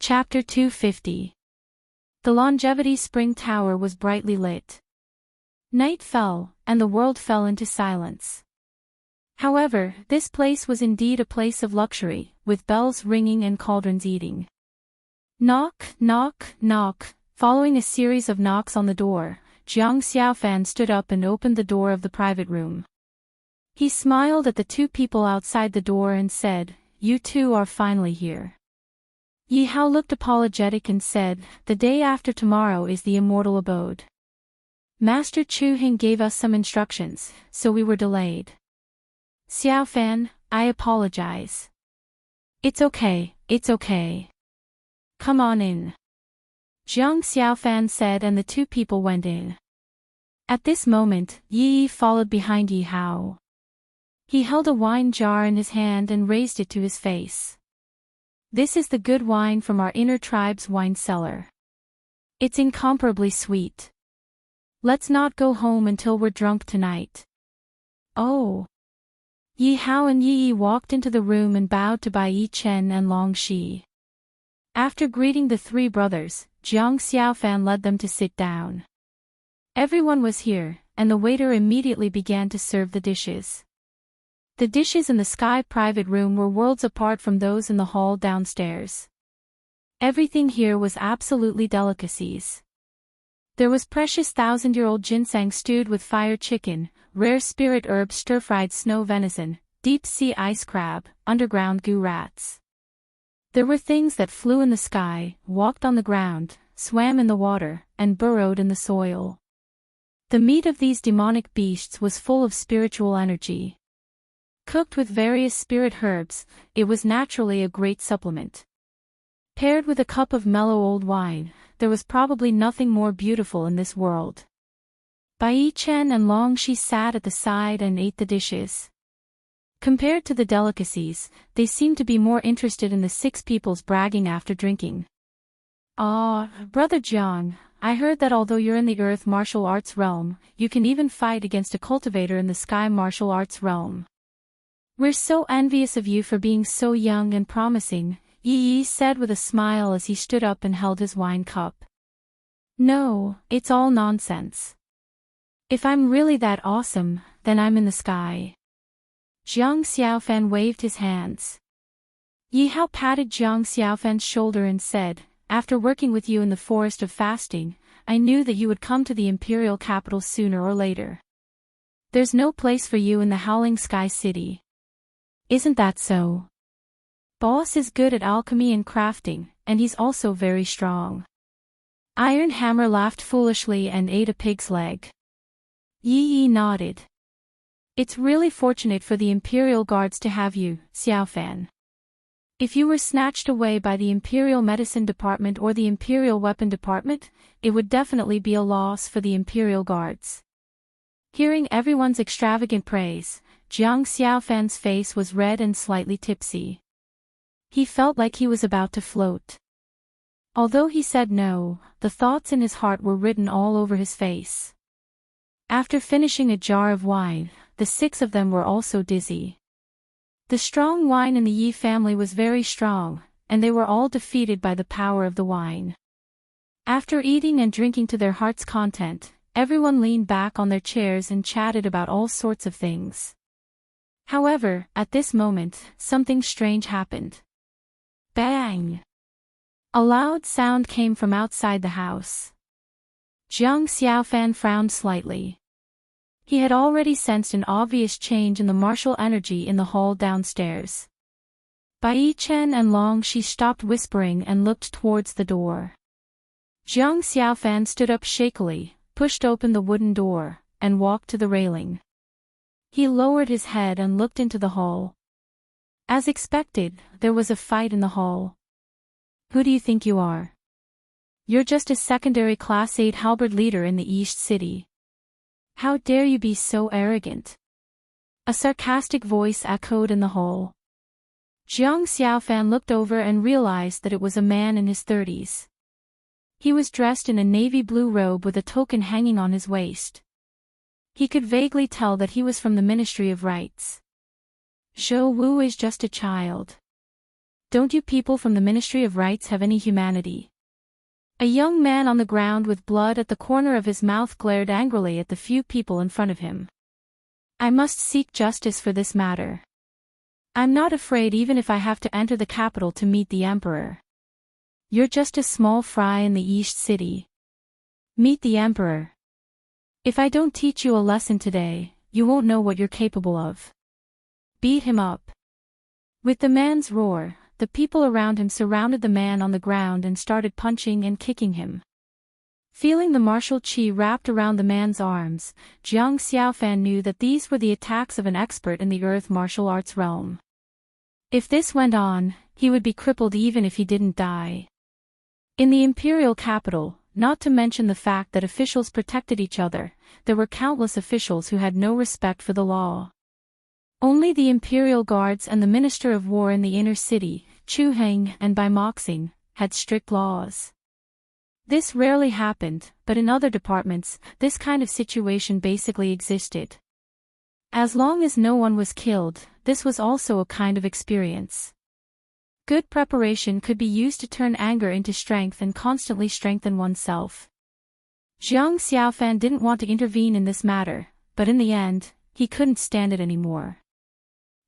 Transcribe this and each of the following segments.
Chapter 250. The Longevity Spring Tower was brightly lit. Night fell, and the world fell into silence. However, this place was indeed a place of luxury, with bells ringing and cauldrons eating. Knock, knock, knock. Following a series of knocks on the door, Jiang Xiaofan stood up and opened the door of the private room. He smiled at the two people outside the door and said, "You two are finally here." Yi Hao looked apologetic and said, "The day after tomorrow is the Immortal abode. Master Chu Hing gave us some instructions, so we were delayed." "Xiaofan, I apologize." It's okay. Come on in." Jiang Xiaofan said, and the two people went in. At this moment, Yi followed behind Yi Hao. He held a wine jar in his hand and raised it to his face. "This is the good wine from our inner tribe's wine cellar. It's incomparably sweet. Let's not go home until we're drunk tonight." "Oh." Yi Hao and Yi walked into the room and bowed to Bai Yi Chen and Long Shi. After greeting the three brothers, Jiang Xiaofan led them to sit down. Everyone was here, and the waiter immediately began to serve the dishes. The dishes in the sky private room were worlds apart from those in the hall downstairs. Everything here was absolutely delicacies. There was precious 1,000-year-old ginseng stewed with fire chicken, rare spirit herb stir-fried snow venison, deep-sea ice crab, underground goo rats. There were things that flew in the sky, walked on the ground, swam in the water, and burrowed in the soil. The meat of these demonic beasts was full of spiritual energy. Cooked with various spirit herbs, it was naturally a great supplement. Paired with a cup of mellow old wine, there was probably nothing more beautiful in this world. Bai Yi Chen and Long Shi sat at the side and ate the dishes. Compared to the delicacies, they seemed to be more interested in the six people's bragging after drinking. "Ah, Brother Jiang, I heard that although you're in the earth martial arts realm, you can even fight against a cultivator in the sky martial arts realm. We're so envious of you for being so young and promising," Yi said with a smile as he stood up and held his wine cup. "No, it's all nonsense. If I'm really that awesome, then I'm in the sky." Jiang Xiaofan waved his hands. Yi Hao patted Jiang Xiaofan's shoulder and said, "After working with you in the forest of fasting, I knew that you would come to the imperial capital sooner or later. There's no place for you in the Howling Sky City. Isn't that so? Boss is good at alchemy and crafting, and he's also very strong." Iron Hammer laughed foolishly and ate a pig's leg. Yi nodded. "It's really fortunate for the Imperial Guards to have you, Xiaofan. If you were snatched away by the Imperial Medicine Department or the Imperial Weapon Department, it would definitely be a loss for the Imperial Guards." Hearing everyone's extravagant praise, Jiang Xiaofan's face was red and slightly tipsy. He felt like he was about to float. Although he said no, the thoughts in his heart were written all over his face. After finishing a jar of wine, the six of them were also dizzy. The strong wine in the Yi family was very strong, and they were all defeated by the power of the wine. After eating and drinking to their heart's content, everyone leaned back on their chairs and chatted about all sorts of things. However, at this moment, something strange happened. Bang! A loud sound came from outside the house. Jiang Xiaofan frowned slightly. He had already sensed an obvious change in the martial energy in the hall downstairs. Bai Yi Chen and Long Shi stopped whispering and looked towards the door. Jiang Xiaofan stood up shakily, pushed open the wooden door, and walked to the railing. He lowered his head and looked into the hall. As expected, there was a fight in the hall. "Who do you think you are? You're just a secondary Class 8 halberd leader in the East City. How dare you be so arrogant?" A sarcastic voice echoed in the hall. Jiang Xiaofan looked over and realized that it was a man in his 30s. He was dressed in a navy blue robe with a token hanging on his waist. He could vaguely tell that he was from the Ministry of Rites. "Zhou Wu is just a child. Don't you people from the Ministry of Rights have any humanity? A young man on the ground with blood at the corner of his mouth glared angrily at the few people in front of him. I must seek justice for this matter. I'm not afraid even if I have to enter the capital to meet the emperor. You're just a small fry in the East City. Meet the emperor. If I don't teach you a lesson today, you won't know what you're capable of. Beat him up. With the man's roar, the people around him surrounded the man on the ground and started punching and kicking him. Feeling the martial chi wrapped around the man's arms, Jiang Xiaofan knew that these were the attacks of an expert in the earth martial arts realm. If this went on, he would be crippled even if he didn't die. In the imperial capital, not to mention the fact that officials protected each other, there were countless officials who had no respect for the law. Only the imperial guards and the minister of war in the inner city, Chu Heng and Bai Moxing, had strict laws. This rarely happened, but in other departments, this kind of situation basically existed. As long as no one was killed, this was also a kind of experience. Good preparation could be used to turn anger into strength and constantly strengthen oneself. Jiang Xiaofan didn't want to intervene in this matter, but in the end, he couldn't stand it anymore.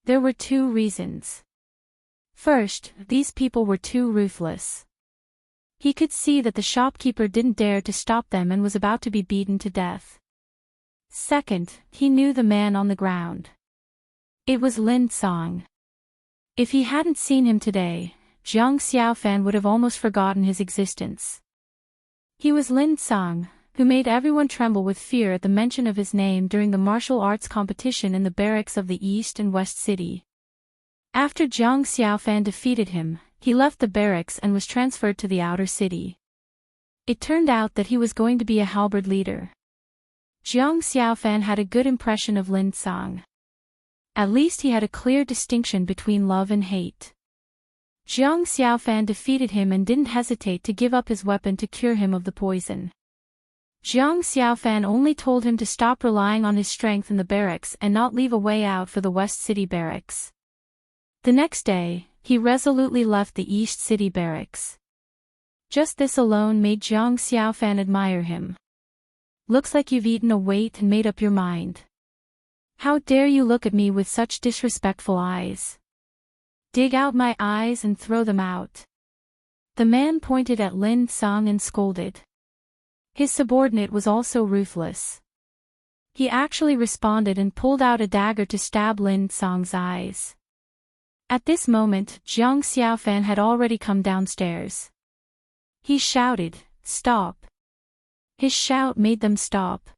There were two reasons. First, these people were too ruthless. He could see that the shopkeeper didn't dare to stop them and was about to be beaten to death. Second, he knew the man on the ground. It was Lin Song. If he hadn't seen him today, Jiang Xiaofan would have almost forgotten his existence. He was Lin Song, who made everyone tremble with fear at the mention of his name during the martial arts competition in the barracks of the East and West City. After Jiang Xiaofan defeated him, he left the barracks and was transferred to the outer city. It turned out that he was going to be a halberd leader. Jiang Xiaofan had a good impression of Lin Song. At least he had a clear distinction between love and hate. Jiang Xiaofan defeated him and didn't hesitate to give up his weapon to cure him of the poison. Jiang Xiaofan only told him to stop relying on his strength in the barracks and not leave a way out for the West City barracks. The next day, he resolutely left the East City barracks. Just this alone made Jiang Xiaofan admire him. Looks like you've eaten a weight and made up your mind. How dare you look at me with such disrespectful eyes? Dig out my eyes and throw them out. The man pointed at Lin Song and scolded. His subordinate was also ruthless. He actually responded and pulled out a dagger to stab Lin Song's eyes. At this moment, Jiang Xiaofan had already come downstairs. He shouted, "Stop!" His shout made them stop.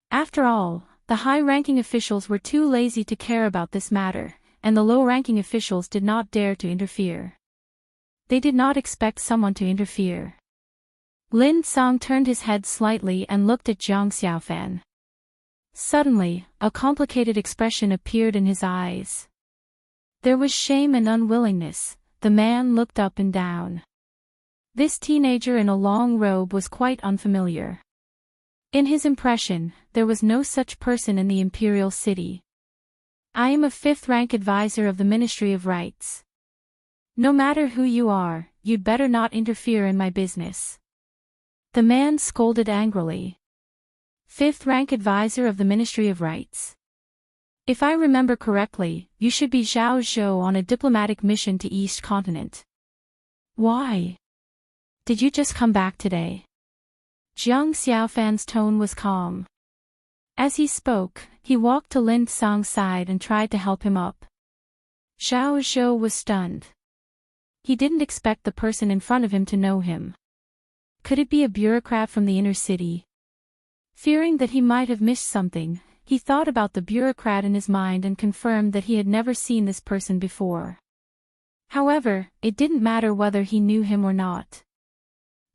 After all, the high-ranking officials were too lazy to care about this matter, and the low-ranking officials did not dare to interfere. They did not expect someone to interfere. Lin Song turned his head slightly and looked at Jiang Xiaofan. Suddenly, a complicated expression appeared in his eyes. There was shame and unwillingness. The man looked up and down. This teenager in a long robe was quite unfamiliar. In his impression, there was no such person in the imperial city. I am a fifth-rank advisor of the Ministry of Rights. No matter who you are, you'd better not interfere in my business. The man scolded angrily. Fifth-rank advisor of the Ministry of Rights. If I remember correctly, you should be Zhao Zhou on a diplomatic mission to East Continent. Why? Did you just come back today? Jiang Xiaofan's tone was calm. As he spoke, he walked to Lin Song's side and tried to help him up. Zhao Zhou was stunned. He didn't expect the person in front of him to know him. Could it be a bureaucrat from the inner city? Fearing that he might have missed something, he thought about the bureaucrat in his mind and confirmed that he had never seen this person before. However, it didn't matter whether he knew him or not.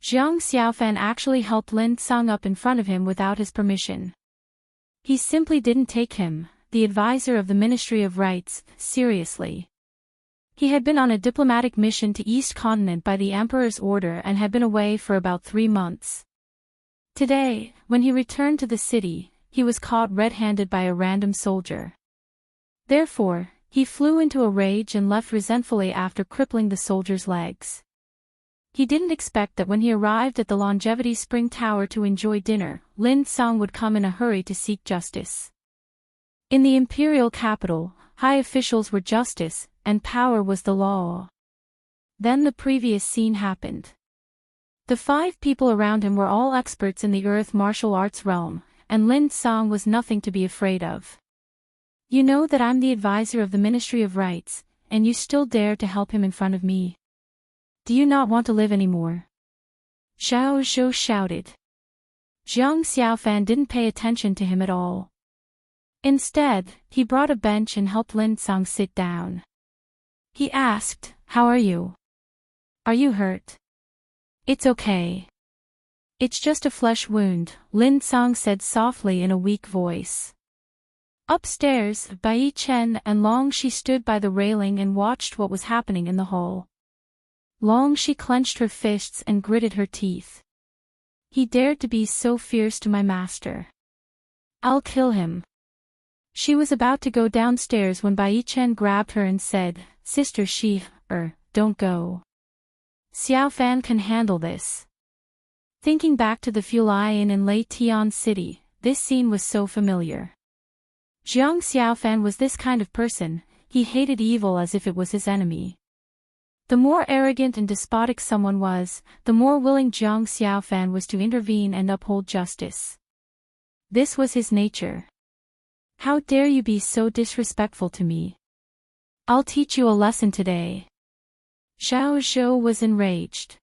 Jiang Xiaofan actually helped Lin Song up in front of him without his permission. He simply didn't take him, the advisor of the Ministry of Rights, seriously. He had been on a diplomatic mission to East Continent by the Emperor's order and had been away for about 3 months. Today, when he returned to the city, he was caught red-handed by a random soldier. Therefore, He flew into a rage and left resentfully after crippling the soldier's legs. He didn't expect that when he arrived at the Longevity Spring Tower to enjoy dinner, Lin Song would come in a hurry to seek justice. In the imperial capital, high officials were justice, and power was the law. Then the previous scene happened. The 5 people around him were all experts in the earth martial arts realm, and Lin Song was nothing to be afraid of. You know that I'm the advisor of the Ministry of Rights, and you still dare to help him in front of me. Do you not want to live anymore? Xiao Zhou shouted. Jiang Xiaofan didn't pay attention to him at all. Instead, he brought a bench and helped Lin Song sit down. He asked, "How are you? Are you hurt?" "It's okay. It's just a flesh wound," Lin Song said softly in a weak voice. Upstairs, Bai Chen and Long Shi stood by the railing and watched what was happening in the hall. Long Shi clenched her fists and gritted her teeth. He dared to be so fierce to my master. I'll kill him. She was about to go downstairs when Bai Chen grabbed her and said, "Sister Shi, don't go. Xiao Fan can handle this." Thinking back to the Fulai Inn in Lei Tian City, this scene was so familiar. Jiang Xiaofan was this kind of person, he hated evil as if it was his enemy. The more arrogant and despotic someone was, the more willing Jiang Xiaofan was to intervene and uphold justice. This was his nature. "How dare you be so disrespectful to me? I'll teach you a lesson today." Xiao Zhou was enraged.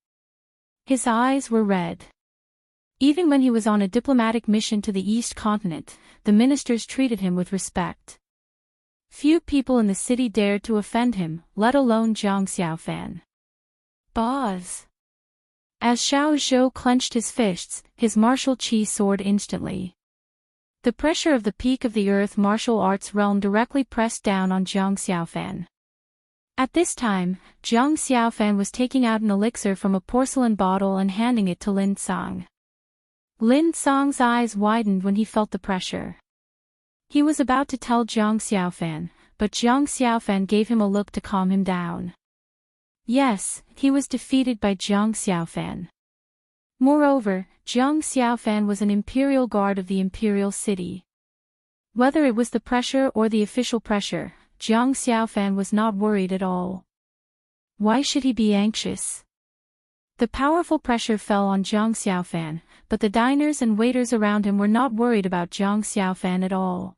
His eyes were red. Even when he was on a diplomatic mission to the East Continent, the ministers treated him with respect. Few people in the city dared to offend him, let alone Jiang Xiaofan. Boss. As Xiao Zhou clenched his fists, his martial chi soared instantly. The pressure of the peak of the earth martial arts realm directly pressed down on Jiang Xiaofan. At this time, Jiang Xiaofan was taking out an elixir from a porcelain bottle and handing it to Lin Song. Lin Song's eyes widened when he felt the pressure. He was about to tell Jiang Xiaofan, but Jiang Xiaofan gave him a look to calm him down. Yes, he was defeated by Jiang Xiaofan. Moreover, Jiang Xiaofan was an imperial guard of the imperial city. Whether it was the pressure or the official pressure, Jiang Xiaofan was not worried at all. Why should he be anxious? The powerful pressure fell on Jiang Xiaofan, but the diners and waiters around him were not worried about Jiang Xiaofan at all.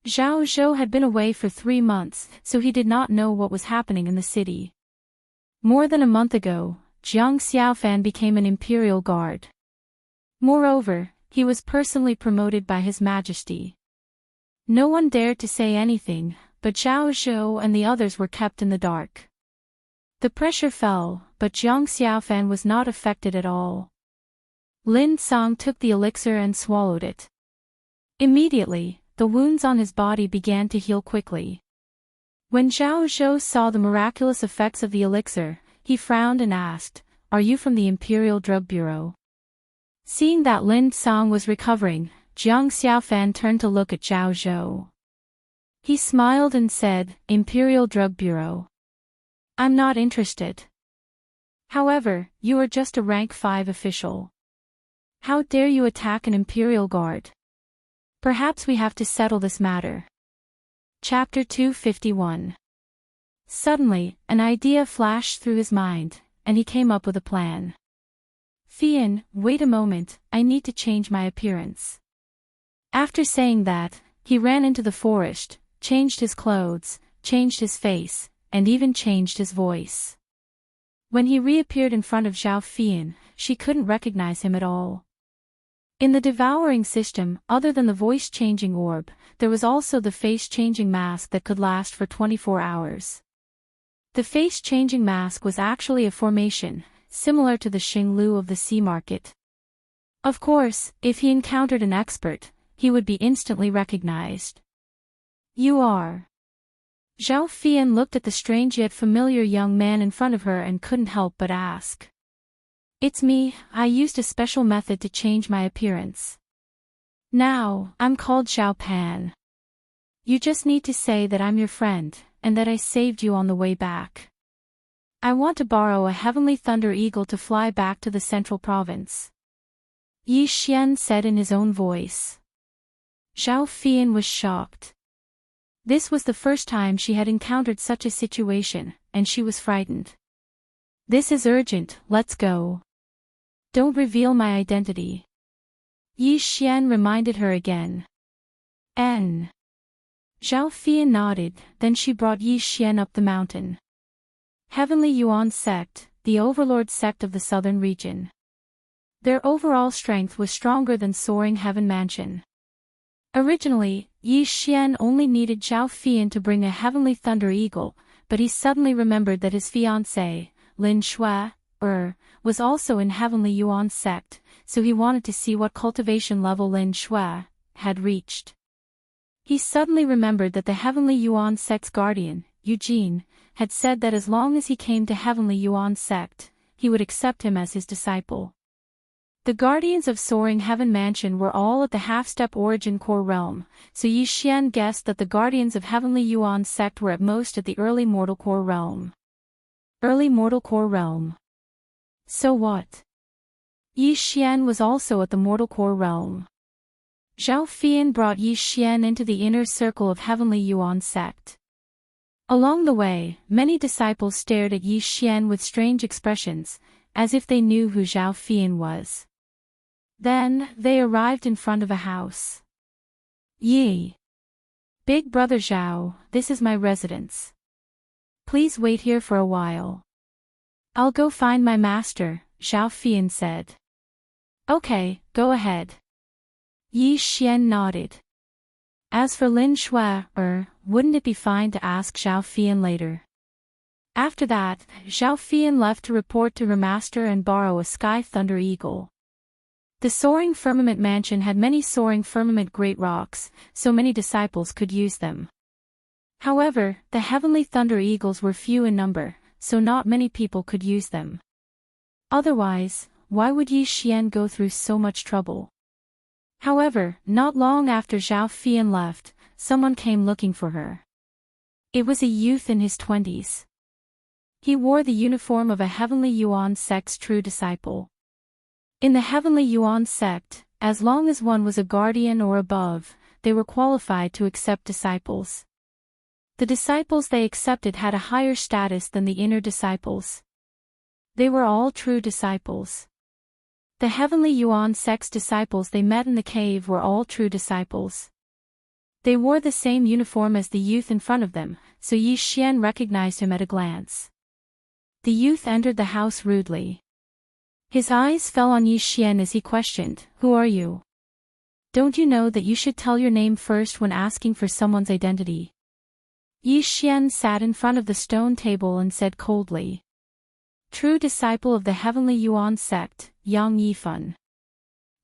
Xiao Zhou had been away for 3 months, so he did not know what was happening in the city. More than a month ago, Jiang Xiaofan became an imperial guard. Moreover, he was personally promoted by His Majesty. No one dared to say anything, but Xiao Zhou and the others were kept in the dark. The pressure fell, but Jiang Xiaofan was not affected at all. Lin Song took the elixir and swallowed it. Immediately, the wounds on his body began to heal quickly. When Xiao Zhou saw the miraculous effects of the elixir, he frowned and asked, "Are you from the Imperial Drug Bureau?" Seeing that Lin Song was recovering, Jiang Xiaofan turned to look at Xiao Zhou. He smiled and said, "Imperial Drug Bureau. I'm not interested. However, you are just a rank 5 official. How dare you attack an imperial guard? Perhaps we have to settle this matter." Chapter 251. Suddenly, an idea flashed through his mind, and he came up with a plan. "Fian, wait a moment, I need to change my appearance." After saying that, he ran into the forest, changed his clothes, changed his face, and even changed his voice. When he reappeared in front of Zhao Fian, she couldn't recognize him at all. In the devouring system, other than the voice-changing orb, there was also the face-changing mask that could last for 24 hours. The face-changing mask was actually a formation, similar to the Xinglu of the sea market. Of course, if he encountered an expert, he would be instantly recognized. "You are..." Zhao Fian looked at the strange yet familiar young man in front of her and couldn't help but ask. "It's me, I used a special method to change my appearance. Now, I'm called Xiao Pan." You just need to say that I'm your friend, and that I saved you on the way back. I want to borrow a heavenly thunder eagle to fly back to the central province. Yi Xian said in his own voice. Zhao Fian was shocked. This was the first time she had encountered such a situation, and she was frightened. This is urgent, let's go. Don't reveal my identity. Yi Xian reminded her again. N. Zhao Fian nodded, then she brought Yi Xian up the mountain. Heavenly Yuan sect, the overlord sect of the southern region. Their overall strength was stronger than soaring heaven mansion. Originally, Yi Xian only needed Zhao Fian to bring a heavenly thunder eagle, but he suddenly remembered that his fiancée, Lin Shui, was also in heavenly Yuan sect, so he wanted to see what cultivation level Lin Shui had reached. He suddenly remembered that the heavenly Yuan sect's guardian, Eugene, had said that as long as he came to heavenly Yuan sect, he would accept him as his disciple. The guardians of soaring heaven mansion were all at the half-step origin core realm, so Yi Xian guessed that the guardians of heavenly Yuan sect were at most at the early mortal core realm. Early mortal core realm. So what? Yi Xian was also at the mortal core realm. Zhao Fian brought Yi Xian into the inner circle of heavenly Yuan sect. Along the way, many disciples stared at Yi Xian with strange expressions, as if they knew who Zhao Fian was. Then, they arrived in front of a house. Yi. Big brother Zhao, this is my residence. Please wait here for a while. I'll go find my master, Zhao Fian said. Okay, go ahead. Yi Xian nodded. As for Lin Shui, wouldn't it be fine to ask Zhao Fian later? After that, Zhao Fian left to report to her master and borrow a sky thunder eagle. The soaring firmament mansion had many soaring firmament great rocks, so many disciples could use them. However, the heavenly thunder eagles were few in number, so not many people could use them. Otherwise, why would Yi Xian go through so much trouble? However, not long after Zhao Fian left, someone came looking for her. It was a youth in his 20s. He wore the uniform of a heavenly Yuan sect's true disciple. In the heavenly Yuan sect, as long as one was a guardian or above, they were qualified to accept disciples. The disciples they accepted had a higher status than the inner disciples. They were all true disciples. The heavenly Yuan sect's disciples they met in the cave were all true disciples. They wore the same uniform as the youth in front of them, so Yi Xian recognized him at a glance. The youth entered the house rudely. His eyes fell on Yi Xian as he questioned, "Who are you? Don't you know that you should tell your name first when asking for someone's identity?" Yi Xian sat in front of the stone table and said coldly. True disciple of the heavenly Yuan sect, Yang Yifan.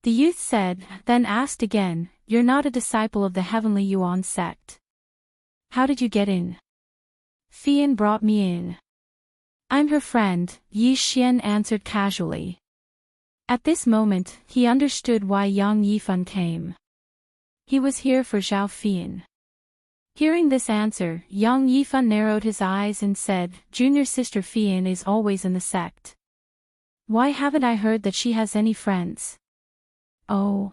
The youth said, then asked again, "You're not a disciple of the heavenly Yuan sect. How did you get in?" "Fian brought me in." "I'm her friend," Yi Xian answered casually. At this moment, he understood why Yang Yifan came. He was here for Zhao Fian. Hearing this answer, Yang Yifan narrowed his eyes and said, "Junior sister Fian is always in the sect. Why haven't I heard that she has any friends?" "Oh.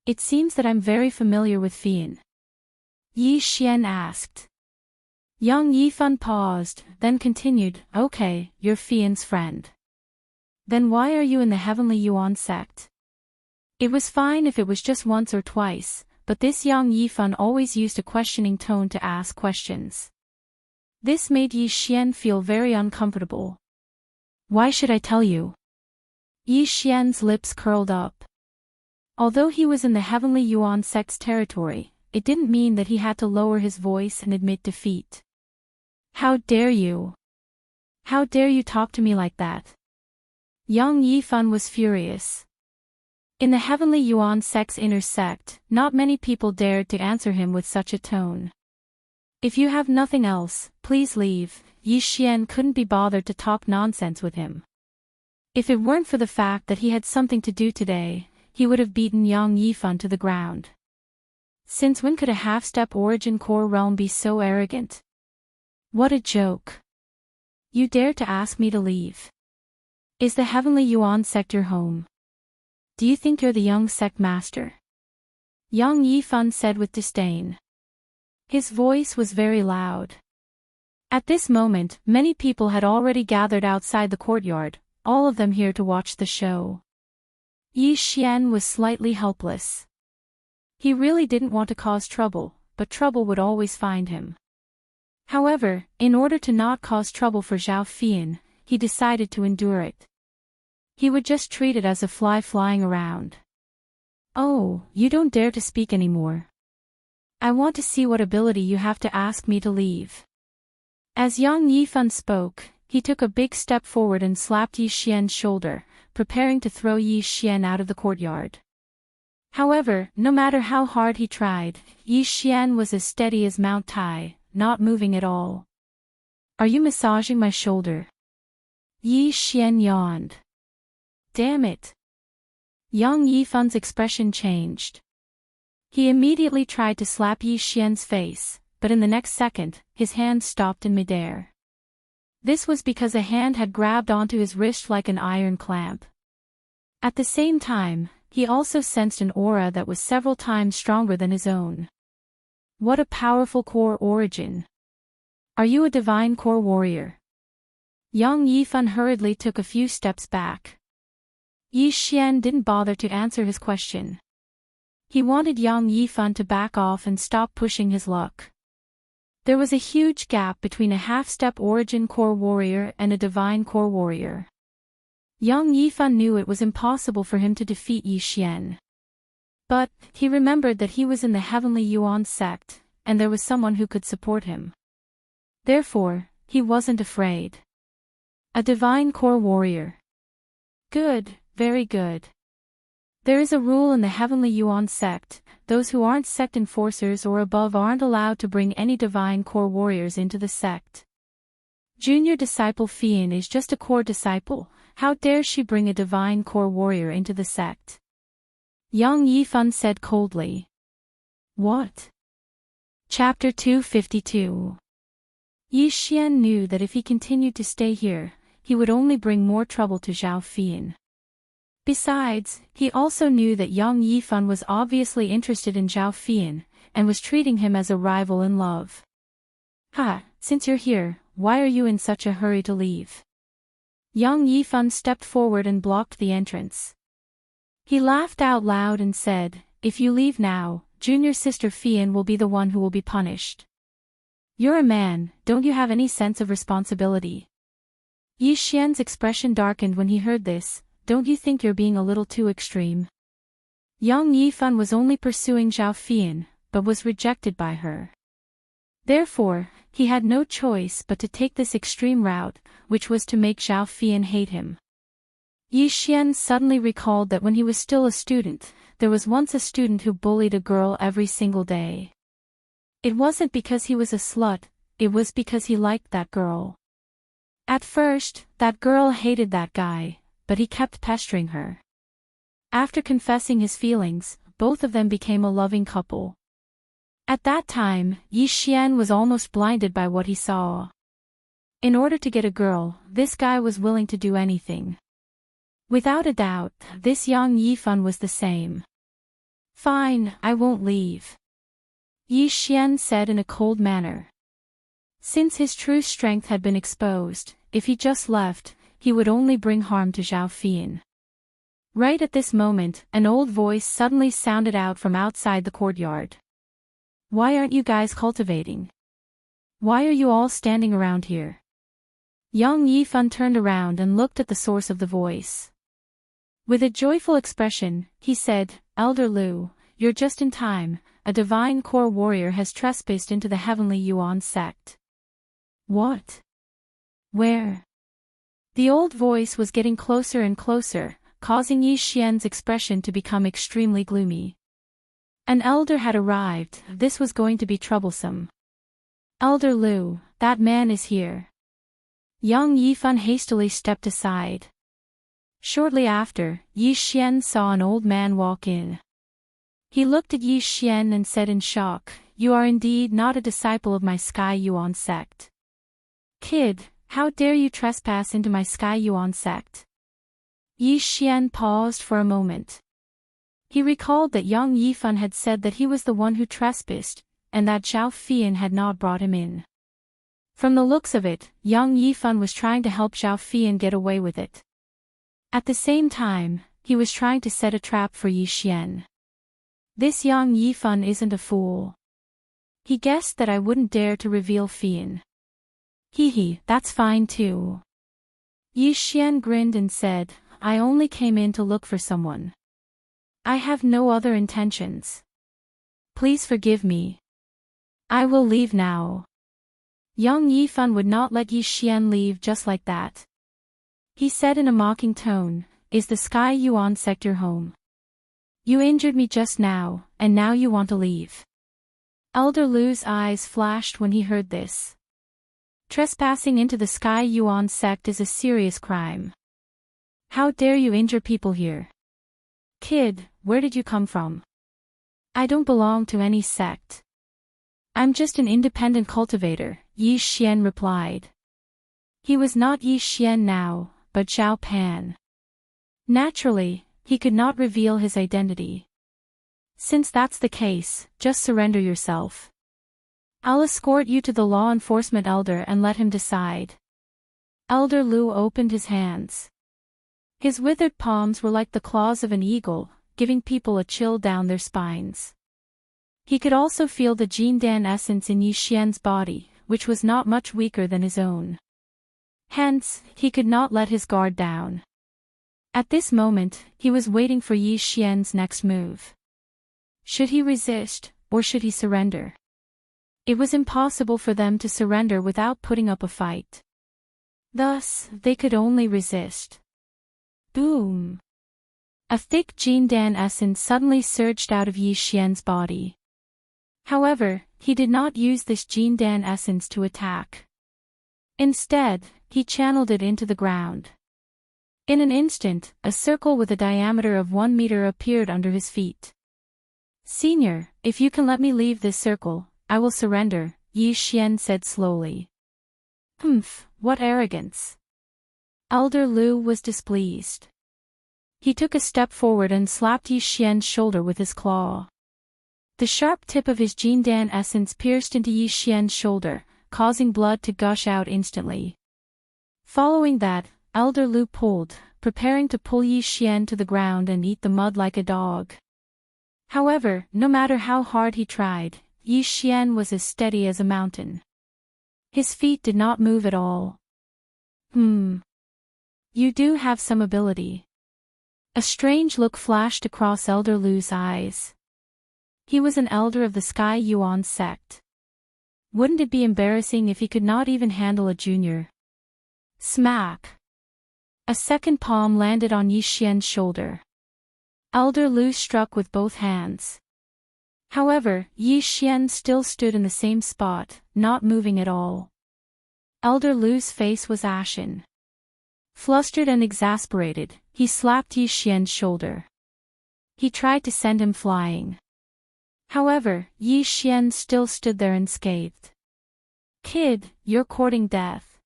It seems that I'm very familiar with Fian." Yi Xian asked. Yang Yifan paused, then continued, "Okay, you're Fian's friend. Then why are you in the heavenly Yuan sect?" It was fine if it was just once or twice, but this Yang Yifan always used a questioning tone to ask questions. This made Yi Xian feel very uncomfortable. "Why should I tell you?" Yi Xian's lips curled up. Although he was in the heavenly Yuan sect's territory, it didn't mean that he had to lower his voice and admit defeat. "How dare you? How dare you talk to me like that?" Yang Yifan was furious. In the heavenly Yuan sect's inner sect, not many people dared to answer him with such a tone. "If you have nothing else, please leave." Yi Xian couldn't be bothered to talk nonsense with him. If it weren't for the fact that he had something to do today, he would have beaten Yang Yifan to the ground. Since when could a half-step origin core realm be so arrogant? What a joke. You dare to ask me to leave. Is the Heavenly Yuan sect your home? Do you think you're the young sect master? Yang Yifan said with disdain. His voice was very loud. At this moment, many people had already gathered outside the courtyard, all of them here to watch the show. Yi Xian was slightly helpless. He really didn't want to cause trouble, but trouble would always find him. However, in order to not cause trouble for Zhao Fian, he decided to endure it. He would just treat it as a fly flying around. Oh, you don't dare to speak anymore. I want to see what ability you have to ask me to leave. As Yang Yifan spoke, he took a big step forward and slapped Yi Xian's shoulder, preparing to throw Yi Xian out of the courtyard. However, no matter how hard he tried, Yi Xian was as steady as Mount Tai, not moving at all. Are you massaging my shoulder? Yi Xian yawned. Damn it. Yang Yifan's expression changed. He immediately tried to slap Yi Xian's face, but in the next second, his hand stopped in midair. This was because a hand had grabbed onto his wrist like an iron clamp. At the same time, he also sensed an aura that was several times stronger than his own. What a powerful core origin. Are you a divine core warrior? Yang Yifan hurriedly took a few steps back. Yi Xian didn't bother to answer his question. He wanted Yang Yifan to back off and stop pushing his luck. There was a huge gap between a half-step origin core warrior and a divine core warrior. Yang Yifan knew it was impossible for him to defeat Yi Xian. But, he remembered that he was in the Heavenly Yuan sect, and there was someone who could support him. Therefore, he wasn't afraid. A divine core warrior. Good, very good. There is a rule in the Heavenly Yuan sect: those who aren't sect enforcers or above aren't allowed to bring any divine core warriors into the sect. Junior disciple Fian is just a core disciple. How dare she bring a divine core warrior into the sect? Yang Yifan said coldly. What? Chapter 252. Yi Xian knew that if he continued to stay here, he would only bring more trouble to Zhao Fian. Besides, he also knew that Yang Yifan was obviously interested in Zhao Fian, and was treating him as a rival in love. Ha, since you're here, why are you in such a hurry to leave? Yang Yifan stepped forward and blocked the entrance. He laughed out loud and said, if you leave now, junior sister Fian will be the one who will be punished. You're a man, don't you have any sense of responsibility? Yi Xian's expression darkened when he heard this. Don't you think you're being a little too extreme? Yang Yifan was only pursuing Zhao Fian, but was rejected by her. Therefore, he had no choice but to take this extreme route, which was to make Zhao Fian hate him. Yi Xian suddenly recalled that when he was still a student, there was once a student who bullied a girl every single day. It wasn't because he was a slut, it was because he liked that girl. At first, that girl hated that guy, but he kept pestering her. After confessing his feelings, both of them became a loving couple. At that time, Yi Xian was almost blinded by what he saw. In order to get a girl, this guy was willing to do anything. Without a doubt, this Yang Yifan was the same. Fine, I won't leave. Yi Xian said in a cold manner. Since his true strength had been exposed, if he just left, he would only bring harm to Zhao Fian. Right at this moment, an old voice suddenly sounded out from outside the courtyard. Why aren't you guys cultivating? Why are you all standing around here? Yang Yifan turned around and looked at the source of the voice. With a joyful expression, he said, Elder Lu, you're just in time, a divine core warrior has trespassed into the Heavenly Yuan sect. What? Where? The old voice was getting closer and closer, causing Yi Xian's expression to become extremely gloomy. An elder had arrived, this was going to be troublesome. Elder Lu, that man is here. Yang Yifan hastily stepped aside. Shortly after, Yi Xian saw an old man walk in. He looked at Yi Xian and said in shock, "You are indeed not a disciple of my Sky Yuan sect. Kid, how dare you trespass into my Sky Yuan sect?" Yi Xian paused for a moment. He recalled that Yang Yifan had said that he was the one who trespassed, and that Zhao Fian had not brought him in. From the looks of it, Yang Yifan was trying to help Zhao Fian get away with it. At the same time, he was trying to set a trap for Yi Xian. This Yang Yifan isn't a fool. He guessed that I wouldn't dare to reveal Fian. Hee, that's fine too. Yi Xian grinned and said, "I only came in to look for someone. I have no other intentions. Please forgive me. I will leave now." Yang Yifan would not let Yi Xian leave just like that. He said in a mocking tone, "Is the Sky Yuan sect your home? You injured me just now, and now you want to leave." Elder Lu's eyes flashed when he heard this. Trespassing into the Sky Yuan sect is a serious crime. How dare you injure people here? Kid, where did you come from? I don't belong to any sect. I'm just an independent cultivator, Yi Xian replied. He was not Yi Xian now, but Zhao Pan. Naturally, he could not reveal his identity. Since that's the case, just surrender yourself. I'll escort you to the law enforcement elder and let him decide. Elder Lu opened his hands. His withered palms were like the claws of an eagle, giving people a chill down their spines. He could also feel the Jindan essence in Yi Xian's body, which was not much weaker than his own. Hence, he could not let his guard down. At this moment, he was waiting for Yi Xian's next move. Should he resist, or should he surrender? It was impossible for them to surrender without putting up a fight. Thus, they could only resist. Boom! A thick Jindan essence suddenly surged out of Yi Xian's body. However, he did not use this Jindan essence to attack. Instead, he channeled it into the ground. In an instant, a circle with a diameter of 1 meter appeared under his feet. "Senior, if you can let me leave this circle, I will surrender," Yi Xian said slowly. "Humph, what arrogance." Elder Lu was displeased. He took a step forward and slapped Yi Xian's shoulder with his claw. The sharp tip of his Jindan essence pierced into Yi Xian's shoulder, causing blood to gush out instantly. Following that, Elder Lu pulled, preparing to pull Yi Xian to the ground and eat the mud like a dog. However, no matter how hard he tried, Yi Xian was as steady as a mountain. His feet did not move at all. You do have some ability." A strange look flashed across Elder Lu's eyes. He was an elder of the Sky Yuan sect. Wouldn't it be embarrassing if he could not even handle a junior? Smack! A second palm landed on Yi Xian's shoulder. Elder Lu struck with both hands. However, Yi Xian still stood in the same spot, not moving at all. Elder Lu's face was ashen. Flustered and exasperated, he slapped Yi Xian's shoulder. He tried to send him flying. However, Yi Xian still stood there unscathed. "Kid, you're courting death."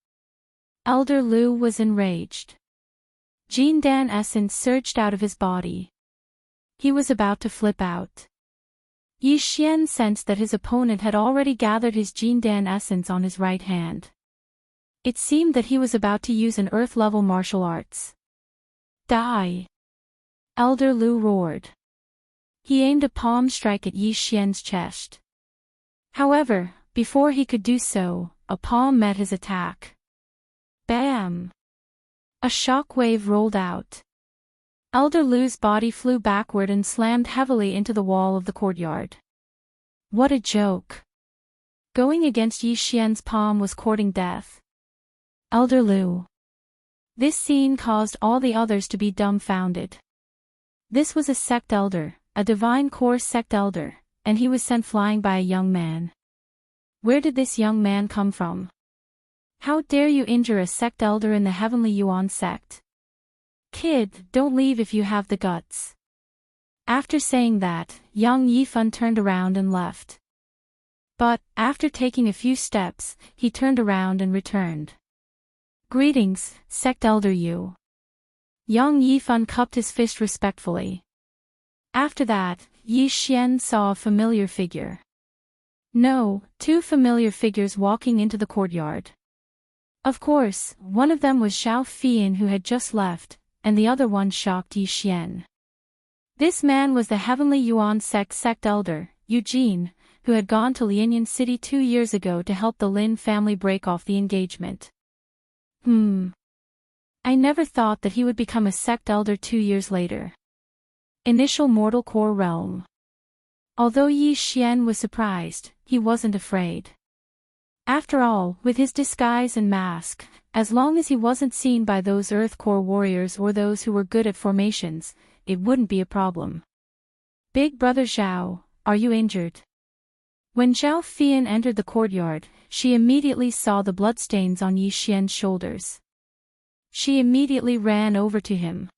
Elder Lu was enraged. Jindan essence surged out of his body. He was about to flip out. Yi Xian sensed that his opponent had already gathered his Jindan essence on his right hand. It seemed that he was about to use an earth-level martial arts. "Die!" Elder Lu roared. He aimed a palm strike at Yi Xian's chest. However, before he could do so, a palm met his attack. Bam! A shock wave rolled out. Elder Lu's body flew backward and slammed heavily into the wall of the courtyard. What a joke! Going against Yi Xian's palm was courting death. Elder Lu. This scene caused all the others to be dumbfounded. This was a sect elder, a divine core sect elder, and he was sent flying by a young man. Where did this young man come from? How dare you injure a sect elder in the Heavenly Yuan sect? Kid, don't leave if you have the guts. After saying that, Yang Yifan turned around and left. But, after taking a few steps, he turned around and returned. Greetings, Sect Elder Yu. Yang Yifan cupped his fist respectfully. After that, Yi Xian saw a familiar figure. No, two familiar figures walking into the courtyard. Of course, one of them was Zhao Fian who had just left, and the other one shocked Yi Xian. This man was the Heavenly Yuan sect elder, Eugene, who had gone to Lianyan City 2 years ago to help the Lin family break off the engagement. I never thought that he would become a sect elder 2 years later. Initial mortal core realm. Although Yi Xian was surprised, he wasn't afraid. After all, with his disguise and mask, as long as he wasn't seen by those Earth Core warriors or those who were good at formations, it wouldn't be a problem. Big brother Zhao, are you injured? When Zhao Fian entered the courtyard, she immediately saw the bloodstains on Yi Xian's shoulders. She immediately ran over to him.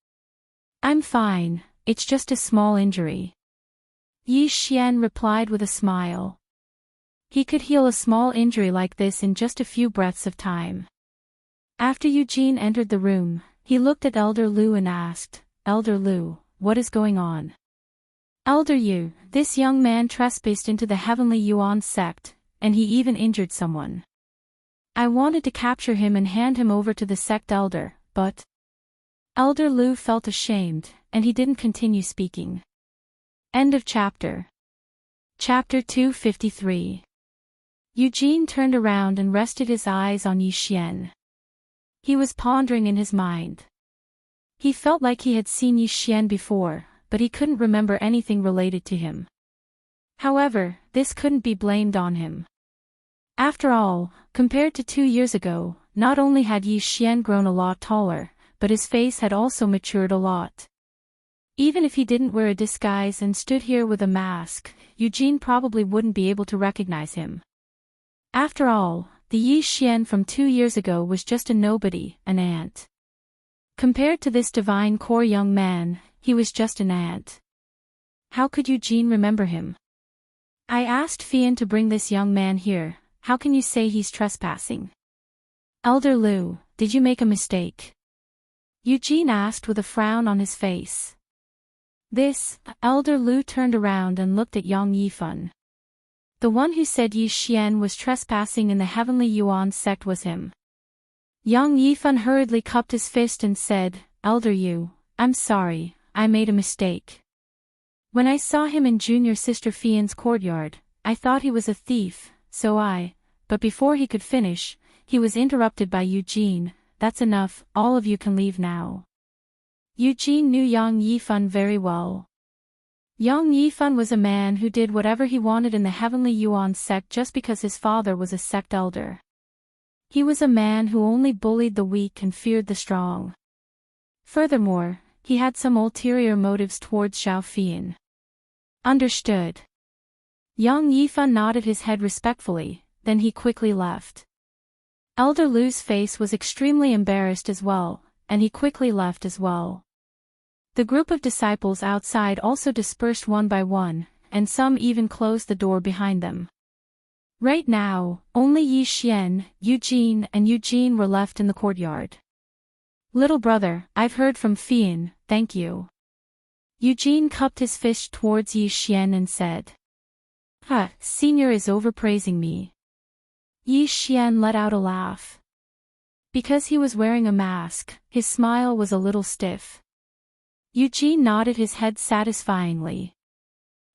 I'm fine, it's just a small injury. Yi Xian replied with a smile. He could heal a small injury like this in just a few breaths of time. After Eugene entered the room, he looked at Elder Lu and asked, Elder Lu, what is going on? Elder Yu, this young man trespassed into the Heavenly Yuan sect, and he even injured someone. I wanted to capture him and hand him over to the sect elder, but... Elder Lu felt ashamed, and he didn't continue speaking. End of chapter. Chapter 253. Eugene turned around and rested his eyes on Yi Xian. He was pondering in his mind. He felt like he had seen Yi Xian before, but he couldn't remember anything related to him. However, this couldn't be blamed on him. After all, compared to 2 years ago, not only had Yi Xian grown a lot taller, but his face had also matured a lot. Even if he didn't wear a disguise and stood here with a mask, Eugene probably wouldn't be able to recognize him. After all, the Yi Xian from 2 years ago was just a nobody, an ant. Compared to this divine core young man, he was just an ant. How could Eugene remember him? I asked Fian to bring this young man here, how can you say he's trespassing? Elder Lu, did you make a mistake? Eugene asked with a frown on his face. Elder Lu turned around and looked at Yang Yifan. The one who said Yi Xian was trespassing in the Heavenly Yuan sect was him. Yang Yifan hurriedly cupped his fist and said, Elder Yu, I'm sorry, I made a mistake. When I saw him in junior sister Fian's courtyard, I thought he was a thief, but before he could finish, he was interrupted by Eugene. That's enough, all of you can leave now. Eugene knew Yang Yifan very well. Yang Yifan was a man who did whatever he wanted in the Heavenly Yuan sect just because his father was a sect elder. He was a man who only bullied the weak and feared the strong. Furthermore, he had some ulterior motives towards Zhao Fian. Understood. Yang Yifan nodded his head respectfully, then he quickly left. Elder Lu's face was extremely embarrassed as well, and he quickly left as well. The group of disciples outside also dispersed one by one, and some even closed the door behind them. Right now, only Yi Xian, Eugene and Eugene were left in the courtyard. Little brother, I've heard from Fian, thank you. Eugene cupped his fist towards Yi Xian and said. Senior is overpraising me. Yi Xian let out a laugh. Because he was wearing a mask, his smile was a little stiff. Eugene nodded his head satisfyingly.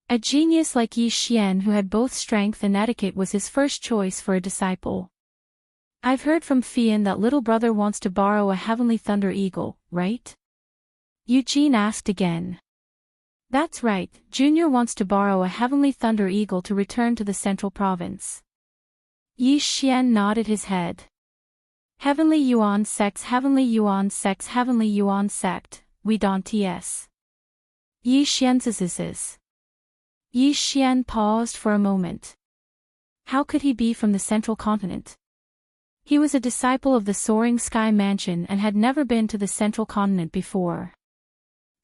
A genius like Yi Xian who had both strength and etiquette was his first choice for a disciple. I've heard from Fian that little brother wants to borrow a heavenly thunder eagle, right? Eugene asked again. That's right, Junior wants to borrow a heavenly thunder eagle to return to the central province. Yi Xian nodded his head. Heavenly Yuan sects, Heavenly Yuan sects, Heavenly Yuan sect, we don't ts. Yi Xian's. Yi Xian paused for a moment. How could he be from the central continent? He was a disciple of the Soaring Sky Mansion and had never been to the central continent before.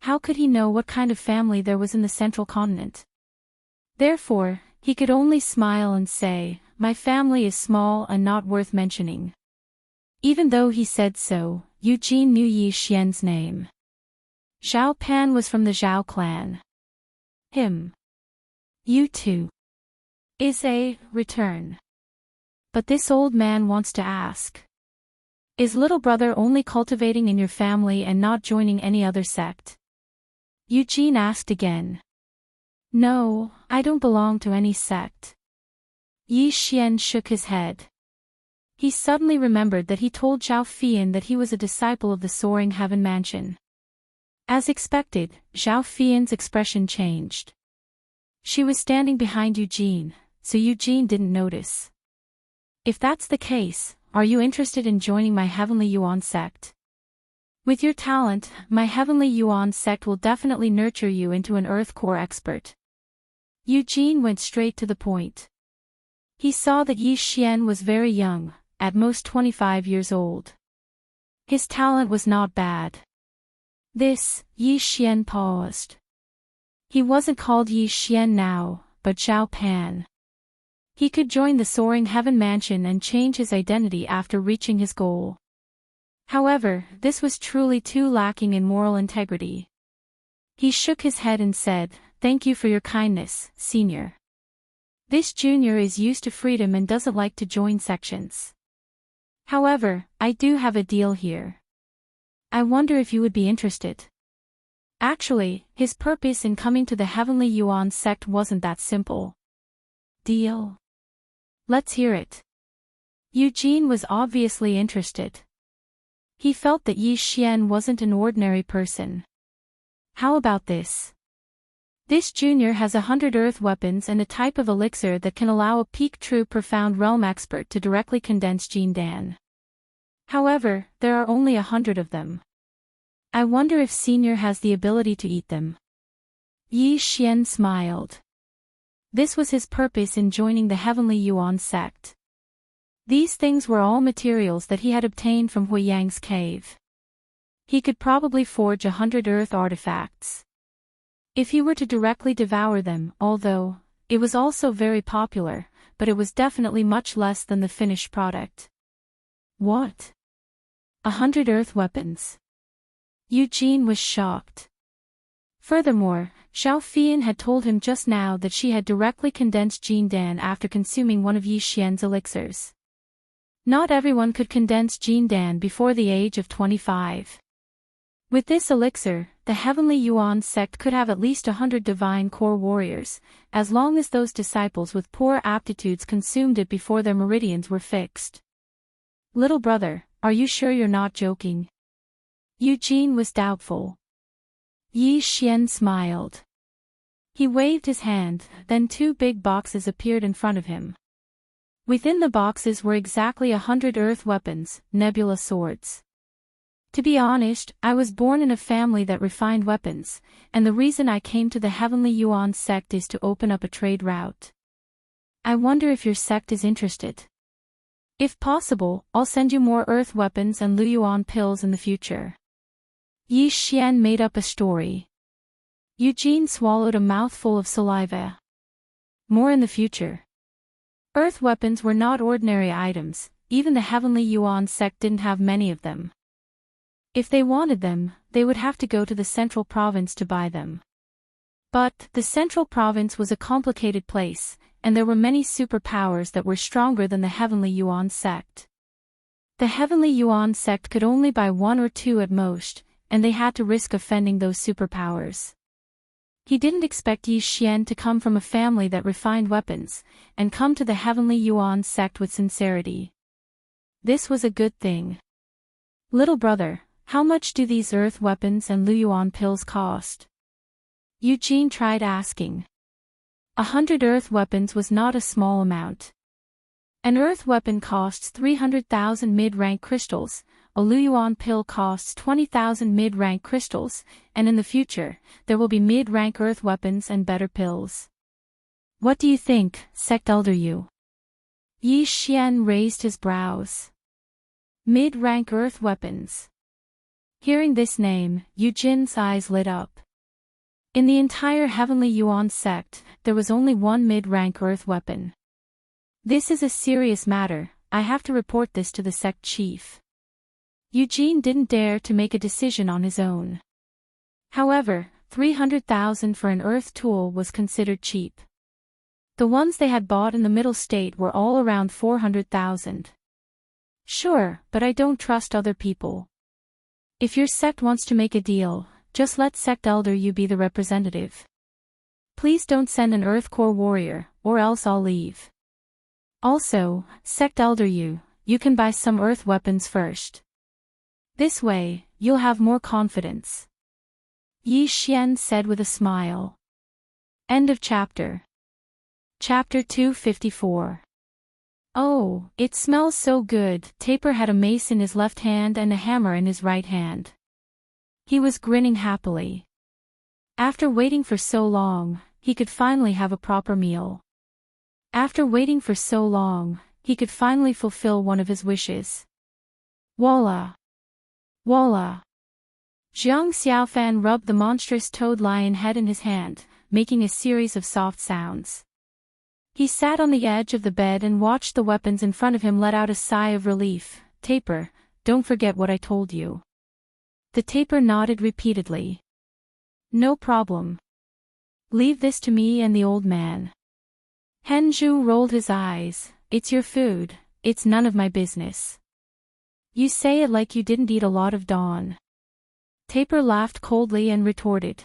How could he know what kind of family there was in the central continent? Therefore, he could only smile and say, "My family is small and not worth mentioning." Even though he said so, Eugene knew Yi Xian's name. Zhao Pan was from the Zhao clan. You too. Is a return. But this old man wants to ask. Is little brother only cultivating in your family and not joining any other sect? Eugene asked again. No, I don't belong to any sect. Yi Xian shook his head. He suddenly remembered that he told Zhao Fian that he was a disciple of the Soaring Heaven Mansion. As expected, Zhao Fian's expression changed. She was standing behind Eugene, so Eugene didn't notice. If that's the case, are you interested in joining my Heavenly Yuan sect? With your talent, my Heavenly Yuan sect will definitely nurture you into an Earth Core expert. Eugene went straight to the point. He saw that Yi Xian was very young, at most 25 years old. His talent was not bad. Yi Xian paused. He wasn't called Yi Xian now, but Zhao Pan. He could join the Soaring Heaven Mansion and change his identity after reaching his goal. However, this was truly too lacking in moral integrity. He shook his head and said, "Thank you for your kindness, senior. This junior is used to freedom and doesn't like to join sections. However, I do have a deal here. I wonder if you would be interested." Actually, his purpose in coming to the Heavenly Yuan sect wasn't that simple. Deal? Let's hear it. Eugene was obviously interested. He felt that Yi Xian wasn't an ordinary person. How about this? This junior has 100 earth weapons and a type of elixir that can allow a peak true profound realm expert to directly condense Jin Dan. However, there are only 100 of them. I wonder if senior has the ability to eat them. Yi Xian smiled. This was his purpose in joining the Heavenly Yuan sect. These things were all materials that he had obtained from Huiyang's cave. He could probably forge 100 earth artifacts. If he were to directly devour them, although it was also very popular, but it was definitely much less than the finished product. What? 100 earth weapons? Eugene was shocked. Furthermore, Zhao Fian had told him just now that she had directly condensed Jin Dan after consuming one of Yi Xian's elixirs. Not everyone could condense Jin Dan before the age of 25. With this elixir, the Heavenly Yuan sect could have at least 100 divine core warriors, as long as those disciples with poor aptitudes consumed it before their meridians were fixed. Little brother, are you sure you're not joking? Eugene was doubtful. Yi Xian smiled. He waved his hand, then 2 big boxes appeared in front of him. Within the boxes were exactly 100 earth weapons, nebula swords. To be honest, I was born in a family that refined weapons, and the reason I came to the Heavenly Yuan sect is to open up a trade route. I wonder if your sect is interested. If possible, I'll send you more earth weapons and Lu Yuan pills in the future. Yi Xian made up a story. Eugene swallowed a mouthful of saliva. More in the future. Earth weapons were not ordinary items, even the Heavenly Yuan sect didn't have many of them. If they wanted them, they would have to go to the central province to buy them. But the central province was a complicated place, and there were many superpowers that were stronger than the Heavenly Yuan sect. The Heavenly Yuan sect could only buy 1 or 2 at most, and they had to risk offending those superpowers. He didn't expect Yi Xian to come from a family that refined weapons, and come to the Heavenly Yuan sect with sincerity. This was a good thing. Little brother, how much do these earth weapons and Lu Yuan pills cost? Eugene tried asking. 100 earth weapons was not a small amount. An earth weapon costs 300,000 mid-rank crystals, a Lu Yuan pill costs 20,000 mid-rank crystals, and in the future, there will be mid-rank earth weapons and better pills. What do you think, sect elder you? Yi Xian raised his brows. Mid-rank earth weapons. Hearing this name, Yu Jin's eyes lit up. In the entire Heavenly Yuan sect, there was only one mid-rank earth weapon. This is a serious matter, I have to report this to the sect chief. Eugene didn't dare to make a decision on his own. However, 300,000 for an earth tool was considered cheap. The ones they had bought in the middle state were all around 400,000. Sure, but I don't trust other people. If your sect wants to make a deal, just let sect elder you be the representative. Please don't send an earth core warrior, or else I'll leave. Also, sect elder you can buy some earth weapons first. This way, you'll have more confidence. Yi Xian said with a smile. End of chapter. Chapter 254. Oh, it smells so good. Taper had a mace in his left hand and a hammer in his right hand. He was grinning happily. After waiting for so long, he could finally have a proper meal. After waiting for so long, he could finally fulfill one of his wishes. Voila! Voila! Jiang Xiaofan rubbed the monstrous toad lion head in his hand, making a series of soft sounds. He sat on the edge of the bed and watched the weapons in front of him let out a sigh of relief. Taper, don't forget what I told you. The taper nodded repeatedly. No problem. Leave this to me and the old man. Henju rolled his eyes. It's your food, it's none of my business. You say it like you didn't eat a lot of dawn. Taper laughed coldly and retorted.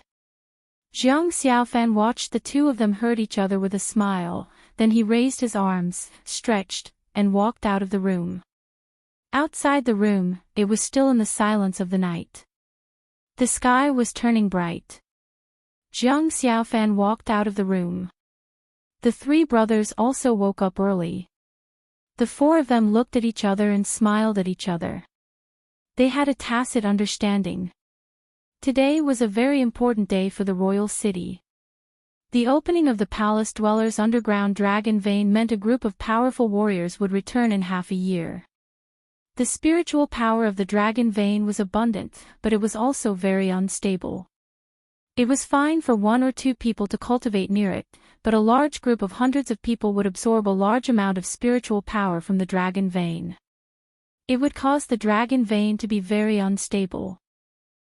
Jiang Xiaofan watched the two of them hurt each other with a smile, then he raised his arms, stretched, and walked out of the room. Outside the room, it was still in the silence of the night. The sky was turning bright. Jiang Xiaofan walked out of the room. The three brothers also woke up early. The four of them looked at each other and smiled at each other. They had a tacit understanding. Today was a very important day for the royal city. The opening of the palace dwellers' underground dragon vein meant a group of powerful warriors would return in half a year. The spiritual power of the dragon vein was abundant, but it was also very unstable. It was fine for one or two people to cultivate near it, but a large group of hundreds of people would absorb a large amount of spiritual power from the dragon vein. It would cause the dragon vein to be very unstable.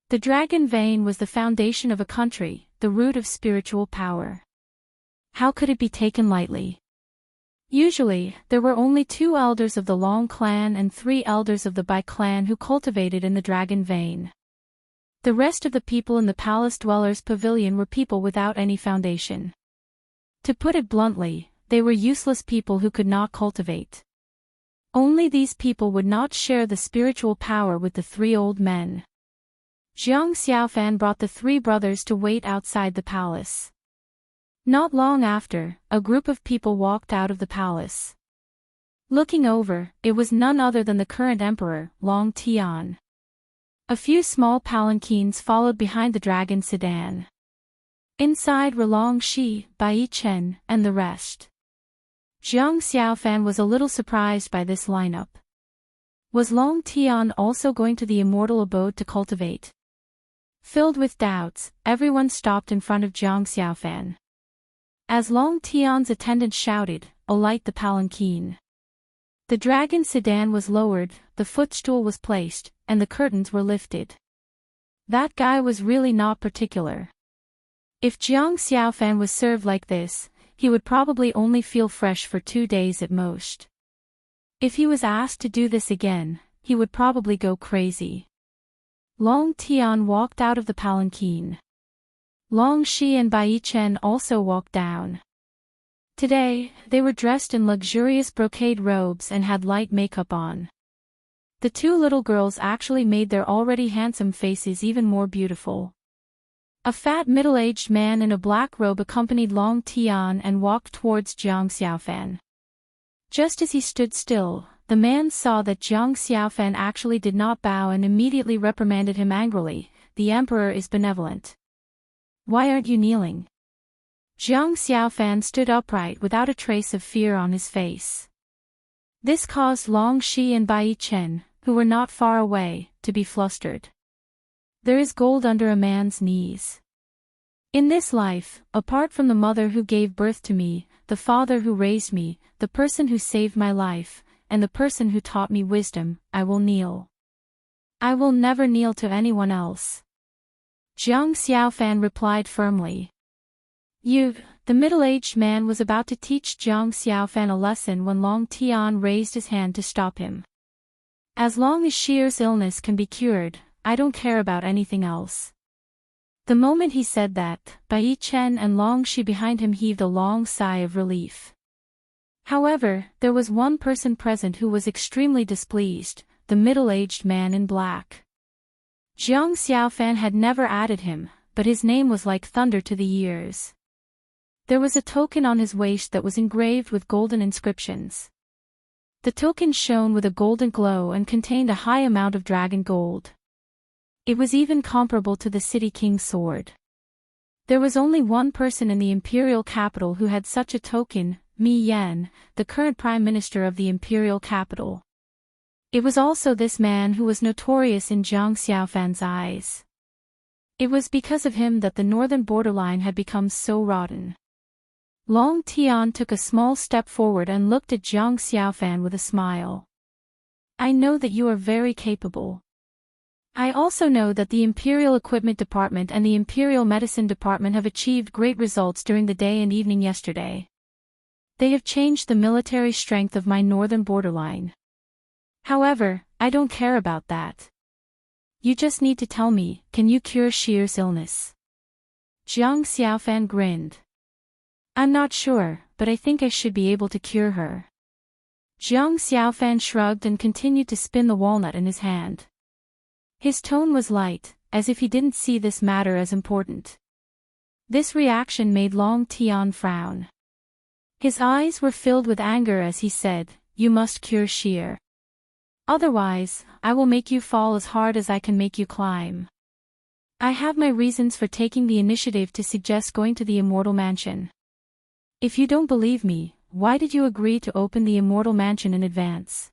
The dragon vein was the foundation of a country, the root of spiritual power. How could it be taken lightly? Usually, there were only 2 elders of the Long clan and 3 elders of the Bai clan who cultivated in the dragon vein. The rest of the people in the palace dwellers' pavilion were people without any foundation. To put it bluntly, they were useless people who could not cultivate. Only these people would not share the spiritual power with the 3 old men. Jiang Xiaofan brought the 3 brothers to wait outside the palace. Not long after, a group of people walked out of the palace. Looking over, it was none other than the current emperor, Long Tian. A few small palanquins followed behind the dragon sedan. Inside were Long Shi, Bai Chen, and the rest. Jiang Xiaofan was a little surprised by this lineup. Was Long Tian also going to the immortal abode to cultivate? Filled with doubts, everyone stopped in front of Jiang Xiaofan. As Long Tian's attendant shouted, "Alight the palanquin." The dragon sedan was lowered, the footstool was placed, and the curtains were lifted. That guy was really not particular. If Jiang Xiaofan was served like this, he would probably only feel fresh for 2 days at most. If he was asked to do this again, he would probably go crazy. Long Tian walked out of the palanquin. Long Shi and Bai Chen also walked down. Today, they were dressed in luxurious brocade robes and had light makeup on. The 2 little girls actually made their already handsome faces even more beautiful. A fat middle-aged man in a black robe accompanied Long Tian and walked towards Jiang Xiaofan. Just as he stood still, the man saw that Jiang Xiaofan actually did not bow and immediately reprimanded him angrily. "The emperor is benevolent. Why aren't you kneeling?" Jiang Xiaofan stood upright without a trace of fear on his face. This caused Long Shi and Bai Chen, who were not far away, to be flustered. There is gold under a man's knees. In this life, apart from the mother who gave birth to me, the father who raised me, the person who saved my life, and the person who taught me wisdom, I will kneel. I will never kneel to anyone else. Jiang Xiaofan replied firmly. The middle-aged man was about to teach Jiang Xiaofan a lesson when Long Tian raised his hand to stop him. As long as Shier's illness can be cured, I don't care about anything else. The moment he said that, Bai Chen and Long Shi behind him heaved a long sigh of relief. However, there was one person present who was extremely displeased, the middle-aged man in black. Jiang Xiaofan had never added him, but his name was like thunder to the ears. There was a token on his waist that was engraved with golden inscriptions. The token shone with a golden glow and contained a high amount of dragon gold. It was even comparable to the City King's sword. There was only one person in the imperial capital who had such a token, Mi Yan, the current prime minister of the imperial capital. It was also this man who was notorious in Jiang Xiaofan's eyes. It was because of him that the northern borderline had become so rotten. Long Tian took a small step forward and looked at Jiang Xiaofan with a smile. I know that you are very capable. I also know that the Imperial Equipment Department and the Imperial Medicine Department have achieved great results during the day and evening yesterday. They have changed the military strength of my northern borderline. However, I don't care about that. You just need to tell me, can you cure Shier's illness? Jiang Xiaofan grinned. I'm not sure, but I think I should be able to cure her. Jiang Xiaofan shrugged and continued to spin the walnut in his hand. His tone was light, as if he didn't see this matter as important. This reaction made Long Tian frown. His eyes were filled with anger as he said, You must cure Shier. Otherwise, I will make you fall as hard as I can make you climb. I have my reasons for taking the initiative to suggest going to the Immortal Mansion. If you don't believe me, why did you agree to open the Immortal Mansion in advance?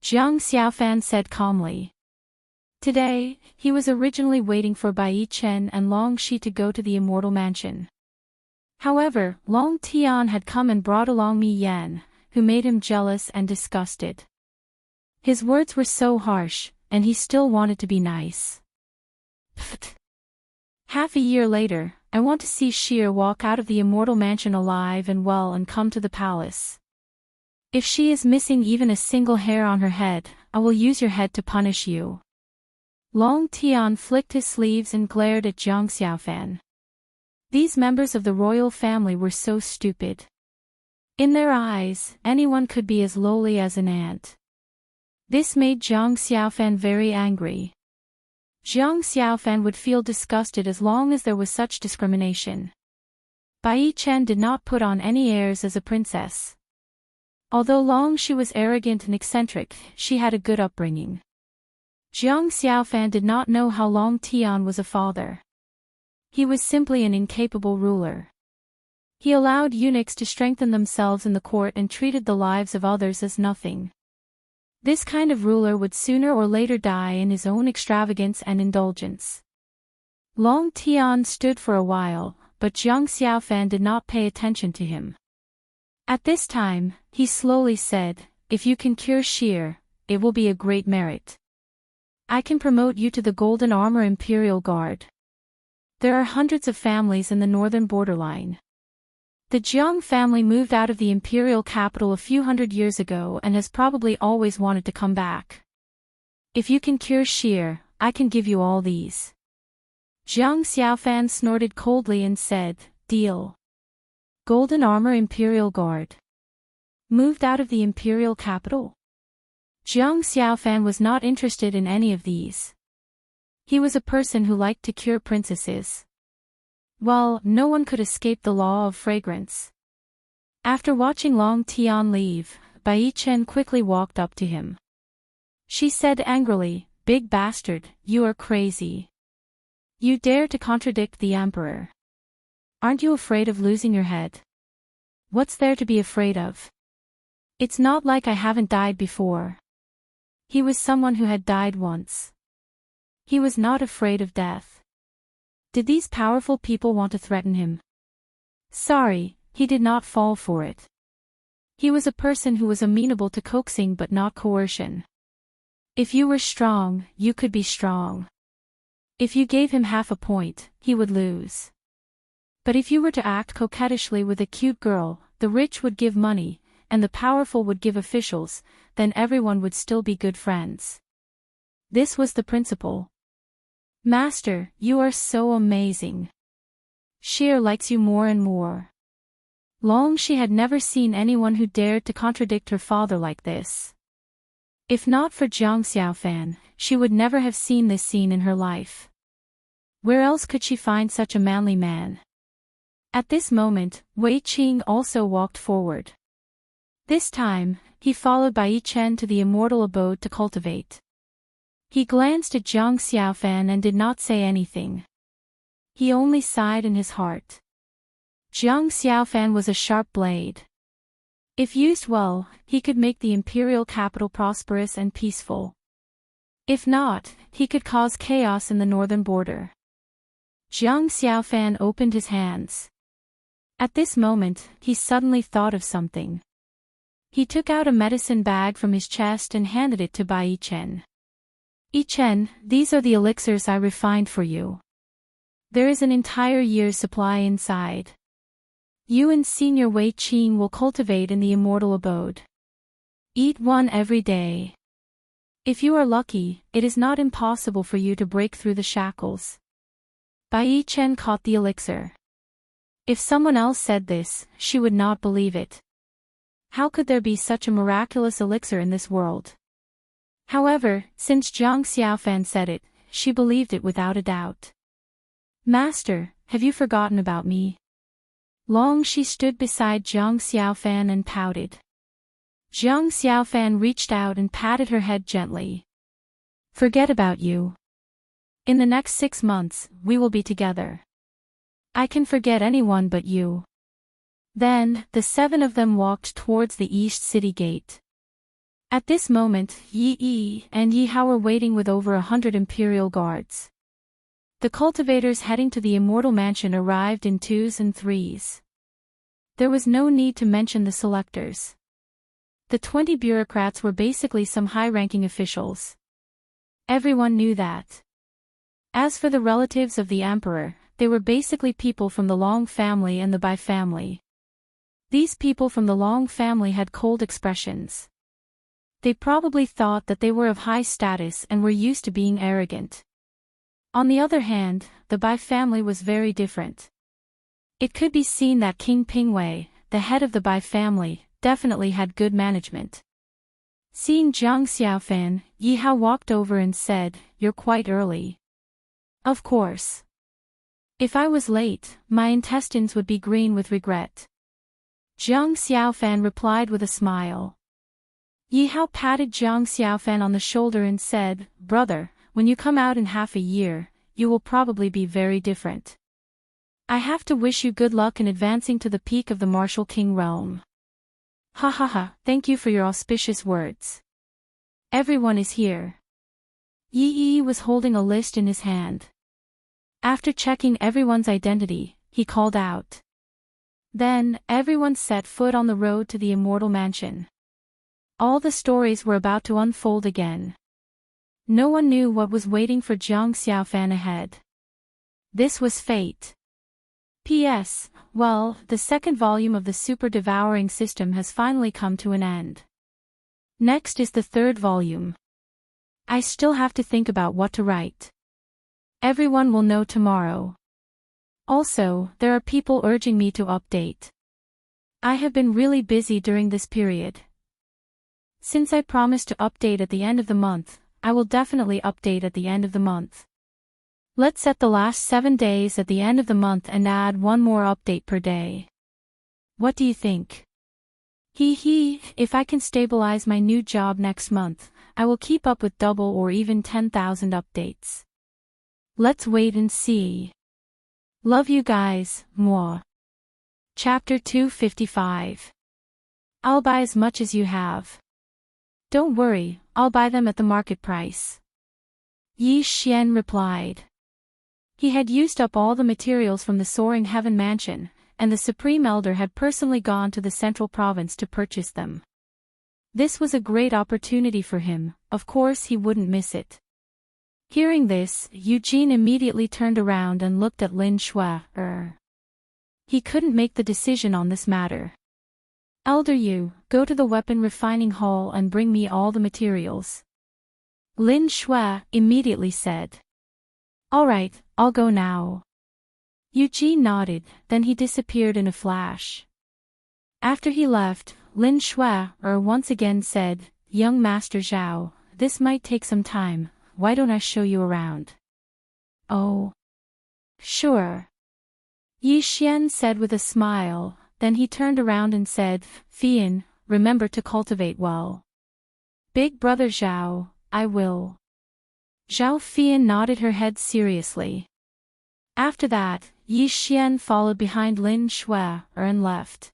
Jiang Xiaofan said calmly. Today, he was originally waiting for Bai Chen and Long Shi to go to the Immortal Mansion. However, Long Tian had come and brought along Mi Yan, who made him jealous and disgusted. His words were so harsh, and he still wanted to be nice. Pfft. Half a year later, I want to see Shier walk out of the Immortal Mansion alive and well and come to the palace. If she is missing even a single hair on her head, I will use your head to punish you. Long Tian flicked his sleeves and glared at Jiang Xiaofan. These members of the royal family were so stupid. In their eyes, anyone could be as lowly as an ant. This made Jiang Xiaofan very angry. Jiang Xiaofan would feel disgusted as long as there was such discrimination. Bai Chen did not put on any airs as a princess. Although Long Shi was arrogant and eccentric, she had a good upbringing. Jiang Xiaofan did not know how Long Tian was a father. He was simply an incapable ruler. He allowed eunuchs to strengthen themselves in the court and treated the lives of others as nothing. This kind of ruler would sooner or later die in his own extravagance and indulgence. Long Tian stood for a while, but Jiang Xiaofan did not pay attention to him. At this time, he slowly said, If you can cure Shier, it will be a great merit. I can promote you to the Golden Armor Imperial Guard. There are hundreds of families in the northern borderline. The Jiang family moved out of the imperial capital a few hundred years ago and has probably always wanted to come back. If you can cure Shier, I can give you all these. Jiang Xiaofan snorted coldly and said, Deal. Golden Armor Imperial Guard. Moved out of the imperial capital? Jiang Xiaofan was not interested in any of these. He was a person who liked to cure princesses. Well, no one could escape the law of fragrance. After watching Long Tian leave, Bai Chen quickly walked up to him. She said angrily, Big bastard, you are crazy. You dare to contradict the emperor. Aren't you afraid of losing your head? What's there to be afraid of? It's not like I haven't died before. He was someone who had died once. He was not afraid of death. Did these powerful people want to threaten him? Sorry, he did not fall for it. He was a person who was amenable to coaxing but not coercion. If you were strong, you could be strong. If you gave him half a point, he would lose. But if you were to act coquettishly with a cute girl, the rich would give money, and the powerful would give officials, then everyone would still be good friends. This was the principle. Master, you are so amazing. Sheer likes you more and more. Long she had never seen anyone who dared to contradict her father like this. If not for Jiang Xiaofan, she would never have seen this scene in her life. Where else could she find such a manly man? At this moment, Wei Qing also walked forward. This time, he followed Bai Chen to the immortal abode to cultivate. He glanced at Jiang Xiaofan and did not say anything. He only sighed in his heart. Jiang Xiaofan was a sharp blade. If used well, he could make the imperial capital prosperous and peaceful. If not, he could cause chaos in the northern border. Jiang Xiaofan opened his hands. At this moment, he suddenly thought of something. He took out a medicine bag from his chest and handed it to Bai Chen. Yi Chen, these are the elixirs I refined for you. There is an entire year's supply inside. You and Senior Wei Qing will cultivate in the immortal abode. Eat one every day. If you are lucky, it is not impossible for you to break through the shackles. Bai Chen caught the elixir. If someone else said this, she would not believe it. How could there be such a miraculous elixir in this world? However, since Jiang Xiaofan said it, she believed it without a doubt. Master, have you forgotten about me? Long she stood beside Jiang Xiaofan and pouted. Jiang Xiaofan reached out and patted her head gently. Forget about you. In the next 6 months, we will be together. I can forget anyone but you. Then, the 7 of them walked towards the east city gate. At this moment, Yi Yi and Yi Hao were waiting with over 100 imperial guards. The cultivators heading to the immortal mansion arrived in 2s and 3s. There was no need to mention the selectors. The 20 bureaucrats were basically some high-ranking officials. Everyone knew that. As for the relatives of the emperor, they were basically people from the Long family and the Bai family. These people from the Long family had cold expressions. They probably thought that they were of high status and were used to being arrogant. On the other hand, the Bai family was very different. It could be seen that King Pingwei, the head of the Bai family, definitely had good management. Seeing Jiang Xiaofan, Yi Hao walked over and said, "You're quite early." Of course. If I was late, my intestines would be green with regret. Jiang Xiaofan replied with a smile. Yi Hao patted Jiang Xiaofan on the shoulder and said, "Brother, when you come out in half a year, you will probably be very different. I have to wish you good luck in advancing to the peak of the martial king realm." Ha ha ha, thank you for your auspicious words. Everyone is here. Yi Yi was holding a list in his hand. After checking everyone's identity, he called out. Then, everyone set foot on the road to the immortal mansion. All the stories were about to unfold again. No one knew what was waiting for Jiang Xiaofan ahead. This was fate. P.S. Well, the second volume of the Super Devouring system has finally come to an end. Next is the third volume. I still have to think about what to write. Everyone will know tomorrow. Also, there are people urging me to update. I have been really busy during this period. Since I promised to update at the end of the month, I will definitely update at the end of the month. Let's set the last 7 days at the end of the month and add one more update per day. What do you think? If I can stabilize my new job next month, I will keep up with double or even 10,000 updates. Let's wait and see. Love you guys, moi. Chapter 255. I'll buy as much as you have. Don't worry, I'll buy them at the market price. Yi Xian replied. He had used up all the materials from the Soaring Heaven Mansion, and the Supreme Elder had personally gone to the central province to purchase them. This was a great opportunity for him, of course he wouldn't miss it. Hearing this, Eugene immediately turned around and looked at Lin Shui. He couldn't make the decision on this matter. Elder Yu, go to the weapon refining hall and bring me all the materials. Lin Shui immediately said. All right, I'll go now. Eugene nodded, then he disappeared in a flash. After he left, Lin Shui once again said, Young Master Zhao, this might take some time, why don't I show you around? Oh. Sure. Yi Xian said with a smile, then he turned around and said, Fian, remember to cultivate well. Big brother Zhao, I will. Zhao Fian nodded her head seriously. After that, Yi Xian followed behind Lin Shui and left.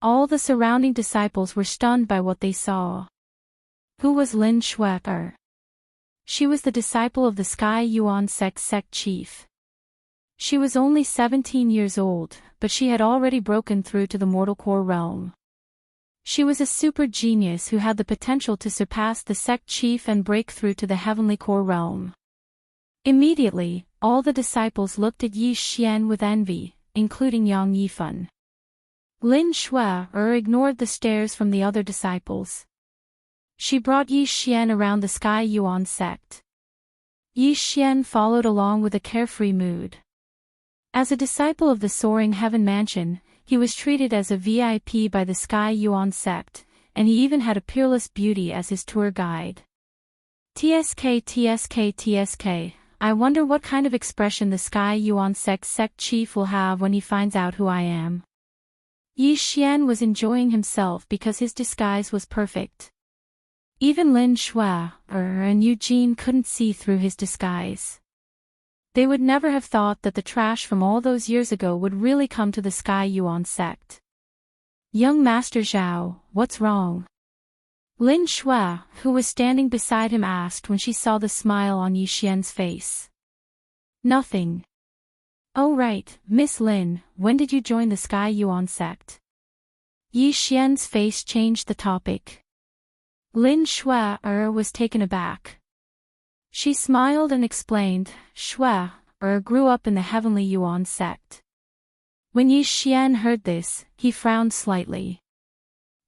All the surrounding disciples were stunned by what they saw. Who was Lin Shui? She was the disciple of the Sky Yuan sect chief. She was only 17 years old, but she had already broken through to the mortal core realm. She was a super genius who had the potential to surpass the sect chief and break through to the heavenly core realm. Immediately, all the disciples looked at Yi Xian with envy, including Yang Yifan. Lin Shui ignored the stares from the other disciples. She brought Yi Xian around the Sky Yuan sect. Yi Xian followed along with a carefree mood. As a disciple of the Soaring Heaven Mansion, he was treated as a VIP by the Sky Yuan sect, and he even had a peerless beauty as his tour guide. TSK, I wonder what kind of expression the Sky Yuan sect chief will have when he finds out who I am. Yi Xian was enjoying himself because his disguise was perfect. Even Lin Shui and Eugene couldn't see through his disguise. They would never have thought that the trash from all those years ago would really come to the Sky Yuan sect. Young Master Zhao, what's wrong? Lin Shui, who was standing beside him, asked when she saw the smile on Yi Xian's face. Nothing. Oh right, Miss Lin, when did you join the Sky Yuan sect? Yi Xian's face changed the topic. Lin Shui was taken aback. She smiled and explained, Shui grew up in the Heavenly Yuan sect. When Yi Xian heard this, he frowned slightly.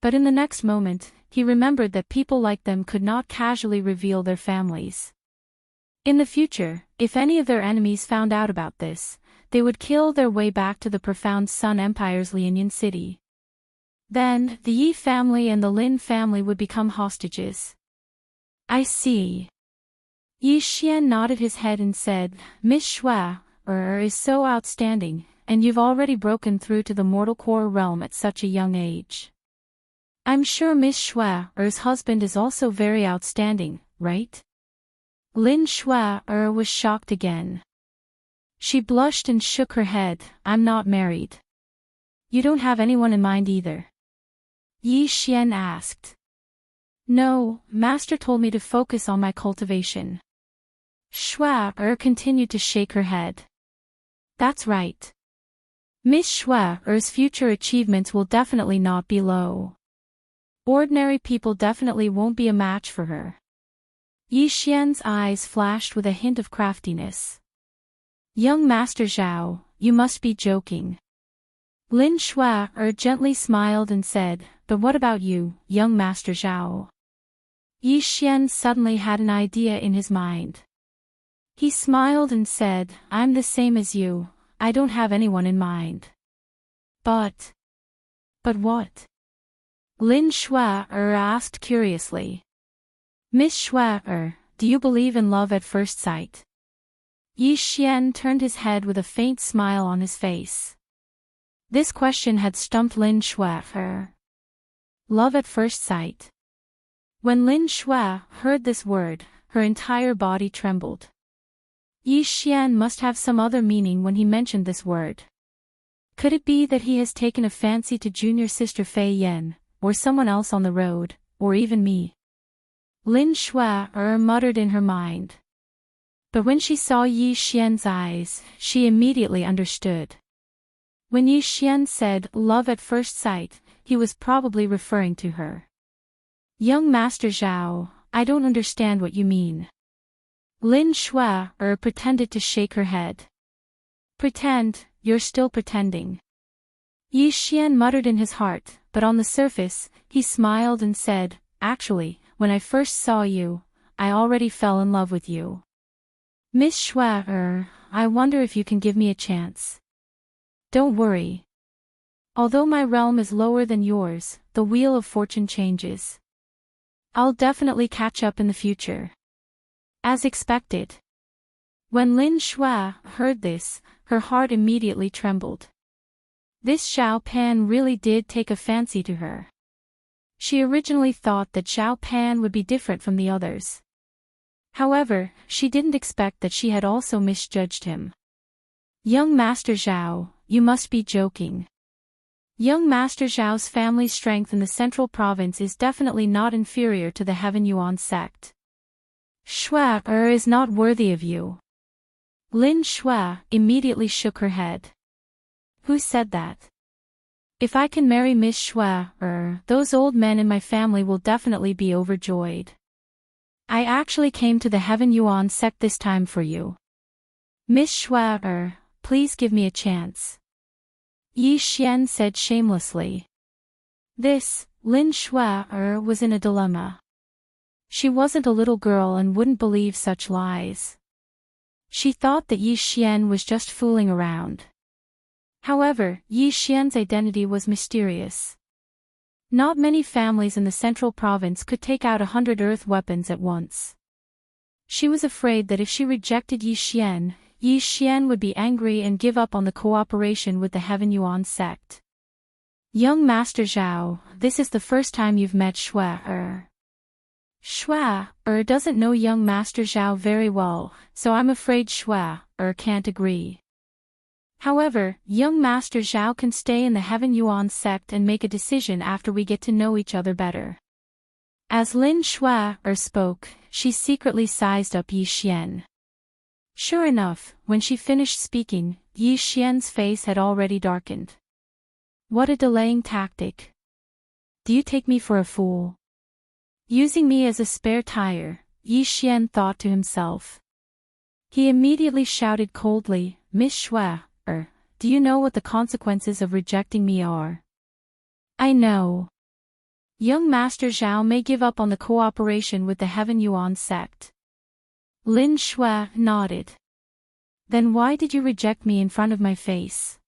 But in the next moment, he remembered that people like them could not casually reveal their families. In the future, if any of their enemies found out about this, they would kill their way back to the profound Sun Empire's Lianyan city. Then, the Yi family and the Lin family would become hostages. I see. Yi Xian nodded his head and said, Miss Shui is so outstanding, and you've already broken through to the mortal core realm at such a young age. I'm sure Miss Shui's husband is also very outstanding, right? Lin Shui was shocked again. She blushed and shook her head, I'm not married. You don't have anyone in mind either? Yi Xian asked. No, Master told me to focus on my cultivation. Shui continued to shake her head. That's right. Miss Shui's future achievements will definitely not be low. Ordinary people definitely won't be a match for her. Yi Xian's eyes flashed with a hint of craftiness. Young Master Zhao, you must be joking. Lin Shui gently smiled and said, but what about you, young Master Zhao? Yi Xian suddenly had an idea in his mind. He smiled and said, I'm the same as you, I don't have anyone in mind. But what? Lin Shui asked curiously. Miss Shui, do you believe in love at first sight? Yi Xian turned his head with a faint smile on his face. This question had stumped Lin Shui. Love at first sight. When Lin Shui heard this word, her entire body trembled. Yi Xian must have some other meaning when he mentioned this word. Could it be that he has taken a fancy to junior sister Fei Yan, or someone else on the road, or even me? Lin Shui muttered in her mind. But when she saw Yi Xian's eyes, she immediately understood. When Yi Xian said love at first sight, he was probably referring to her. Young Master Zhao, I don't understand what you mean. Lin Shui pretended to shake her head. Pretend, you're still pretending. Yi Xian muttered in his heart, but on the surface, he smiled and said, actually, when I first saw you, I already fell in love with you. Miss Shui, I wonder if you can give me a chance. Don't worry. Although my realm is lower than yours, the wheel of fortune changes. I'll definitely catch up in the future. As expected. When Lin Shui heard this, her heart immediately trembled. This Xiao Pan really did take a fancy to her. She originally thought that Xiao Pan would be different from the others. However, she didn't expect that she had also misjudged him. Young Master Zhao, you must be joking. Young Master Zhao's family's strength in the central province is definitely not inferior to the Heaven Yuan sect. Shui is not worthy of you. Lin Shui immediately shook her head. Who said that? If I can marry Miss Shui, those old men in my family will definitely be overjoyed. I actually came to the Heaven Yuan sect this time for you. Miss Shui, please give me a chance. Yi Xian said shamelessly. This, Lin Shui was in a dilemma. She wasn't a little girl and wouldn't believe such lies. She thought that Yi Xian was just fooling around. However, Yi Xian's identity was mysterious. Not many families in the central province could take out 100 earth weapons at once. She was afraid that if she rejected Yi Xian would be angry and give up on the cooperation with the Heaven Yuan sect. Young Master Zhao, this is the first time you've met Shui. Shui doesn't know young Master Zhao very well, so I'm afraid Shui can't agree. However, young Master Zhao can stay in the Heaven Yuan sect and make a decision after we get to know each other better. As Lin Shui spoke, she secretly sized up Yi Xian. Sure enough, when she finished speaking, Yi Xian's face had already darkened. What a delaying tactic. Do you take me for a fool? Using me as a spare tire, Yi Xian thought to himself. He immediately shouted coldly, Miss Shui, do you know what the consequences of rejecting me are? I know. Young Master Zhao may give up on the cooperation with the Heaven Yuan sect. Lin Shui nodded. Then why did you reject me in front of my face?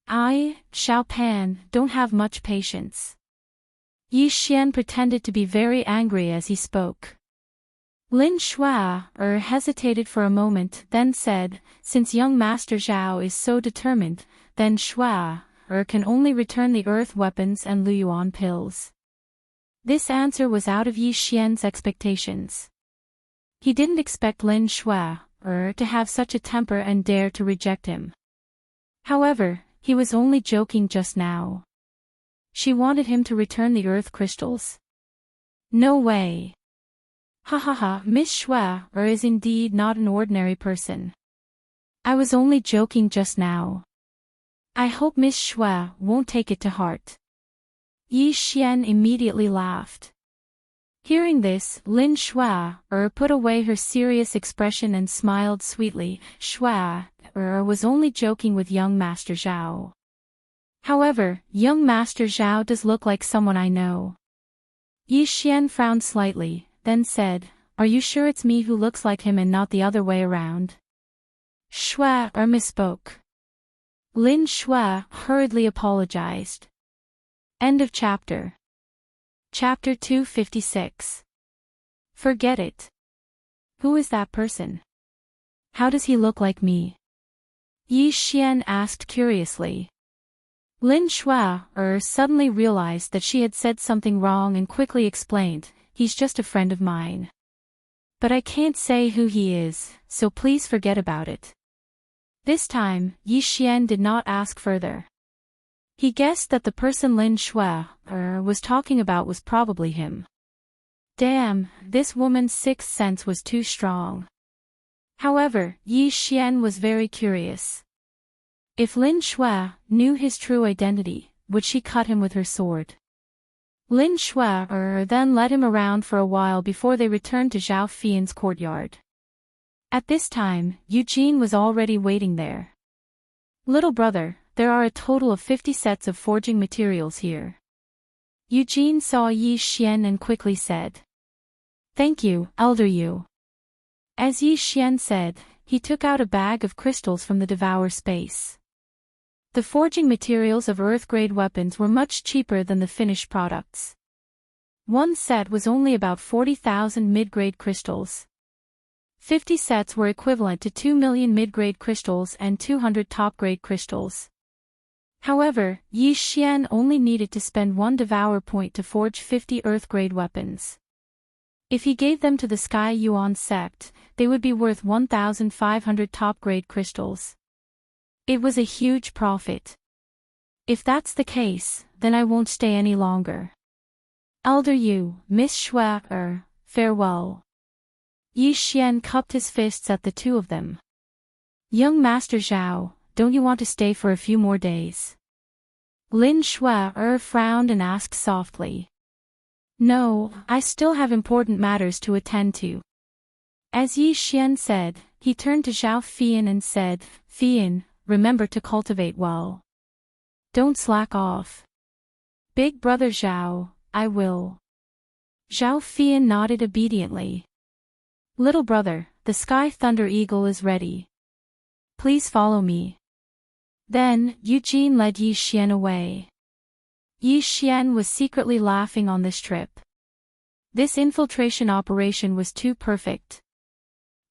I, Xiao Pan, don't have much patience. Yi Xian pretended to be very angry as he spoke. Lin Shui hesitated for a moment, then said, since young Master Zhao is so determined, then Shui can only return the earth weapons and Luyuan pills. This answer was out of Yi Xian's expectations. He didn't expect Lin Shui to have such a temper and dare to reject him. However, he was only joking just now. She wanted him to return the earth crystals. No way. Ha ha ha, Miss Shui is indeed not an ordinary person. I was only joking just now. I hope Miss Shui won't take it to heart. Yi Xian immediately laughed. Hearing this, Lin Shui put away her serious expression and smiled sweetly. Shui was only joking with young Master Zhao. However, young Master Zhao does look like someone I know. Yi Xian frowned slightly, then said, are you sure it's me who looks like him and not the other way around? Shui misspoke. Lin Shui hurriedly apologized. End of chapter. Chapter 256. Forget it. Who is that person? How does he look like me? Yi Xian asked curiously. Lin Shui suddenly realized that she had said something wrong and quickly explained, he's just a friend of mine. But I can't say who he is, so please forget about it. This time, Yi Xian did not ask further. He guessed that the person Lin Shui was talking about was probably him. Damn, this woman's sixth sense was too strong. However, Yi Xian was very curious. If Lin Shui knew his true identity, would she cut him with her sword? Lin Shui then led him around for a while before they returned to Zhao Fian's courtyard. At this time, Eugene was already waiting there. Little brother, there are a total of 50 sets of forging materials here. Eugene saw Yi Xian and quickly said. Thank you, Elder Yu. As Yi Xian said, he took out a bag of crystals from the Devour space. The forging materials of Earth-grade weapons were much cheaper than the finished products. One set was only about 40,000 mid-grade crystals. 50 sets were equivalent to 2 million mid-grade crystals and 200 top-grade crystals. However, Yi Xian only needed to spend 1 Devour point to forge 50 Earth-grade weapons. If he gave them to the Sky Yuan sect, they would be worth 1,500 top-grade crystals. It was a huge profit. If that's the case, then I won't stay any longer. Elder Yu, Miss Shui, farewell. Yi Xian cupped his fists at the two of them. Young Master Zhao, don't you want to stay for a few more days? Lin Shui frowned and asked softly. No, I still have important matters to attend to. As Yi Xian said, he turned to Zhao Fian and said, Fian, remember to cultivate well. Don't slack off. Big brother Zhao, I will. Zhao Fian nodded obediently. Little brother, the Sky Thunder Eagle is ready. Please follow me. Then, Eugene led Yi Xian away. Yi Xian was secretly laughing on this trip. This infiltration operation was too perfect.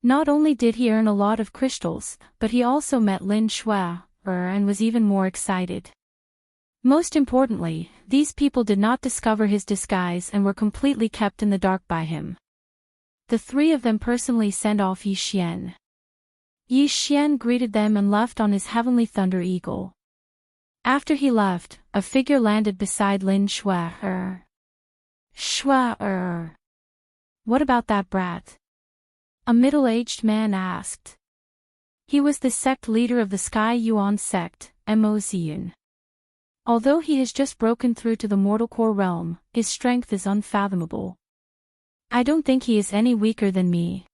Not only did he earn a lot of crystals, but he also met Lin Shui, and was even more excited. Most importantly, these people did not discover his disguise and were completely kept in the dark by him. The three of them personally sent off Yi Xian. Yi Xian greeted them and left on his heavenly thunder eagle. After he left, a figure landed beside Lin Shui. Shui. What about that brat? A middle-aged man asked. He was the sect leader of the Sky Yuan sect, Mo. Although he has just broken through to the mortal core realm, his strength is unfathomable. I don't think he is any weaker than me.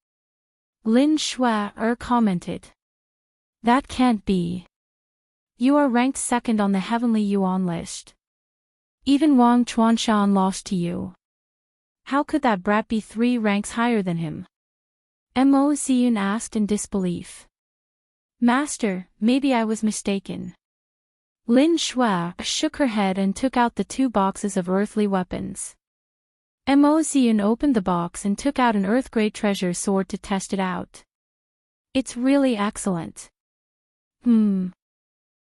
Lin Shui commented. That can't be. You are ranked second on the Heavenly Yuan list. Even Wang Chuanshan lost to you. How could that brat be 3 ranks higher than him? Mo asked in disbelief. Master, maybe I was mistaken. Lin Shui shook her head and took out the 2 boxes of earthly weapons. Mo opened the box and took out an earth-grade treasure sword to test it out. It's really excellent.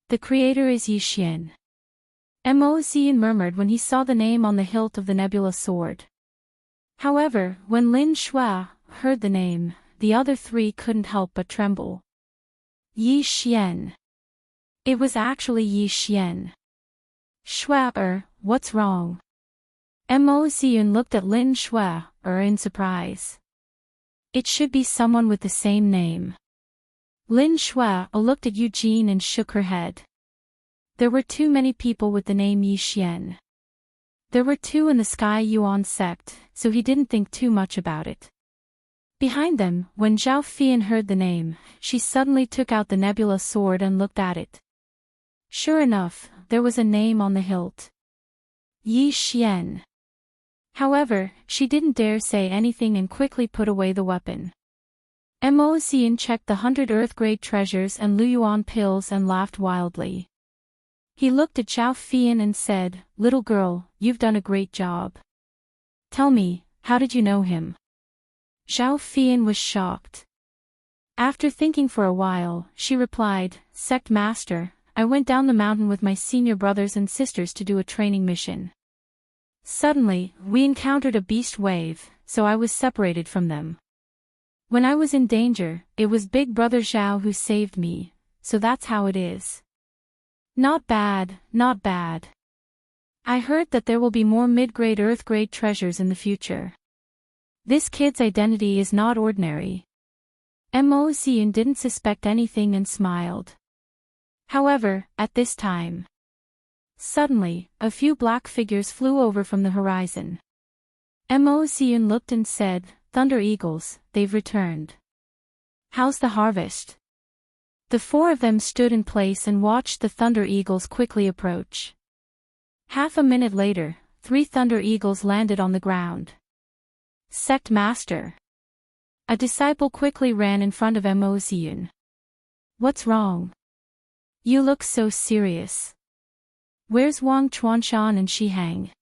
The creator is Yi Xian. Mo murmured when he saw the name on the hilt of the nebula sword. However, when Lin Shui heard the name, the other 3 couldn't help but tremble. Yi Xian. It was actually Yi Xian. Shui, what's wrong? Mo looked at Lin Shui, in surprise. It should be someone with the same name. Lin Shui looked at Eugene and shook her head. There were too many people with the name Yi Xian. There were 2 in the Sky Yuan sect, so he didn't think too much about it. Behind them, when Zhao Fian heard the name, she suddenly took out the nebula sword and looked at it. Sure enough, there was a name on the hilt. Yi Xian. However, she didn't dare say anything and quickly put away the weapon. Mo checked the 100 Earth-grade treasures and Luyuan pills and laughed wildly. He looked at Zhao Fian and said, Little girl, you've done a great job. Tell me, how did you know him? Zhao Fian was shocked. After thinking for a while, she replied, Sect Master, I went down the mountain with my senior brothers and sisters to do a training mission. Suddenly, we encountered a beast wave, so I was separated from them. When I was in danger, it was Big Brother Zhao who saved me, so that's how it is. Not bad, not bad. I heard that there will be more mid-grade Earth-grade treasures in the future. This kid's identity is not ordinary. Mo Xian didn't suspect anything and smiled. However, at this time, suddenly, a few black figures flew over from the horizon. Mo Xian looked and said, "Thunder Eagles, they've returned. How's the harvest?" The four of them stood in place and watched the Thunder Eagles quickly approach. Half a minute later, 3 Thunder Eagles landed on the ground. Sect Master. A disciple quickly ran in front of Mo Xian. "What's wrong? You look so serious. Where's Wang Chuanshan and Shihang?"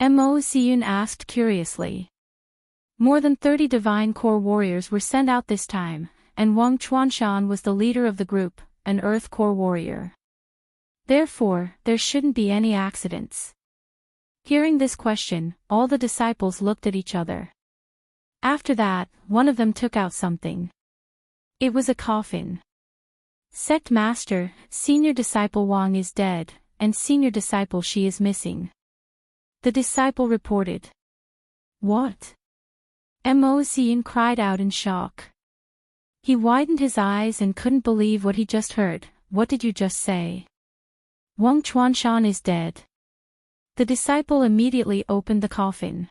Mo Xian asked curiously. More than 30 divine core warriors were sent out this time, and Wang Chuanshan was the leader of the group, an earth core warrior. Therefore, there shouldn't be any accidents. Hearing this question, all the disciples looked at each other. After that, one of them took out something. It was a coffin. "Sect Master, Senior Disciple Wang is dead, and Senior Disciple Shi is missing," the disciple reported. "What?" Mo Xian cried out in shock. He widened his eyes and couldn't believe what he just heard. "What did you just say?" "Wang Chuanshan is dead." The disciple immediately opened the coffin.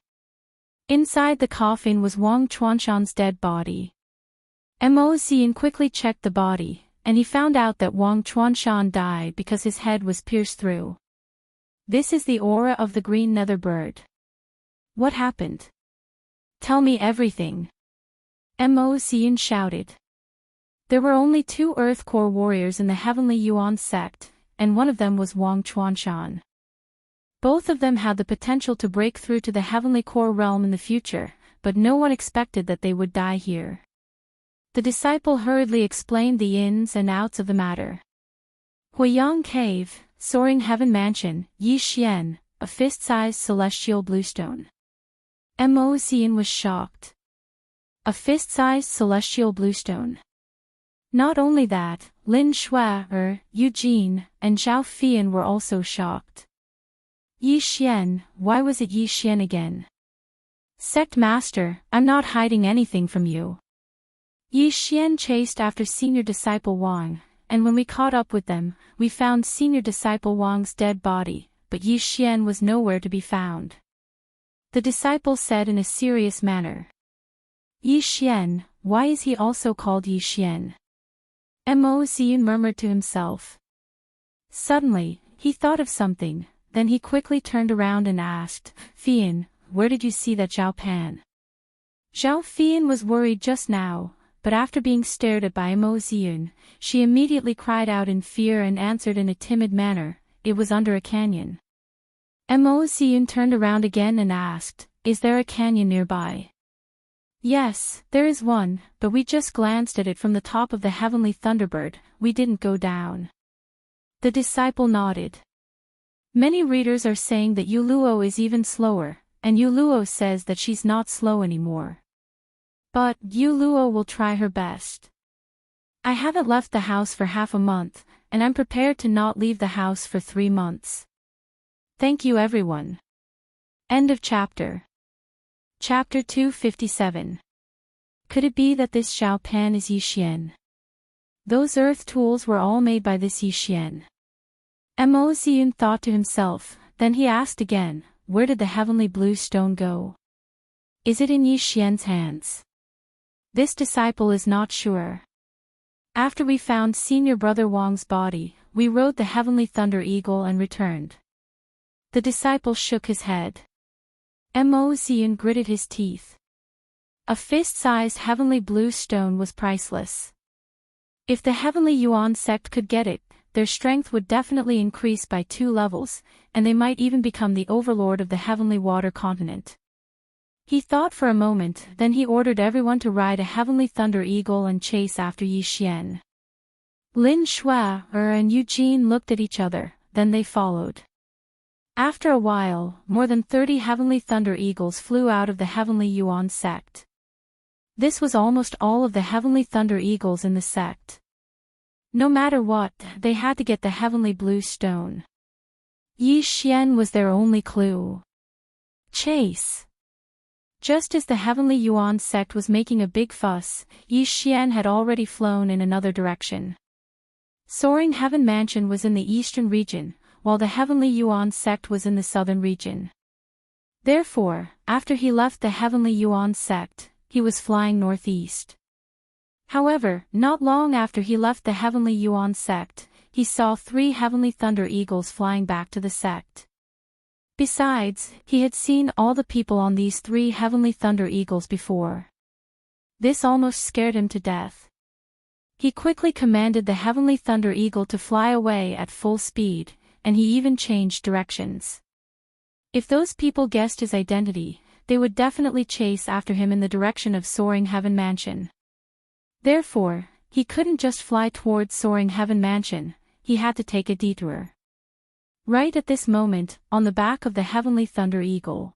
Inside the coffin was Wang Chuanshan's dead body. Mo Xian quickly checked the body, and he found out that Wang Chuanshan died because his head was pierced through. "This is the aura of the green nether bird. What happened? Tell me everything," Mo Xian shouted. There were only 2 Earth Core warriors in the Heavenly Yuan sect, and one of them was Wang Chuanshan. Both of them had the potential to break through to the Heavenly Core realm in the future, but no one expected that they would die here. The disciple hurriedly explained the ins and outs of the matter. Huiyang Cave, Soaring Heaven Mansion, Yi Xian, a fist-sized celestial bluestone. Mo Xian was shocked. A fist-sized celestial bluestone. Not only that, Lin Shui, Eugene, and Zhao Fian were also shocked. "Yi Xian, why was it Yi Xian again?" "Sect Master, I'm not hiding anything from you. Yi Xian chased after Senior Disciple Wang, and when we caught up with them, we found Senior Disciple Wang's dead body, but Yi Xian was nowhere to be found," the disciple said in a serious manner. "Yi Xian, why is he also called Yi Xian?" Mo Xian murmured to himself. Suddenly, he thought of something. Then he quickly turned around and asked, "Fian, where did you see that Zhao Pan?" Zhao Fian was worried just now, but after being stared at by Mo Xian, she immediately cried out in fear and answered in a timid manner, "It was under a canyon." Mo Xian turned around again and asked, "Is there a canyon nearby?" "Yes, there is one, but we just glanced at it from the top of the Heavenly Thunderbird, we didn't go down." The disciple nodded. Many readers are saying that Yuluo is even slower, and Yuluo says that she's not slow anymore. But Yuluo will try her best. "I haven't left the house for half a month, and I'm prepared to not leave the house for 3 months. Thank you everyone." End of chapter. Chapter 257. Could it be that this Zhao Pan is Yi Xian? Those earth tools were all made by this Yi Xian. Mo Xian thought to himself, then he asked again, "Where did the heavenly blue stone go? Is it in Yi Xian's hands?" This disciple is not sure. "After we found Senior Brother Wang's body, we rode the Heavenly Thunder Eagle and returned." The disciple shook his head. Mo Xian gritted his teeth. A fist-sized heavenly blue stone was priceless. If the Heavenly Yuan sect could get it, their strength would definitely increase by 2 levels, and they might even become the overlord of the Heavenly Water Continent. He thought for a moment, then he ordered everyone to ride a Heavenly Thunder Eagle and chase after Yi Xian. Lin Shui and Eugene looked at each other, then they followed. After a while, more than 30 Heavenly Thunder Eagles flew out of the Heavenly Yuan sect. This was almost all of the Heavenly Thunder Eagles in the sect. No matter what, they had to get the Heavenly Blue Stone. Yi Xian was their only clue. Chase! Just as the Heavenly Yuan sect was making a big fuss, Yi Xian had already flown in another direction. Soaring Heaven Mansion was in the eastern region, while the Heavenly Yuan sect was in the southern region. Therefore, after he left the Heavenly Yuan sect, he was flying northeast. However, not long after he left the Heavenly Yuan sect, he saw 3 heavenly thunder eagles flying back to the sect. Besides, he had seen all the people on these 3 heavenly thunder eagles before. This almost scared him to death. He quickly commanded the heavenly thunder eagle to fly away at full speed, and he even changed directions. If those people guessed his identity, they would definitely chase after him in the direction of Soaring Heaven Mansion. Therefore, he couldn't just fly towards Soaring Heaven Mansion, he had to take a detour. Right at this moment, on the back of the Heavenly Thunder Eagle.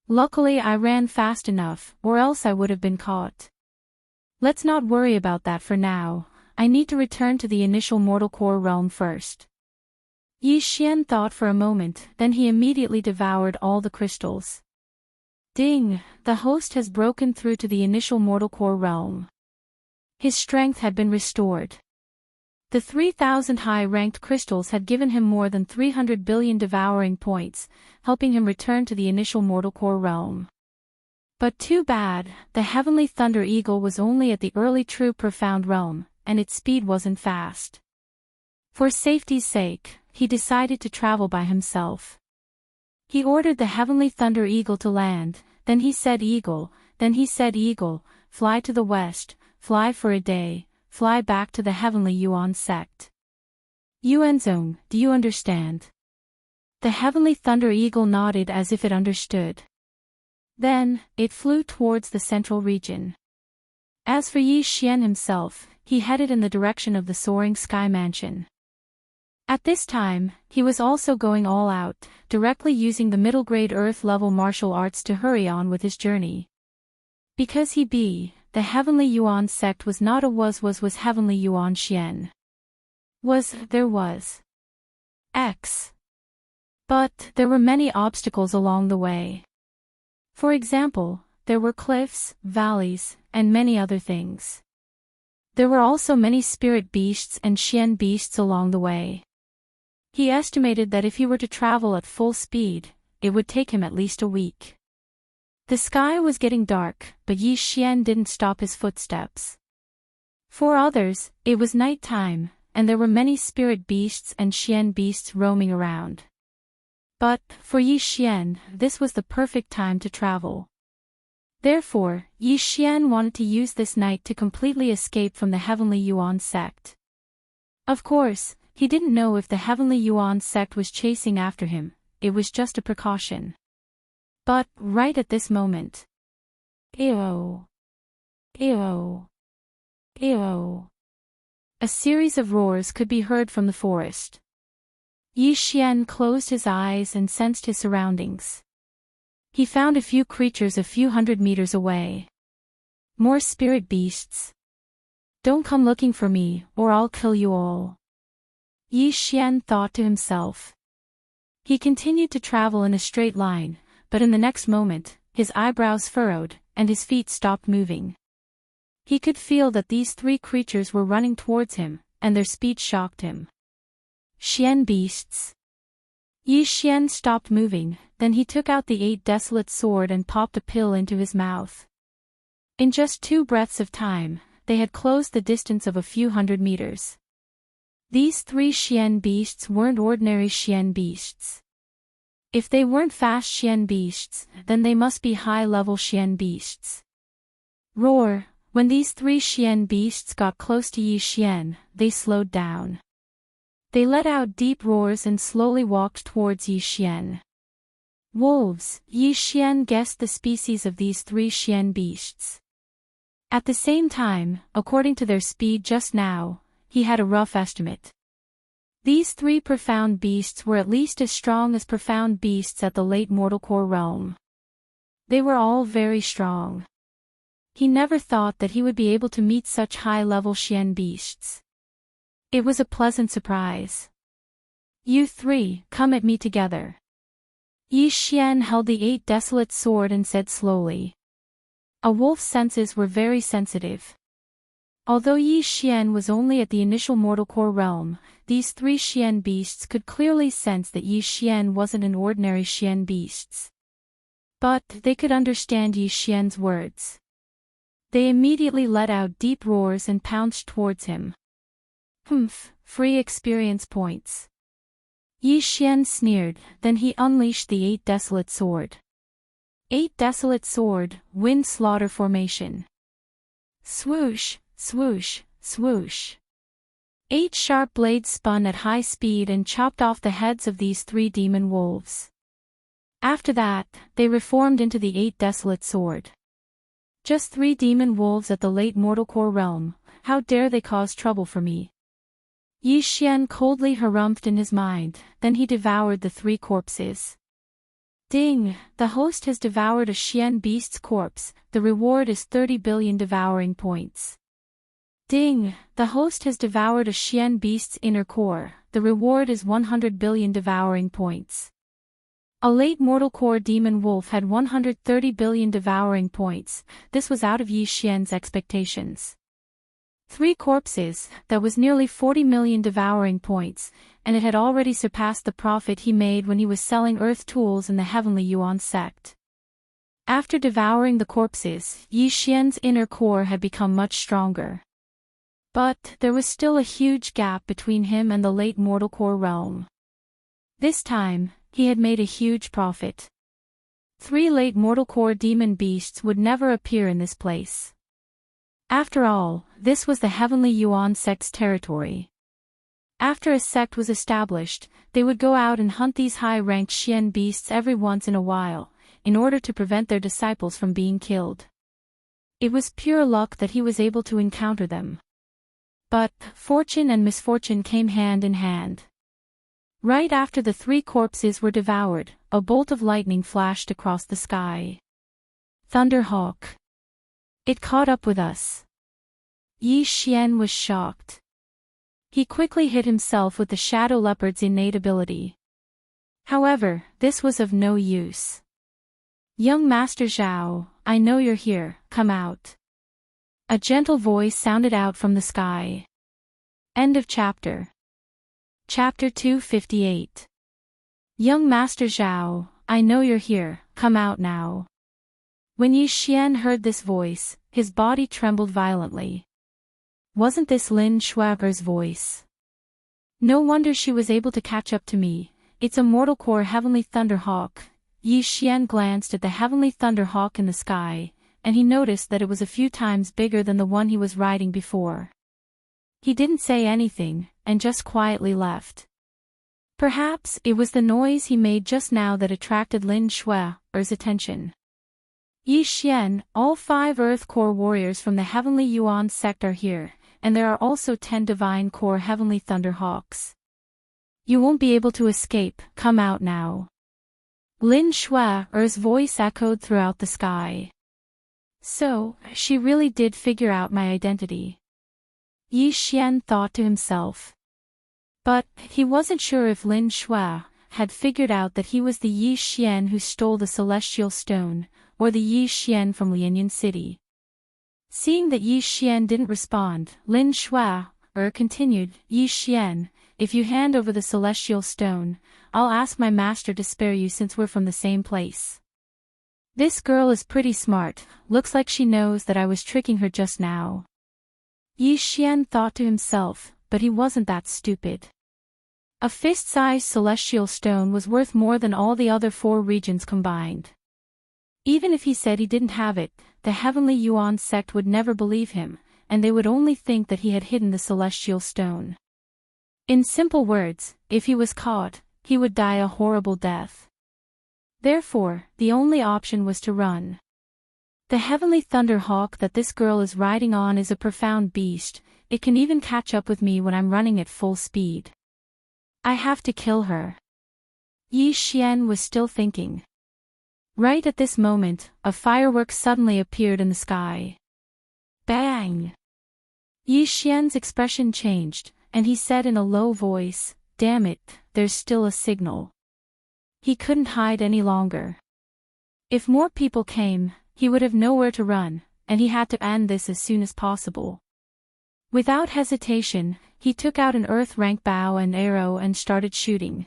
Luckily I ran fast enough, or else I would have been caught. Let's not worry about that for now, I need to return to the initial mortal core realm first. Yi Xian thought for a moment, then he immediately devoured all the crystals. Ding! The host has broken through to the initial mortal core realm. His strength had been restored. The 3,000 high-ranked crystals had given him more than 300 billion devouring points, helping him return to the initial mortal core realm. But too bad, the Heavenly Thunder Eagle was only at the early true profound realm, and its speed wasn't fast. For safety's sake, he decided to travel by himself. He ordered the Heavenly Thunder Eagle to land, then he said Eagle, fly to the west, fly for a day, fly back to the Heavenly Yuan sect. Yuanzong, do you understand? The Heavenly Thunder Eagle nodded as if it understood. Then, it flew towards the central region. As for Yi Xian himself, he headed in the direction of the Soaring Sky Mansion. At this time, he was also going all out, directly using the middle-grade Earth-level martial arts to hurry on with his journey. Because the Heavenly Yuan sect was not a was Heavenly Yuan Xian. There was. X. But, there were many obstacles along the way. For example, there were cliffs, valleys, and many other things. There were also many spirit beasts and Xian beasts along the way. He estimated that if he were to travel at full speed, it would take him at least a week. The sky was getting dark, but Yi Xian didn't stop his footsteps. For others, it was night time, and there were many spirit beasts and Xian beasts roaming around. But, for Yi Xian, this was the perfect time to travel. Therefore, Yi Xian wanted to use this night to completely escape from the Heavenly Yuan sect. Of course, he didn't know if the Heavenly Yuan sect was chasing after him, it was just a precaution. But, right at this moment. Ew. Ew. Ew. A series of roars could be heard from the forest. Yi Xian closed his eyes and sensed his surroundings. He found a few creatures a few hundred meters away. More spirit beasts. Don't come looking for me, or I'll kill you all. Yi Xian thought to himself. He continued to travel in a straight line, but in the next moment, his eyebrows furrowed, and his feet stopped moving. He could feel that these 3 creatures were running towards him, and their speed shocked him. Xian beasts. Yi Xian stopped moving, then he took out the 8 desolate sword and popped a pill into his mouth. In just 2 breaths of time, they had closed the distance of a few hundred meters. These 3 Xian beasts weren't ordinary Xian beasts. If they weren't fast Xian beasts, then they must be high-level Xian beasts. Roar! When these 3 Xian beasts got close to Yi Xian, they slowed down. They let out deep roars and slowly walked towards Yi Xian. Wolves, Yi Xian guessed the species of these 3 Xian beasts. At the same time, according to their speed just now, he had a rough estimate. These 3 profound beasts were at least as strong as profound beasts at the late mortal core realm. They were all very strong. He never thought that he would be able to meet such high-level Xian beasts. It was a pleasant surprise. You 3, come at me together. Yi Xian held the 8 desolate sword and said slowly. A wolf's senses were very sensitive. Although Yi Xian was only at the initial mortal core realm, these 3 Xian beasts could clearly sense that Yi Xian wasn't an ordinary Xian beasts. But they could understand Yi Xian's words. They immediately let out deep roars and pounced towards him. Humph, free experience points. Yi Xian sneered, then he unleashed the 8 desolate sword. 8 desolate sword, wind slaughter formation. Swoosh, swoosh, swoosh. 8 sharp blades spun at high speed and chopped off the heads of these 3 demon wolves. After that, they reformed into the 8 desolate sword. Just 3 demon wolves at the late mortal core realm, how dare they cause trouble for me? Yi Xian coldly harumphed in his mind, then he devoured the 3 corpses. Ding, the host has devoured a Xian beast's corpse, the reward is 30 billion devouring points. Ding, the host has devoured a Xian beast's inner core, the reward is 100 billion devouring points. A late mortal core demon wolf had 130 billion devouring points, this was out of Yi Xian's expectations. 3 corpses, that was nearly 40 million devouring points, and it had already surpassed the profit he made when he was selling earth tools in the Heavenly Yuan sect. After devouring the corpses, Yi Xian's inner core had become much stronger. But there was still a huge gap between him and the late mortal core realm. This time, he had made a huge profit. 3 late mortal core demon beasts would never appear in this place. After all, this was the Heavenly Yuan sect's territory. After a sect was established, they would go out and hunt these high-ranked Xian beasts every once in a while, in order to prevent their disciples from being killed. It was pure luck that he was able to encounter them. But fortune and misfortune came hand in hand. Right after the 3 corpses were devoured, a bolt of lightning flashed across the sky. Thunderhawk. It caught up with us. Yi Xian was shocked. He quickly hit himself with the Shadow Leopard's innate ability. However, this was of no use. Young Master Zhao, I know you're here, come out. A gentle voice sounded out from the sky. End of chapter. Chapter 258. Young Master Zhao, I know you're here, come out now. When Yi Xian heard this voice, his body trembled violently. Wasn't this Lin Shuager's voice? No wonder she was able to catch up to me, it's a mortal core heavenly thunderhawk. Yi Xian glanced at the heavenly thunderhawk in the sky, and he noticed that it was a few times bigger than the one he was riding before. He didn't say anything, and just quietly left. Perhaps it was the noise he made just now that attracted Lin Shuager's attention. Yi Xian, all 5 Earth Core warriors from the Heavenly Yuan sect are here, and there are also 10 Divine Core Heavenly Thunderhawks. You won't be able to escape, come out now. Lin Shuager's voice echoed throughout the sky. So, she really did figure out my identity. Yi Xian thought to himself. But he wasn't sure if Lin Shuager had figured out that he was the Yi Xian who stole the Celestial Stone, or the Yi Xian from Lianyan City. Seeing that Yi Xian didn't respond, Lin Shuager continued, Yi Xian, if you hand over the Celestial Stone, I'll ask my master to spare you since we're from the same place. This girl is pretty smart, looks like she knows that I was tricking her just now. Yi Xian thought to himself, but he wasn't that stupid. A fist-sized Celestial Stone was worth more than all the other 4 regions combined. Even if he said he didn't have it, the Heavenly Yuan sect would never believe him, and they would only think that he had hidden the Celestial Stone. In simple words, if he was caught, he would die a horrible death. Therefore, the only option was to run. The Heavenly Thunderhawk that this girl is riding on is a profound beast, it can even catch up with me when I'm running at full speed. I have to kill her. Yi Xian was still thinking. Right at this moment, a firework suddenly appeared in the sky. Bang! Yi Xian's expression changed, and he said in a low voice, damn it, there's still a signal. He couldn't hide any longer. If more people came, he would have nowhere to run, and he had to end this as soon as possible. Without hesitation, he took out an Earth-rank bow and arrow and started shooting.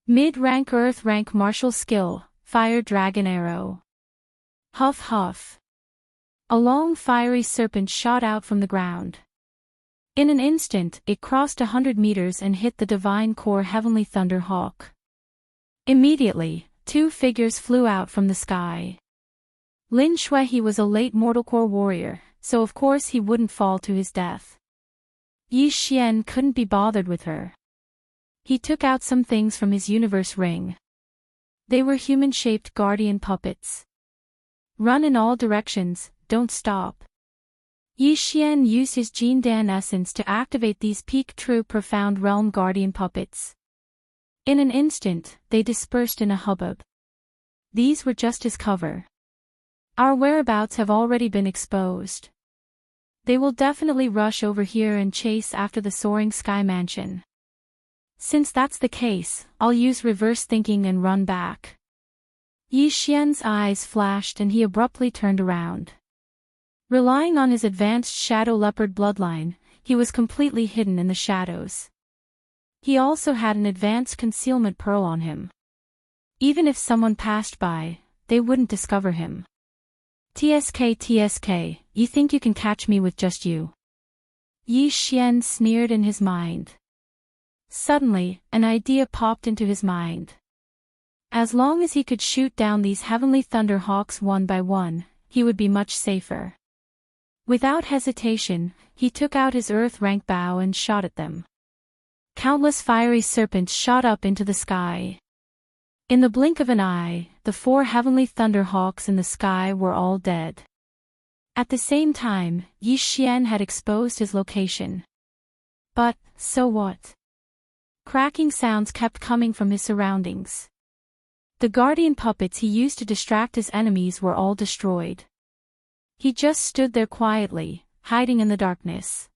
Mid-rank Earth-rank martial skill, Fire Dragon Arrow. Huff huff. A long fiery serpent shot out from the ground. In an instant, it crossed 100 meters and hit the divine core Heavenly Thunder Hawk. Immediately, two figures flew out from the sky. Lin Shui was a late mortal core warrior, so of course he wouldn't fall to his death. Yi Xian couldn't be bothered with her. He took out some things from his universe ring. They were human-shaped guardian puppets. Run in all directions, don't stop. Yi Xian used his Jin Dan essence to activate these peak true profound realm guardian puppets. In an instant, they dispersed in a hubbub. These were just his cover. Our whereabouts have already been exposed. They will definitely rush over here and chase after the soaring sky mansion. Since that's the case, I'll use reverse thinking and run back. Yi Xian's eyes flashed and he abruptly turned around. Relying on his advanced shadow leopard bloodline, he was completely hidden in the shadows. He also had an advanced concealment pearl on him. Even if someone passed by, they wouldn't discover him. TSK, you think you can catch me with just you? Yi Xian sneered in his mind. Suddenly, an idea popped into his mind. As long as he could shoot down these heavenly thunder hawks one by one, he would be much safer. Without hesitation, he took out his earth-rank bow and shot at them. Countless fiery serpents shot up into the sky. In the blink of an eye, the 4 heavenly thunder hawks in the sky were all dead. At the same time, Yi Xian had exposed his location. But, so what? Cracking sounds kept coming from his surroundings. The guardian puppets he used to distract his enemies were all destroyed. He just stood there quietly, hiding in the darkness.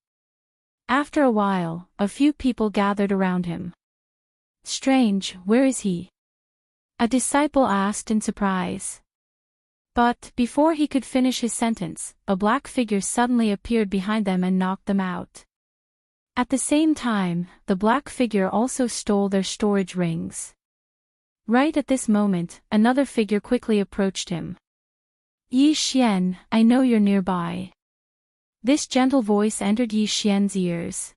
After a while, a few people gathered around him. Strange, where is he? A disciple asked in surprise. But, before he could finish his sentence, a black figure suddenly appeared behind them and knocked them out. At the same time, the black figure also stole their storage rings. Right at this moment, another figure quickly approached him. Yi Xian, I know you're nearby. This gentle voice entered Yi Xian's ears.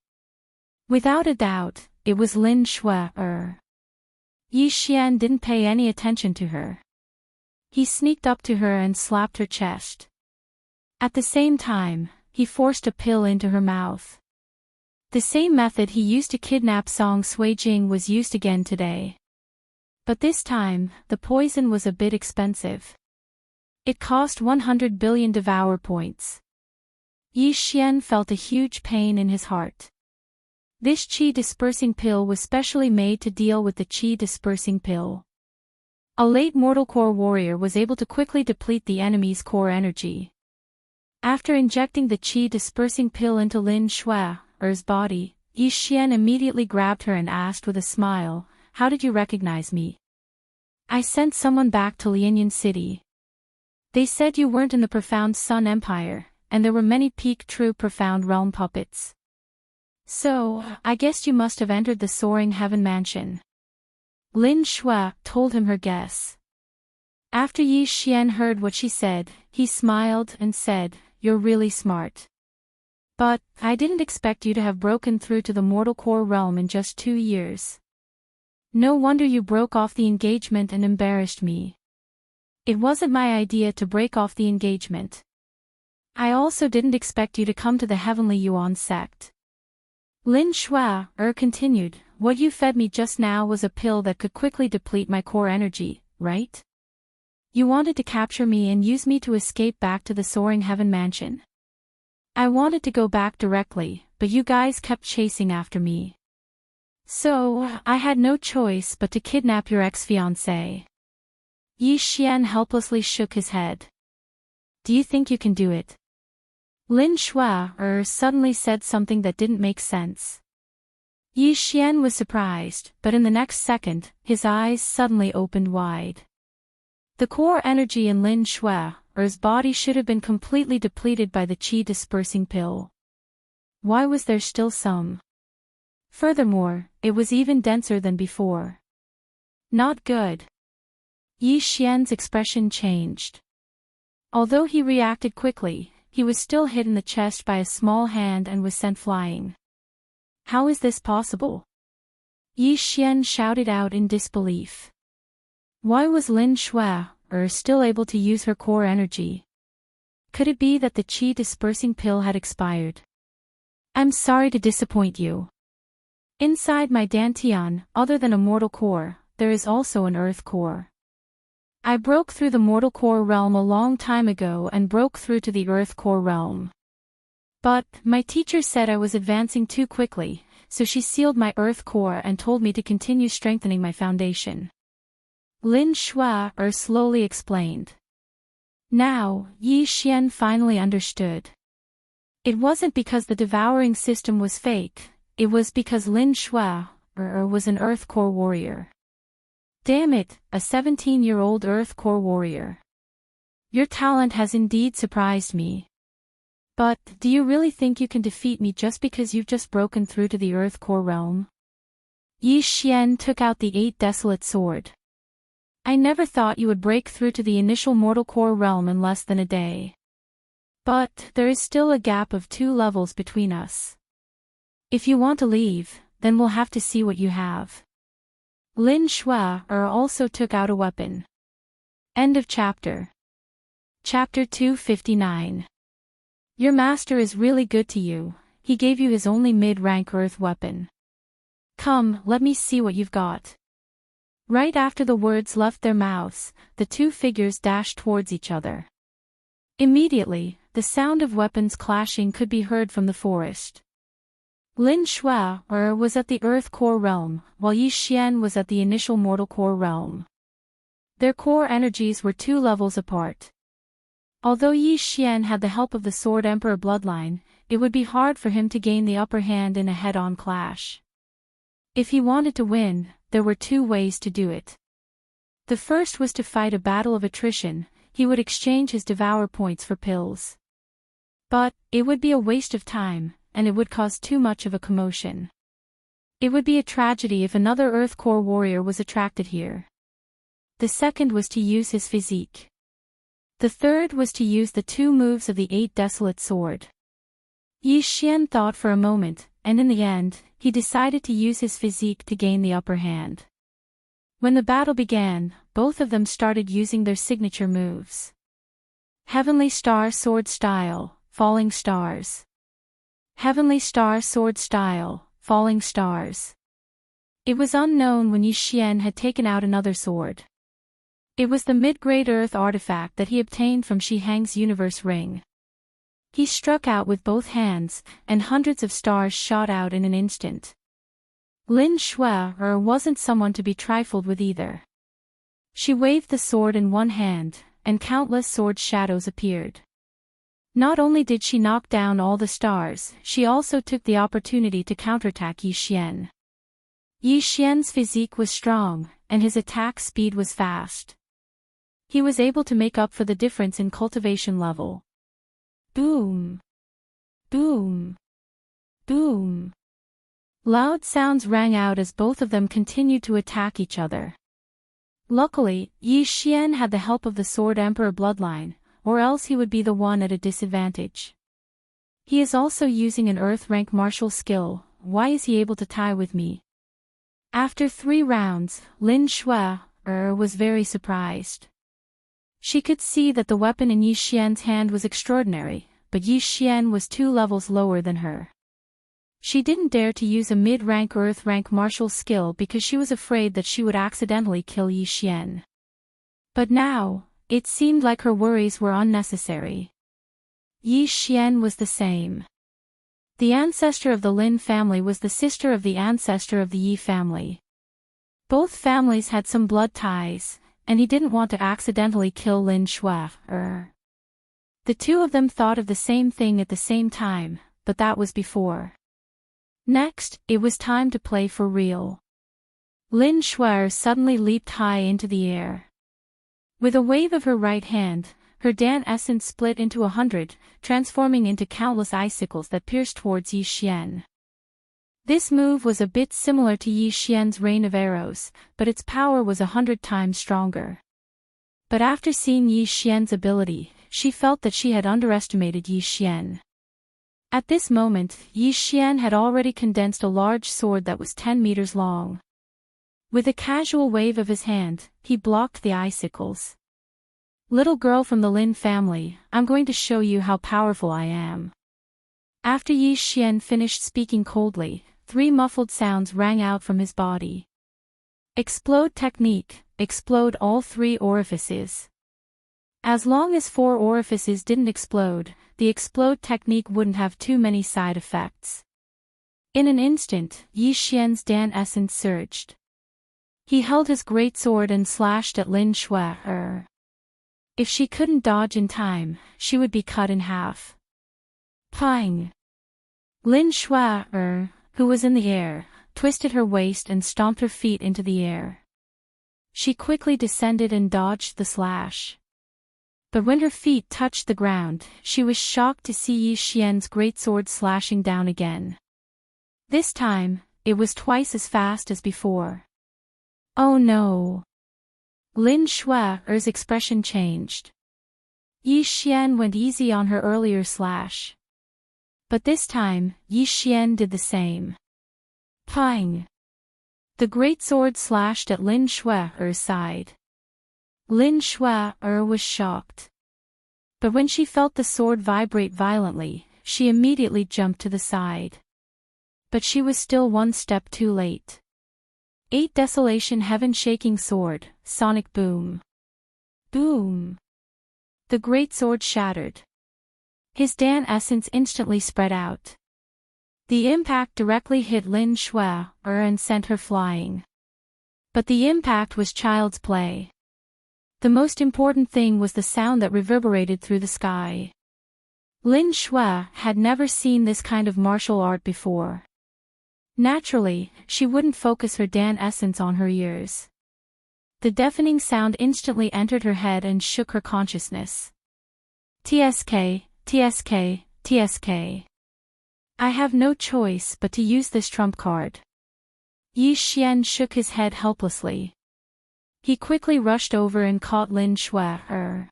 Without a doubt, it was Lin Shui. Yi Xian didn't pay any attention to her. He sneaked up to her and slapped her chest. At the same time, he forced a pill into her mouth. The same method he used to kidnap Song Suijing was used again today. But this time, the poison was a bit expensive. It cost 100 billion devour points. Yi Xian felt a huge pain in his heart. This qi dispersing pill was specially made to deal with the qi dispersing pill. A late mortal core warrior was able to quickly deplete the enemy's core energy. After injecting the qi dispersing pill into Lin Shui's body, Yi Xian immediately grabbed her and asked with a smile, "How did you recognize me?" "I sent someone back to Lianyan City. They said you weren't in the Profound Sun Empire, and there were many peak true Profound Realm puppets. So, I guess you must have entered the Soaring Heaven Mansion." Lin Shui told him her guess. After Yi Xian heard what she said, he smiled and said, "You're really smart. But, I didn't expect you to have broken through to the mortal core realm in just 2 years. No wonder you broke off the engagement and embarrassed me. It wasn't my idea to break off the engagement. I also didn't expect you to come to the Heavenly Yuan sect." Lin Shui continued, "What you fed me just now was a pill that could quickly deplete my core energy, right? You wanted to capture me and use me to escape back to the Soaring Heaven Mansion. I wanted to go back directly, but you guys kept chasing after me. So, I had no choice but to kidnap your ex-fiancé." Yi Xian helplessly shook his head. "Do you think you can do it?" Lin Shui suddenly said something that didn't make sense. Yi Xian was surprised, but in the next second, his eyes suddenly opened wide. The core energy in Lin Shui's body should have been completely depleted by the qi dispersing pill. Why was there still some? Furthermore, it was even denser than before. Not good. Yi Xian's expression changed. Although he reacted quickly, he was still hit in the chest by a small hand and was sent flying. How is this possible? Yi Xian shouted out in disbelief. Why was Lin Shui still able to use her core energy? Could it be that the qi dispersing pill had expired? I'm sorry to disappoint you. Inside my dantian, other than a mortal core, there is also an earth core. I broke through the mortal core realm a long time ago and broke through to the earth core realm. But, my teacher said I was advancing too quickly, so she sealed my earth core and told me to continue strengthening my foundation. Lin Shui slowly explained. Now, Yi Xian finally understood. It wasn't because the devouring system was fake, it was because Lin Shui was an earth core warrior. Damn it, a 17-year-old earth core warrior. Your talent has indeed surprised me. But, do you really think you can defeat me just because you've just broken through to the earth core realm? Yi Xian took out the 8 desolate sword. I never thought you would break through to the initial mortal core realm in less than a day. But, there is still a gap of 2 levels between us. If you want to leave, then we'll have to see what you have. Lin Shui also took out a weapon. End of chapter. Chapter 259. Your master is really good to you, he gave you his only mid-rank earth weapon. Come, let me see what you've got. Right after the words left their mouths, the 2 figures dashed towards each other. Immediately, the sound of weapons clashing could be heard from the forest. Lin Shui was at the earth core realm, while Yi Xian was at the initial mortal core realm. Their core energies were 2 levels apart. Although Yi Xian had the help of the Sword Emperor bloodline, it would be hard for him to gain the upper hand in a head-on clash. If he wanted to win, there were 2 ways to do it. The first was to fight a battle of attrition, he would exchange his devour points for pills. But, it would be a waste of time, and it would cause too much of a commotion. It would be a tragedy if another Earth Core warrior was attracted here. The second was to use his physique. The third was to use the 2 moves of the 8 desolate sword. Yi Xian thought for a moment, and in the end, he decided to use his physique to gain the upper hand. When the battle began, both of them started using their signature moves. Heavenly Star Sword Style, Falling Stars. Heavenly Star Sword Style, Falling Stars. It was unknown when Yi Xian had taken out another sword. It was the mid-grade earth artifact that he obtained from Shi Hang's universe ring. He struck out with both hands, and hundreds of stars shot out in an instant. Lin Shui wasn't someone to be trifled with either. She waved the sword in one hand, and countless sword shadows appeared. Not only did she knock down all the stars, she also took the opportunity to counterattack Yi Xian. Yi Xian's physique was strong, and his attack speed was fast. He was able to make up for the difference in cultivation level. Boom! Boom! Boom! Loud sounds rang out as both of them continued to attack each other. Luckily, Yi Xian had the help of the Sword Emperor bloodline, or else he would be the one at a disadvantage. He is also using an Earth rank martial skill, why is he able to tie with me? After 3 rounds, Lin Shui was very surprised. She could see that the weapon in Yi Xian's hand was extraordinary, but Yi Xian was 2 levels lower than her. She didn't dare to use a mid-rank Earth rank martial skill because she was afraid that she would accidentally kill Yi Xian. But now, it seemed like her worries were unnecessary. Yi Xian was the same. The ancestor of the Lin family was the sister of the ancestor of the Yi family. Both families had some blood ties, and he didn't want to accidentally kill Lin Shui. The 2 of them thought of the same thing at the same time, but that was before. Next, it was time to play for real. Lin Shuai suddenly leaped high into the air. With a wave of her right hand, her Dan essence split into 100, transforming into countless icicles that pierced towards Yi Xian. This move was a bit similar to Yi Xian's rain of arrows, but its power was 100 times stronger. But after seeing Yi Xian's ability, she felt that she had underestimated Yi Xian. At this moment, Yi Xian had already condensed a large sword that was 10 meters long. With a casual wave of his hand, he blocked the icicles. "Little girl from the Lin family, I'm going to show you how powerful I am." After Yi Xian finished speaking coldly, 3 muffled sounds rang out from his body. Explode technique, explode all 3 orifices. As long as 4 orifices didn't explode, the explode technique wouldn't have too many side effects. In an instant, Yi Xian's Dan essence surged. He held his great sword and slashed at Lin Shuai. If she couldn't dodge in time, she would be cut in half. Pang! Lin Shuai, who was in the air, twisted her waist and stomped her feet into the air. She quickly descended and dodged the slash. But when her feet touched the ground, she was shocked to see Yi Xian's great sword slashing down again. This time, it was twice as fast as before. Oh no! Lin Shuai's expression changed. Yi Xian went easy on her earlier slash. But this time, Yi Xian did the same. Pang! The great sword slashed at Lin Shuai's side. Lin Shuai was shocked. But when she felt the sword vibrate violently, she immediately jumped to the side. But she was still one step too late. 8 Desolation Heaven-shaking sword, sonic boom. Boom! The great sword shattered. His Dan essence instantly spread out. The impact directly hit Lin Shuai and sent her flying. But the impact was child's play. The most important thing was the sound that reverberated through the sky. Lin Shuai had never seen this kind of martial art before. Naturally, she wouldn't focus her Dan essence on her ears. The deafening sound instantly entered her head and shook her consciousness. TSK, TSK, TSK. I have no choice but to use this trump card. Yi Xian shook his head helplessly. He quickly rushed over and caught Lin Shuai.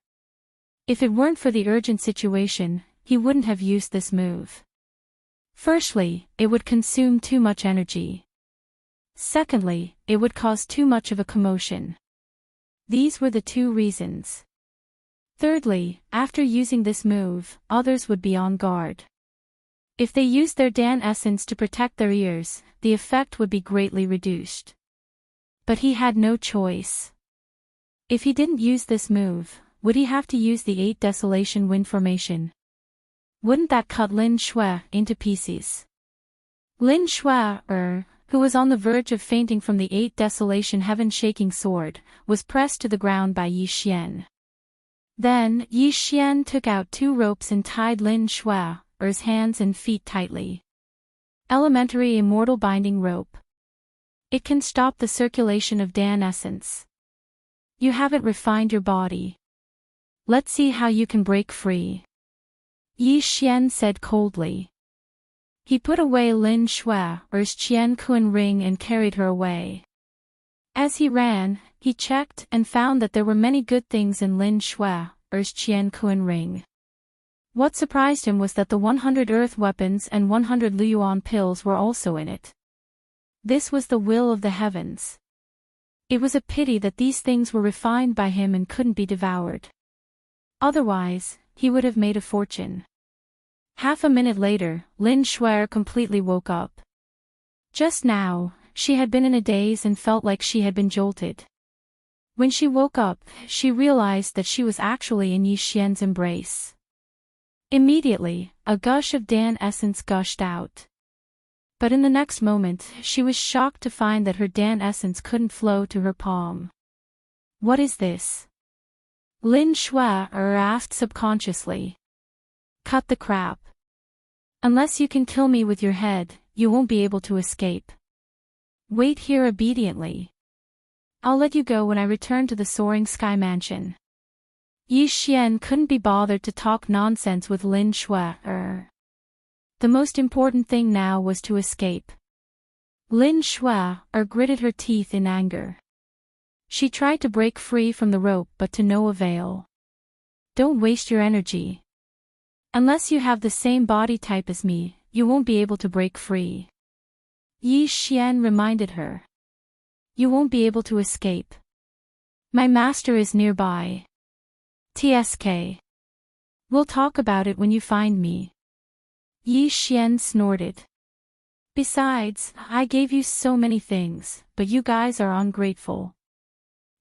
If it weren't for the urgent situation, he wouldn't have used this move. Firstly, it would consume too much energy. Secondly, it would cause too much of a commotion. These were the 2 reasons. Thirdly, after using this move, others would be on guard. If they used their Dan essence to protect their ears, the effect would be greatly reduced. But he had no choice. If he didn't use this move, would he have to use the 8 Desolation Wind formation? Wouldn't that cut Lin Shuai into pieces? Lin Shuai, who was on the verge of fainting from the 8 Desolation Heaven-shaking sword, was pressed to the ground by Yi Xian. Then, Yi Xian took out 2 ropes and tied Lin Shuai's hands and feet tightly. Elementary Immortal Binding Rope. It can stop the circulation of Dan essence. You haven't refined your body. Let's see how you can break free. Yi Xian said coldly. He put away Lin Shuai's Qian Kun ring and carried her away. As he ran, he checked and found that there were many good things in Lin Shuai's Qian Kun ring. What surprised him was that the 100 earth weapons and 100 Luyuan pills were also in it. This was the will of the heavens. It was a pity that these things were refined by him and couldn't be devoured. Otherwise, he would have made a fortune. Half a minute later, Lin Shuai completely woke up. Just now, she had been in a daze and felt like she had been jolted. When she woke up, she realized that she was actually in Yi Xian's embrace. Immediately, a gush of Dan essence gushed out. But in the next moment, she was shocked to find that her Dan essence couldn't flow to her palm. What is this? Lin Shuai asked subconsciously. Cut the crap. Unless you can kill me with your head, you won't be able to escape. Wait here obediently. I'll let you go when I return to the soaring sky mansion. Yi Xian couldn't be bothered to talk nonsense with Lin Shui. The most important thing now was to escape. Lin Shui gritted her teeth in anger. She tried to break free from the rope but to no avail. Don't waste your energy. Unless you have the same body type as me, you won't be able to break free. Yi Xian reminded her. You won't be able to escape. My master is nearby. TSK. We'll talk about it when you find me. Yi Xian snorted. Besides, I gave you so many things, but you guys are ungrateful.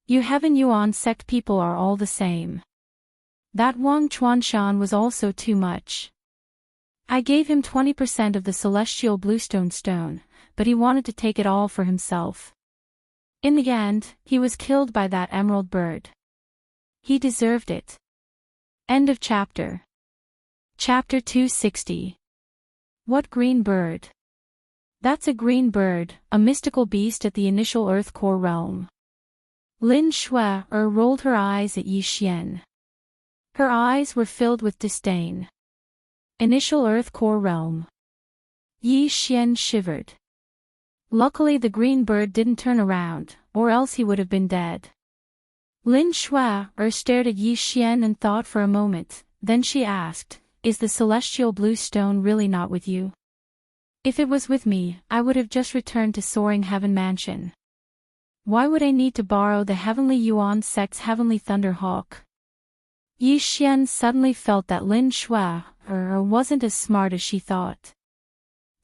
You Heaven Yuan sect people are all the same. That Wang Chuanshan was also too much. I gave him 20% of the celestial bluestone stone, but he wanted to take it all for himself. In the end, he was killed by that emerald bird. He deserved it. End of chapter. Chapter 260. What green bird? That's a green bird, a mystical beast at the initial Earth core realm. Lin Shui rolled her eyes at Yi Xian. Her eyes were filled with disdain. Initial Earth core realm. Yi Xian shivered. Luckily the green bird didn't turn around, or else he would have been dead. Lin Shui stared at Yi Xian and thought for a moment, then she asked, Is the celestial blue stone really not with you? If it was with me, I would have just returned to Soaring Heaven Mansion. Why would I need to borrow the Heavenly Yuan sect's Heavenly Thunderhawk? Yi Xian suddenly felt that Lin Shui wasn't as smart as she thought.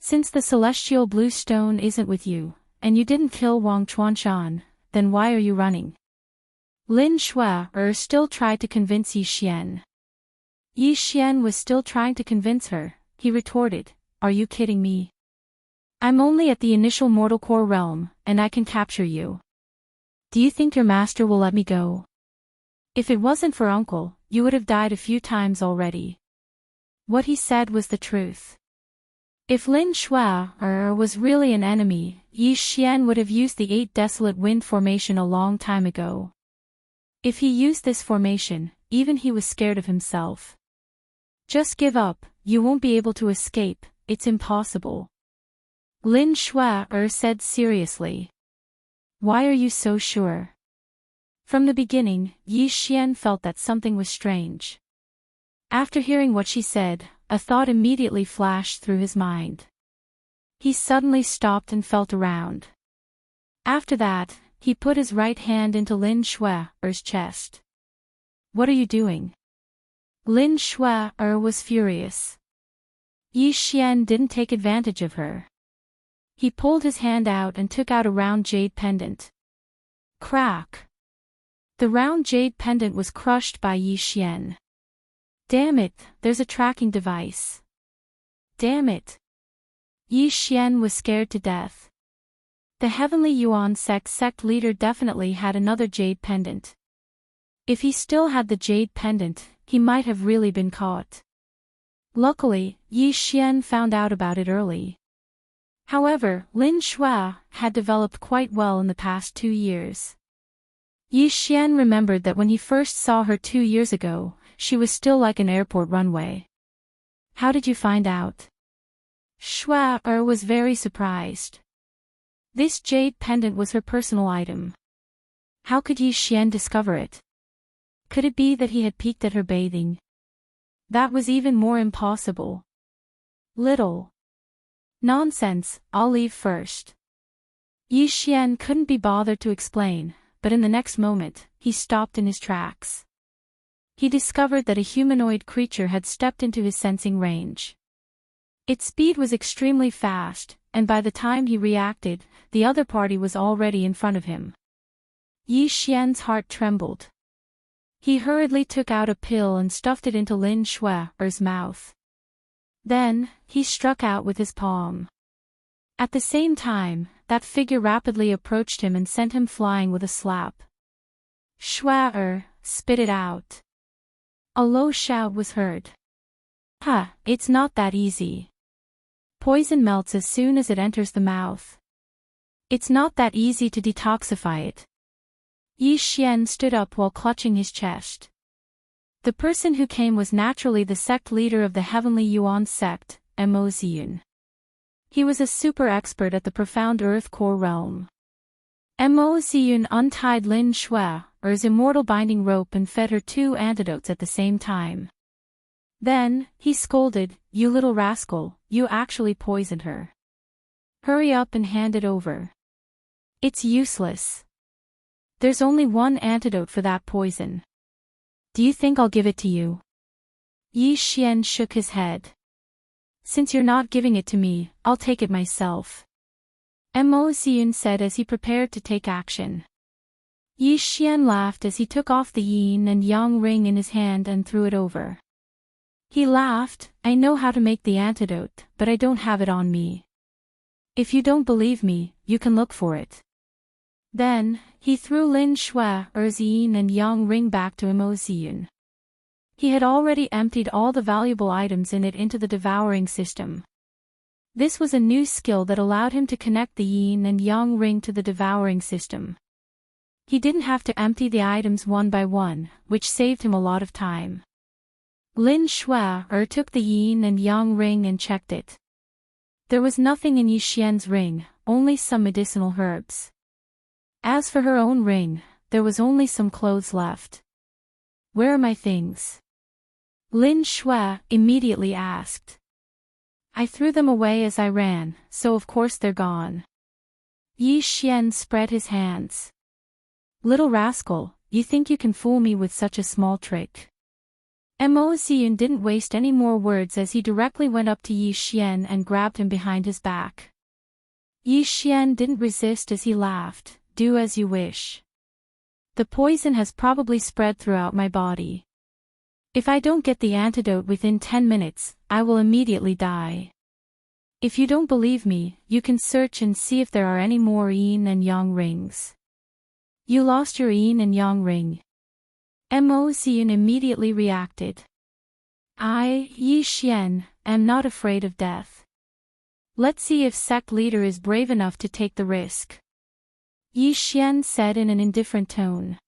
Since the celestial blue stone isn't with you, and you didn't kill Wang Chuanshan, then why are you running? Lin Shui still tried to convince Yi Xian. Yi Xian was still trying to convince her. He retorted, Are you kidding me? I'm only at the initial mortal core realm, and I can capture you. Do you think your master will let me go? If it wasn't for uncle, you would have died a few times already. What he said was the truth. If Lin Shui was really an enemy, Yi Xian would have used the 8 Desolate Wind formation a long time ago. If he used this formation, even he was scared of himself. Just give up, you won't be able to escape, it's impossible. Lin Shui said seriously. Why are you so sure? From the beginning, Yi Xian felt that something was strange. After hearing what she said, a thought immediately flashed through his mind. He suddenly stopped and felt around. After that, he put his right hand into Lin Shui's chest. What are you doing? Lin Shui was furious. Yi Xian didn't take advantage of her. He pulled his hand out and took out a round jade pendant. Crack! The round jade pendant was crushed by Yi Xian. Damn it, there's a tracking device. Damn it! Yi Xian was scared to death. The Heavenly Yuan sect leader definitely had another jade pendant. If he still had the jade pendant, he might have really been caught. Luckily, Yi Xian found out about it early. However, Lin Shui had developed quite well in the past 2 years. Yi Xian remembered that when he first saw her 2 years ago, she was still like an airport runway. How did you find out? Shui was very surprised. This jade pendant was her personal item. How could Yi Xian discover it? Could it be that he had peeked at her bathing? That was even more impossible. Little. Nonsense, I'll leave first. Yi Xian couldn't be bothered to explain, but in the next moment, he stopped in his tracks. He discovered that a humanoid creature had stepped into his sensing range. Its speed was extremely fast, and by the time he reacted, the other party was already in front of him. Yi Xian's heart trembled. He hurriedly took out a pill and stuffed it into Lin Shui's mouth. Then, he struck out with his palm. At the same time, that figure rapidly approached him and sent him flying with a slap. Shui, spit it out. A low shout was heard. It's not that easy. Poison melts as soon as it enters the mouth. It's not that easy to detoxify it. Yi Xian stood up while clutching his chest. The person who came was naturally the sect leader of the Heavenly Yuan sect, Emoziyun. He was a super expert at the profound earth core realm. Emoziyun untied Lin Shui's immortal binding rope and fed her 2 antidotes at the same time. Then, he scolded, "You little rascal, you actually poisoned her. Hurry up and hand it over. It's useless. There's only 1 antidote for that poison. Do you think I'll give it to you?" Yi Xian shook his head. "Since you're not giving it to me, I'll take it myself," Emoziyun said as he prepared to take action. Yi Xian laughed as he took off the yin and yang ring in his hand and threw it over. He laughed, "I know how to make the antidote, but I don't have it on me. If you don't believe me, you can look for it." Then, he threw Lin Shui's yin and yang ring back to Emoziyun. He had already emptied all the valuable items in it into the devouring system. This was a new skill that allowed him to connect the yin and yang ring to the devouring system. He didn't have to empty the items one by one, which saved him a lot of time. Lin Shui took the yin and yang ring and checked it. There was nothing in Yi Xian's ring, only some medicinal herbs. As for her own ring, there was only some clothes left. "Where are my things?" Lin Shui immediately asked. "I threw them away as I ran, so of course they're gone." Yi Xian spread his hands. "Little rascal, you think you can fool me with such a small trick?" Emoziyun didn't waste any more words as he directly went up to Yi Xian and grabbed him behind his back. Yi Xian didn't resist as he laughed, "Do as you wish. The poison has probably spread throughout my body. If I don't get the antidote within 10 minutes, I will immediately die. If you don't believe me, you can search and see if there are any more yin and yang rings." "You lost your yin and yang ring?" Emoziyun immediately reacted. "I, Yi Xian, am not afraid of death. Let's see if sect leader is brave enough to take the risk," Yi Xian said in an indifferent tone.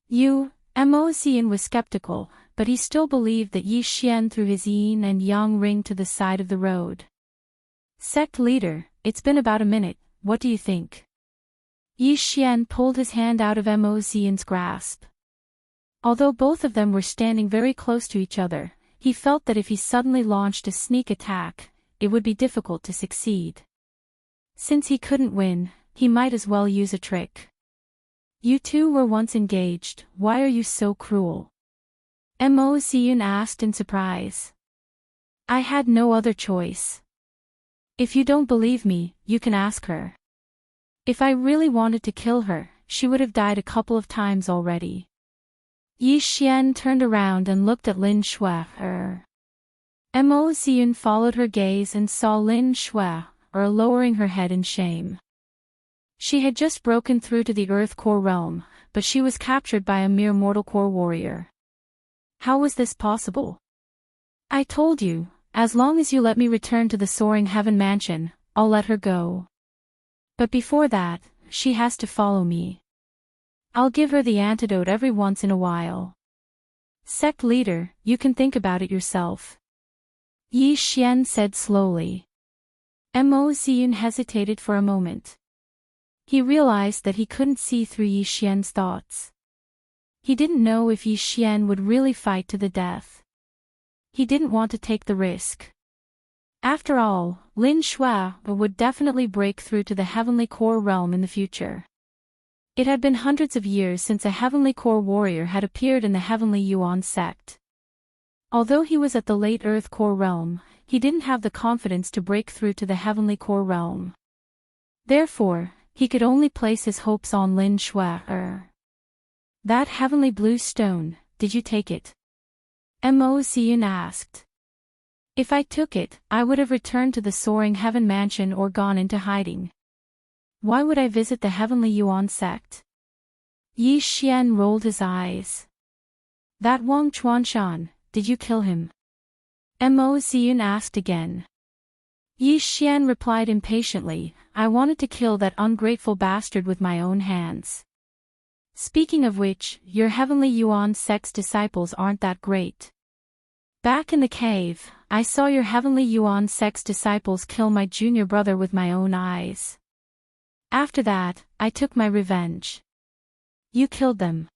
Emoziyun was skeptical, but he still believed that Yi Xian threw his yin and yang ring to the side of the road. "Sect leader, it's been about a minute, what do you think?" Yi Xian pulled his hand out of Emoziyun's grasp. Although both of them were standing very close to each other, he felt that if he suddenly launched a sneak attack, it would be difficult to succeed. Since he couldn't win, he might as well use a trick. "You two were once engaged, why are you so cruel?" Emoziyun asked in surprise. "I had no other choice. If you don't believe me, you can ask her. If I really wanted to kill her, she would have died a couple of times already." Yi Xian turned around and looked at Lin Shui. Emoziyun followed her gaze and saw Lin Shui lowering her head in shame. She had just broken through to the earth core realm, but she was captured by a mere mortal core warrior. How was this possible? "I told you, as long as you let me return to the soaring heaven mansion, I'll let her go. But before that, she has to follow me. I'll give her the antidote every once in a while. Sect leader, you can think about it yourself," Yi Xian said slowly. Emoziyun hesitated for a moment. He realized that he couldn't see through Yi Xian's thoughts. He didn't know if Yi Xian would really fight to the death. He didn't want to take the risk. After all, Lin Shui would definitely break through to the heavenly core realm in the future. It had been hundreds of years since a heavenly core warrior had appeared in the heavenly Yuan sect. Although he was at the late earth core realm, he didn't have the confidence to break through to the heavenly core realm. Therefore, he could only place his hopes on Lin Shui. "That heavenly blue stone, did you take it?" Emoziyun asked. "If I took it, I would have returned to the soaring heaven mansion or gone into hiding. Why would I visit the heavenly Yuan sect?" Yi Xian rolled his eyes. "That Wang Chuanshan, did you kill him?" Emoziyun asked again. Yi Xian replied impatiently, I wanted to kill that ungrateful bastard with my own hands. Speaking of which, your heavenly Yuan sect's disciples aren't that great. Back in the cave, I saw your heavenly Yuan sect's disciples kill my junior brother with my own eyes. After that, I took my revenge. You killed them?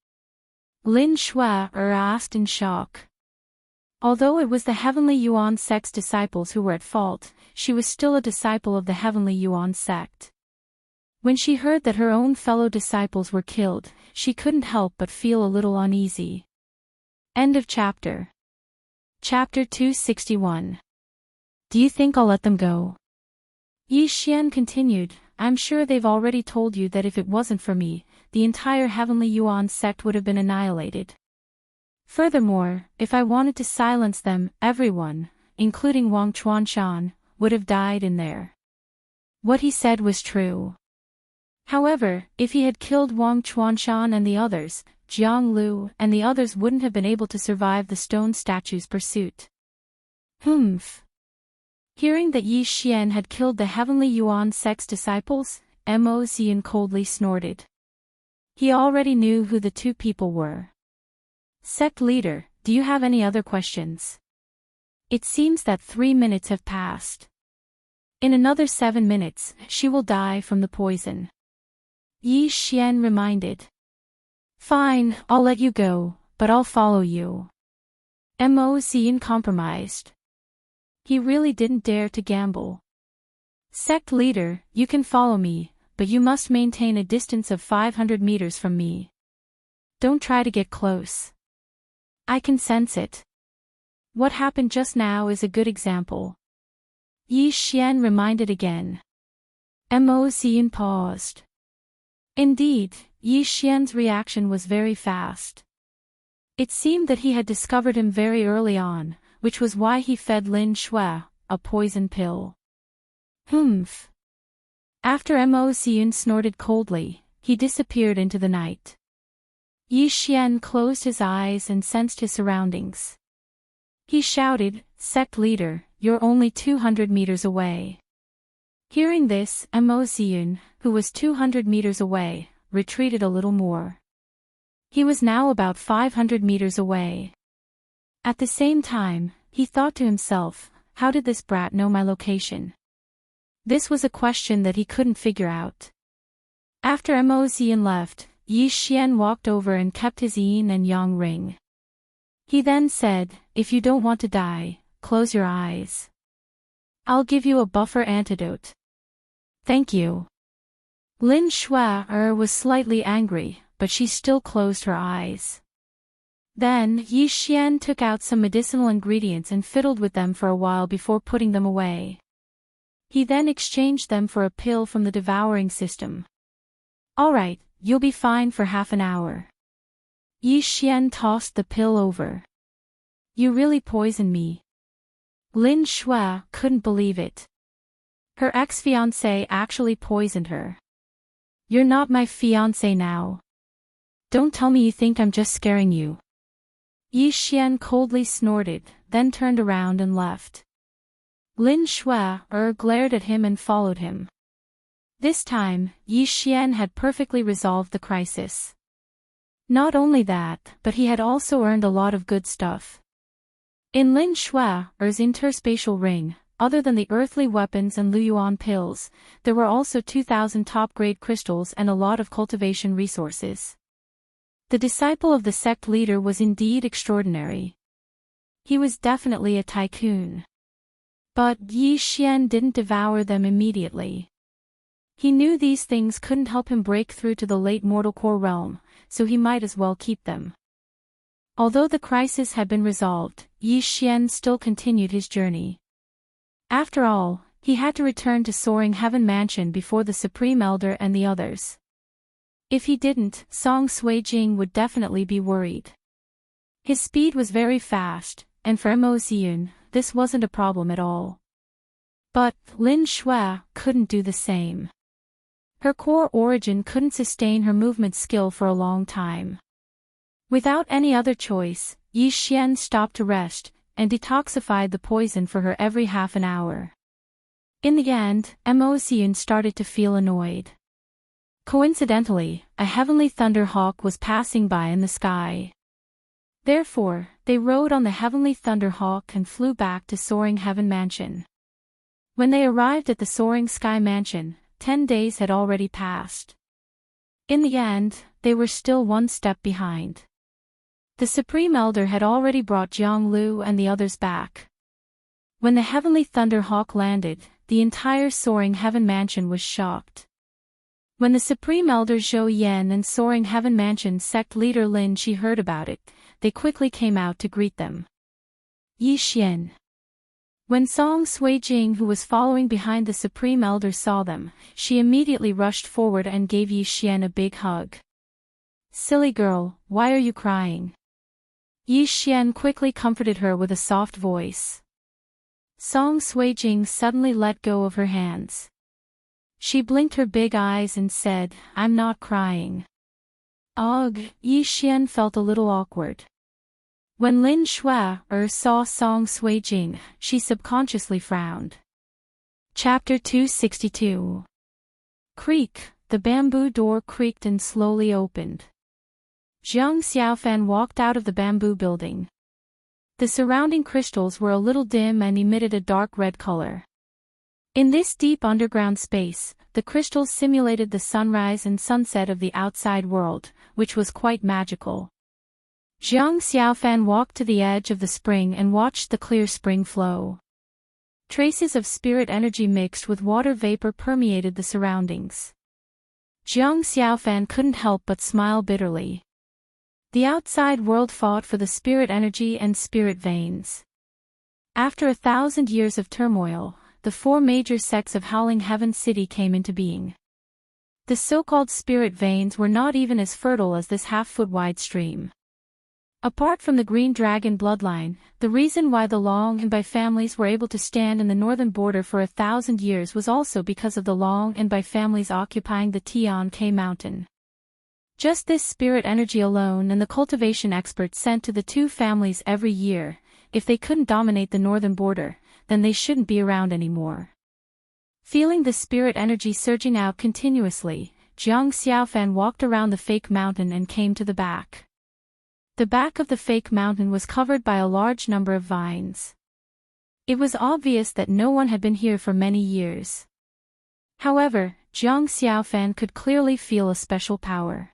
Lin Shui asked in shock. Although it was the heavenly Yuan sect's disciples who were at fault, she was still a disciple of the heavenly Yuan sect. When she heard that her own fellow disciples were killed, she couldn't help but feel a little uneasy. End of chapter. Chapter 261. Do you think I'll let them go? Yi Xian continued, I'm sure they've already told you that if it wasn't for me, the entire heavenly Yuan sect would have been annihilated. Furthermore, if I wanted to silence them, everyone, including Wang Chuanshan, would have died in there. What he said was true. However, if he had killed Wang Chuanshan and the others, Jiang Lu and the others wouldn't have been able to survive the stone statue's pursuit. Humph. Hearing that Yi Xian had killed the heavenly Yuan sect's disciples, Mo Xian coldly snorted. He already knew who the two people were. Sect leader, do you have any other questions? It seems that 3 minutes have passed. In another 7 minutes, she will die from the poison. Yi Xian reminded. Fine, I'll let you go, but I'll follow you. Mo Xian compromised. He really didn't dare to gamble. Sect leader, you can follow me, but you must maintain a distance of 500 meters from me. Don't try to get close. I can sense it. What happened just now is a good example. Yi Xian reminded again. Mo Xian paused. Indeed, Yi Xian's reaction was very fast. It seemed that he had discovered him very early on, which was why he fed Lin Shui a poison pill. Humph. After Mo Xian snorted coldly, he disappeared into the night. Yi Xian closed his eyes and sensed his surroundings. He shouted, Sect leader, you're only 200 meters away. Hearing this, Mo Xian, who was 200 meters away, retreated a little more. He was now about 500 meters away. At the same time, he thought to himself, how did this brat know my location? This was a question that he couldn't figure out. After Mo Xian left, Yi Xian walked over and kept his yin and yang ring. He then said, if you don't want to die, close your eyes. I'll give you a buffer antidote. Thank you. Lin Shui was slightly angry, but she still closed her eyes. Then Yi Xian took out some medicinal ingredients and fiddled with them for a while before putting them away. He then exchanged them for a pill from the devouring system. Alright, you'll be fine for half an hour. Yi Xian tossed the pill over. You really poisoned me. Lin Shui couldn't believe it. Her ex-fiancé actually poisoned her. You're not my fiancé now. Don't tell me you think I'm just scaring you. Yi Xian coldly snorted, then turned around and left. Lin Shui glared at him and followed him. This time, Yi Xian had perfectly resolved the crisis. Not only that, but he had also earned a lot of good stuff. In Lin Shui's interspatial ring, other than the earthly weapons and Luyuan pills, there were also 2,000 top-grade crystals and a lot of cultivation resources. The disciple of the sect leader was indeed extraordinary. He was definitely a tycoon. But Yi Xian didn't devour them immediately. He knew these things couldn't help him break through to the late mortal core realm, so he might as well keep them. Although the crisis had been resolved, Yi Xian still continued his journey. After all, he had to return to Soaring Heaven Mansion before the Supreme Elder and the others. If he didn't, Song Suijing would definitely be worried. His speed was very fast, and for Mo Xian, this wasn't a problem at all. But Lin Shui couldn't do the same. Her core origin couldn't sustain her movement skill for a long time. Without any other choice, Yi Xian stopped to rest, and detoxified the poison for her every half an hour. In the end, Emotion started to feel annoyed. Coincidentally, a heavenly thunderhawk was passing by in the sky. Therefore, they rode on the heavenly thunderhawk and flew back to Soaring Heaven Mansion. When they arrived at the Soaring Sky Mansion, 10 days had already passed. In the end, they were still one step behind. The Supreme Elder had already brought Jianglu and the others back. When the heavenly thunderhawk landed, the entire Soaring Heaven Mansion was shocked. When the Supreme Elder Zhou Yan and Soaring Heaven Mansion sect leader Lin Shi heard about it, they quickly came out to greet them. Yi Xian. When Song Suijing, who was following behind the Supreme Elder, saw them, she immediately rushed forward and gave Yi Xian a big hug. Silly girl, why are you crying? Yi Xian quickly comforted her with a soft voice. Song Suijing suddenly let go of her hands. She blinked her big eyes and said, I'm not crying. Ugh, Yi Xian felt a little awkward. When Lin Shui saw Song Suijing, she subconsciously frowned. Chapter 262. Creak, the bamboo door creaked and slowly opened. Jiang Xiaofan walked out of the bamboo building. The surrounding crystals were a little dim and emitted a dark red color. In this deep underground space, the crystals simulated the sunrise and sunset of the outside world, which was quite magical. Jiang Xiaofan walked to the edge of the spring and watched the clear spring flow. Traces of spirit energy mixed with water vapor permeated the surroundings. Jiang Xiaofan couldn't help but smile bitterly. The outside world fought for the spirit energy and spirit veins. After 1,000 years of turmoil, the 4 major sects of Howling Heaven City came into being. The so-called spirit veins were not even as fertile as this half-foot-wide stream. Apart from the Green Dragon bloodline, the reason why the Long and Bai families were able to stand in the northern border for 1,000 years was also because of the Long and Bai families occupying the Tian Ke mountain. Just this spirit energy alone and the cultivation experts sent to the 2 families every year, if they couldn't dominate the northern border, then they shouldn't be around anymore. Feeling the spirit energy surging out continuously, Jiang Xiaofan walked around the fake mountain and came to the back. The back of the fake mountain was covered by a large number of vines. It was obvious that no one had been here for many years. However, Jiang Xiaofan could clearly feel a special power.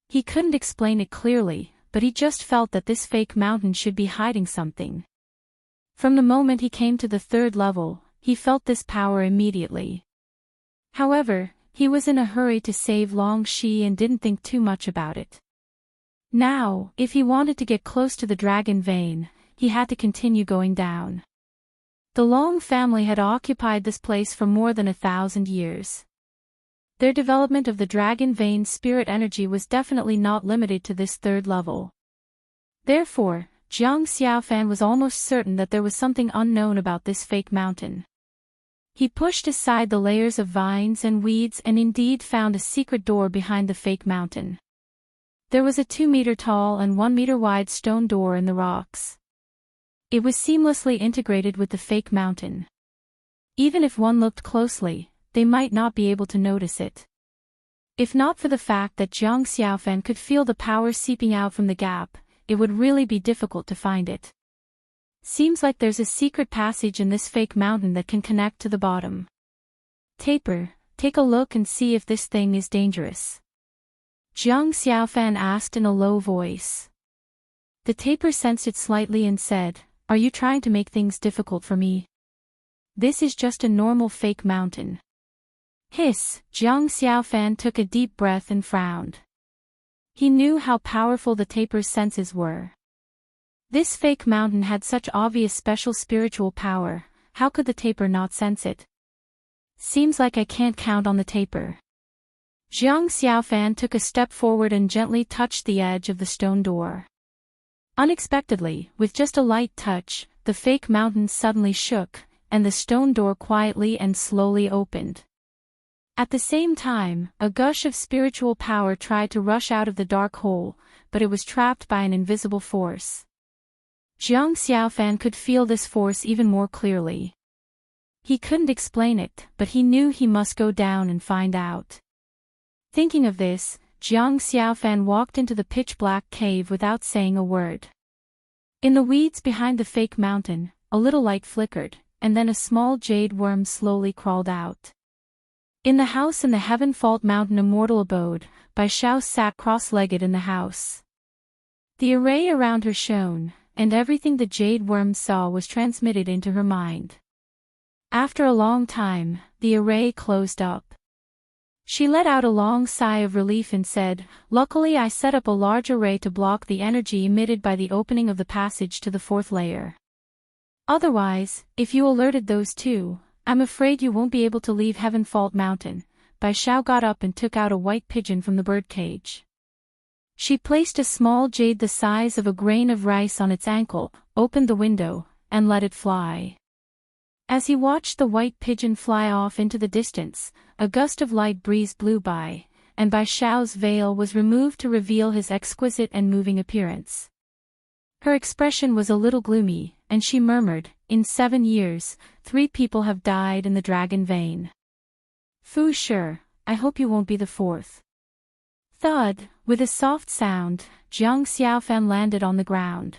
He couldn't explain it clearly, but he just felt that this fake mountain should be hiding something. From the moment he came to the 3rd level, he felt this power immediately. However, he was in a hurry to save Long Shi and didn't think too much about it. Now, if he wanted to get close to the dragon vein, he had to continue going down. The Long family had occupied this place for more than 1,000 years. Their development of the dragon vein spirit energy was definitely not limited to this 3rd level. Therefore, Jiang Xiaofan was almost certain that there was something unknown about this fake mountain. He pushed aside the layers of vines and weeds and indeed found a secret door behind the fake mountain. There was a 2-meter tall and 1-meter wide stone door in the rocks. It was seamlessly integrated with the fake mountain. Even if one looked closely, they might not be able to notice it. If not for the fact that Jiang Xiaofan could feel the power seeping out from the gap, it would really be difficult to find it. Seems like there's a secret passage in this fake mountain that can connect to the bottom. Taper, take a look and see if this thing is dangerous. Jiang Xiaofan asked in a low voice. The taper sensed it slightly and said, Are you trying to make things difficult for me? This is just a normal fake mountain. Hiss, Jiang Xiaofan took a deep breath and frowned. He knew how powerful the taper's senses were. This fake mountain had such obvious special spiritual power, how could the taper not sense it? Seems like I can't count on the taper. Jiang Xiaofan took a step forward and gently touched the edge of the stone door. Unexpectedly, with just a light touch, the fake mountain suddenly shook, and the stone door quietly and slowly opened. At the same time, a gush of spiritual power tried to rush out of the dark hole, but it was trapped by an invisible force. Jiang Xiaofan could feel this force even more clearly. He couldn't explain it, but he knew he must go down and find out. Thinking of this, Jiang Xiaofan walked into the pitch-black cave without saying a word. In the weeds behind the fake mountain, a little light flickered, and then a small jade worm slowly crawled out. In the house in the Heaven Fault Mountain Immortal abode, Bai Xiao sat cross-legged in the house. The array around her shone, and everything the jade worm saw was transmitted into her mind. After a long time, the array closed up. She let out a long sigh of relief and said, "Luckily I set up a large array to block the energy emitted by the opening of the passage to the fourth layer. Otherwise, if you alerted those two, I'm afraid you won't be able to leave Heaven Fault Mountain." Bai Xiao got up and took out a white pigeon from the birdcage. She placed a small jade the size of a grain of rice on its ankle, opened the window, and let it fly. As he watched the white pigeon fly off into the distance, a gust of light breeze blew by, and Bai Xiao's veil was removed to reveal his exquisite and moving appearance. Her expression was a little gloomy, and she murmured, "In 7 years, 3 people have died in the dragon vein. Fu Shi, I hope you won't be the 4th. Thud, with a soft sound, Jiang Xiaofan landed on the ground.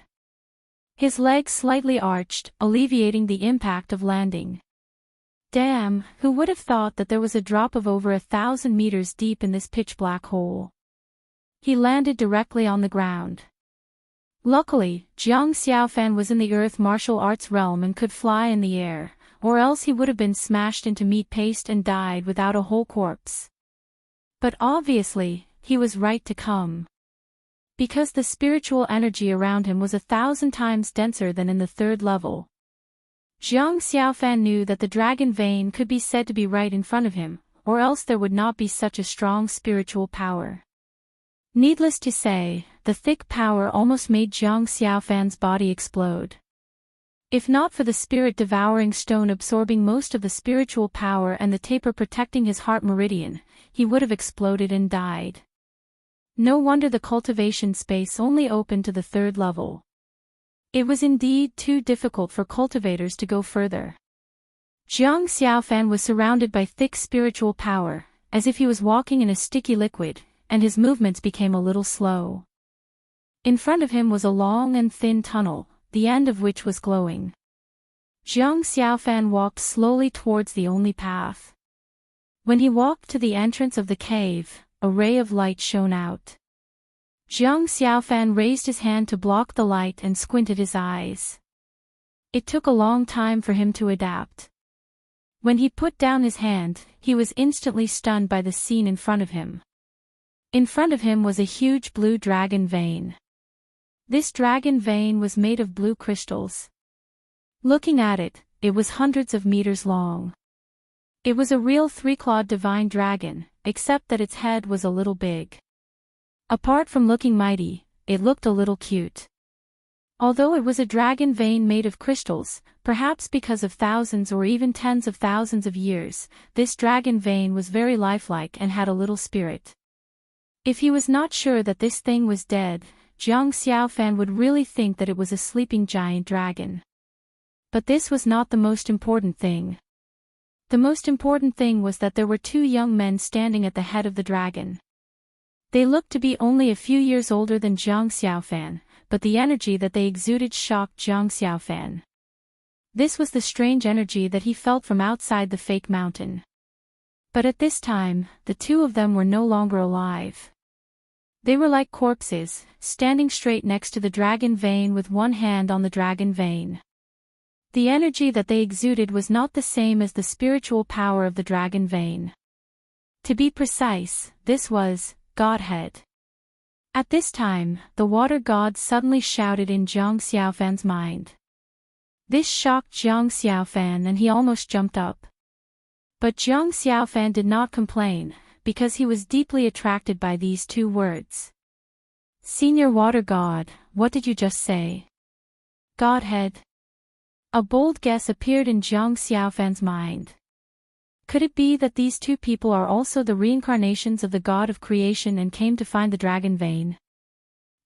His legs slightly arched, alleviating the impact of landing. Damn, who would have thought that there was a drop of over 1,000 meters deep in this pitch-black hole? He landed directly on the ground. Luckily, Jiang Xiaofan was in the earth martial arts realm and could fly in the air, or else he would have been smashed into meat paste and died without a whole corpse. But obviously, he was right to come. Because the spiritual energy around him was 1,000 times denser than in the 3rd level. Jiang Xiaofan knew that the dragon vein could be said to be right in front of him, or else there would not be such a strong spiritual power. Needless to say, the thick power almost made Jiang Xiaofan's body explode. If not for the spirit devouring stone absorbing most of the spiritual power and the taper protecting his heart meridian, he would have exploded and died. No wonder the cultivation space only opened to the 3rd level. It was indeed too difficult for cultivators to go further. Jiang Xiaofan was surrounded by thick spiritual power, as if he was walking in a sticky liquid, and his movements became a little slow. In front of him was a long and thin tunnel, the end of which was glowing. Jiang Xiaofan walked slowly towards the only path. When he walked to the entrance of the cave, a ray of light shone out. Jiang Xiaofan raised his hand to block the light and squinted his eyes. It took a long time for him to adapt. When he put down his hand, he was instantly stunned by the scene in front of him. In front of him was a huge blue dragon vein. This dragon vein was made of blue crystals. Looking at it, it was hundreds of meters long. It was a real 3-clawed divine dragon, except that its head was a little big. Apart from looking mighty, it looked a little cute. Although it was a dragon vein made of crystals, perhaps because of thousands or even tens of thousands of years, this dragon vein was very lifelike and had a little spirit. If he was not sure that this thing was dead, Jiang Xiaofan would really think that it was a sleeping giant dragon. But this was not the most important thing. The most important thing was that there were 2 young men standing at the head of the dragon. They looked to be only a few years older than Jiang Xiaofan, but the energy that they exuded shocked Jiang Xiaofan. This was the strange energy that he felt from outside the fake mountain. But at this time, the 2 of them were no longer alive. They were like corpses, standing straight next to the dragon vein with one hand on the dragon vein. The energy that they exuded was not the same as the spiritual power of the dragon vein. To be precise, this was Godhead. At this time, the water god suddenly shouted in Jiang Xiaofan's mind. This shocked Jiang Xiaofan and he almost jumped up. But Jiang Xiaofan did not complain, because he was deeply attracted by these 2 words. Senior water god, what did you just say? Godhead. A bold guess appeared in Jiang Xiaofan's mind. Could it be that these 2 people are also the reincarnations of the god of creation and came to find the dragon vein?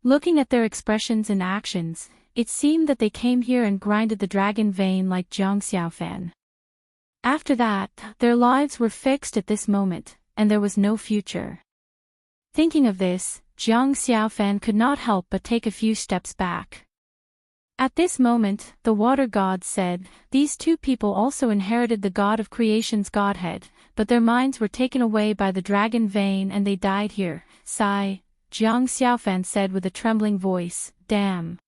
Looking at their expressions and actions, it seemed that they came here and grinded the dragon vein like Jiang Xiaofan. After that, their lives were fixed at this moment, and there was no future. Thinking of this, Jiang Xiaofan could not help but take a few steps back. At this moment, the water god said, these two people also inherited the god of creation's godhead, but their minds were taken away by the dragon vein and they died here. Sigh, Jiang Xiaofan said with a trembling voice, damn.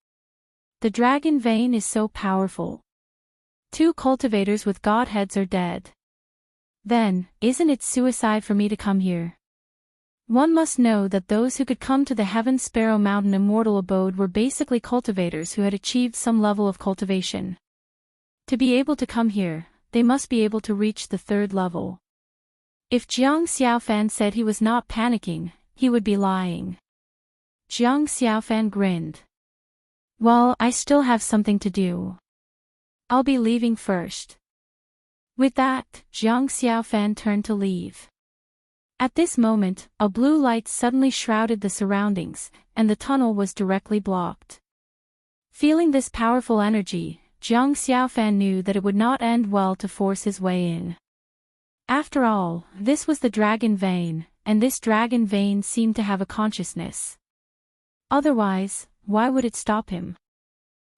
The dragon vein is so powerful. 2 cultivators with godheads are dead. Then, isn't it suicide for me to come here? One must know that those who could come to the Heaven Sparrow Mountain immortal abode were basically cultivators who had achieved some level of cultivation. To be able to come here, they must be able to reach the 3rd level. If Jiang Xiaofan said he was not panicking, he would be lying. Jiang Xiaofan grinned. Well, I still have something to do. I'll be leaving first. With that, Jiang Xiaofan turned to leave. At this moment, a blue light suddenly shrouded the surroundings, and the tunnel was directly blocked. Feeling this powerful energy, Jiang Xiaofan knew that it would not end well to force his way in. After all, this was the dragon vein, and this dragon vein seemed to have a consciousness. Otherwise, why would it stop him?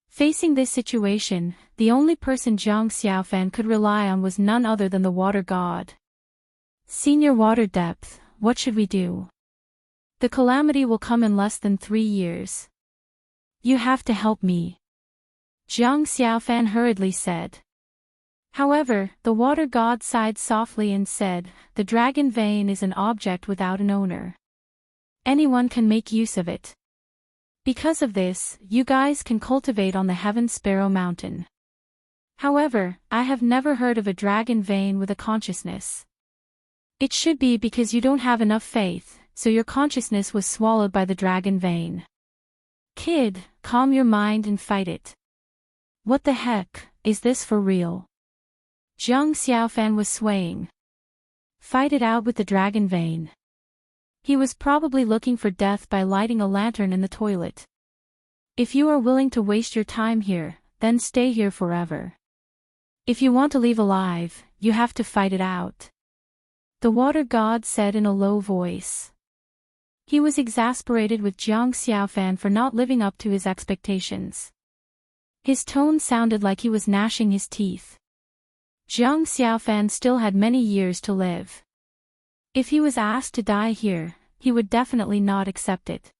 Facing this situation, the only person Jiang Xiaofan could rely on was none other than the water god. Senior water depth, what should we do? The calamity will come in less than 3 years. You have to help me. Jiang Xiaofan hurriedly said. However, the water god sighed softly and said, the dragon vein is an object without an owner. Anyone can make use of it. Because of this, you guys can cultivate on the Heaven Sparrow Mountain. However, I have never heard of a dragon vein with a consciousness. It should be because you don't have enough faith, so your consciousness was swallowed by the dragon vein. Kid, calm your mind and fight it. What the heck, is this for real? Jiang Xiaofan was swaying. Fight it out with the dragon vein. He was probably looking for death by lighting a lantern in the toilet. If you are willing to waste your time here, then stay here forever. If you want to leave alive, you have to fight it out. The water god said in a low voice. He was exasperated with Jiang Xiaofan for not living up to his expectations. His tone sounded like he was gnashing his teeth. Jiang Xiaofan still had many years to live. If he was asked to die here, he would definitely not accept it.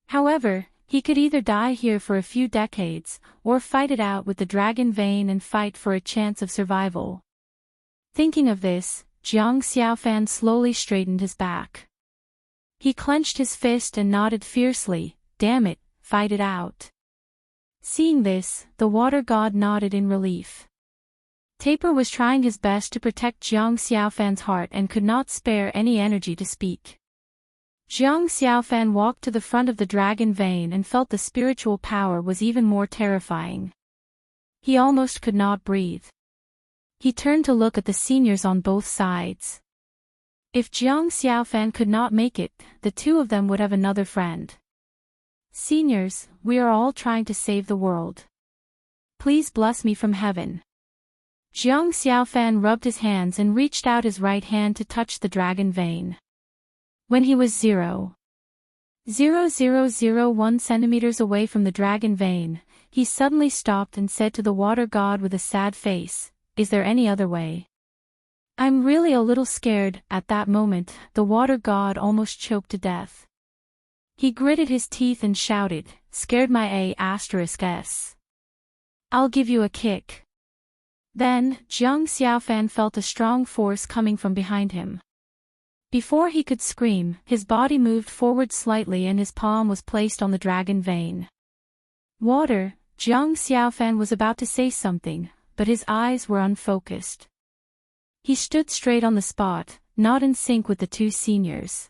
However, he could either die here for a few decades, or fight it out with the dragon vein and fight for a chance of survival. Thinking of this, Jiang Xiaofan slowly straightened his back. He clenched his fist and nodded fiercely, damn it, fight it out. Seeing this, the water god nodded in relief. Taper was trying his best to protect Jiang Xiaofan's heart and could not spare any energy to speak. Jiang Xiaofan walked to the front of the dragon vein and felt the spiritual power was even more terrifying. He almost could not breathe. He turned to look at the seniors on both sides. If Jiang Xiaofan could not make it, the 2 of them would have another friend. Seniors, we are all trying to save the world. Please bless me from heaven. Jiang Xiaofan rubbed his hands and reached out his right hand to touch the dragon vein. When he was 0.0001 centimeters away from the dragon vein, he suddenly stopped and said to the water god with a sad face, is there any other way? I'm really a little scared. At that moment, the water god almost choked to death. He gritted his teeth and shouted, scared my A**s. I'll give you a kick. Then, Jiang Xiaofan felt a strong force coming from behind him. Before he could scream, his body moved forward slightly and his palm was placed on the dragon vein. Water, Jiang Xiaofan was about to say something, but his eyes were unfocused. He stood straight on the spot, not in sync with the 2 seniors.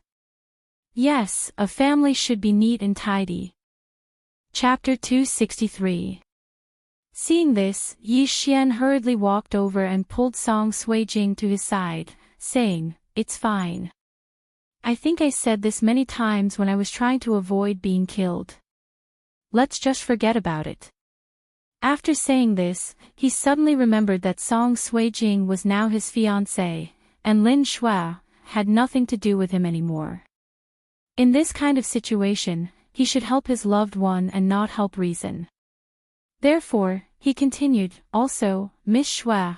Yes, a family should be neat and tidy. Chapter 263. Seeing this, Yi Xian hurriedly walked over and pulled Song Suijing to his side, saying, it's fine. I think I said this many times when I was trying to avoid being killed. Let's just forget about it. After saying this, he suddenly remembered that Song Sui-jing was now his fiancée, and Lin Shui had nothing to do with him anymore. In this kind of situation, he should help his loved one and not help reason. Therefore, he continued, also, Miss Shui,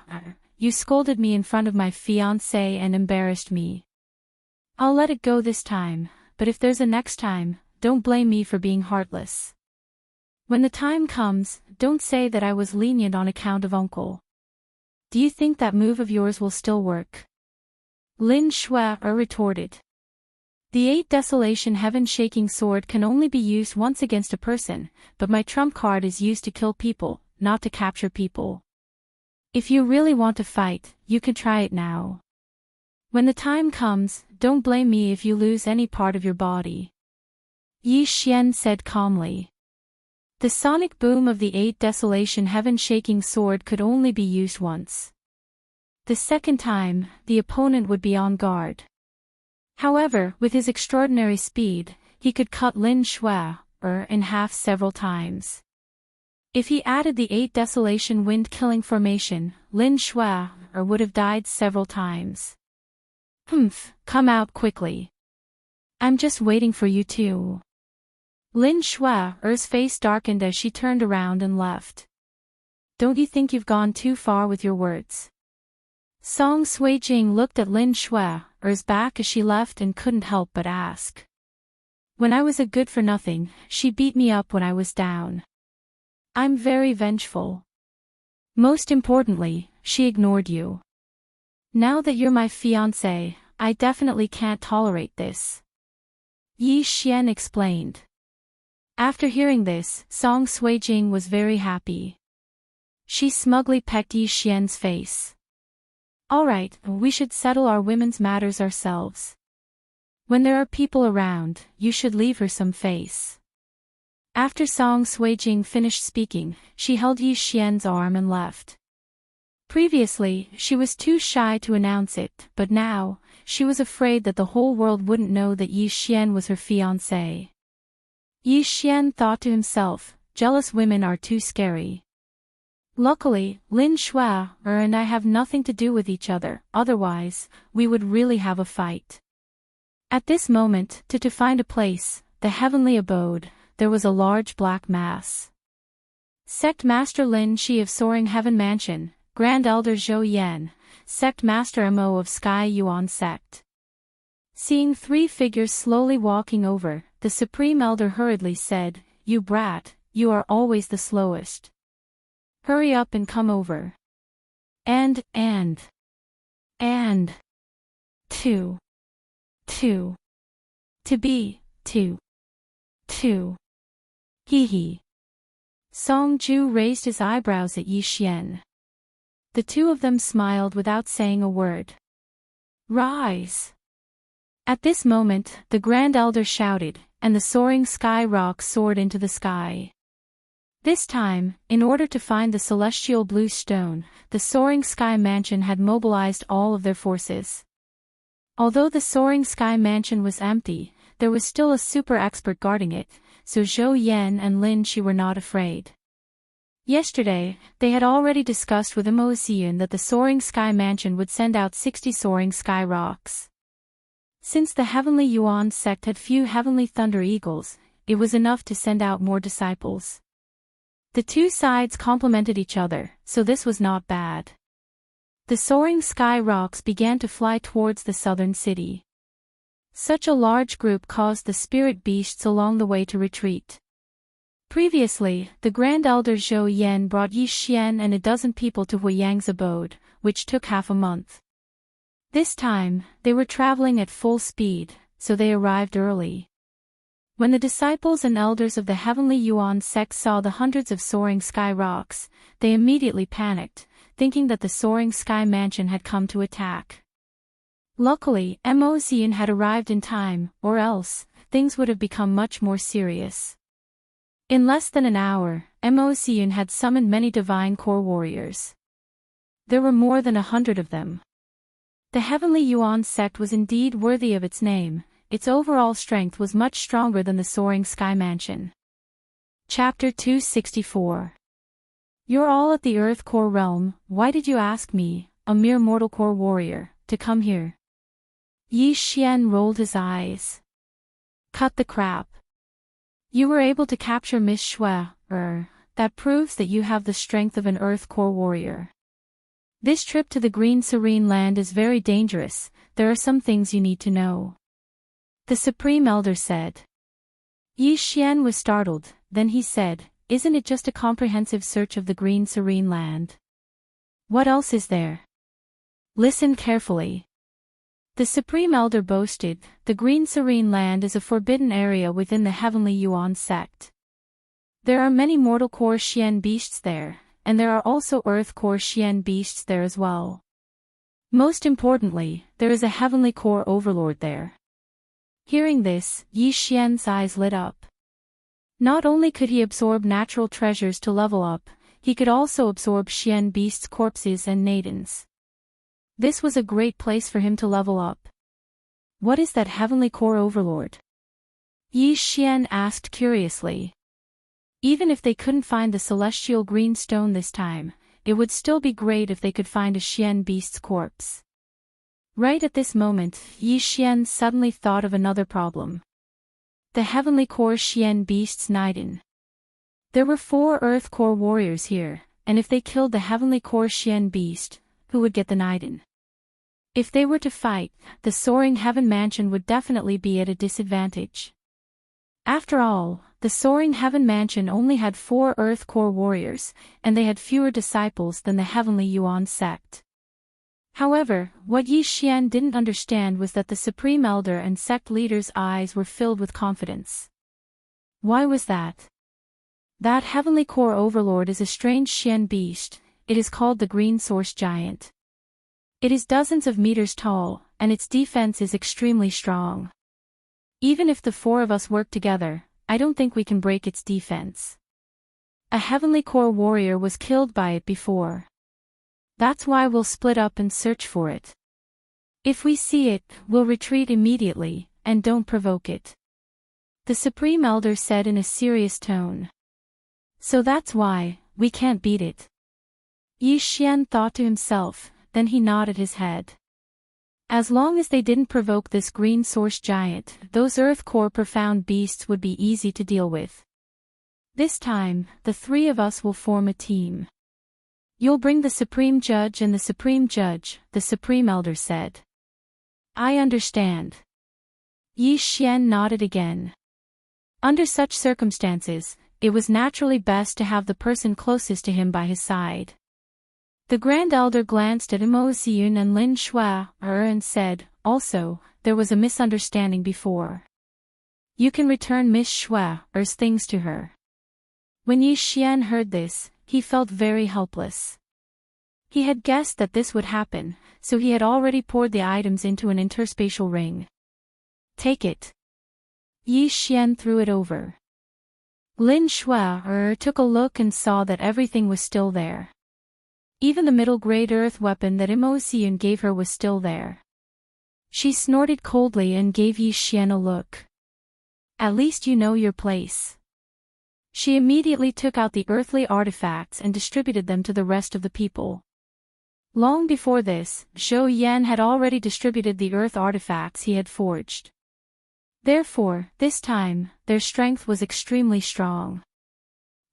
you scolded me in front of my fiancé and embarrassed me. I'll let it go this time, but if there's a next time, don't blame me for being heartless. When the time comes, don't say that I was lenient on account of uncle. Do you think that move of yours will still work? Lin Shui retorted. The 8 Desolation Heaven-shaking sword can only be used once against a person, but my trump card is used to kill people, not to capture people. If you really want to fight, you can try it now. When the time comes, don't blame me if you lose any part of your body. Yi Xian said calmly. The sonic boom of the 8 Desolation Heaven-shaking sword could only be used once. The second time, the opponent would be on guard. However, with his extraordinary speed, he could cut Lin Shui in half several times. If he added the 8 Desolation Wind-killing formation, Lin Shui would have died several times. Come out quickly. I'm just waiting for you too. Lin Shui's face darkened as she turned around and left. Don't you think you've gone too far with your words? Song Sui-jing looked at Lin Shui's back as she left and couldn't help but ask. When I was a good-for-nothing, she beat me up when I was down. I'm very vengeful. Most importantly, she ignored you. Now that you're my fiancé, I definitely can't tolerate this. Yi Xian explained. After hearing this, Song Sui-jing was very happy. She smugly pecked Yi Xian's face. Alright, we should settle our women's matters ourselves. When there are people around, you should leave her some face. After Song Sui-jing finished speaking, she held Yi Xian's arm and left. Previously, she was too shy to announce it, but now, she was afraid that the whole world wouldn't know that Yi Xian was her fiancé. Yi Xian thought to himself, jealous women are too scary. Luckily, Lin Shui and I have nothing to do with each other, otherwise, we would really have a fight. At this moment, to find a place, the heavenly abode, there was a large black mass. Sect Master Lin Shi of Soaring Heaven Mansion, Grand Elder Zhou Yan, Sect Master Mo of Sky Yuan Sect. Seeing 3 figures slowly walking over, the Supreme Elder hurriedly said, You brat, you are always the slowest. Hurry up and come over. And. To be. Hee hee. Song Ju raised his eyebrows at Yi Xian. The two of them smiled without saying a word. Rise! At this moment, the Grand Elder shouted, and the soaring sky rock soared into the sky. This time, in order to find the celestial blue stone, the soaring sky mansion had mobilized all of their forces. Although the soaring sky mansion was empty, there was still a super expert guarding it, so Zhou Yan and Lin Shi were not afraid. Yesterday, they had already discussed with Immortal that the soaring sky mansion would send out 60 soaring sky rocks. Since the Heavenly Yuan sect had few Heavenly Thunder Eagles, it was enough to send out more disciples. The two sides complemented each other, so this was not bad. The soaring sky rocks began to fly towards the southern city. Such a large group caused the spirit beasts along the way to retreat. Previously, the Grand Elder Zhou Yan brought Yi Xian and a dozen people to Huiyang's abode, which took half a month. This time, they were traveling at full speed, so they arrived early. When the disciples and elders of the Heavenly Yuan sect saw the hundreds of soaring sky rocks, they immediately panicked, thinking that the soaring sky mansion had come to attack. Luckily, Mo Xian had arrived in time, or else, things would have become much more serious. In less than an hour, Mo Xian had summoned many divine core warriors. There were more than 100 of them. The Heavenly Yuan sect was indeed worthy of its name. Its overall strength was much stronger than the soaring sky mansion. Chapter 264. You're all at the Earth Core realm, why did you ask me, a mere mortal core warrior, to come here? Yi Xian rolled his eyes. Cut the crap. You were able to capture Miss Shui, that proves that you have the strength of an Earth Core warrior. This trip to the Green Serene Land is very dangerous, there are some things you need to know. The Supreme Elder said. Yi Xian was startled, then he said, isn't it just a comprehensive search of the Green Serene Land? What else is there? Listen carefully. The Supreme Elder boasted, the Green Serene Land is a forbidden area within the Heavenly Yuan sect. There are many mortal core Xian beasts there, and there are also Earth core Xian beasts there as well. Most importantly, there is a Heavenly Core Overlord there. Hearing this, Yi Xian's eyes lit up. Not only could he absorb natural treasures to level up, he could also absorb Xian beasts' corpses and maidens. This was a great place for him to level up. What is that Heavenly Core Overlord? Yi Xian asked curiously. Even if they couldn't find the celestial green stone this time, it would still be great if they could find a Xian beast's corpse. Right at this moment, Yi Xian suddenly thought of another problem. The Heavenly Core Xian beasts Naiden. There were 4 Earth Core warriors here, and if they killed the Heavenly Core Xian beast, who would get the Naiden? If they were to fight, the Soaring Heaven Mansion would definitely be at a disadvantage. After all, the Soaring Heaven Mansion only had 4 Earth Core warriors, and they had fewer disciples than the Heavenly Yuan sect. However, what Yi Xian didn't understand was that the Supreme Elder and sect leader's eyes were filled with confidence. Why was that? That Heavenly Core Overlord is a strange Xian beast, it is called the Green Source Giant. It is dozens of meters tall, and its defense is extremely strong. Even if the 4 of us work together, I don't think we can break its defense. A Heavenly Core warrior was killed by it before. That's why we'll split up and search for it. If we see it, we'll retreat immediately, and don't provoke it. The Supreme Elder said in a serious tone. So that's why, we can't beat it. Yi Xian thought to himself, then he nodded his head. As long as they didn't provoke this green source giant, those Earth Core profound beasts would be easy to deal with. This time, the 3 of us will form a team. You'll bring the Supreme Judge and the Supreme Judge, the Supreme Elder said. I understand. Yi Xian nodded again. Under such circumstances, it was naturally best to have the person closest to him by his side. The Grand Elder glanced at Immortal and Lin Shui, and said, also, there was a misunderstanding before. You can return Miss Shui's things to her. When Yi Xian heard this, he felt very helpless. He had guessed that this would happen, so he had already poured the items into an interspatial ring. Take it. Yi Xian threw it over. Lin Shui took a look and saw that everything was still there. Even the middle-grade earth weapon that Immortal gave her was still there. She snorted coldly and gave Yi Xian a look. At least you know your place. She immediately took out the earthly artifacts and distributed them to the rest of the people. Long before this, Zhou Yan had already distributed the earth artifacts he had forged. Therefore, this time, their strength was extremely strong.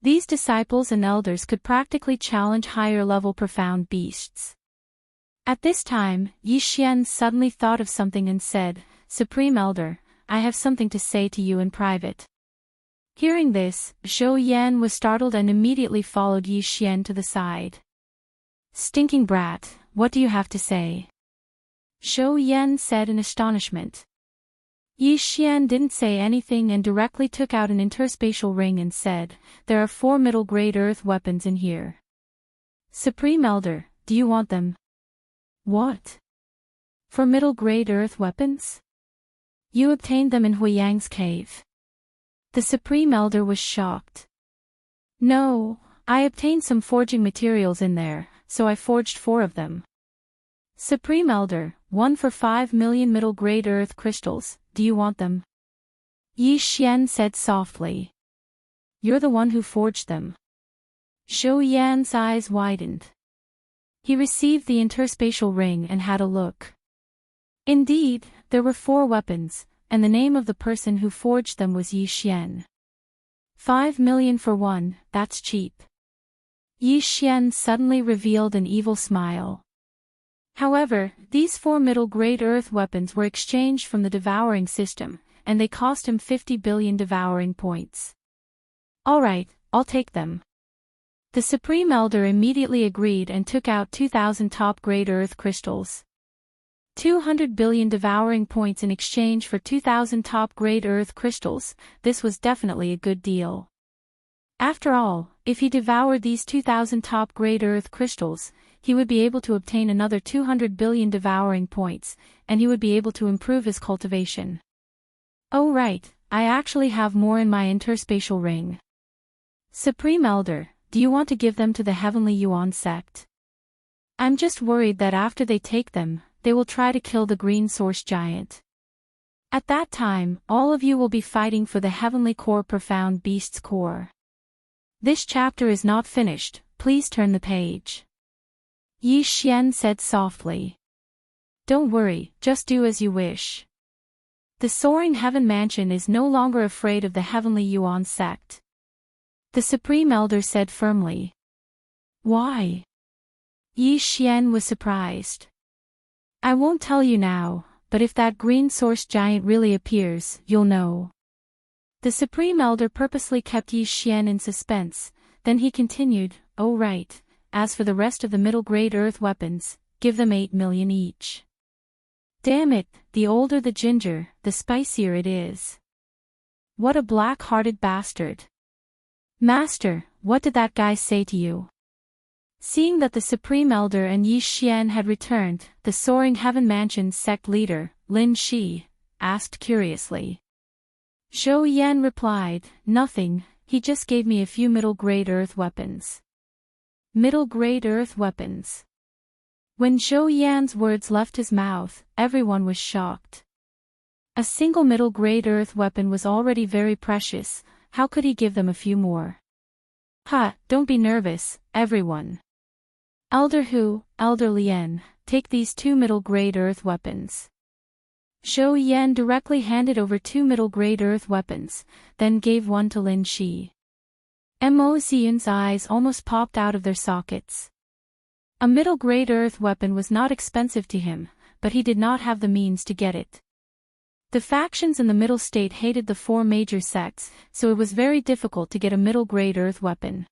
These disciples and elders could practically challenge higher-level profound beasts. At this time, Yi Xian suddenly thought of something and said, Supreme Elder, I have something to say to you in private. Hearing this, Zhou Yan was startled and immediately followed Yi Xian to the side. Stinking brat, what do you have to say? Zhou Yan said in astonishment. Yi Xian didn't say anything and directly took out an interspatial ring and said, there are 4 middle-grade earth weapons in here. Supreme Elder, do you want them? What? 4 middle-grade earth weapons? You obtained them in Huiyang's cave. The Supreme Elder was shocked. No, I obtained some forging materials in there, so I forged 4 of them. Supreme Elder, 1 for 5 million middle-grade earth crystals, do you want them? Yi Xian said softly. You're the one who forged them. Zhou Yan's eyes widened. He received the interspatial ring and had a look. Indeed, there were 4 weapons, and the name of the person who forged them was Yi Xian. 5 million for one, that's cheap. Yi Xian suddenly revealed an evil smile. However, these 4 middle-grade earth weapons were exchanged from the devouring system, and they cost him 50 billion devouring points. Alright, I'll take them. The Supreme Elder immediately agreed and took out 2,000 top-grade earth crystals. 200 billion devouring points in exchange for 2,000 top-grade earth crystals, this was definitely a good deal. After all, if he devoured these 2,000 top-grade earth crystals, he would be able to obtain another 200 billion devouring points, and he would be able to improve his cultivation. Oh right, I actually have more in my interspatial ring. Supreme Elder, do you want to give them to the Heavenly Yuan sect? I'm just worried that after they take them, they will try to kill the green source giant. At that time, all of you will be fighting for the heavenly core profound beast's core. This chapter is not finished, please turn the page. Yi Xian said softly. Don't worry, just do as you wish. The soaring heaven mansion is no longer afraid of the heavenly Yuan sect. The Supreme Elder said firmly. Why? Yi Xian was surprised. I won't tell you now, but if that green source giant really appears, you'll know. The Supreme Elder purposely kept Yi Xian in suspense, then he continued, oh right, as for the rest of the middle-grade earth weapons, give them 8 million each. Damn it, the older the ginger, the spicier it is. What a black-hearted bastard. Master, what did that guy say to you? Seeing that the Supreme Elder and Yi Xian had returned, the Soaring Heaven Mansion's sect leader, Lin Shi, asked curiously. Zhou Yan replied, nothing, he just gave me a few middle-grade earth weapons. Middle-grade earth weapons. When Zhou Yan's words left his mouth, everyone was shocked. A single middle-grade earth weapon was already very precious, how could he give them a few more? Ha, don't be nervous, everyone. Elder Hu, Elder Lien, take these 2 middle-grade earth weapons. Zhou Yan directly handed over 2 middle-grade earth weapons, then gave one to Lin Shi. Mo Xian's eyes almost popped out of their sockets. A middle-grade earth weapon was not expensive to him, but he did not have the means to get it. The factions in the Middle State hated the 4 major sects, so it was very difficult to get a middle-grade earth weapon.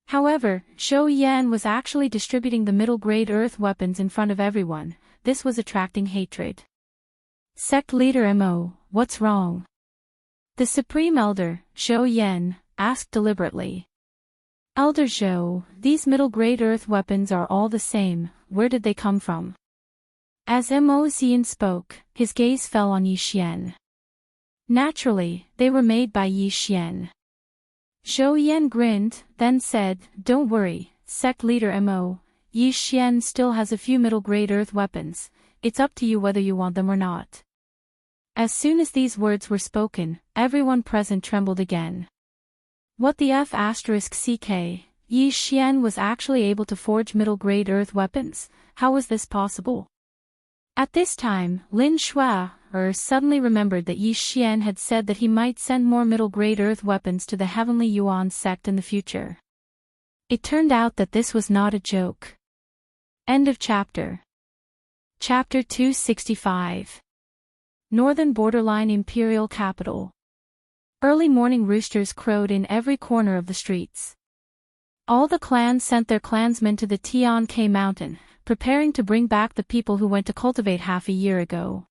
However, Zhou Yan was actually distributing the middle-grade earth weapons in front of everyone, this was attracting hatred. Sect leader Mo, what's wrong? The Supreme Elder, Zhou Yan, asked deliberately. Elder Zhou, these middle-grade earth weapons are all the same, where did they come from? As Mo Xian spoke, his gaze fell on Yi Xian. Naturally, they were made by Yi Xian. Zhou Yan grinned, then said, don't worry, sect leader Mo, Yi Xian still has a few middle-grade earth weapons, it's up to you whether you want them or not. As soon as these words were spoken, everyone present trembled again. What the F***ck, Yi Xian was actually able to forge middle-grade earth weapons, how was this possible? At this time, Lin Shua, suddenly remembered that Yi Xian had said that he might send more middle-grade earth weapons to the Heavenly Yuan sect in the future. It turned out that this was not a joke. End of chapter. Chapter 265. Northern Borderline Imperial Capital. Early morning roosters crowed in every corner of the streets. All the clans sent their clansmen to the Tian-K mountain, preparing to bring back the people who went to cultivate half a year ago.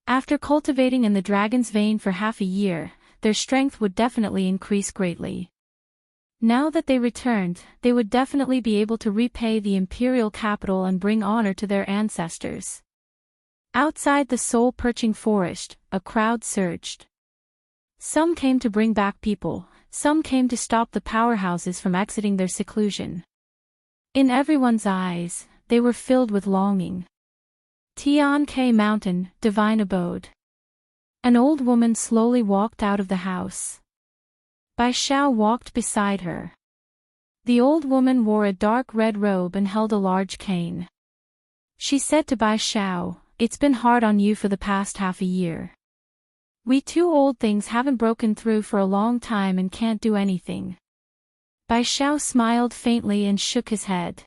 After cultivating in the dragon's vein for half a year, their strength would definitely increase greatly. Now that they returned, they would definitely be able to repay the imperial capital and bring honor to their ancestors. Outside the soul-perching forest, a crowd surged. Some came to bring back people, some came to stop the powerhouses from exiting their seclusion. In everyone's eyes, they were filled with longing. Tian-K Mountain, Divine Abode. An old woman slowly walked out of the house. Bai Shao walked beside her. The old woman wore a dark red robe and held a large cane. She said to Bai Xiao, "It's been hard on you for the past half a year. We two old things haven't broken through for a long time and can't do anything." Bai Xiao smiled faintly and shook his head.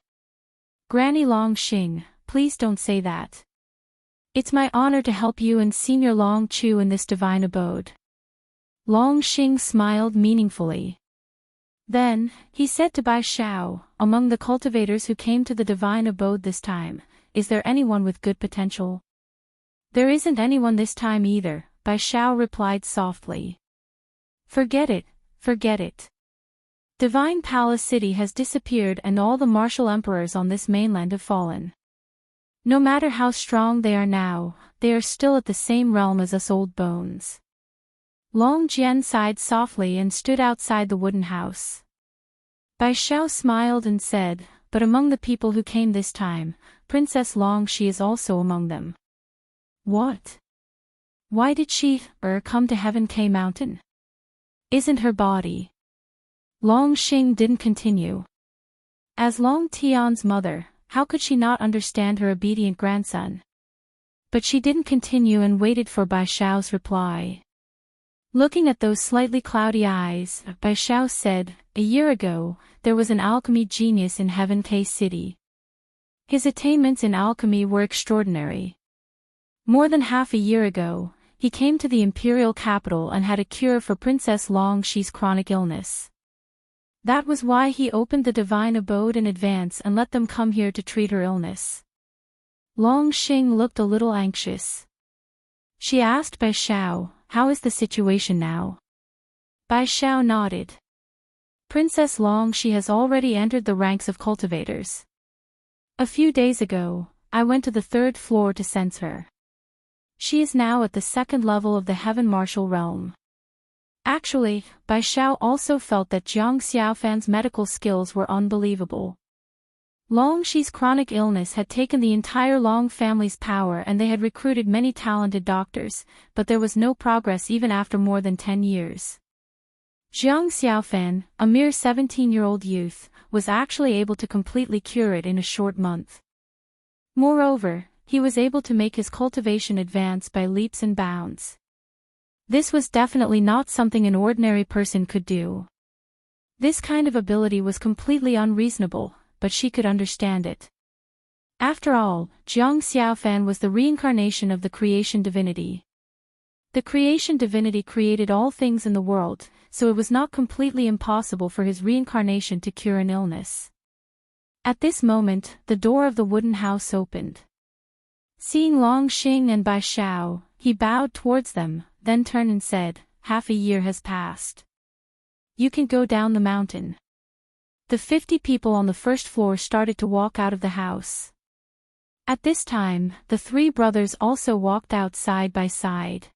"Granny Long Xing, please don't say that. It's my honor to help you and Senior Long Chu in this divine abode." Long Xing smiled meaningfully. Then, he said to Bai Xiao, "Among the cultivators who came to the divine abode this time, is there anyone with good potential?" "There isn't anyone this time either," Bai Xiao replied softly. Forget it, forget it. Divine Palace City has disappeared and all the martial emperors on this mainland have fallen. No matter how strong they are now, they are still at the same realm as us old bones. Long Jian sighed softly and stood outside the wooden house. Bai Xiao smiled and said, "But among the people who came this time, Princess Long Shi is also among them." "What? Why did she come to Heaven K Mountain? Isn't her body?" Long Xing didn't continue. As Long Tian's mother, how could she not understand her obedient grandson? But she didn't continue and waited for Bai Xiao's reply. Looking at those slightly cloudy eyes, Bai Xiao said, "A year ago, there was an alchemy genius in Heaven K City. His attainments in alchemy were extraordinary. More than half a year ago, he came to the imperial capital and had a cure for Princess Long Shi's chronic illness. That was why he opened the divine abode in advance and let them come here to treat her illness." Long Xing looked a little anxious. She asked Bai Xiao, "How is the situation now?" Bai Xiao nodded. "Princess Long Shi has already entered the ranks of cultivators. A few days ago, I went to the 3rd floor to sense her. She is now at the 2nd level of the Heaven Martial Realm." Actually, Bai Xiao also felt that Jiang Xiaofan's medical skills were unbelievable. Long Shi's chronic illness had taken the entire Long family's power and they had recruited many talented doctors, but there was no progress even after more than 10 years. Jiang Xiaofan, a mere 17-year-old youth, was actually able to completely cure it in a short month. Moreover, he was able to make his cultivation advance by leaps and bounds. This was definitely not something an ordinary person could do. This kind of ability was completely unreasonable, but she could understand it. After all, Jiang Xiaofan was the reincarnation of the creation divinity. The creation divinity created all things in the world, so it was not completely impossible for his reincarnation to cure an illness. At this moment, the door of the wooden house opened. Seeing Long Xing and Bai Xiao, he bowed towards them, then turned and said, "Half a year has passed. You can go down the mountain." The 50 people on the 1st floor started to walk out of the house. At this time, the 3 brothers also walked out side by side.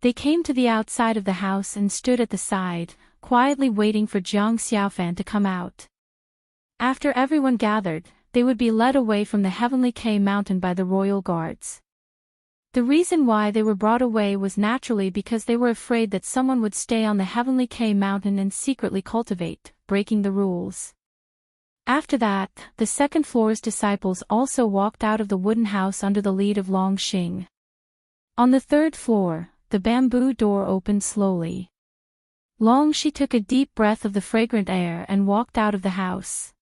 They came to the outside of the house and stood at the side, quietly waiting for Jiang Xiaofan to come out. After everyone gathered, they would be led away from the Heavenly K Mountain by the royal guards. The reason why they were brought away was naturally because they were afraid that someone would stay on the Heavenly K Mountain and secretly cultivate, breaking the rules. After that, the 2nd floor's disciples also walked out of the wooden house under the lead of Long Xing. On the 3rd floor, the bamboo door opened slowly. Long Shi took a deep breath of the fragrant air and walked out of the house.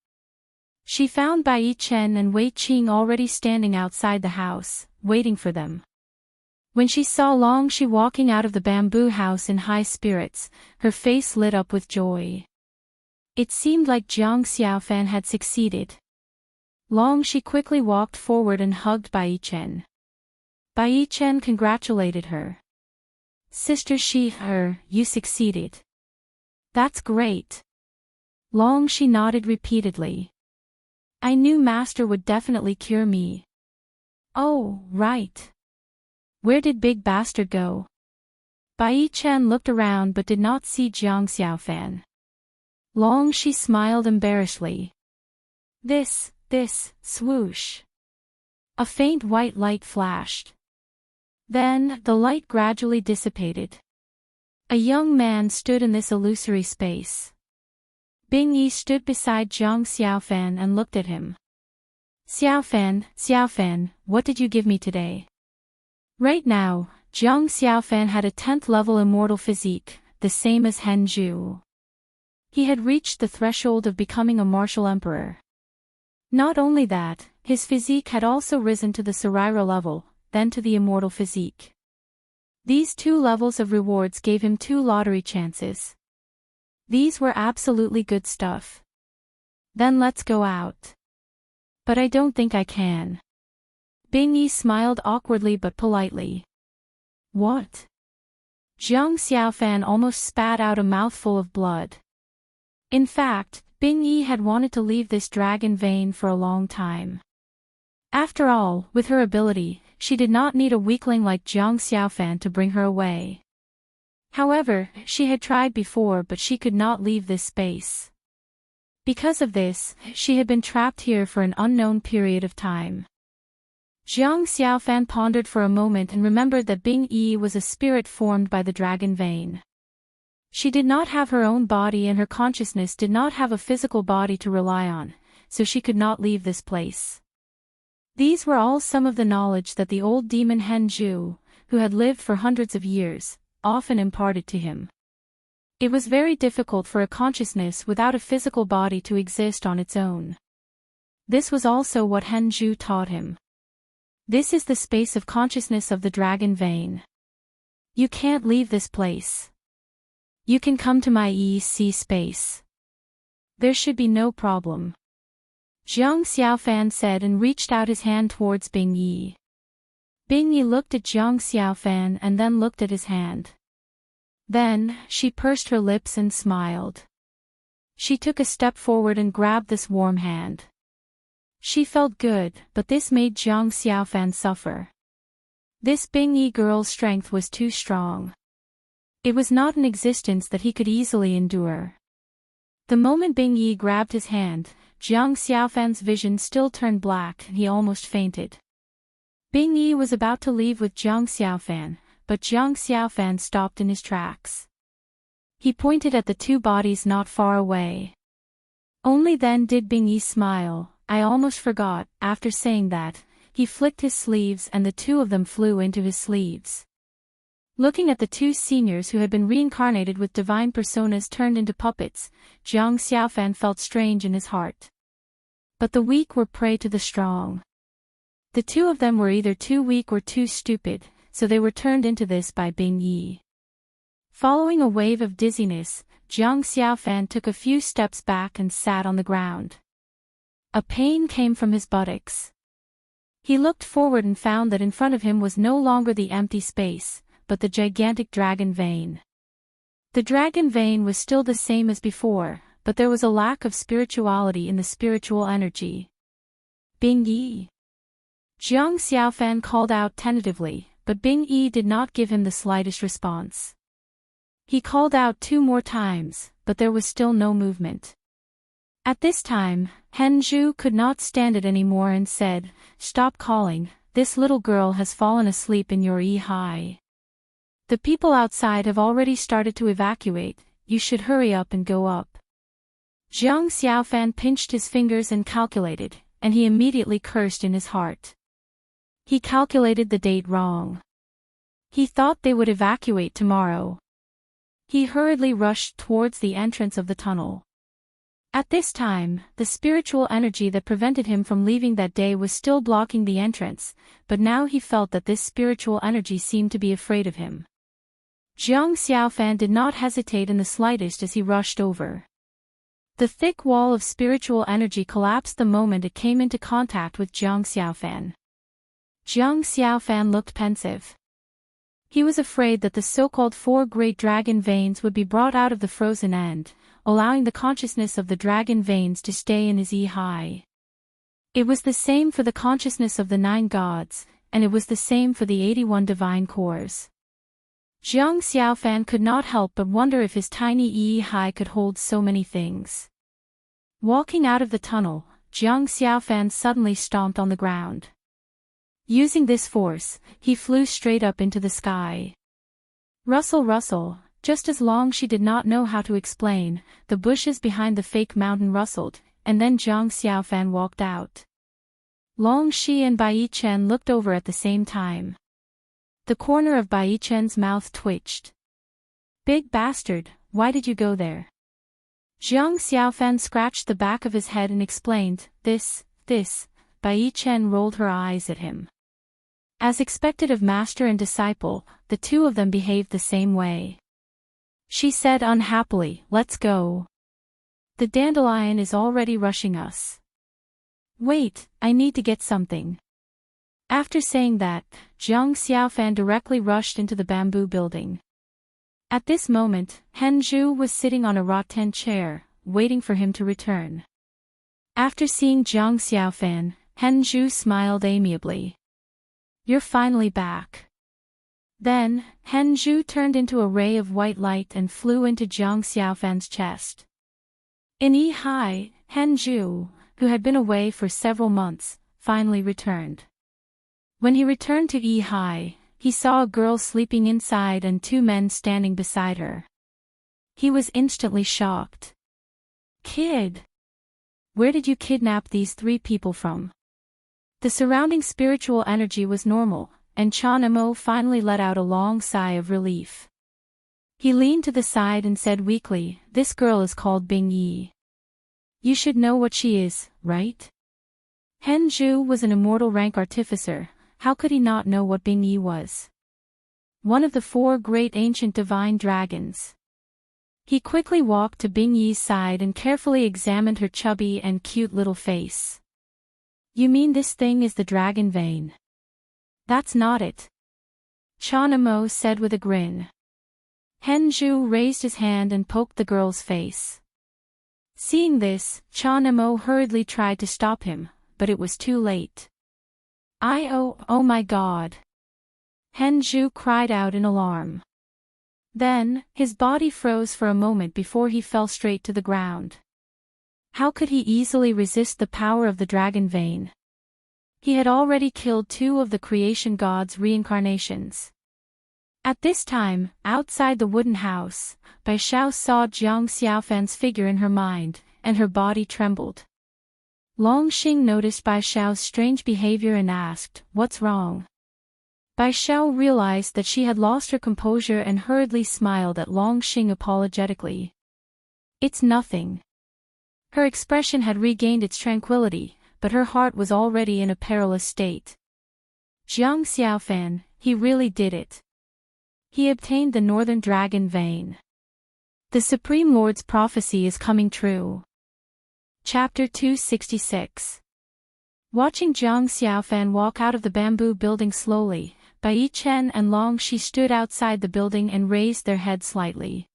She found Bai Chen and Wei Qing already standing outside the house, waiting for them. When she saw Long Shi walking out of the bamboo house in high spirits, her face lit up with joy. It seemed like Jiang Xiaofan had succeeded. Long Shi quickly walked forward and hugged Bai Chen. Bai Chen congratulated her. "Sister Shi, you succeeded. That's great." Long Shi nodded repeatedly. "I knew Master would definitely cure me." "Oh, right. Where did Big Bastard go?" Bai Chen looked around but did not see Jiang Xiaofan. Long Shi smiled embarrassedly. This, swoosh. A faint white light flashed. Then, the light gradually dissipated. A young man stood in this illusory space. Bing Yi stood beside Jiang Xiaofan and looked at him. Xiaofan, what did you give me today? Right now, Jiang Xiaofan had a 10th level immortal physique, the same as Hen Zhu. He had reached the threshold of becoming a martial emperor. Not only that, his physique had also risen to the Sarira level, then to the immortal physique. These 2 levels of rewards gave him 2 lottery chances. These were absolutely good stuff. Then let's go out. But I don't think I can. Bing Yi smiled awkwardly but politely. What? Jiang Xiaofan almost spat out a mouthful of blood. In fact, Bing Yi had wanted to leave this dragon vein for a long time. After all, with her ability, she did not need a weakling like Jiang Xiaofan to bring her away. However, she had tried before but she could not leave this space. Because of this, she had been trapped here for an unknown period of time. Jiang Xiaofan pondered for a moment and remembered that Bing Yi was a spirit formed by the dragon vein. She did not have her own body and her consciousness did not have a physical body to rely on, so she could not leave this place. These were all some of the knowledge that the old demon Hen Zhu, who had lived for hundreds of years, often imparted to him. It was very difficult for a consciousness without a physical body to exist on its own. This was also what Hen Zhu taught him. This is the space of consciousness of the dragon vein. You can't leave this place. You can come to my EC space. There should be no problem. Jiang Xiaofan said and reached out his hand towards Bing Yi. Bing Yi looked at Jiang Xiaofan and then looked at his hand. Then, she pursed her lips and smiled. She took a step forward and grabbed this warm hand. She felt good, but this made Jiang Xiaofan suffer. This Bing Yi girl's strength was too strong. It was not an existence that he could easily endure. The moment Bing Yi grabbed his hand, Jiang Xiaofan's vision still turned black and he almost fainted. Bing Yi was about to leave with Jiang Xiaofan, but Jiang Xiaofan stopped in his tracks. He pointed at the 2 bodies not far away. Only then did Bing Yi smile. I almost forgot. After saying that, he flicked his sleeves and the 2 of them flew into his sleeves. Looking at the 2 seniors who had been reincarnated with divine personas turned into puppets, Jiang Xiaofan felt strange in his heart. But the weak were prey to the strong. The 2 of them were either too weak or too stupid, so they were turned into this by Bing Yi. Following a wave of dizziness, Jiang Xiaofan took a few steps back and sat on the ground. A pain came from his buttocks. He looked forward and found that in front of him was no longer the empty space, but the gigantic dragon vein. The dragon vein was still the same as before, but there was a lack of spirituality in the spiritual energy. Bing Yi. Jiang Xiaofan called out tentatively, but Bing Yi did not give him the slightest response. He called out 2 more times, but there was still no movement. At this time, Hen Zhu could not stand it anymore and said, "Stop calling, this little girl has fallen asleep in your high. The people outside have already started to evacuate, you should hurry up and go up." Jiang Xiaofan pinched his fingers and calculated, and he immediately cursed in his heart. He calculated the date wrong. He thought they would evacuate tomorrow. He hurriedly rushed towards the entrance of the tunnel. At this time, the spiritual energy that prevented him from leaving that day was still blocking the entrance, but now he felt that this spiritual energy seemed to be afraid of him. Jiang Xiaofan did not hesitate in the slightest as he rushed over. The thick wall of spiritual energy collapsed the moment it came into contact with Jiang Xiaofan. Jiang Xiaofan looked pensive. He was afraid that the so-called 4 great dragon veins would be brought out of the frozen end, allowing the consciousness of the dragon veins to stay in his high. It was the same for the consciousness of the 9 gods, and it was the same for the 81 divine cores. Jiang Xiaofan could not help but wonder if his tiny high could hold so many things. Walking out of the tunnel, Jiang Xiaofan suddenly stomped on the ground. Using this force, he flew straight up into the sky. Rustle rustle, Just as long she did not know how to explain, the bushes behind the fake mountain rustled, and then Jiang Xiaofan walked out. Long Shi and Bai Chen looked over at the same time. The corner of Bai Chen's mouth twitched. Big bastard, why did you go there? Jiang Xiaofan scratched the back of his head and explained, this. Bai Chen rolled her eyes at him. As expected of master and disciple, the two of them behaved the same way. She said unhappily, let's go. The dandelion is already rushing us. Wait, I need to get something. After saying that, Jiang Xiaofan directly rushed into the bamboo building. At this moment, Hen Zhu was sitting on a rattan chair, waiting for him to return. After seeing Jiang Xiaofan, Hen Zhu smiled amiably. You're finally back. Then, Hen Zhu turned into a ray of white light and flew into Jiang Xiaofan's chest. In Yihai, Hen Zhu, who had been away for several months, finally returned. When he returned to Yihai, he saw a girl sleeping inside and two men standing beside her. He was instantly shocked. Kid! Where did you kidnap these three people from? The surrounding spiritual energy was normal, and Chan Mo finally let out a long sigh of relief. He leaned to the side and said weakly, this girl is called Bing Yi. You should know what she is, right? Hen Zhu was an immortal rank artificer, how could he not know what Bing Yi was? One of the four great ancient divine dragons. He quickly walked to Bing Yi's side and carefully examined her chubby and cute little face. You mean this thing is the dragon vein? That's not it. Chan Mo said with a grin. Hen Zhu raised his hand and poked the girl's face. Seeing this, Chan Mo hurriedly tried to stop him, but it was too late. Oh my god! Hen Zhu cried out in alarm. Then, his body froze for a moment before he fell straight to the ground. How could he easily resist the power of the dragon vein? He had already killed two of the creation god's reincarnations. At this time, outside the wooden house, Bai Xiao saw Jiang Xiaofan's figure in her mind, and her body trembled. Long Xing noticed Bai Xiao's strange behavior and asked, what's wrong? Bai Xiao realized that she had lost her composure and hurriedly smiled at Long Xing apologetically. It's nothing. Her expression had regained its tranquility, but her heart was already in a perilous state. Jiang Xiaofan, he really did it. He obtained the Northern Dragon Vein. The Supreme Lord's prophecy is coming true. Chapter 266. Watching Jiang Xiaofan walk out of the bamboo building slowly, Bai Chen and Long Shi stood outside the building and raised their heads slightly.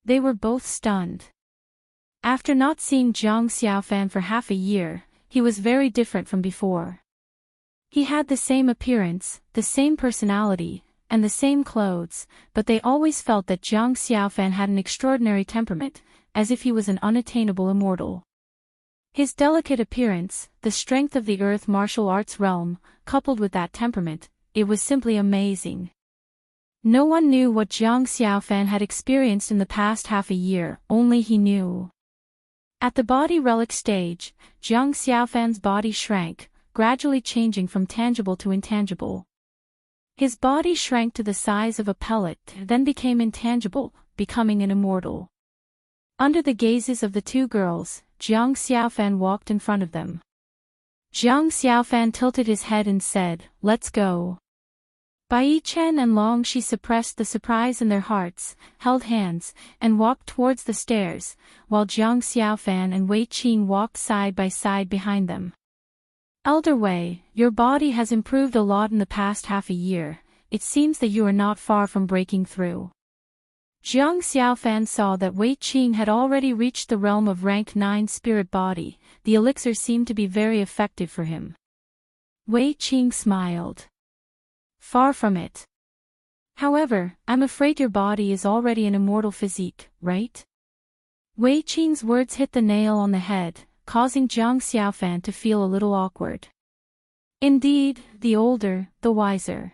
They were both stunned. After not seeing Jiang Xiaofan for half a year, he was very different from before. He had the same appearance, the same personality, and the same clothes, but they always felt that Jiang Xiaofan had an extraordinary temperament, as if he was an unattainable immortal. His delicate appearance, the strength of the earth martial arts realm, coupled with that temperament, it was simply amazing. No one knew what Jiang Xiaofan had experienced in the past half a year, only he knew. At the body relic stage, Jiang Xiaofan's body shrank, gradually changing from tangible to intangible. His body shrank to the size of a pellet, then became intangible, becoming an immortal. Under the gazes of the two girls, Jiang Xiaofan walked in front of them. Jiang Xiaofan tilted his head and said, let's go. Bai Chen and Long Shi suppressed the surprise in their hearts, held hands, and walked towards the stairs, while Jiang Xiaofan and Wei Qing walked side by side behind them. Elder Wei, your body has improved a lot in the past half a year, it seems that you are not far from breaking through. Jiang Xiaofan saw that Wei Qing had already reached the realm of rank 9 spirit body, the elixir seemed to be very effective for him. Wei Qing smiled. Far from it. However, I'm afraid your body is already an immortal physique, right? Wei Qing's words hit the nail on the head, causing Jiang Xiaofan to feel a little awkward. Indeed, the older, the wiser.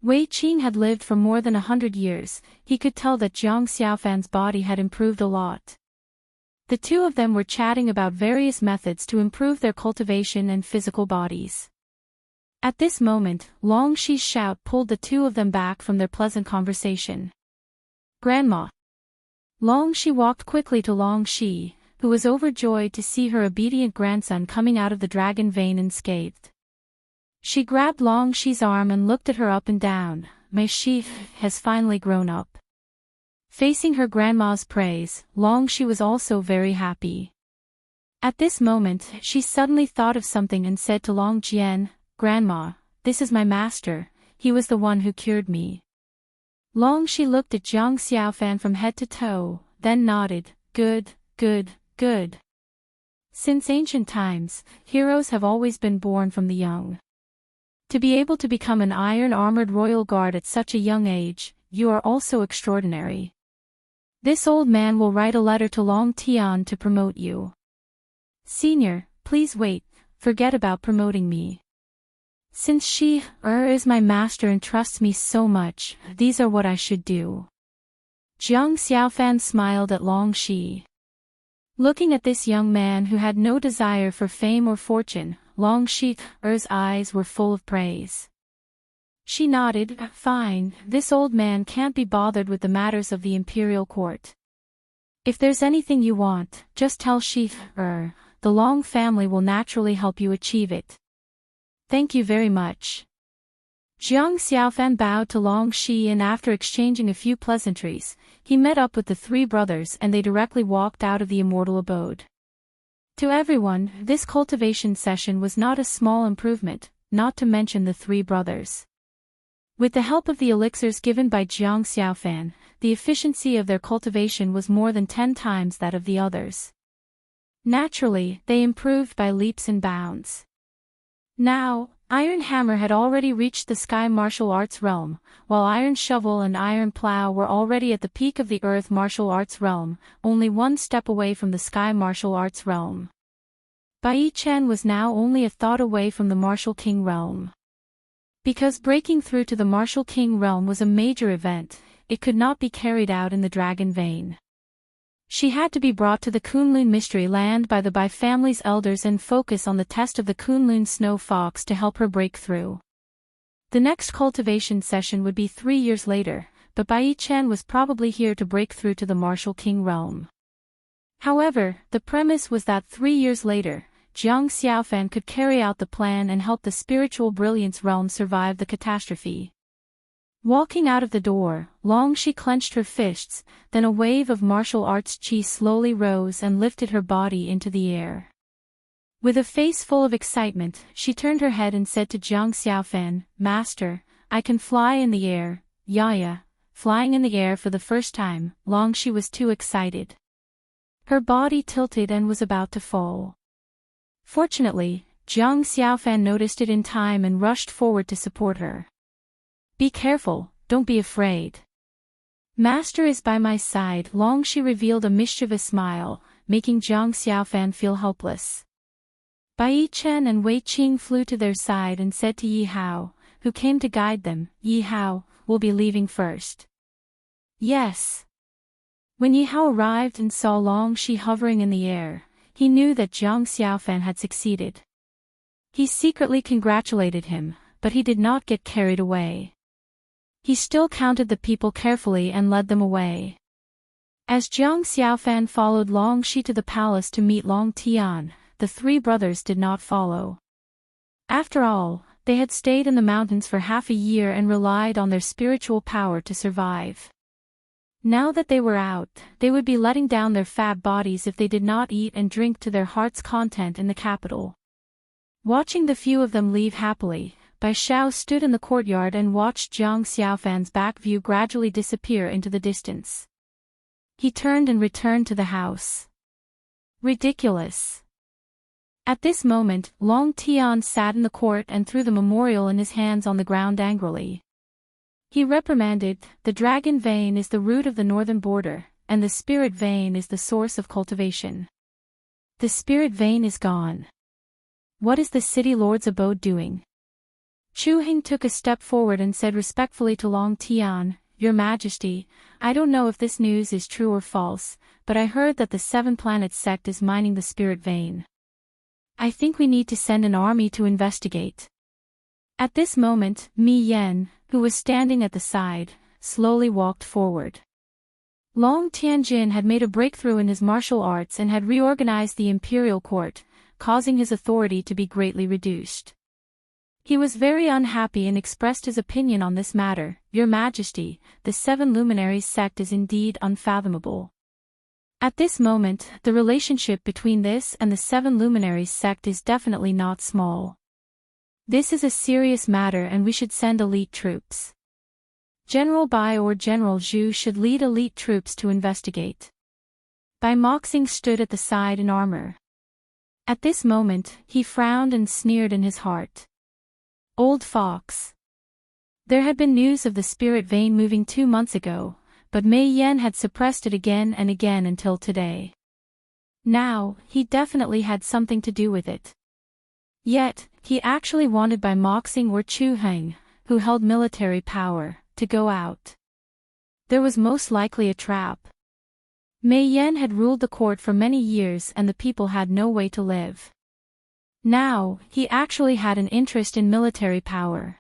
Wei Qing had lived for more than 100 years. He could tell that Jiang Xiaofan's body had improved a lot. The two of them were chatting about various methods to improve their cultivation and physical bodies. At this moment, Long Shi's shout pulled the two of them back from their pleasant conversation. "Grandma!" Long Shi walked quickly to Long Shi, who was overjoyed to see her obedient grandson coming out of the dragon vein unscathed. She grabbed Long Shi's arm and looked at her up and down. "My Shi has finally grown up." Facing her grandma's praise, Long Shi was also very happy. At this moment, she suddenly thought of something and said to Long Jian, "Grandma, this is my master, he was the one who cured me." Long Shi looked at Jiang Xiaofan from head to toe, then nodded. "Good, good, good." Since ancient times, heroes have always been born from the young. To be able to become an iron-armored royal guard at such a young age, you are also extraordinary. This old man will write a letter to Long Tian to promote you. Senior, please wait, forget about promoting me. Since she is my master and trusts me so much, these are what I should do. Jiang Xiaofan smiled at Long Shi. Looking at this young man who had no desire for fame or fortune, Long Shi's eyes were full of praise. She nodded. "Fine, this old man can't be bothered with the matters of the imperial court. If there's anything you want, just tell Shi. The Long family will naturally help you achieve it." "Thank you very much." Jiang Xiaofan bowed to Long Shi, and after exchanging a few pleasantries, he met up with the three brothers and they directly walked out of the immortal abode. To everyone, this cultivation session was not a small improvement, not to mention the three brothers. With the help of the elixirs given by Jiang Xiaofan, the efficiency of their cultivation was more than 10 times that of the others. Naturally, they improved by leaps and bounds. Now, Iron Hammer had already reached the Sky Martial Arts realm, while Iron Shovel and Iron Plow were already at the peak of the Earth Martial Arts realm, only one step away from the Sky Martial Arts realm. Bai Chen was now only a thought away from the Martial King realm. Because breaking through to the Martial King realm was a major event, it could not be carried out in the Dragon Vein. She had to be brought to the Kunlun Mystery Land by the Bai family's elders and focus on the test of the Kunlun Snow Fox to help her break through. The next cultivation session would be 3 years later, but Bai Chen was probably here to break through to the Martial King realm. However, the premise was that 3 years later, Jiang Xiaofan could carry out the plan and help the Spiritual Brilliance realm survive the catastrophe. Walking out of the door, Long Shi clenched her fists, then a wave of martial arts chi slowly rose and lifted her body into the air. With a face full of excitement, she turned her head and said to Jiang Xiaofan, "Master, I can fly in the air." "Yeah. Flying in the air for the first time." Long Shi was too excited. Her body tilted and was about to fall. Fortunately, Jiang Xiaofan noticed it in time and rushed forward to support her. "Be careful, don't be afraid. Master is by my side." Long Shi revealed a mischievous smile, making Jiang Xiaofan feel helpless. Bai Chen and Wei Qing flew to their side and said to Yi Hao, who came to guide them, "Yi Hao, we'll be leaving first." "Yes." When Yi Hao arrived and saw Long Shi hovering in the air, he knew that Jiang Xiaofan had succeeded. He secretly congratulated him, but he did not get carried away. He still counted the people carefully and led them away. As Jiang Xiaofan followed Long Shi to the palace to meet Long Tian, the three brothers did not follow. After all, they had stayed in the mountains for half a year and relied on their spiritual power to survive. Now that they were out, they would be letting down their fat bodies if they did not eat and drink to their heart's content in the capital. Watching the few of them leave happily, Bai Xiao stood in the courtyard and watched Jiang Xiaofan's back view gradually disappear into the distance. He turned and returned to the house. Ridiculous. At this moment, Long Tian sat in the court and threw the memorial in his hands on the ground angrily. He reprimanded, "The dragon vein is the root of the northern border, and the spirit vein is the source of cultivation. The spirit vein is gone. What is the city lord's abode doing? Chu Hing took a step forward and said respectfully to Long Tian, Your Majesty, I don't know if this news is true or false, but I heard that the Seven Planets sect is mining the spirit vein. I think we need to send an army to investigate. At this moment, Mi Yen, who was standing at the side, slowly walked forward. Long Tianjin had made a breakthrough in his martial arts and had reorganized the imperial court, causing his authority to be greatly reduced. He was very unhappy and expressed his opinion on this matter. Your Majesty, the Seven Luminaries sect is indeed unfathomable. At this moment, the relationship between this and the Seven Luminaries sect is definitely not small. This is a serious matter and we should send elite troops. General Bai or General Zhu should lead elite troops to investigate. Bai Moxing stood at the side in armor. At this moment, he frowned and sneered in his heart. Old fox. There had been news of the spirit vein moving 2 months ago, but Mei Yan had suppressed it again and again until today. Now, he definitely had something to do with it. Yet, he actually wanted Bai Moxing or Chu Heng, who held military power, to go out. There was most likely a trap. Mei Yan had ruled the court for many years and the people had no way to live. Now, he actually had an interest in military power.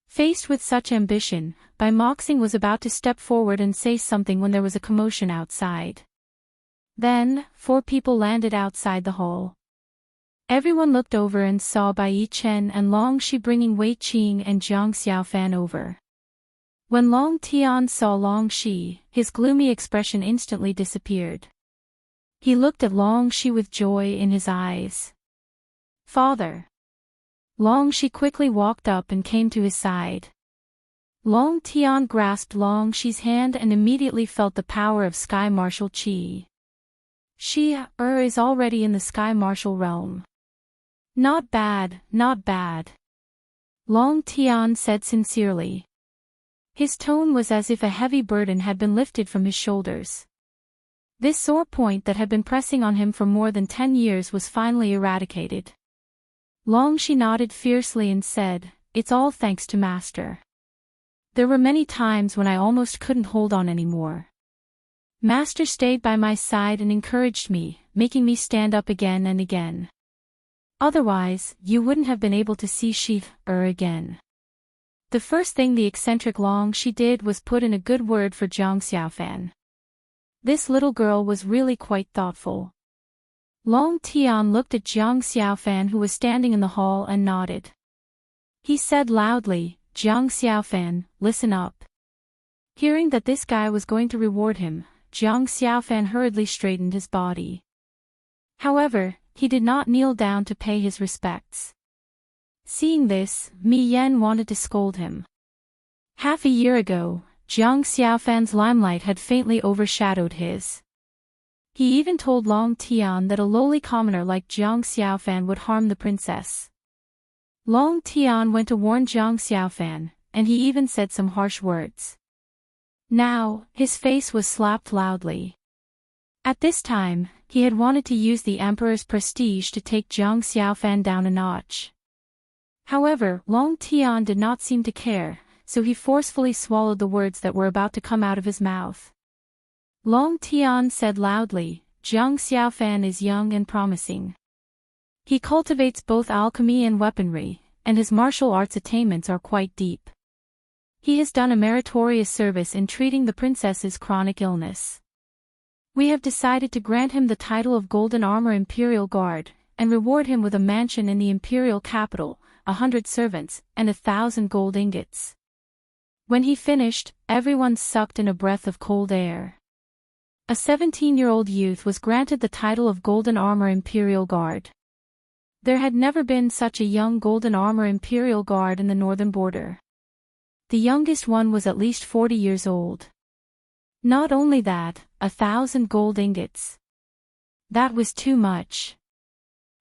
Faced with such ambition, Bai Moxing was about to step forward and say something when there was a commotion outside. Then, 4 people landed outside the hall. Everyone looked over and saw Bai Yichen and Long Shi bringing Wei Qing and Jiang Xiaofan over. When Long Tian saw Long Shi, his gloomy expression instantly disappeared. He looked at Long Shi with joy in his eyes. Father. Long Shi quickly walked up and came to his side. Long Tian grasped Long Shi's hand and immediately felt the power of Sky Martial Qi. Shi is already in the Sky Martial realm. Not bad, not bad. Long Tian said sincerely. His tone was as if a heavy burden had been lifted from his shoulders. This sore point that had been pressing on him for more than 10 years was finally eradicated. Long Shi nodded fiercely and said, It's all thanks to Master. There were many times when I almost couldn't hold on anymore. Master stayed by my side and encouraged me, making me stand up again and again. Otherwise, you wouldn't have been able to see Shi again. The first thing the eccentric Long Shi did was put in a good word for Jiang Xiaofan. This little girl was really quite thoughtful. Long Tian looked at Jiang Xiaofan who was standing in the hall and nodded. He said loudly, Jiang Xiaofan, listen up. Hearing that this guy was going to reward him, Jiang Xiaofan hurriedly straightened his body. However, he did not kneel down to pay his respects. Seeing this, Mi Yan wanted to scold him. Half a year ago, Jiang Xiaofan's limelight had faintly overshadowed his. He even told Long Tian that a lowly commoner like Jiang Xiaofan would harm the princess. Long Tian went to warn Jiang Xiaofan, and he even said some harsh words. Now, his face was slapped loudly. At this time, he had wanted to use the emperor's prestige to take Jiang Xiaofan down a notch. However, Long Tian did not seem to care, so he forcefully swallowed the words that were about to come out of his mouth. Long Tian said loudly, Jiang Xiaofan is young and promising. He cultivates both alchemy and weaponry, and his martial arts attainments are quite deep. He has done a meritorious service in treating the princess's chronic illness. We have decided to grant him the title of Golden Armor Imperial Guard, and reward him with a mansion in the imperial capital, 100 servants, and 1,000 gold ingots. When he finished, everyone sucked in a breath of cold air. A 17-year-old youth was granted the title of Golden Armor Imperial Guard. There had never been such a young Golden Armor Imperial Guard in the northern border. The youngest one was at least 40 years old. Not only that, 1,000 gold ingots. That was too much.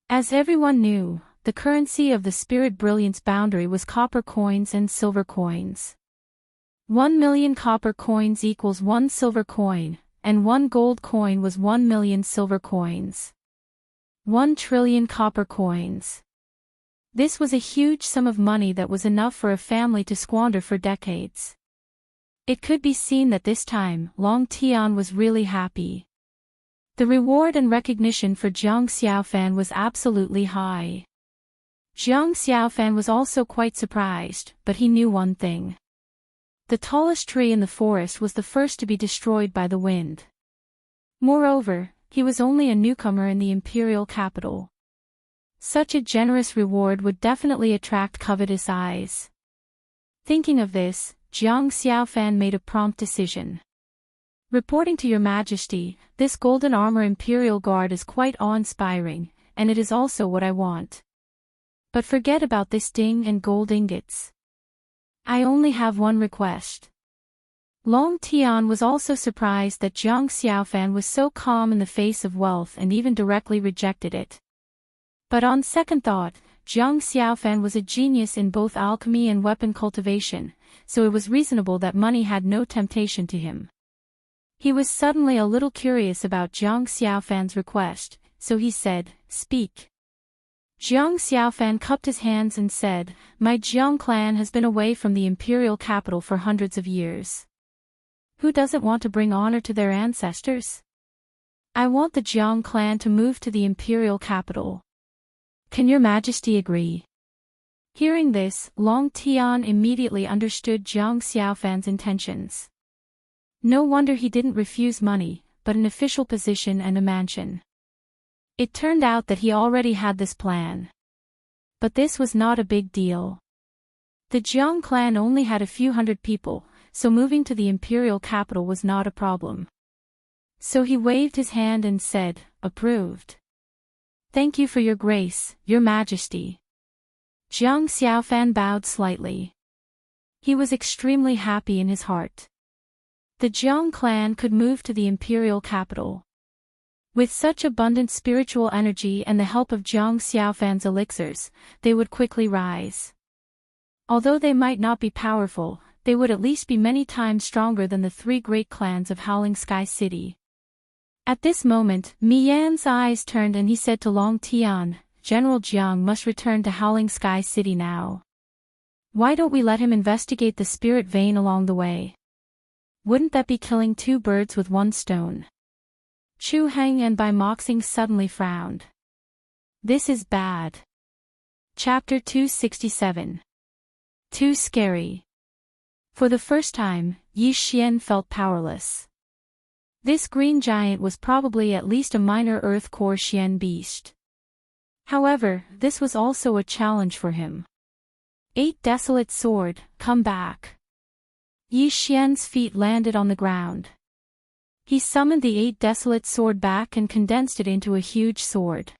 As everyone knew, the currency of the Spirit Brilliance boundary was copper coins and silver coins. 1 million copper coins equals 1 silver coin, and 1 gold coin was 1 million silver coins. 1 trillion copper coins. This was a huge sum of money that was enough for a family to squander for decades. It could be seen that this time, Long Tian was really happy. The reward and recognition for Jiang Xiaofan was absolutely high. Jiang Xiaofan was also quite surprised, but he knew one thing. The tallest tree in the forest was the first to be destroyed by the wind. Moreover, he was only a newcomer in the imperial capital. Such a generous reward would definitely attract covetous eyes. Thinking of this, Jiang Xiaofan made a prompt decision. Reporting to Your Majesty, this golden armor Imperial Guard is quite awe-inspiring, and it is also what I want. But forget about this ding and gold ingots. I only have one request. Long Tian was also surprised that Jiang Xiaofan was so calm in the face of wealth and even directly rejected it. But on second thought, Jiang Xiaofan was a genius in both alchemy and weapon cultivation, so it was reasonable that money had no temptation to him. He was suddenly a little curious about Jiang Xiaofan's request, so he said, "Speak." Jiang Xiaofan cupped his hands and said, "My Jiang clan has been away from the imperial capital for hundreds of years. Who doesn't want to bring honor to their ancestors? I want the Jiang clan to move to the imperial capital. Can Your Majesty agree?" Hearing this, Long Tian immediately understood Jiang Xiaofan's intentions. No wonder he didn't refuse money, but an official position and a mansion. It turned out that he already had this plan. But this was not a big deal. The Jiang clan only had a few hundred people, so moving to the imperial capital was not a problem. So he waved his hand and said, "Approved. Thank you for your grace, Your Majesty." Jiang Xiaofan bowed slightly. He was extremely happy in his heart. The Jiang clan could move to the imperial capital. With such abundant spiritual energy and the help of Jiang Xiaofan's elixirs, they would quickly rise. Although they might not be powerful, they would at least be many times stronger than the three great clans of Howling Sky City. At this moment, Mi Yan's eyes turned and he said to Long Tian, "General Jiang must return to Howling Sky City now. Why don't we let him investigate the spirit vein along the way? Wouldn't that be killing two birds with one stone?" Chu Heng and Bai Moxing suddenly frowned. This is bad. Chapter 267. Too scary. For the first time, Yi Xian felt powerless. This green giant was probably at least a minor earth core Xian beast. However, this was also a challenge for him. 8 Desolate Sword, come back. Yi Xian's feet landed on the ground. He summoned the 8 Desolate Sword back and condensed it into a huge sword.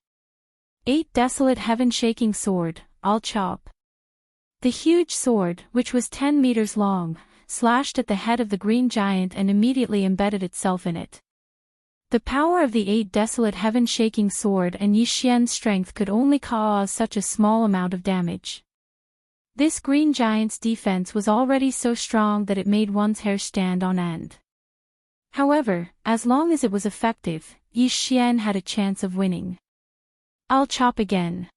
8 Desolate Heaven-Shaking Sword, I'll chop. The huge sword, which was 10 meters long, slashed at the head of the green giant and immediately embedded itself in it. The power of the 8 Desolate Heaven-Shaking Sword and Yi Xian's strength could only cause such a small amount of damage. This green giant's defense was already so strong that it made one's hair stand on end. However, as long as it was effective, Yi Xian had a chance of winning. I'll chop again.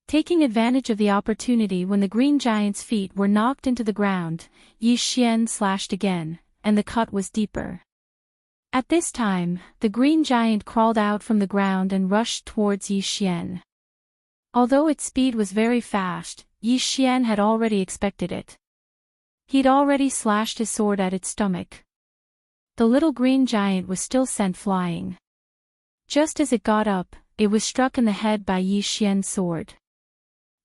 Taking advantage of the opportunity when the green giant's feet were knocked into the ground, Yi Xian slashed again, and the cut was deeper. At this time, the green giant crawled out from the ground and rushed towards Yi Xian. Although its speed was very fast, Yi Xian had already expected it. He'd already slashed his sword at its stomach. The little green giant was still sent flying. Just as it got up, it was struck in the head by Yi Xian's sword.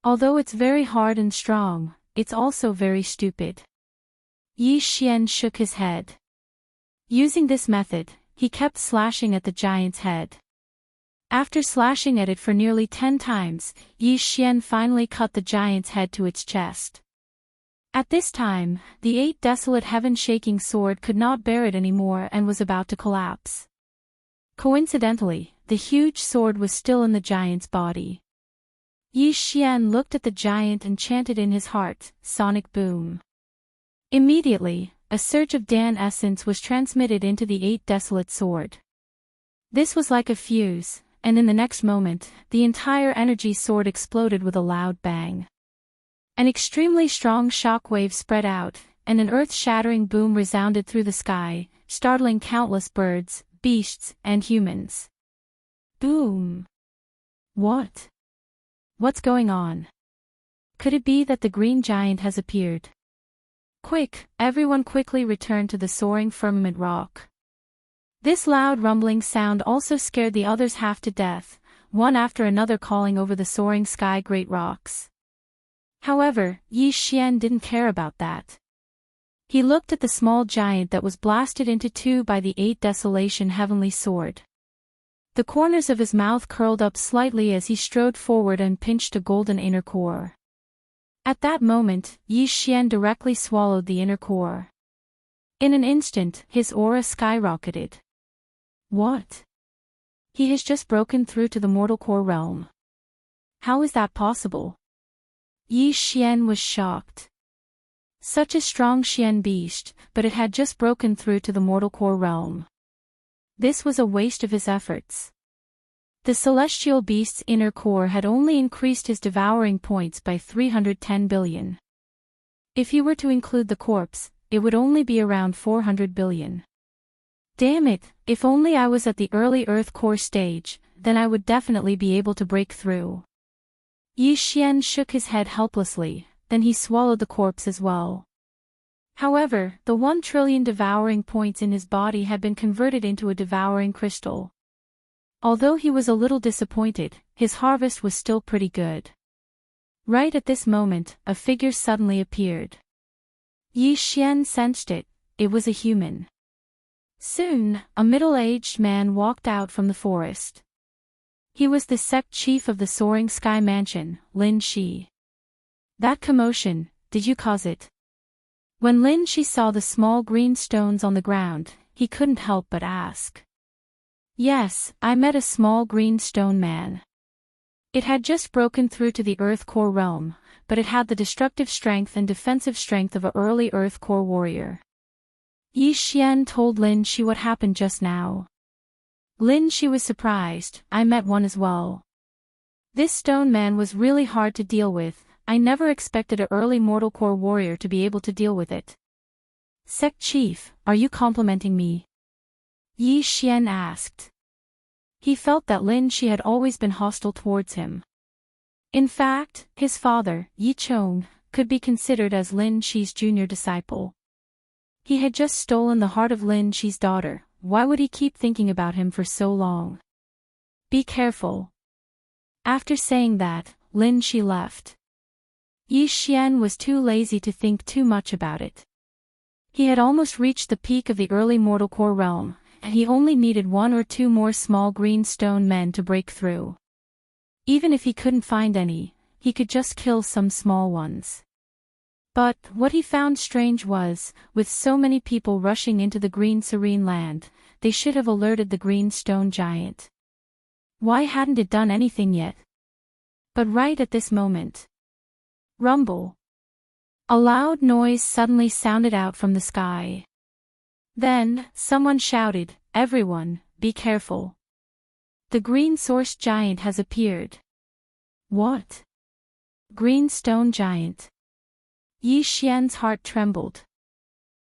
Although it's very hard and strong, it's also very stupid. Yi Xian shook his head. Using this method, he kept slashing at the giant's head. After slashing at it for nearly 10 times, Yi Xian finally cut the giant's head to its chest. At this time, the 8 Desolate Heaven-Shaking Sword could not bear it anymore and was about to collapse. Coincidentally, the huge sword was still in the giant's body. Yi Xian looked at the giant and chanted in his heart, "Sonic Boom." Immediately, a surge of Dan essence was transmitted into the 8 Desolate Sword. This was like a fuse, and in the next moment, the entire energy sword exploded with a loud bang. An extremely strong shockwave spread out, and an earth-shattering boom resounded through the sky, startling countless birds, beasts, and humans. Boom! What? What's going on? Could it be that the green giant has appeared? Quick, everyone quickly returned to the soaring firmament rock. This loud rumbling sound also scared the others half to death, one after another calling over the soaring sky great rocks. However, Yi Xian didn't care about that. He looked at the small giant that was blasted into two by the 8 desolation heavenly sword. The corners of his mouth curled up slightly as he strode forward and pinched a golden inner core. At that moment, Yi Xian directly swallowed the inner core. In an instant, his aura skyrocketed. What? He has just broken through to the mortal core realm. How is that possible? Yi Xian was shocked. Such a strong Xian beast, but it had just broken through to the mortal core realm. This was a waste of his efforts. The celestial beast's inner core had only increased his devouring points by 310 billion. If he were to include the corpse, it would only be around 400 billion. Damn it, if only I was at the early Earth core stage, then I would definitely be able to break through. Yi Xian shook his head helplessly, then he swallowed the corpse as well. However, the 1 trillion devouring points in his body had been converted into a devouring crystal. Although he was a little disappointed, his harvest was still pretty good. Right at this moment, a figure suddenly appeared. Yi Xian sensed it was a human. Soon, a middle-aged man walked out from the forest. He was the sect chief of the Soaring Sky Mansion, Lin Shi. That commotion, did you cause it? When Lin Shi saw the small green stones on the ground, he couldn't help but ask. Yes, I met a small green stone man. It had just broken through to the Earth core realm, but it had the destructive strength and defensive strength of an early Earth core warrior. Yi Xian told Lin Shi what happened just now. Lin Shi was surprised. I met one as well. This stone man was really hard to deal with. I never expected an early mortal core warrior to be able to deal with it. Sect Chief, are you complimenting me? Yi Xian asked. He felt that Lin Shi had always been hostile towards him. In fact, his father, Yi Chong, could be considered as Lin Shi's junior disciple. He had just stolen the heart of Lin Shi's daughter. Why would he keep thinking about him for so long? Be careful. After saying that, Lin Shi left. Yi Xian was too lazy to think too much about it. He had almost reached the peak of the early mortal core realm, and he only needed 1 or 2 more small green stone men to break through. Even if he couldn't find any, he could just kill some small ones. But what he found strange was, with so many people rushing into the green serene land, they should have alerted the green stone giant. Why hadn't it done anything yet? But right at this moment. Rumble. A loud noise suddenly sounded out from the sky. Then, someone shouted, "Everyone, be careful. The green source giant has appeared." What? Green stone giant. Yi Xian's heart trembled.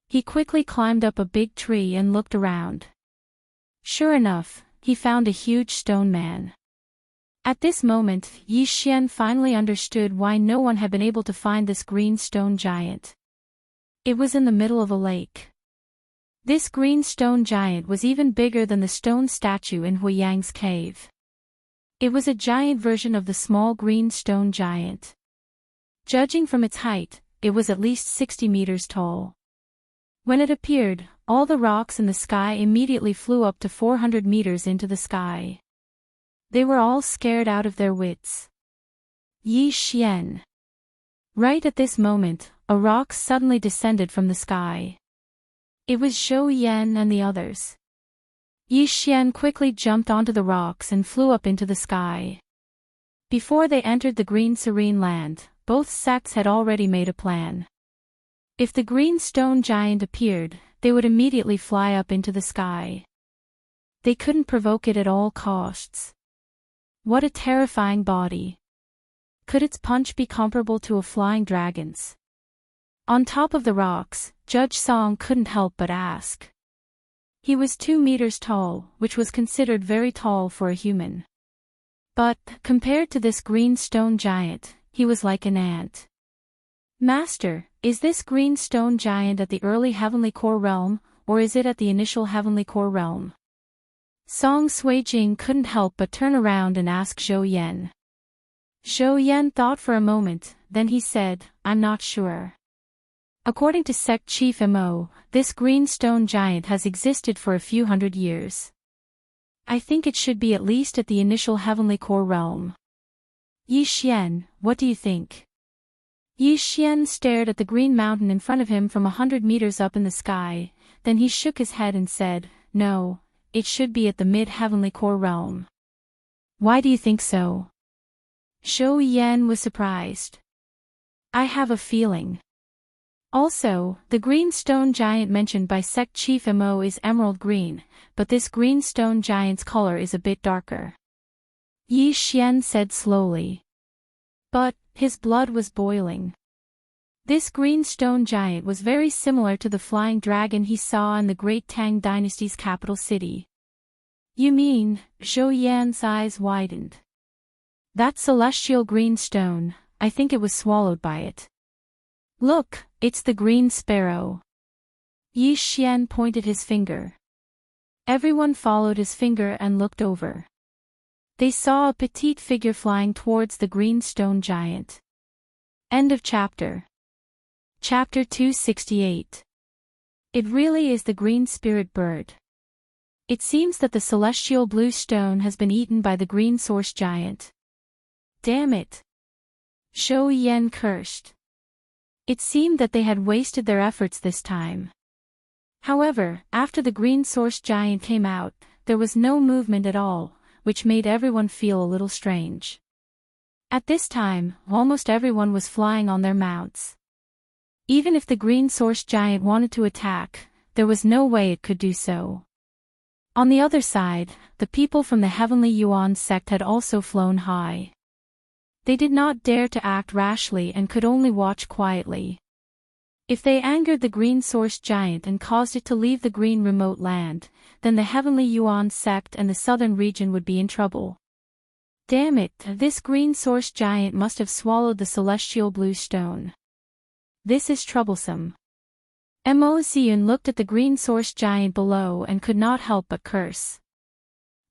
He quickly climbed up a big tree and looked around. Sure enough, he found a huge stone man. At this moment, Yi Xian finally understood why no one had been able to find this green stone giant. It was in the middle of a lake. This green stone giant was even bigger than the stone statue in Huiyang's cave. It was a giant version of the small green stone giant. Judging from its height, it was at least 60 meters tall. When it appeared, all the rocks in the sky immediately flew up to 400 meters into the sky. They were all scared out of their wits. Yi Xian. Right at this moment, a rock suddenly descended from the sky. It was Zhou Yan and the others. Yi Xian quickly jumped onto the rocks and flew up into the sky. Before they entered the green serene land, both sects had already made a plan. If the green stone giant appeared, they would immediately fly up into the sky. They couldn't provoke it at all costs. What a terrifying body. Could its punch be comparable to a flying dragon's? On top of the rocks, Judge Song couldn't help but ask. He was 2 meters tall, which was considered very tall for a human. But, compared to this green stone giant, he was like an ant. Master, is this green stone giant at the early heavenly core realm, or is it at the initial heavenly core realm? Song Suijing couldn't help but turn around and ask Zhou Yan. Zhou Yan thought for a moment, then he said, I'm not sure. According to Sect Chief Mo, this green stone giant has existed for a few hundred years. I think it should be at least at the initial heavenly core realm. Yi Xian, what do you think? Yi Xian stared at the green mountain in front of him from 100 meters up in the sky, then he shook his head and said, no, it should be at the mid-heavenly core realm. Why do you think so? Zhou Yan was surprised. I have a feeling. Also, the green stone giant mentioned by Sect Chief Mo is emerald green, but this green stone giant's color is a bit darker. Yi Xian said slowly. But, his blood was boiling. This green stone giant was very similar to the flying dragon he saw in the Great Tang Dynasty's capital city. You mean, Zhou Yan's eyes widened. That celestial green stone, I think it was swallowed by it. Look, it's the green sparrow. Yi Xian pointed his finger. Everyone followed his finger and looked over. They saw a petite figure flying towards the green stone giant. End of chapter. Chapter 268. It really is the green spirit bird. It seems that the celestial blue stone has been eaten by the green source giant. Damn it! Zhou Yan cursed. It seemed that they had wasted their efforts this time. However, after the green source giant came out, there was no movement at all, which made everyone feel a little strange. At this time, almost everyone was flying on their mounts. Even if the green source giant wanted to attack, there was no way it could do so. On the other side, the people from the Heavenly Yuan sect had also flown high. They did not dare to act rashly and could only watch quietly. If they angered the green source giant and caused it to leave the green remote land, then the Heavenly Yuan sect and the southern region would be in trouble. Damn it, this green source giant must have swallowed the celestial blue stone. This is troublesome. Mo Ziyun looked at the green source giant below and could not help but curse.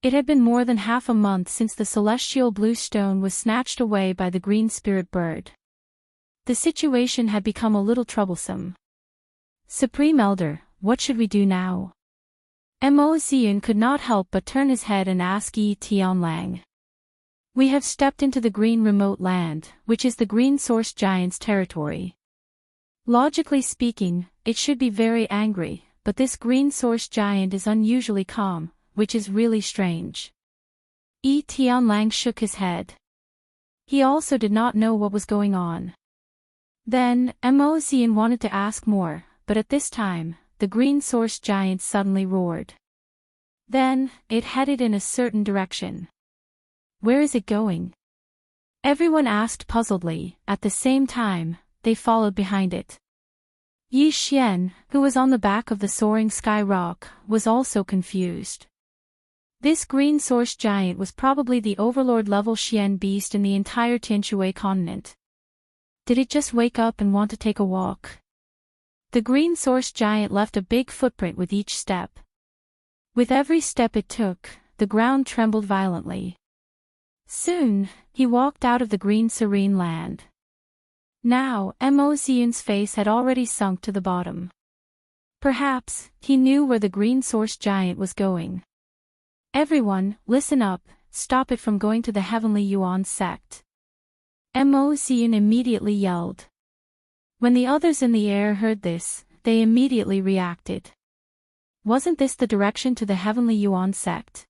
It had been more than half a month since the celestial blue stone was snatched away by the green spirit bird. The situation had become a little troublesome. Supreme Elder, what should we do now? Mo Ziyun could not help but turn his head and ask Yi Tianlang. We have stepped into the green remote land, which is the green source giant's territory. Logically speaking, it should be very angry, but this green source giant is unusually calm, which is really strange. Yi Tianlang shook his head. He also did not know what was going on. Then, Mo Ziyun wanted to ask more, but at this time, the green source giant suddenly roared. Then, it headed in a certain direction. Where is it going? Everyone asked puzzledly. At the same time, they followed behind it. Yi Xian, who was on the back of the soaring sky rock, was also confused. This green source giant was probably the overlord-level Xian beast in the entire Tianshui continent. Did it just wake up and want to take a walk? The green source giant left a big footprint with each step. With every step it took, the ground trembled violently. Soon, he walked out of the green serene land. Now, Mo Ziyun's face had already sunk to the bottom. Perhaps, he knew where the green source giant was going. Everyone, listen up, stop it from going to the Heavenly Yuan sect. Mo Ziyun immediately yelled. When the others in the air heard this, they immediately reacted. Wasn't this the direction to the Heavenly Yuan sect?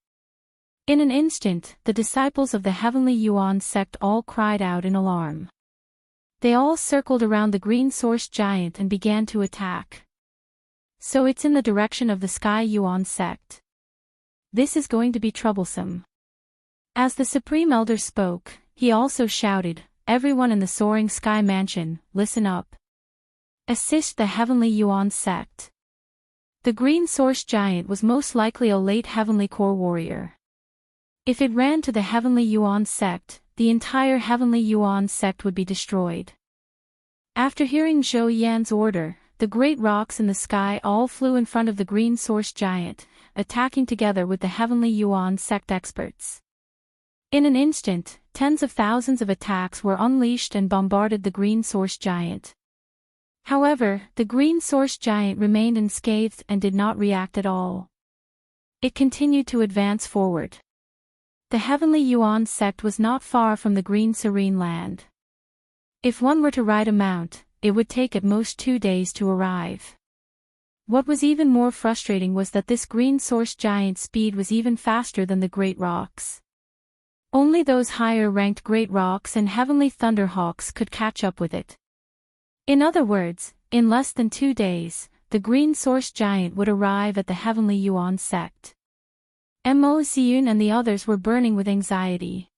In an instant, the disciples of the Heavenly Yuan sect all cried out in alarm. They all circled around the green source giant and began to attack. So it's in the direction of the Sky Yuan sect. This is going to be troublesome. As the Supreme Elder spoke, he also shouted, "Everyone in the Soaring Sky Mansion, listen up. Assist the Heavenly Yuan sect." The Green Source Giant was most likely a late Heavenly Core warrior. If it ran to the Heavenly Yuan sect, the entire Heavenly Yuan sect would be destroyed. After hearing Zhou Yan's order, the great rocks in the sky all flew in front of the Green Source Giant, attacking together with the Heavenly Yuan sect experts. In an instant, tens of thousands of attacks were unleashed and bombarded the Green Source Giant. However, the Green Source Giant remained unscathed and did not react at all. It continued to advance forward. The Heavenly Yuan sect was not far from the Green Serene Land. If one were to ride a mount, it would take at most 2 days to arrive. What was even more frustrating was that this Green Source Giant's speed was even faster than the Great Rocks. Only those higher-ranked Great Rocks and Heavenly Thunderhawks could catch up with it. In other words, in less than 2 days, the Green Source Giant would arrive at the Heavenly Yuan sect. Mo Ziyun and the others were burning with anxiety.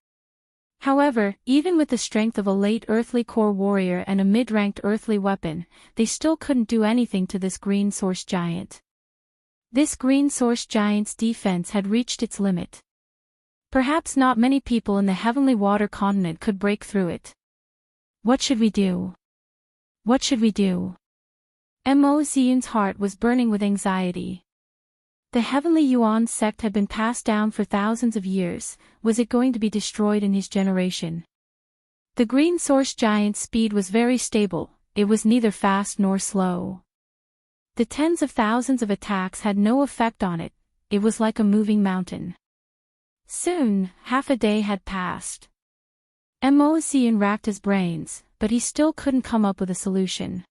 However, even with the strength of a late Earthly Core warrior and a mid-ranked Earthly weapon, they still couldn't do anything to this Green Source Giant. This Green Source Giant's defense had reached its limit. Perhaps not many people in the Heavenly Water Continent could break through it. What should we do? What should we do? Mo Ziyun's heart was burning with anxiety. The Heavenly Yuan sect had been passed down for thousands of years. Was it going to be destroyed in his generation? The Green Source Giant's speed was very stable, it was neither fast nor slow. The tens of thousands of attacks had no effect on it, it was like a moving mountain. Soon, half a day had passed. Mo Ziyun racked his brains, but he still couldn't come up with a solution.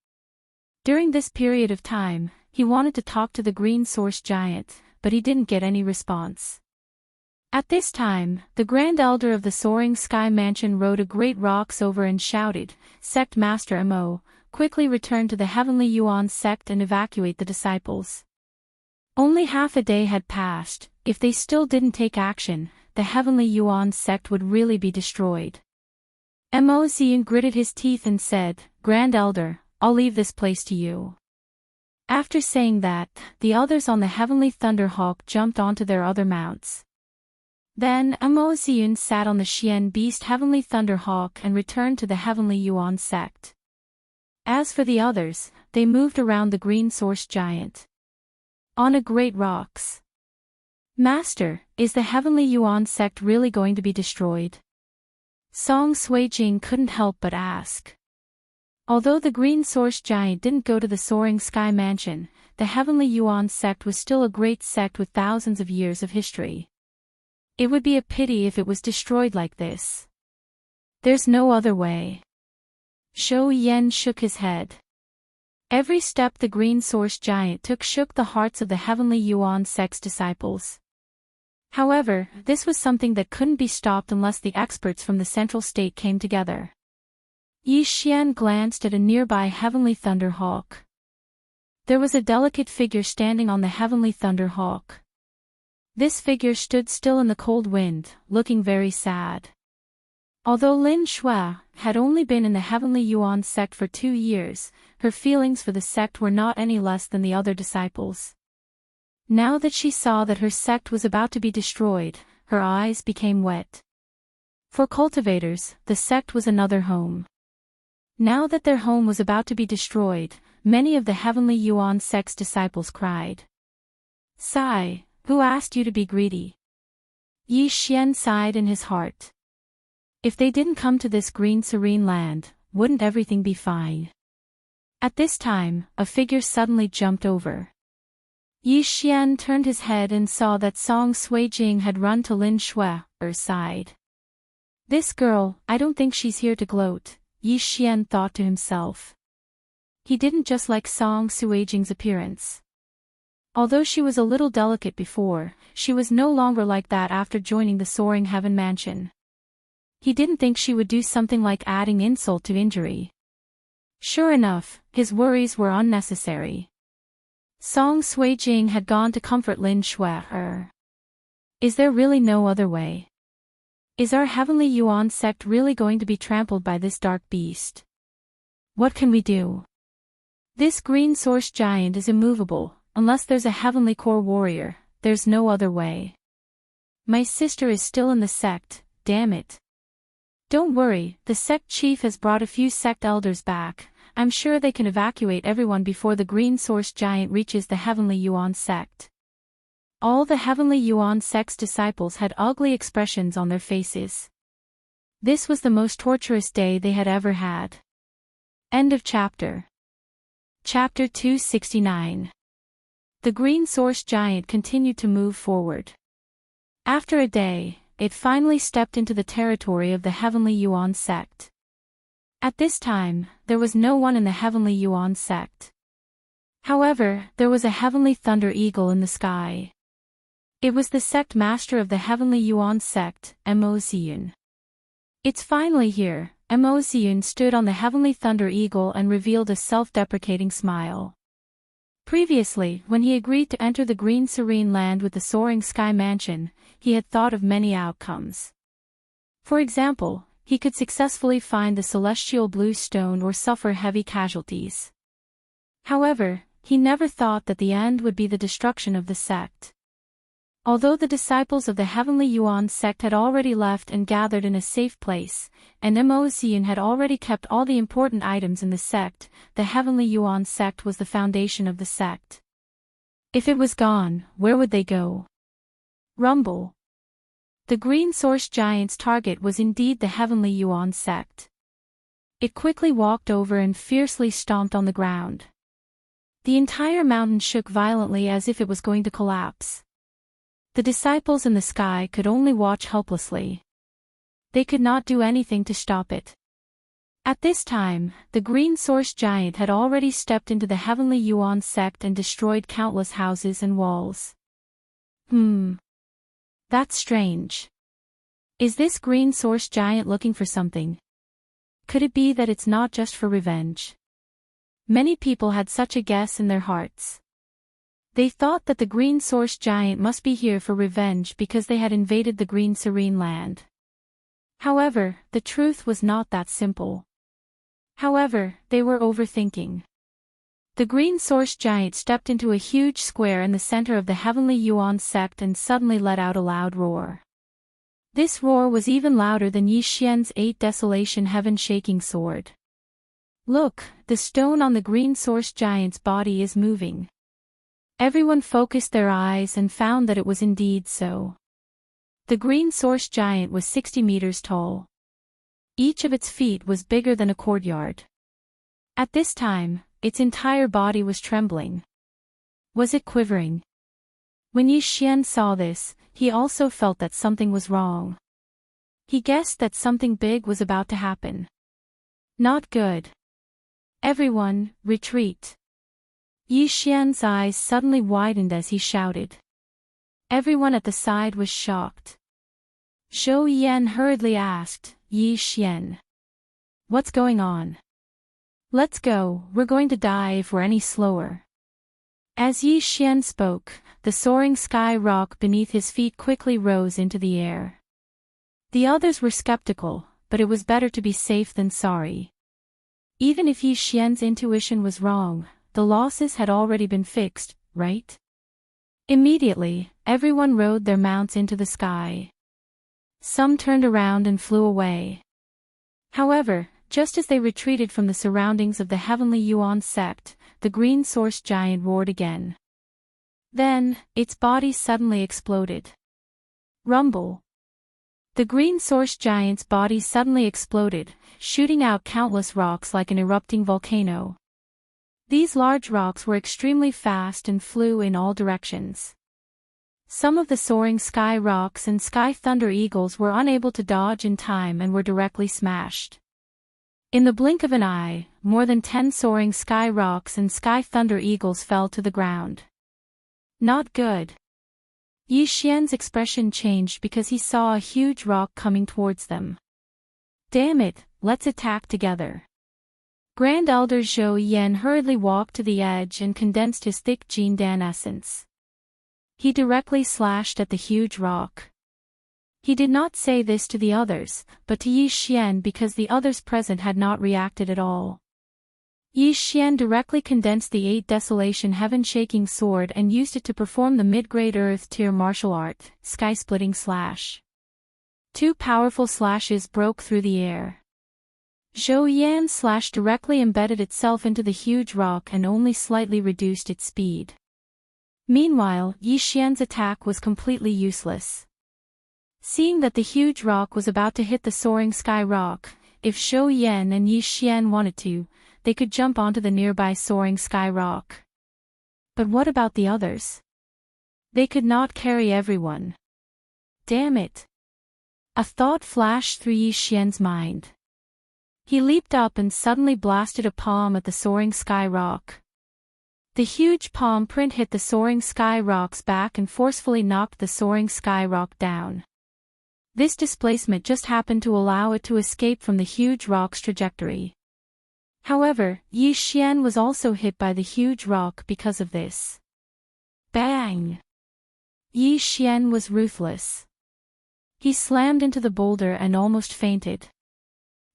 During this period of time, he wanted to talk to the Green Source Giant, but he didn't get any response. At this time, the Grand Elder of the Soaring Sky Mansion rode a great rocks over and shouted, "Sect Master Mo, quickly return to the Heavenly Yuan sect and evacuate the disciples." Only half a day had passed. If they still didn't take action, the Heavenly Yuan sect would really be destroyed. Mo Ziyun gritted his teeth and said, "Grand Elder, I'll leave this place to you." After saying that, the others on the Heavenly Thunderhawk jumped onto their other mounts. Then Mo Ziyun sat on the Xian Beast Heavenly Thunderhawk and returned to the Heavenly Yuan sect. As for the others, they moved around the Green Source Giant. On a great rocks. "Master, is the Heavenly Yuan sect really going to be destroyed?" Song Suijing couldn't help but ask. Although the Green Source Giant didn't go to the Soaring Sky Mansion, the Heavenly Yuan sect was still a great sect with thousands of years of history. It would be a pity if it was destroyed like this. There's no other way. Zhou Yan shook his head. Every step the Green Source Giant took shook the hearts of the Heavenly Yuan sect's disciples. However, this was something that couldn't be stopped unless the experts from the Central State came together. Yi Xian glanced at a nearby Heavenly Thunderhawk. There was a delicate figure standing on the Heavenly Thunderhawk. This figure stood still in the cold wind, looking very sad. Although Lin Shui had only been in the Heavenly Yuan sect for 2 years, her feelings for the sect were not any less than the other disciples. Now that she saw that her sect was about to be destroyed, her eyes became wet. For cultivators, the sect was another home. Now that their home was about to be destroyed, many of the Heavenly Yuan sect's disciples cried. "Sigh, who asked you to be greedy?" Yi Xian sighed in his heart. If they didn't come to this green serene land, wouldn't everything be fine? At this time, a figure suddenly jumped over. Yi Xian turned his head and saw that Song Suijing had run to Lin Shui, side. This girl, I don't think she's here to gloat, Yi Xian thought to himself. He didn't just like Song Suijing's appearance. Although she was a little delicate before, she was no longer like that after joining the Soaring Heaven Mansion. He didn't think she would do something like adding insult to injury. Sure enough, his worries were unnecessary. Song Suijing had gone to comfort Lin Shui. Is there really no other way? Is our heavenly Yuan sect really going to be trampled by this dark beast? What can we do? This green source giant is immovable, unless there's a heavenly core warrior, there's no other way. My sister is still in the sect, damn it. Don't worry, the sect chief has brought a few sect elders back. I'm sure they can evacuate everyone before the green source giant reaches the heavenly Yuan sect. All the heavenly Yuan sect's disciples had ugly expressions on their faces. This was the most torturous day they had ever had. End of chapter. Chapter 269. The green source giant continued to move forward. After a day, it finally stepped into the territory of the heavenly Yuan sect. At this time, there was no one in the heavenly Yuan sect. However, there was a heavenly thunder eagle in the sky. It was the sect master of the heavenly Yuan sect, Emoziyun. It's finally here. Emoziyun stood on the heavenly thunder eagle and revealed a self-deprecating smile. Previously, when he agreed to enter the green serene land with the soaring sky mansion, he had thought of many outcomes. For example, he could successfully find the celestial blue stone or suffer heavy casualties. However, he never thought that the end would be the destruction of the sect. Although the disciples of the heavenly Yuan sect had already left and gathered in a safe place, and Emoziyun had already kept all the important items in the sect, the heavenly Yuan sect was the foundation of the sect. If it was gone, where would they go? Rumble. The green source giant's target was indeed the heavenly Yuan sect. It quickly walked over and fiercely stomped on the ground. The entire mountain shook violently as if it was going to collapse. The disciples in the sky could only watch helplessly. They could not do anything to stop it. At this time, the green source giant had already stepped into the heavenly Yuan sect and destroyed countless houses and walls. That's strange. Is this green source giant looking for something? Could it be that it's not just for revenge? Many people had such a guess in their hearts. They thought that the green source giant must be here for revenge because they had invaded the green serene land. However, the truth was not that simple. However, they were overthinking. The green source giant stepped into a huge square in the center of the heavenly Yuan sect and suddenly let out a loud roar. This roar was even louder than Yi Xian's 8 desolation heaven-shaking sword. Look, the stone on the green source giant's body is moving. Everyone focused their eyes and found that it was indeed so. The green source giant was 60 meters tall. Each of its feet was bigger than a courtyard. At this time, its entire body was trembling. Was it quivering? When Yi Xian saw this, he also felt that something was wrong. He guessed that something big was about to happen. Not good. Everyone, retreat. Yi Xian's eyes suddenly widened as he shouted. Everyone at the side was shocked. Zhou Yan hurriedly asked, Yi Xian. What's going on? Let's go, we're going to die if we're any slower. As Yi Xian spoke, the soaring sky rock beneath his feet quickly rose into the air. The others were skeptical, but it was better to be safe than sorry. Even if Yi Xian's intuition was wrong, the losses had already been fixed, right? Immediately, everyone rode their mounts into the sky. Some turned around and flew away. However, just as they retreated from the surroundings of the heavenly Yuan sect, the green source giant roared again. Then, its body suddenly exploded. Rumble. The green source giant's body suddenly exploded, shooting out countless rocks like an erupting volcano. These large rocks were extremely fast and flew in all directions. Some of the soaring sky rocks and sky thunder eagles were unable to dodge in time and were directly smashed. In the blink of an eye, more than 10 soaring sky rocks and sky thunder eagles fell to the ground. Not good. Yi Xian's expression changed because he saw a huge rock coming towards them. Damn it, let's attack together. Grand Elder Zhou Yan hurriedly walked to the edge and condensed his thick Jindan essence. He directly slashed at the huge rock. He did not say this to the others, but to Yi Xian because the others present had not reacted at all. Yi Xian directly condensed the 8 Desolation Heaven-Shaking Sword and used it to perform the mid-grade Earth-tier martial art, Sky-Splitting Slash. 2 powerful slashes broke through the air. Zhou Yan's slash directly embedded itself into the huge rock and only slightly reduced its speed. Meanwhile, Yi Xian's attack was completely useless. Seeing that the huge rock was about to hit the soaring sky rock, if Zhou Yan and Yi Xian wanted to, they could jump onto the nearby soaring sky rock. But what about the others? They could not carry everyone. Damn it! A thought flashed through Yi Xian's mind. He leaped up and suddenly blasted a palm at the soaring sky rock. The huge palm print hit the soaring sky rock's back and forcefully knocked the soaring sky rock down. This displacement just happened to allow it to escape from the huge rock's trajectory. However, Yi Xian was also hit by the huge rock because of this. Bang! Yi Xian was ruthless. He slammed into the boulder and almost fainted.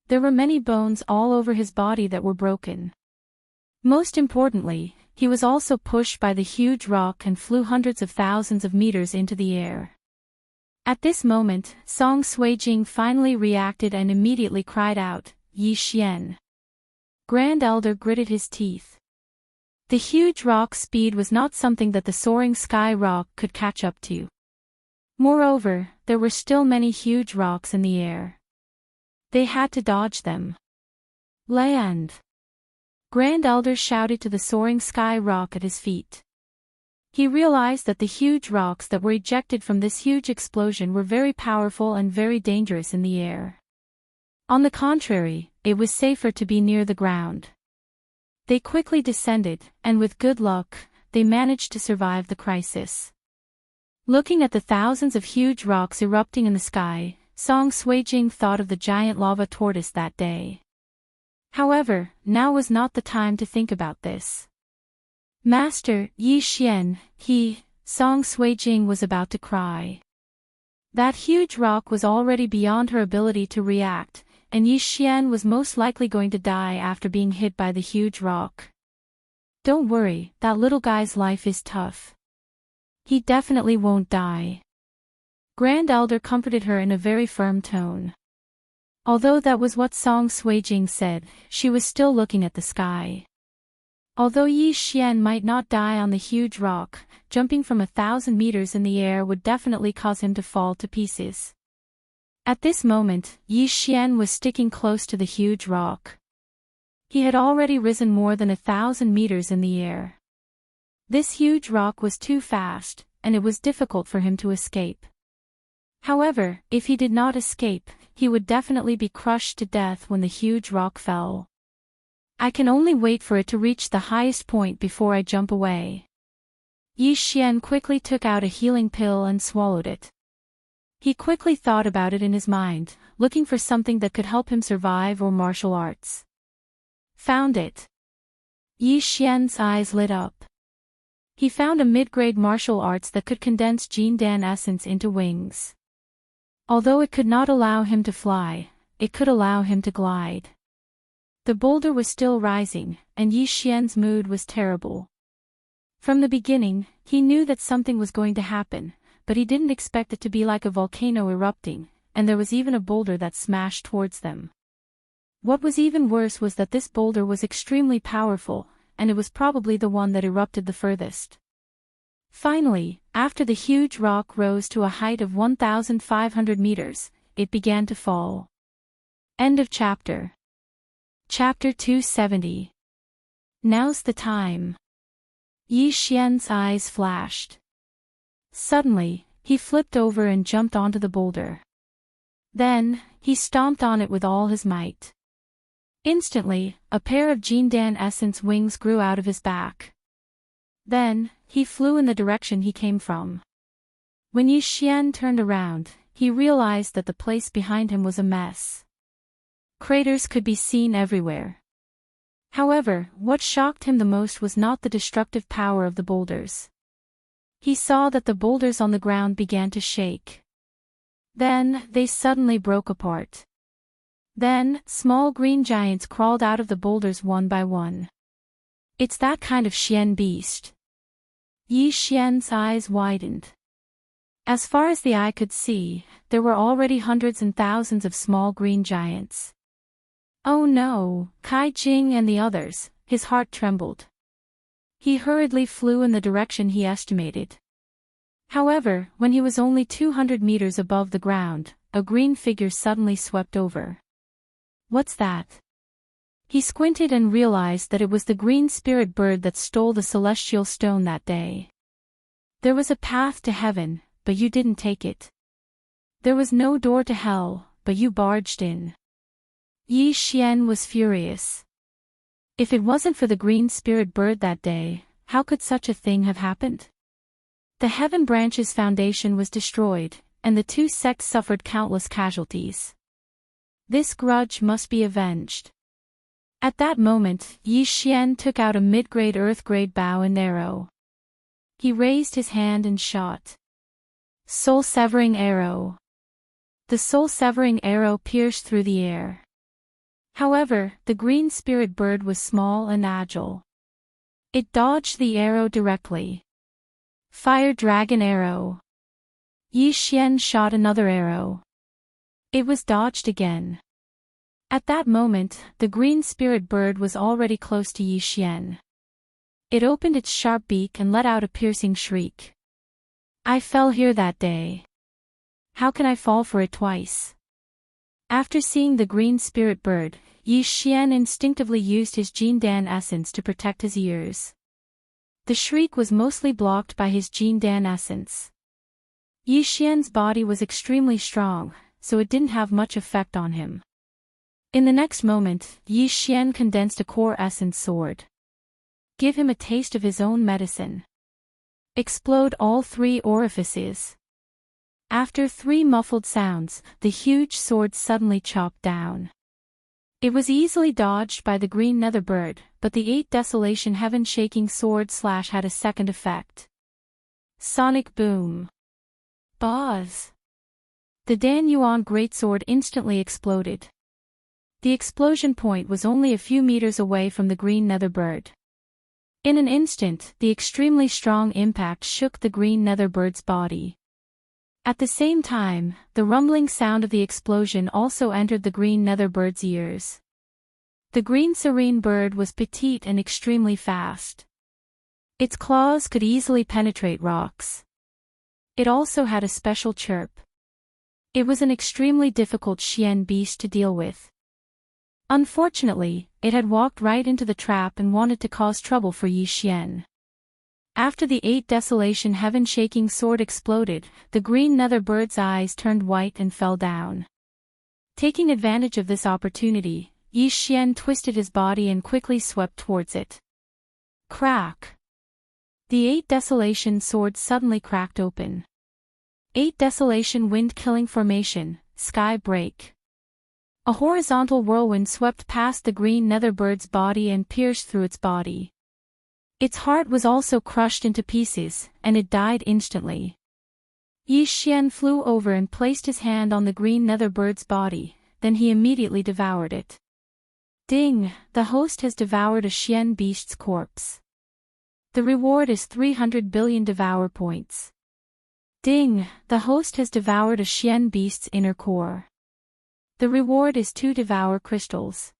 There were many bones all over his body that were broken. Most importantly, he was also pushed by the huge rock and flew hundreds of thousands of meters into the air. At this moment, Song Suijing finally reacted and immediately cried out, "Yi Xian!" Grand Elder gritted his teeth. The huge rock's speed was not something that the soaring sky rock could catch up to. Moreover, there were still many huge rocks in the air. They had to dodge them. Land! Grand Elder shouted to the soaring sky rock at his feet. He realized that the huge rocks that were ejected from this huge explosion were very powerful and very dangerous in the air. On the contrary, it was safer to be near the ground. They quickly descended, and with good luck, they managed to survive the crisis. Looking at the thousands of huge rocks erupting in the sky, Song Suijing thought of the giant lava tortoise that day. However, now was not the time to think about this. Master, Yi Xian, Song Suijing was about to cry. That huge rock was already beyond her ability to react, and Yi Xian was most likely going to die after being hit by the huge rock. Don't worry, that little guy's life is tough. He definitely won't die. Grand Elder comforted her in a very firm tone. Although that was what Song Suijing said, she was still looking at the sky. Although Yi Xian might not die on the huge rock, jumping from 1,000 meters in the air would definitely cause him to fall to pieces. At this moment, Yi Xian was sticking close to the huge rock. He had already risen more than 1,000 meters in the air. This huge rock was too fast, and it was difficult for him to escape. However, if he did not escape, he would definitely be crushed to death when the huge rock fell. I can only wait for it to reach the highest point before I jump away. Yi Xian quickly took out a healing pill and swallowed it. He quickly thought about it in his mind, looking for something that could help him survive or martial arts. Found it. Yi Xian's eyes lit up. He found a mid-grade martial arts that could condense Jindan essence into wings. Although it could not allow him to fly, it could allow him to glide. The boulder was still rising, and Yi Xian's mood was terrible. From the beginning, he knew that something was going to happen, but he didn't expect it to be like a volcano erupting, and there was even a boulder that smashed towards them. What was even worse was that this boulder was extremely powerful, and it was probably the one that erupted the furthest. Finally, after the huge rock rose to a height of 1,500 meters, it began to fall. End of chapter. Chapter 270. Now's the time. Yi Xian's eyes flashed. Suddenly, he flipped over and jumped onto the boulder. Then, he stomped on it with all his might. Instantly, a pair of Jindan essence wings grew out of his back. Then, he flew in the direction he came from. When Yi Xian turned around, he realized that the place behind him was a mess. Craters could be seen everywhere. However, what shocked him the most was not the destructive power of the boulders. He saw that the boulders on the ground began to shake. Then, they suddenly broke apart. Then, small green giants crawled out of the boulders one by one. It's that kind of Xian beast. Yi Xian's eyes widened. As far as the eye could see, there were already hundreds and thousands of small green giants. Oh no, Kai Jing and the others, his heart trembled. He hurriedly flew in the direction he estimated. However, when he was only 200 meters above the ground, a green figure suddenly swept over. What's that? He squinted and realized that it was the green spirit bird that stole the celestial stone that day. There was a path to heaven, but you didn't take it. There was no door to hell, but you barged in. Yi Xian was furious. If it wasn't for the green spirit bird that day, how could such a thing have happened? The Heaven Branch's foundation was destroyed, and the two sects suffered countless casualties. This grudge must be avenged. At that moment, Yi Xian took out a mid-grade earth-grade bow and arrow. He raised his hand and shot. Soul-severing arrow. The soul-severing arrow pierced through the air. However, the green spirit bird was small and agile. It dodged the arrow directly. Fire dragon arrow. Yi Xian shot another arrow. It was dodged again. At that moment, the green spirit bird was already close to Yi Xian. It opened its sharp beak and let out a piercing shriek. I fell here that day. How can I fall for it twice? After seeing the green spirit bird, Yi Xian instinctively used his Jindan essence to protect his ears. The shriek was mostly blocked by his Jindan essence. Yi Xian's body was extremely strong, so it didn't have much effect on him. In the next moment, Yi Xian condensed a core essence sword. Give him a taste of his own medicine. Explode all 3 orifices. After 3 muffled sounds, the huge sword suddenly chopped down. It was easily dodged by the green nether bird, but the 8 desolation heaven-shaking sword slash had a second effect. Sonic boom. Buzz. The Dan Yuan greatsword instantly exploded. The explosion point was only a few meters away from the green nether bird. In an instant, the extremely strong impact shook the green nether bird's body. At the same time, the rumbling sound of the explosion also entered the green nether bird's ears. The green serene bird was petite and extremely fast. Its claws could easily penetrate rocks. It also had a special chirp. It was an extremely difficult Xian beast to deal with. Unfortunately, it had walked right into the trap and wanted to cause trouble for Yi Xian. After the 8 desolation heaven-shaking sword exploded, the green nether bird's eyes turned white and fell down. Taking advantage of this opportunity, Yi Xian twisted his body and quickly swept towards it. Crack! The 8 desolation sword suddenly cracked open. 8 desolation wind-killing formation, sky break. A horizontal whirlwind swept past the green nether bird's body and pierced through its body. Its heart was also crushed into pieces, and it died instantly. Yi Xian flew over and placed his hand on the green nether bird's body, then he immediately devoured it. Ding! The host has devoured a Xian beast's corpse. The reward is 300 billion devour points. Ding! The host has devoured a Xian beast's inner core. The reward is 2 devour crystals.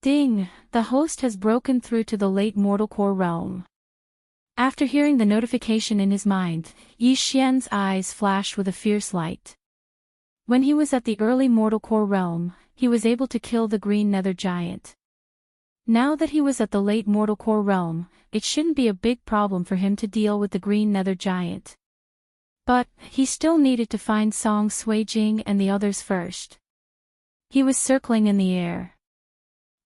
Ding! The host has broken through to the late mortal core realm. After hearing the notification in his mind, Yi Xian's eyes flashed with a fierce light. When he was at the early mortal core realm, he was able to kill the green nether giant. Now that he was at the late mortal core realm, it shouldn't be a big problem for him to deal with the green nether giant. But, he still needed to find Song Suijing and the others first. He was circling in the air.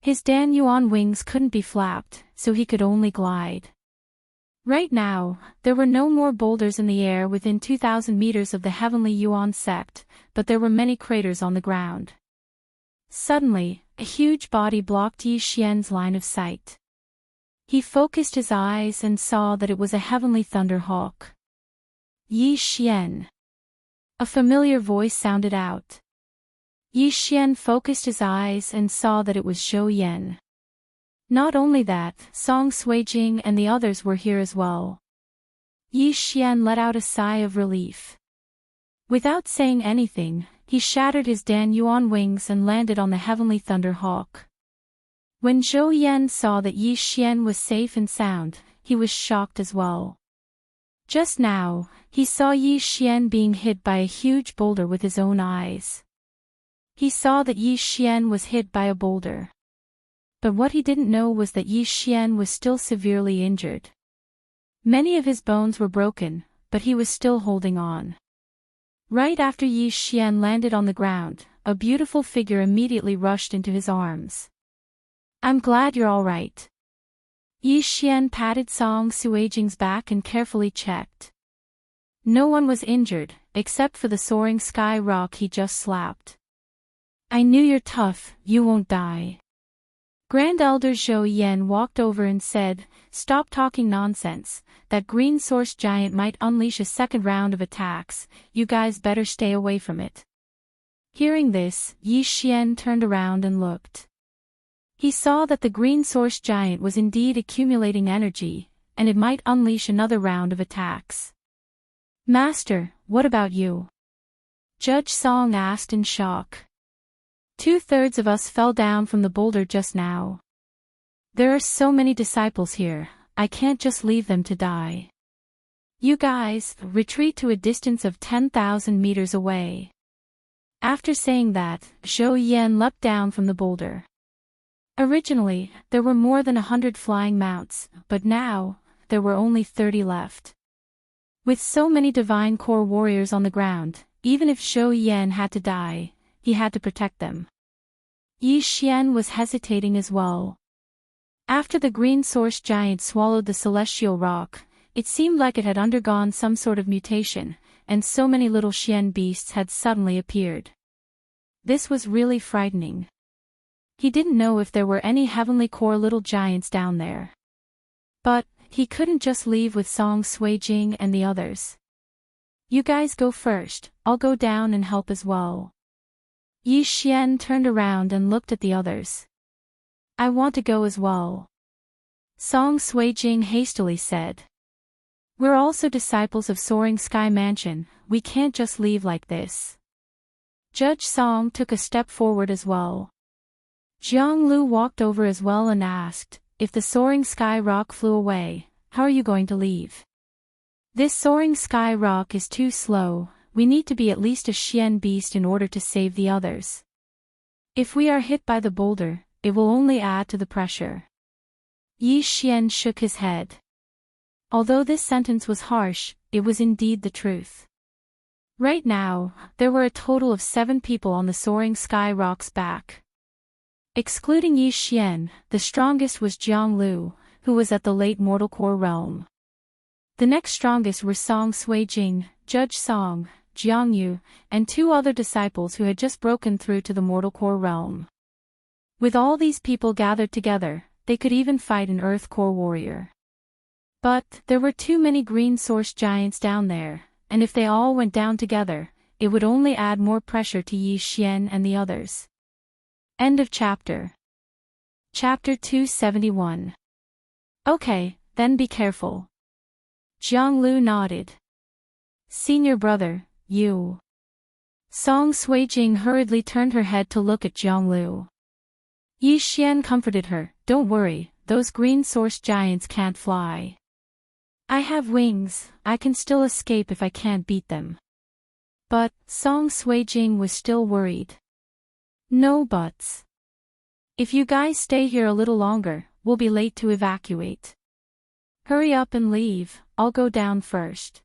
His Dan Yuan wings couldn't be flapped, so he could only glide. Right now, there were no more boulders in the air within 2,000 meters of the heavenly Yuan sect, but there were many craters on the ground. Suddenly, a huge body blocked Yi Xian's line of sight. He focused his eyes and saw that it was a heavenly thunderhawk. Yi Xian. A familiar voice sounded out. Yi Xian focused his eyes and saw that it was Zhou Yan. Not only that, Song Suijing and the others were here as well. Yi Xian let out a sigh of relief. Without saying anything, he shattered his Dan Yuan wings and landed on the heavenly Thunder Hawk. When Zhou Yan saw that Yi Xian was safe and sound, he was shocked as well. Just now, he saw Yi Xian being hit by a huge boulder with his own eyes. He saw that Yi Xian was hit by a boulder. But what he didn't know was that Yi Xian was still severely injured. Many of his bones were broken, but he was still holding on. Right after Yi Xian landed on the ground, a beautiful figure immediately rushed into his arms. "I'm glad you're all right." Yi Xian patted Song Suijing's back and carefully checked. No one was injured, except for the soaring sky rock he just slapped. "I knew you're tough, you won't die." Grand Elder Zhou Yan walked over and said, "Stop talking nonsense, that green source giant might unleash a second round of attacks, you guys better stay away from it." Hearing this, Yi Xian turned around and looked. He saw that the green source giant was indeed accumulating energy, and it might unleash another round of attacks. "Master, what about you?" Judge Song asked in shock. "2/3 of us fell down from the boulder just now. There are so many disciples here, I can't just leave them to die. You guys, retreat to a distance of 10,000 meters away." After saying that, Zhou Yan leapt down from the boulder. Originally, there were more than 100 flying mounts, but now, there were only 30 left. With so many divine core warriors on the ground, even if Zhou Yan had to die, he had to protect them. Yi Xian was hesitating as well. After the green source giant swallowed the celestial rock, it seemed like it had undergone some sort of mutation, and so many little Xian beasts had suddenly appeared. This was really frightening. He didn't know if there were any heavenly core little giants down there. But, he couldn't just leave with Song Suijing and the others. "You guys go first, I'll go down and help as well." Yi Xian turned around and looked at the others. "I want to go as well." Song Suijing hastily said. "We're also disciples of Soaring Sky Mansion, we can't just leave like this." Judge Song took a step forward as well. Jiang Lu walked over as well and asked, "If the Soaring Sky Rock flew away, how are you going to leave?" "This Soaring Sky Rock is too slow, we need to be at least a Xian beast in order to save the others. If we are hit by the boulder, it will only add to the pressure." Yi Xian shook his head. Although this sentence was harsh, it was indeed the truth. Right now, there were a total of 7 people on the Soaring Sky Rock's back. Excluding Yi Xian, the strongest was Jiang Lu, who was at the late mortal core realm. The next strongest were Song Suijing, Judge Song, Jiang Yu, and 2 other disciples who had just broken through to the mortal core realm. With all these people gathered together, they could even fight an earth core warrior. But, there were too many green source giants down there, and if they all went down together, it would only add more pressure to Yi Xian and the others. End of chapter. Chapter 271. Okay, then be careful. Jiang Lu nodded. Senior brother, you. Song Suijing hurriedly turned her head to look at Jiang Lu. Yi Xian comforted her, "Don't worry, those green source giants can't fly. I have wings, I can still escape if I can't beat them." But, Song Suijing was still worried. "No buts. If you guys stay here a little longer, we'll be late to evacuate. Hurry up and leave, I'll go down first."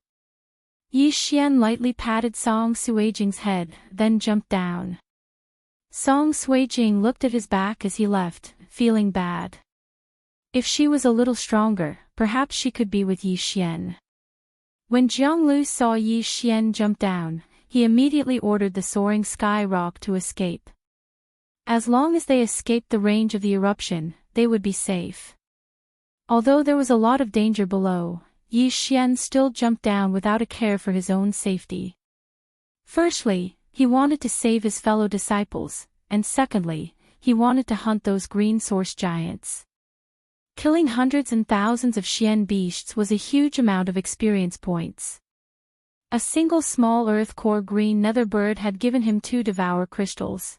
Yi Xian lightly patted Song Suijing's head, then jumped down. Song Suijing looked at his back as he left, feeling bad. If she was a little stronger, perhaps she could be with Yi Xian. When Jiang Lu saw Yi Xian jump down, he immediately ordered the Soaring Sky Rock to escape. As long as they escaped the range of the eruption, they would be safe. Although there was a lot of danger below, Yi Xian still jumped down without a care for his own safety. Firstly, he wanted to save his fellow disciples, and secondly, he wanted to hunt those green source giants. Killing hundreds and thousands of Xian beasts was a huge amount of experience points. A single small earth core green nether bird had given him 2 devour crystals.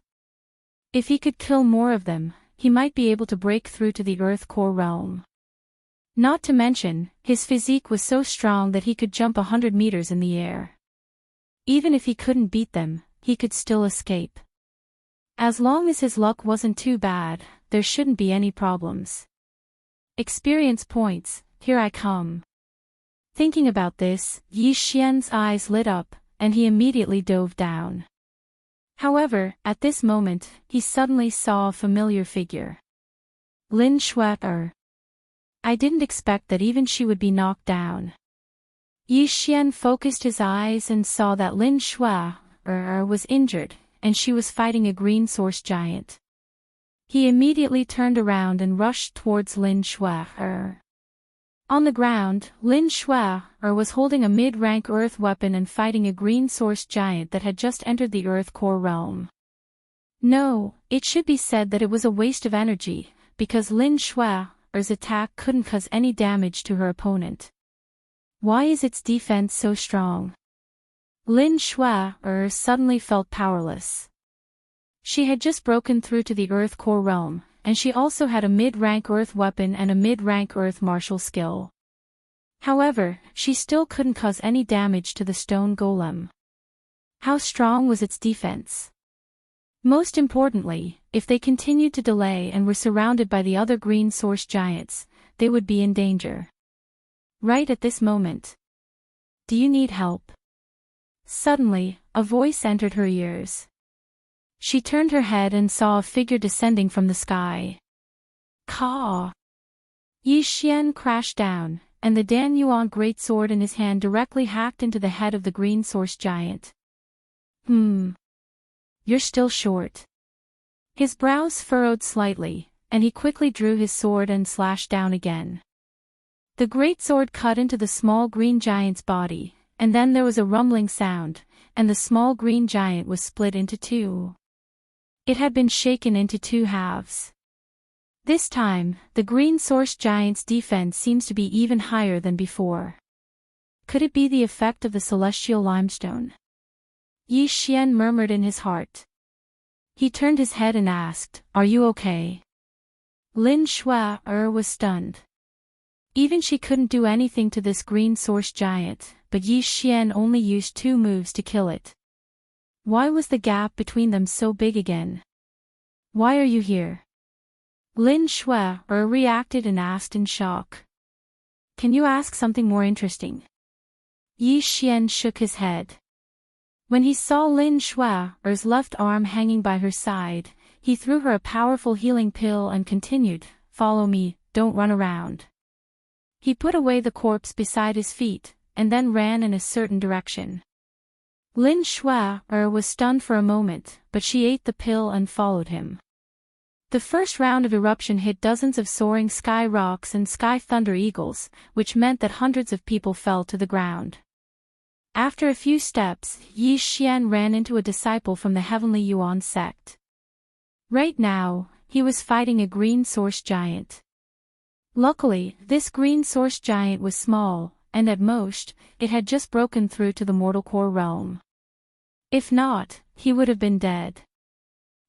If he could kill more of them, he might be able to break through to the earth core realm. Not to mention, his physique was so strong that he could jump 100 meters in the air. Even if he couldn't beat them, he could still escape. As long as his luck wasn't too bad, there shouldn't be any problems. Experience points, here I come. Thinking about this, Yi Xian's eyes lit up, and he immediately dove down. However, at this moment, he suddenly saw a familiar figure. Lin Shui. I didn't expect that even she would be knocked down. Yi Xian focused his eyes and saw that Lin Shui was injured, and she was fighting a green source giant. He immediately turned around and rushed towards Lin Shui. On the ground, Lin Shui was holding a mid-rank earth weapon and fighting a green source giant that had just entered the earth core realm. No, it should be said that it was a waste of energy, because Lin Shui's attack couldn't cause any damage to her opponent. Why is its defense so strong? Lin Shui suddenly felt powerless. She had just broken through to the earth core realm, and she also had a mid-rank earth weapon and a mid-rank earth martial skill. However, she still couldn't cause any damage to the stone golem. How strong was its defense? Most importantly, if they continued to delay and were surrounded by the other green source giants, they would be in danger. Right at this moment. Do you need help? Suddenly, a voice entered her ears. She turned her head and saw a figure descending from the sky. Caw! Yi Xian crashed down, and the Dan Yuan greatsword in his hand directly hacked into the head of the green source giant. You're still short. His brows furrowed slightly, and he quickly drew his sword and slashed down again. The greatsword cut into the small green giant's body, and then there was a rumbling sound, and the small green giant was split into 2. It had been shaken into 2 halves. This time, the green source giant's defense seems to be even higher than before. Could it be the effect of the celestial limestone? Yi Xian murmured in his heart. He turned his head and asked, "Are you okay?" Lin Shui was stunned. Even she couldn't do anything to this green source giant, but Yi Xian only used 2 moves to kill it. Why was the gap between them so big again? Why are you here? Lin Shui reacted and asked in shock. Can you ask something more interesting? Yi Xian shook his head. When he saw Lin Shui's left arm hanging by her side, he threw her a powerful healing pill and continued, "Follow me, don't run around." He put away the corpse beside his feet, and then ran in a certain direction. Lin Shui was stunned for a moment, but she ate the pill and followed him. The first round of eruption hit dozens of soaring sky rocks and sky thunder eagles, which meant that hundreds of people fell to the ground. After a few steps, Yi Xian ran into a disciple from the Heavenly Yuan sect. Right now, he was fighting a green source giant. Luckily, this green source giant was small, and at most, it had just broken through to the mortal core realm. If not, he would have been dead.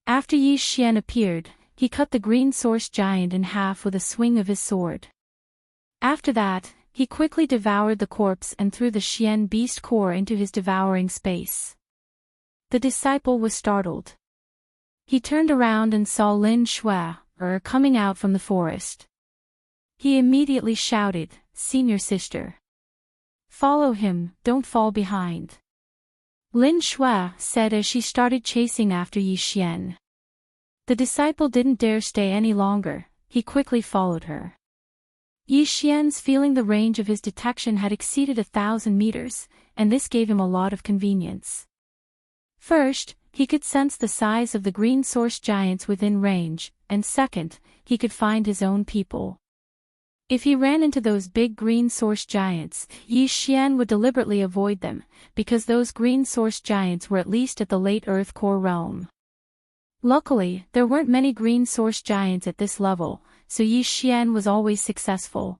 After Yi Xian appeared, he cut the green source giant in half with a swing of his sword. After that, he quickly devoured the corpse and threw the Xian beast core into his devouring space. The disciple was startled. He turned around and saw Lin Shui coming out from the forest. He immediately shouted, "Senior sister. Follow him, don't fall behind." Lin Shui said as she started chasing after Yi Xian. The disciple didn't dare stay any longer, he quickly followed her. Yi Xian's feeling the range of his detection had exceeded 1,000 meters, and this gave him a lot of convenience. First, he could sense the size of the green source giants within range, and second, he could find his own people. If he ran into those big green source giants, Yi Xian would deliberately avoid them, because those green source giants were at least at the late Earth core realm. Luckily, there weren't many green source giants at this level, so Yi Xian was always successful.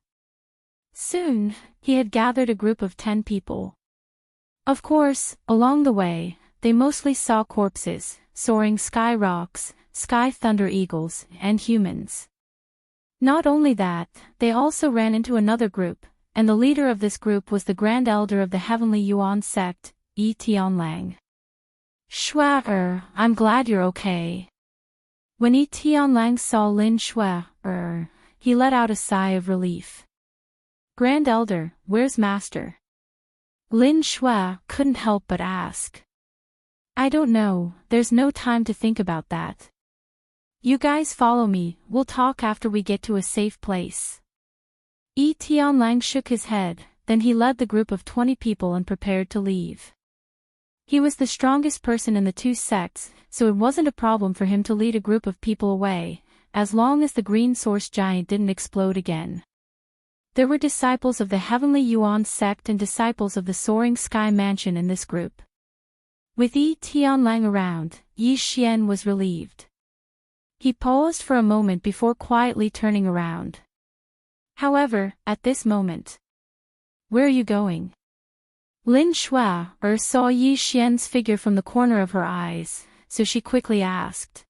Soon, he had gathered a group of 10 people. Of course, along the way, they mostly saw corpses, soaring sky rocks, sky thunder eagles, and humans. Not only that, they also ran into another group, and the leader of this group was the Grand Elder of the Heavenly Yuan sect, Yi Tianlang. Shui, I'm glad you're okay. When Yi Tianlang saw Lin Shui, he let out a sigh of relief. Grand Elder, where's Master? Lin Shui couldn't help but ask. I don't know, there's no time to think about that. You guys follow me, we'll talk after we get to a safe place. Yi Tianlang shook his head, then he led the group of 20 people and prepared to leave. He was the strongest person in the two sects, so it wasn't a problem for him to lead a group of people away, as long as the green source giant didn't explode again. There were disciples of the Heavenly Yuan sect and disciples of the Soaring Sky Mansion in this group. With Yi Tianlang around, Yi Xian was relieved. He paused for a moment before quietly turning around. However, at this moment. Where are you going? Lin Shui saw Yi Xian's figure from the corner of her eyes, so she quickly asked.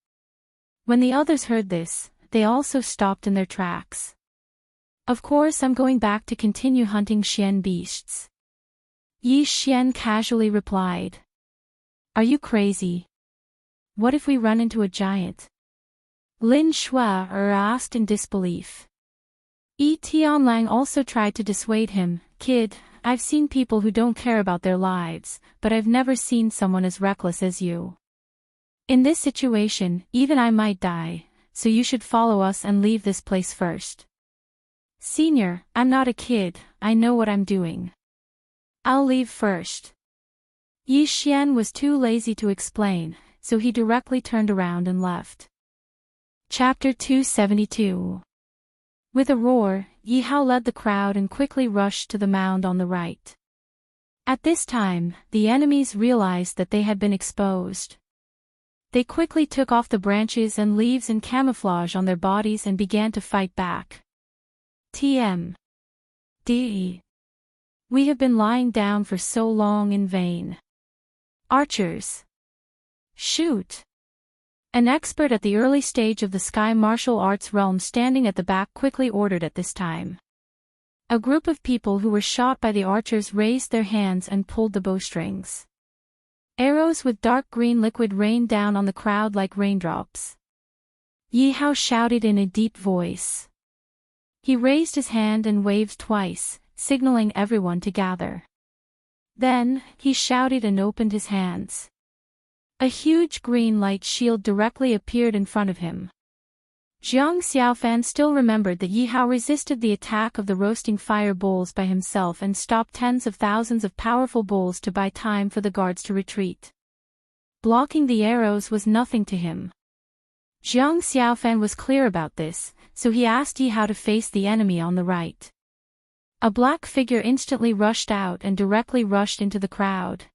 When the others heard this, they also stopped in their tracks. Of course I'm going back to continue hunting Xian beasts. Yi Xian casually replied. Are you crazy? What if we run into a giant? Lin Shui asked in disbelief. Yi Tianlang also tried to dissuade him. Kid, I've seen people who don't care about their lives, but I've never seen someone as reckless as you. In this situation, even I might die, so you should follow us and leave this place first. Senior, I'm not a kid, I know what I'm doing. I'll leave first. Yi Xian was too lazy to explain, so he directly turned around and left. Chapter 272. With a roar, Yi Hao led the crowd and quickly rushed to the mound on the right. At this time, the enemies realized that they had been exposed. They quickly took off the branches and leaves and camouflage on their bodies and began to fight back. TM. D. We have been lying down for so long in vain. Archers. Shoot. An expert at the early stage of the Sky Martial Arts realm standing at the back quickly ordered at this time. A group of people who were shot by the archers raised their hands and pulled the bowstrings. Arrows with dark green liquid rained down on the crowd like raindrops. Yi Hao shouted in a deep voice. He raised his hand and waved twice, signaling everyone to gather. Then, he shouted and opened his hands. A huge green light shield directly appeared in front of him. Jiang Xiaofan still remembered that Yi Hao resisted the attack of the roasting fire bowls by himself and stopped tens of thousands of powerful bowls to buy time for the guards to retreat. Blocking the arrows was nothing to him. Jiang Xiaofan was clear about this, so he asked Yi Hao to face the enemy on the right. A black figure instantly rushed out and directly rushed into the crowd.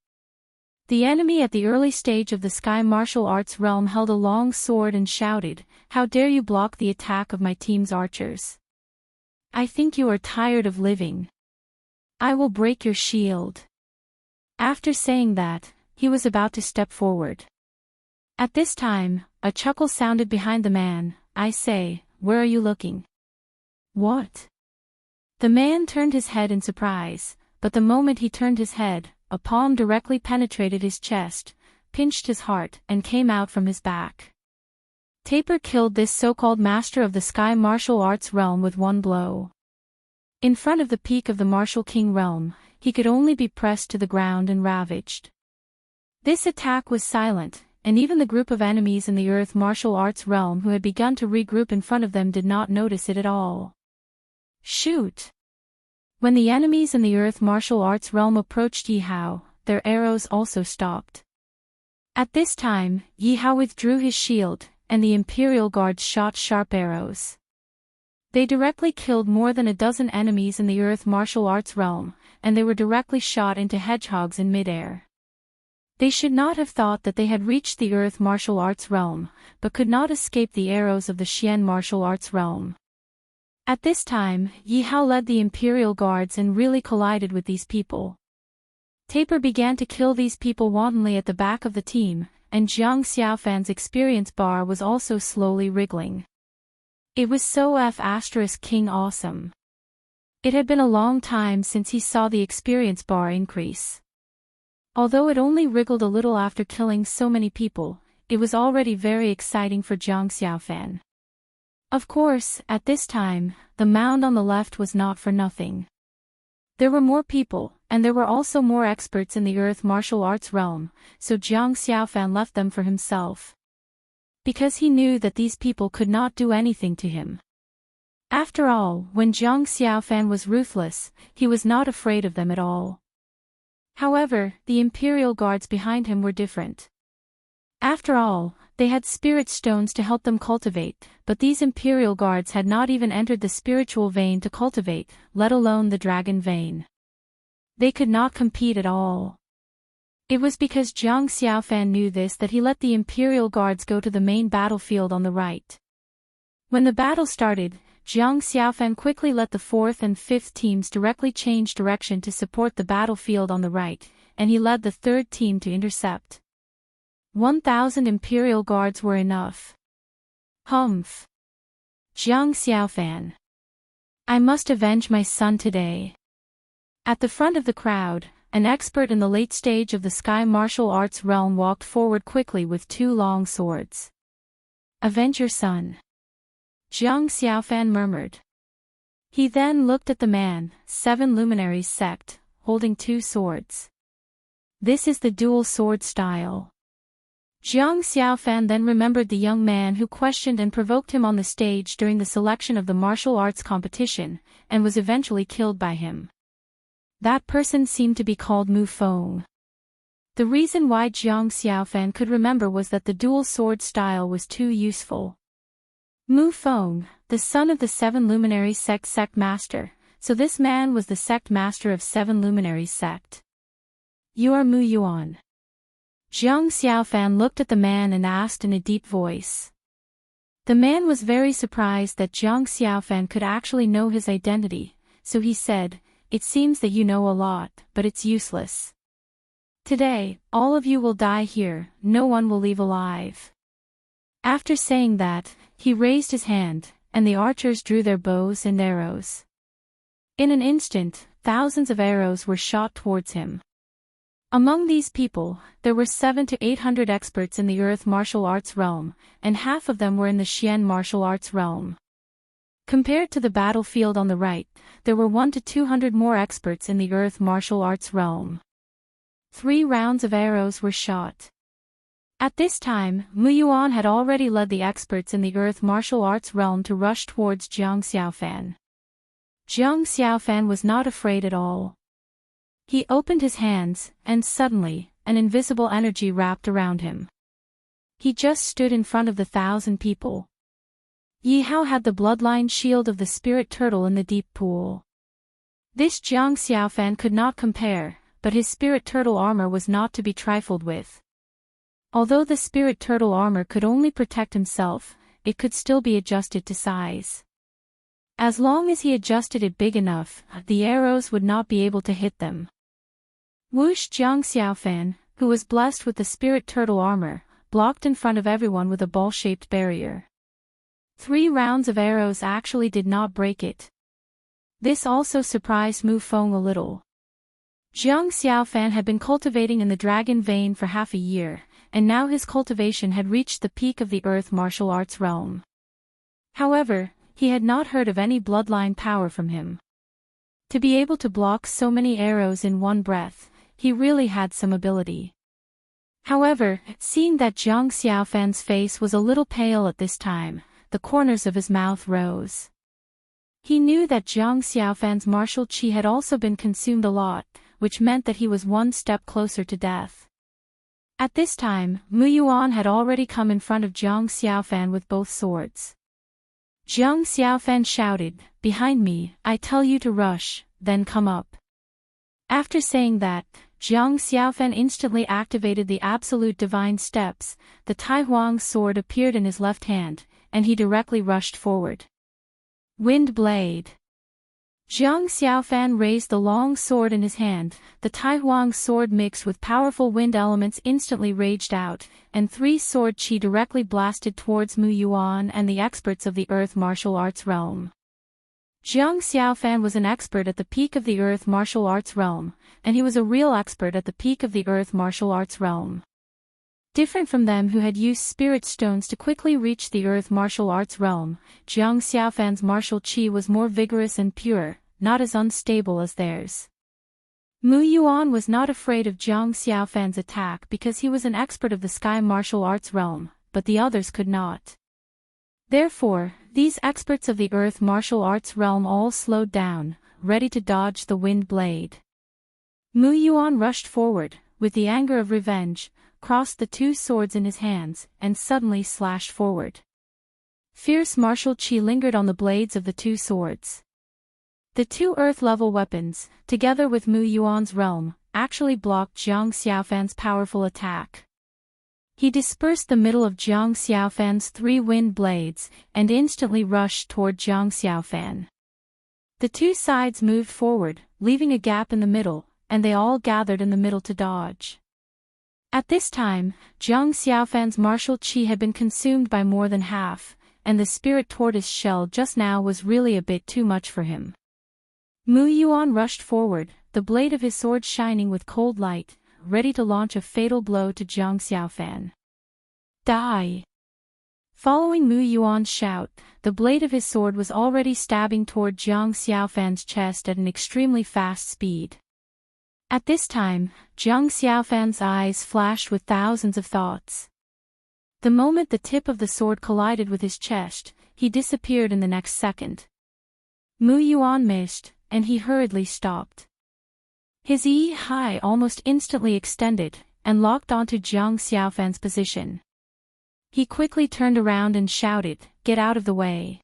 The enemy at the early stage of the Sky Martial Arts realm held a long sword and shouted, "How dare you block the attack of my team's archers? I think you are tired of living. I will break your shield." After saying that, he was about to step forward. At this time, a chuckle sounded behind the man. "I say, where are you looking?" "What?" The man turned his head in surprise, but the moment he turned his head, a palm directly penetrated his chest, pinched his heart, and came out from his back. Taper killed this so-called master of the Sky Martial Arts realm with one blow. In front of the peak of the Martial King realm, he could only be pressed to the ground and ravaged. This attack was silent, and even the group of enemies in the Earth Martial Arts realm who had begun to regroup in front of them did not notice it at all. Shoot! When the enemies in the Earth Martial Arts realm approached Yi Hao, their arrows also stopped. At this time, Yi Hao withdrew his shield, and the Imperial Guards shot sharp arrows. They directly killed more than a dozen enemies in the earth martial arts realm, and they were directly shot into hedgehogs in midair. They should not have thought that they had reached the earth martial arts realm, but could not escape the arrows of the Xian martial arts realm. At this time, Yi Hao led the Imperial Guards and really collided with these people. Taper began to kill these people wantonly at the back of the team, and Jiang Xiaofan's experience bar was also slowly wriggling. It was so King awesome. It had been a long time since he saw the experience bar increase. Although it only wriggled a little after killing so many people, it was already very exciting for Jiang Xiaofan. Of course, at this time, the mound on the left was not for nothing. There were more people, and there were also more experts in the earth martial arts realm, so Jiang Xiaofan left them for himself. Because he knew that these people could not do anything to him. After all, when Jiang Xiaofan was ruthless, he was not afraid of them at all. However, the Imperial Guards behind him were different. After all, they had spirit stones to help them cultivate, but these Imperial Guards had not even entered the spiritual vein to cultivate, let alone the dragon vein. They could not compete at all. It was because Jiang Xiaofan knew this that he let the Imperial Guards go to the main battlefield on the right. When the battle started, Jiang Xiaofan quickly let the 4th and 5th teams directly change direction to support the battlefield on the right, and he led the 3rd team to intercept. 1,000 Imperial Guards were enough. Humph. Jiang Xiaofan. I must avenge my son today. At the front of the crowd, an expert in the late stage of the sky martial arts realm walked forward quickly with 2 long swords. Avenge your son. Jiang Xiaofan murmured. He then looked at the man, 7 Luminaries sect, holding 2 swords. This is the dual sword style. Jiang Xiaofan then remembered the young man who questioned and provoked him on the stage during the selection of the martial arts competition, and was eventually killed by him. That person seemed to be called Mu Feng. The reason why Jiang Xiaofan could remember was that the dual sword style was too useful. Mu Feng, the son of the 7 Luminaries sect master, so this man was the sect master of 7 Luminaries sect. You are Mu Yuan. Jiang Xiaofan looked at the man and asked in a deep voice. The man was very surprised that Jiang Xiaofan could actually know his identity, so he said, "It seems that you know a lot, but it's useless. Today, all of you will die here, no one will leave alive." After saying that, he raised his hand, and the archers drew their bows and arrows. In an instant, thousands of arrows were shot towards him. Among these people, there were 700 to 800 experts in the earth martial arts realm, and half of them were in the Xian martial arts realm. Compared to the battlefield on the right, there were 100 to 200 more experts in the earth martial arts realm. 3 rounds of arrows were shot. At this time, Mu Yuan had already led the experts in the earth martial arts realm to rush towards Jiang Xiaofan. Jiang Xiaofan was not afraid at all. He opened his hands, and suddenly, an invisible energy wrapped around him. He just stood in front of the 1,000 people. Yi Hao had the bloodline shield of the spirit turtle in the deep pool. This Jiang Xiaofan could not compare, but his spirit turtle armor was not to be trifled with. Although the spirit turtle armor could only protect himself, it could still be adjusted to size. As long as he adjusted it big enough, the arrows would not be able to hit them. Whoosh! Jiang Xiaofan, who was blessed with the spirit turtle armor, blocked in front of everyone with a ball-shaped barrier. 3 rounds of arrows actually did not break it. This also surprised Mu Feng a little. Jiang Xiaofan had been cultivating in the dragon vein for half a year, and now his cultivation had reached the peak of the earth martial arts realm. However, he had not heard of any bloodline power from him. To be able to block so many arrows in one breath, he really had some ability. However, seeing that Jiang Xiaofan's face was a little pale at this time, the corners of his mouth rose. He knew that Jiang Xiaofan's martial qi had also been consumed a lot, which meant that he was one step closer to death. At this time, Mu Yuan had already come in front of Jiang Xiaofan with both swords. Jiang Xiaofan shouted, "Behind me, I tell you to rush, then come up." After saying that, Jiang Xiaofan instantly activated the absolute divine steps. The Tai Huang's sword appeared in his left hand, and he directly rushed forward. Wind blade. Jiang Xiaofan raised the long sword in his hand. The Tai Huang's sword mixed with powerful wind elements instantly raged out, and three sword chi directly blasted towards Mu Yuan and the experts of the earth martial arts realm. Jiang Xiaofan was an expert at the peak of the earth martial arts realm, and he was a real expert at the peak of the earth martial arts realm. Different from them who had used spirit stones to quickly reach the earth martial arts realm, Jiang Xiaofan's martial chi was more vigorous and pure, not as unstable as theirs. Mu Yuan was not afraid of Jiang Xiaofan's attack because he was an expert of the sky martial arts realm, but the others could not. Therefore, these experts of the earth martial arts realm all slowed down, ready to dodge the wind blade. Mu Yuan rushed forward, with the anger of revenge, crossed the two swords in his hands, and suddenly slashed forward. Fierce martial chi lingered on the blades of the two swords. The two earth-level weapons, together with Mu Yuan's realm, actually blocked Jiang Xiaofan's powerful attack. He dispersed the middle of Jiang Xiaofan's three wind blades, and instantly rushed toward Jiang Xiaofan. The two sides moved forward, leaving a gap in the middle, and they all gathered in the middle to dodge. At this time, Jiang Xiaofan's martial chi had been consumed by more than half, and the spirit tortoise shell just now was really a bit too much for him. Mu Yuan rushed forward, the blade of his sword shining with cold light, ready to launch a fatal blow to Jiang Xiaofan. Die! Following Mu Yuan's shout, the blade of his sword was already stabbing toward Jiang Xiaofan's chest at an extremely fast speed. At this time, Jiang Xiaofan's eyes flashed with thousands of thoughts. The moment the tip of the sword collided with his chest, he disappeared in the next second. Mu Yuan missed, and he hurriedly stopped. His Yi-Hai almost instantly extended, and locked onto Jiang Xiaofan's position. He quickly turned around and shouted, "Get out of the way!"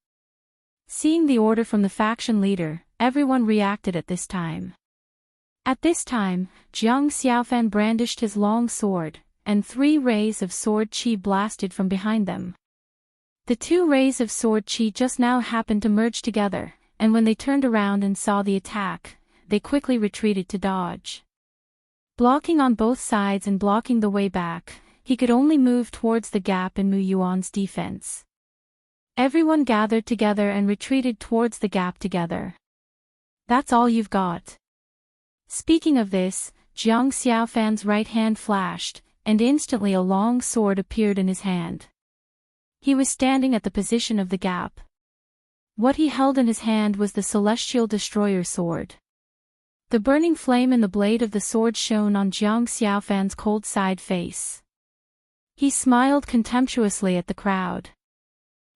Seeing the order from the faction leader, everyone reacted at this time. At this time, Jiang Xiaofan brandished his long sword, and three rays of sword chi blasted from behind them. The two rays of sword chi just now happened to merge together, and when they turned around and saw the attack, they quickly retreated to dodge. Blocking on both sides and blocking the way back, he could only move towards the gap in Mu Yuan's defense. Everyone gathered together and retreated towards the gap together. "That's all you've got." Speaking of this, Jiang Xiaofan's right hand flashed, and instantly a long sword appeared in his hand. He was standing at the position of the gap. What he held in his hand was the Celestial Destroyer sword. The burning flame in the blade of the sword shone on Jiang Xiaofan's cold side face. He smiled contemptuously at the crowd.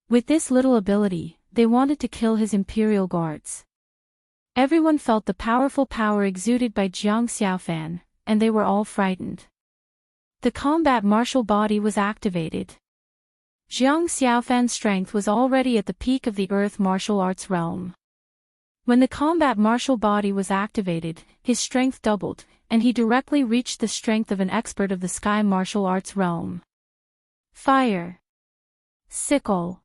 With this little ability, they wanted to kill his imperial guards. Everyone felt the powerful power exuded by Jiang Xiaofan, and they were all frightened. The combat martial body was activated. Jiang Xiaofan's strength was already at the peak of the earth martial arts realm. When the combat martial body was activated, his strength doubled, and he directly reached the strength of an expert of the sky martial arts realm. Fire. Sickle.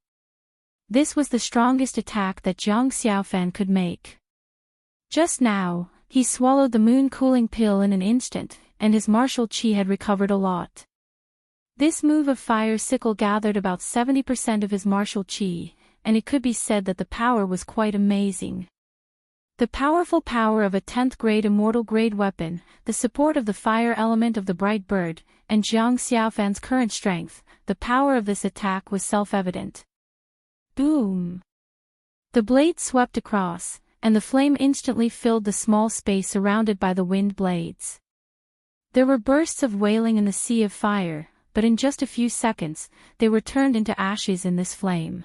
This was the strongest attack that Jiang Xiaofan could make. Just now, he swallowed the moon cooling pill in an instant, and his martial chi had recovered a lot. This move of fire sickle gathered about 70% of his martial chi, and it could be said that the power was quite amazing. The powerful power of a 10th grade immortal grade weapon, the support of the fire element of the bright bird, and Jiang Xiaofan's current strength, the power of this attack was self-evident. Boom! The blade swept across, and the flame instantly filled the small space surrounded by the wind blades. There were bursts of wailing in the sea of fire, but in just a few seconds, they were turned into ashes in this flame.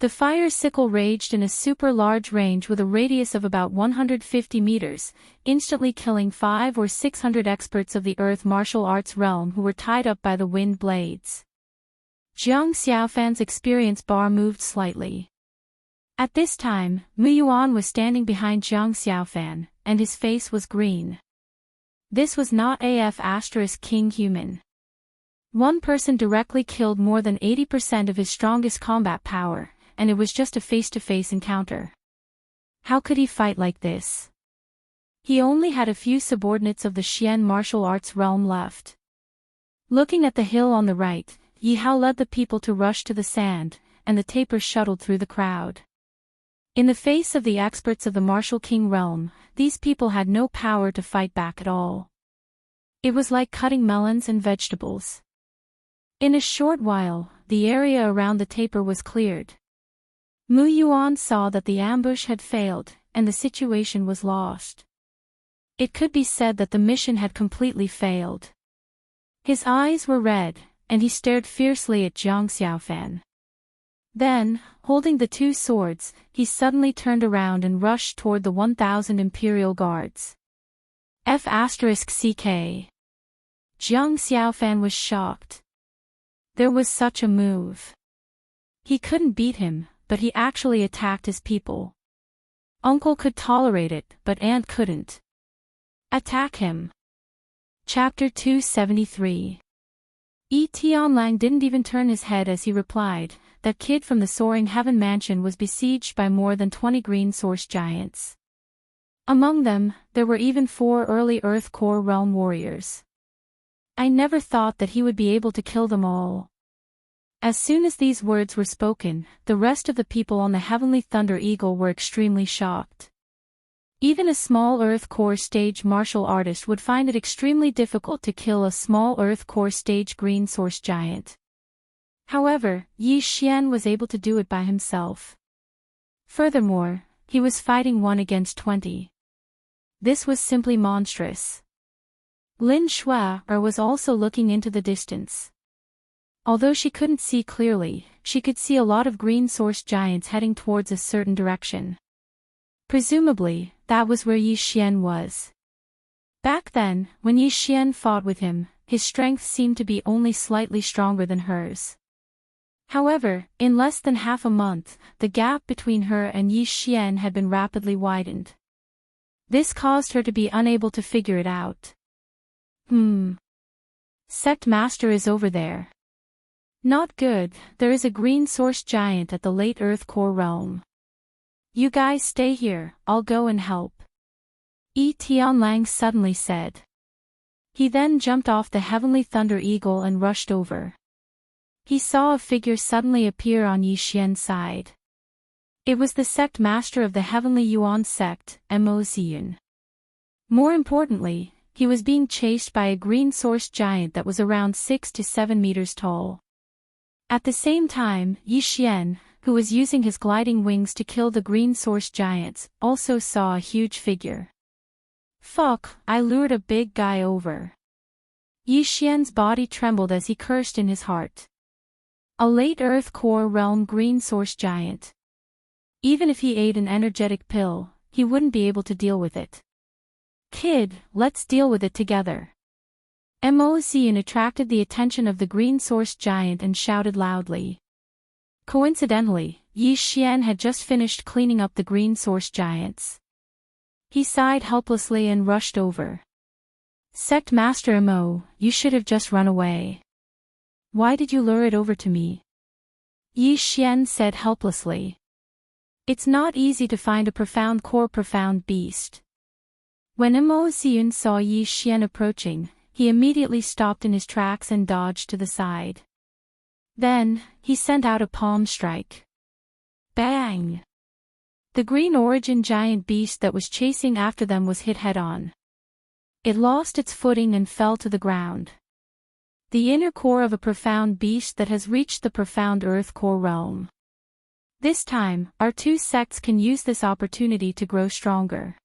The fire sickle raged in a super large range with a radius of about 150 meters, instantly killing 500 or 600 experts of the earth martial arts realm who were tied up by the wind blades. Jiang Xiaofan's experience bar moved slightly. At this time, Mu Yuan was standing behind Jiang Xiaofan, and his face was green. This was not King human. One person directly killed more than 80% of his strongest combat power, and it was just a face-to-face encounter. How could he fight like this? He only had a few subordinates of the Xian martial arts realm left. Looking at the hill on the right, Yi Hao led the people to rush to the sand, and the taper shuttled through the crowd. In the face of the experts of the martial king realm, these people had no power to fight back at all. It was like cutting melons and vegetables. In a short while, the area around the taper was cleared. Mu Yuan saw that the ambush had failed, and the situation was lost. It could be said that the mission had completely failed. His eyes were red, and he stared fiercely at Jiang Xiaofan. Then, holding the two swords, he suddenly turned around and rushed toward the 1,000 Imperial Guards. Jiang Xiaofan was shocked. There was such a move. He couldn't beat him, but he actually attacked his people. Uncle could tolerate it, but Aunt couldn't. Attack him. Chapter 273. Tianlang didn't even turn his head as he replied, that kid from the Soaring Heaven Mansion was besieged by more than 20 green source giants. Among them, there were even 4 early Earth Core Realm warriors. I never thought that he would be able to kill them all. As soon as these words were spoken, the rest of the people on the Heavenly Thunder Eagle were extremely shocked. Even a small Earth Core stage martial artist would find it extremely difficult to kill a small Earth Core stage green source giant. However, Yi Xian was able to do it by himself. Furthermore, he was fighting 1 against 20. This was simply monstrous. Lin Shui was also looking into the distance. Although she couldn't see clearly, she could see a lot of green source giants heading towards a certain direction. Presumably, that was where Yi Xian was. Back then, when Yi Xian fought with him, his strength seemed to be only slightly stronger than hers. However, in less than half a month, the gap between her and Yi Xian had been rapidly widened. This caused her to be unable to figure it out. Sect Master is over there. Not good, there is a green source giant at the late Earth Core realm. You guys stay here, I'll go and help. Tianlang suddenly said. He then jumped off the Heavenly Thunder Eagle and rushed over. He saw a figure suddenly appear on Yi Xian's side. It was the sect master of the Heavenly Yuan sect, Mo. More importantly, he was being chased by a green source giant that was around 6 to 7 meters tall. At the same time, Yi Xian, who was using his gliding wings to kill the green source giants, also saw a huge figure. Fuck, I lured a big guy over. Yi Xian's body trembled as he cursed in his heart. A late Earth Core realm green source giant. Even if he ate an energetic pill, he wouldn't be able to deal with it. Kid, let's deal with it together. Mo attracted the attention of the green source giant and shouted loudly. Coincidentally, Yi Xian had just finished cleaning up the green source giants. He sighed helplessly and rushed over. Sect Master Mo, you should have just run away. Why did you lure it over to me? Yi Xian said helplessly. It's not easy to find a profound beast. When Mo saw Yi Xian approaching, he immediately stopped in his tracks and dodged to the side. Then, he sent out a palm strike. Bang! The green origin giant beast that was chasing after them was hit head-on. It lost its footing and fell to the ground. The inner core of a profound beast that has reached the profound Earth Core realm. This time, our 2 sects can use this opportunity to grow stronger.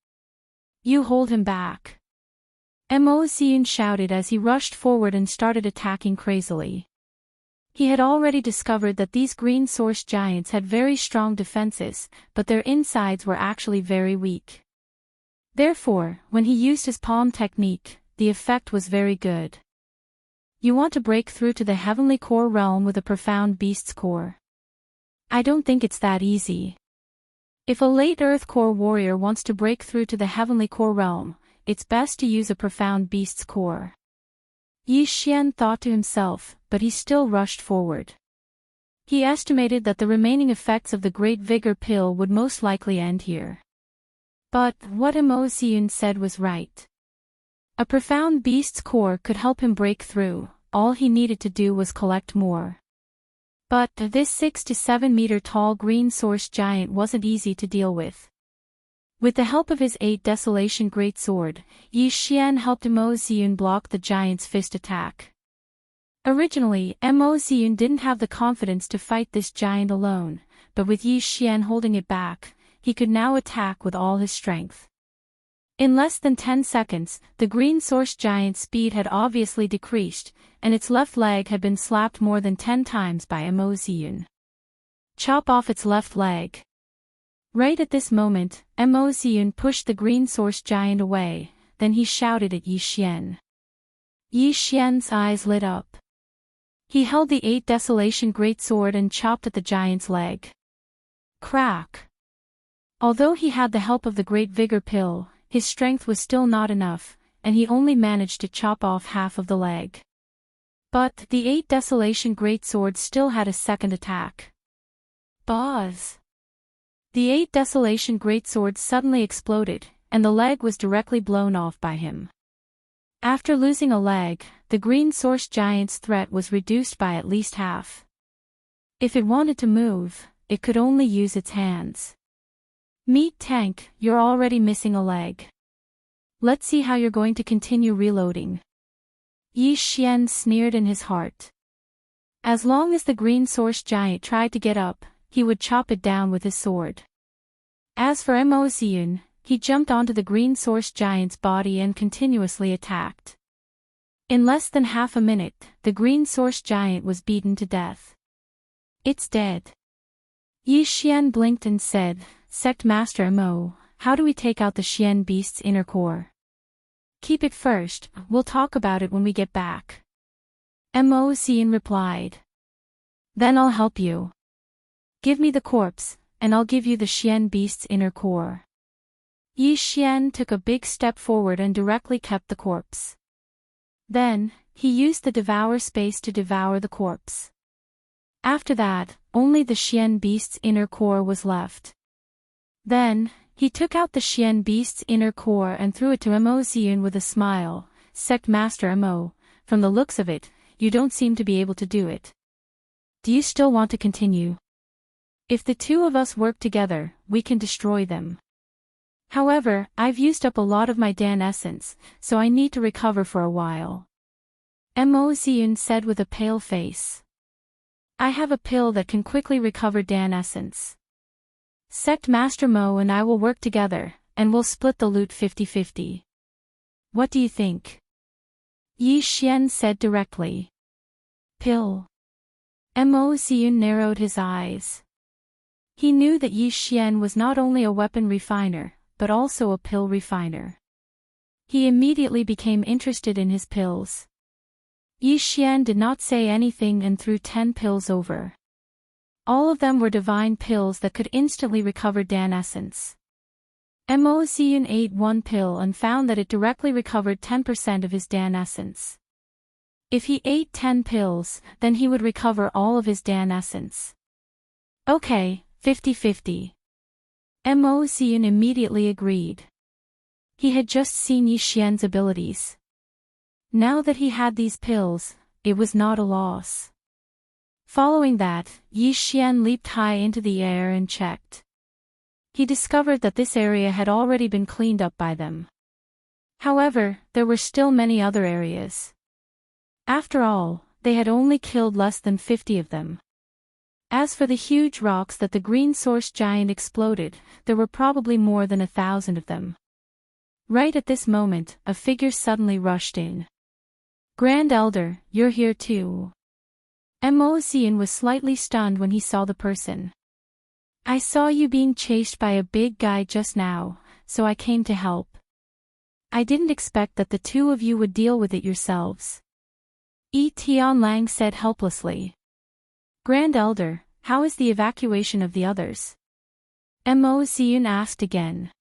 You hold him back. Mo shouted as he rushed forward and started attacking crazily. He had already discovered that these green source giants had very strong defenses, but their insides were actually very weak. Therefore, when he used his palm technique, the effect was very good. You want to break through to the heavenly core realm with a profound beast's core. I don't think it's that easy. If a late Earth Core warrior wants to break through to the Heavenly Core realm, it's best to use a profound beast's core. Yi Xian thought to himself, but he still rushed forward. He estimated that the remaining effects of the Great Vigor Pill would most likely end here. But what Mo Xian said was right. A profound beast's core could help him break through, all he needed to do was collect more. But this 6 to 7 meter tall green source giant wasn't easy to deal with. With the help of his 8 Desolation Greatsword, Yi Xian helped Mo Xian block the giant's fist attack. Originally, Mo Xian didn't have the confidence to fight this giant alone, but with Yi Xian holding it back, he could now attack with all his strength. In less than 10 seconds, the green source giant's speed had obviously decreased, and its left leg had been slapped more than 10 times by Mo Xian. Chop off its left leg. Right at this moment, Mo Xian pushed the green source giant away, then he shouted at Yi Xian. Yi Xian's eyes lit up. He held the 8 Desolation Greatsword and chopped at the giant's leg. Crack! Although he had the help of the Great Vigor Pill, his strength was still not enough, and he only managed to chop off half of the leg. But the 8 Desolation Greatsword still had a second attack. Buzz! The 8 Desolation Greatsword suddenly exploded, and the leg was directly blown off by him. After losing a leg, the green source giant's threat was reduced by at least half. If it wanted to move, it could only use its hands. Meat tank, you're already missing a leg. Let's see how you're going to continue reloading. Yi Xian sneered in his heart. As long as the green source giant tried to get up, he would chop it down with his sword. As for Mo Xian, he jumped onto the green source giant's body and continuously attacked. In less than half a minute, the green source giant was beaten to death. It's dead. Yi Xian blinked and said, Sect Master Mo, how do we take out the Xian beast's inner core? Keep it first, we'll talk about it when we get back. Mo Xian replied. Then I'll help you. Give me the corpse, and I'll give you the Xian beast's inner core. Yi Xian took a big step forward and directly kept the corpse. Then, he used the devour space to devour the corpse. After that, only the Xian beast's inner core was left. Then, he took out the Xian beast's inner core and threw it to Mo Xian with a smile. Sect Master Mo, from the looks of it, you don't seem to be able to do it. Do you still want to continue? If the two of us work together, we can destroy them. However, I've used up a lot of my Dan essence, so I need to recover for a while. Mo Xian said with a pale face. I have a pill that can quickly recover Dan essence. Sect Master Mo and I will work together, and we'll split the loot 50-50. What do you think? Yi Xian said directly. Pill. Mo Xian narrowed his eyes. He knew that Yi Xian was not only a weapon refiner, but also a pill refiner. He immediately became interested in his pills. Yi Xian did not say anything and threw 10 pills over. All of them were divine pills that could instantly recover Dan essence. Mo Xian ate one pill and found that it directly recovered 10% of his Dan essence. If he ate 10 pills, then he would recover all of his Dan essence. Okay, 50-50. Mo Xian immediately agreed. He had just seen Yi Xian's abilities. Now that he had these pills, it was not a loss. Following that, Yi Xian leaped high into the air and checked. He discovered that this area had already been cleaned up by them. However, there were still many other areas. After all, they had only killed less than 50 of them. As for the huge rocks that the green source giant exploded, there were probably more than 1,000 of them. Right at this moment, a figure suddenly rushed in. Grand Elder, you're here too. Mo Xian was slightly stunned when he saw the person. I saw you being chased by a big guy just now, so I came to help. I didn't expect that the two of you would deal with it yourselves. Tianlang said helplessly. Grand Elder, how is the evacuation of the others? Mo Xian asked again.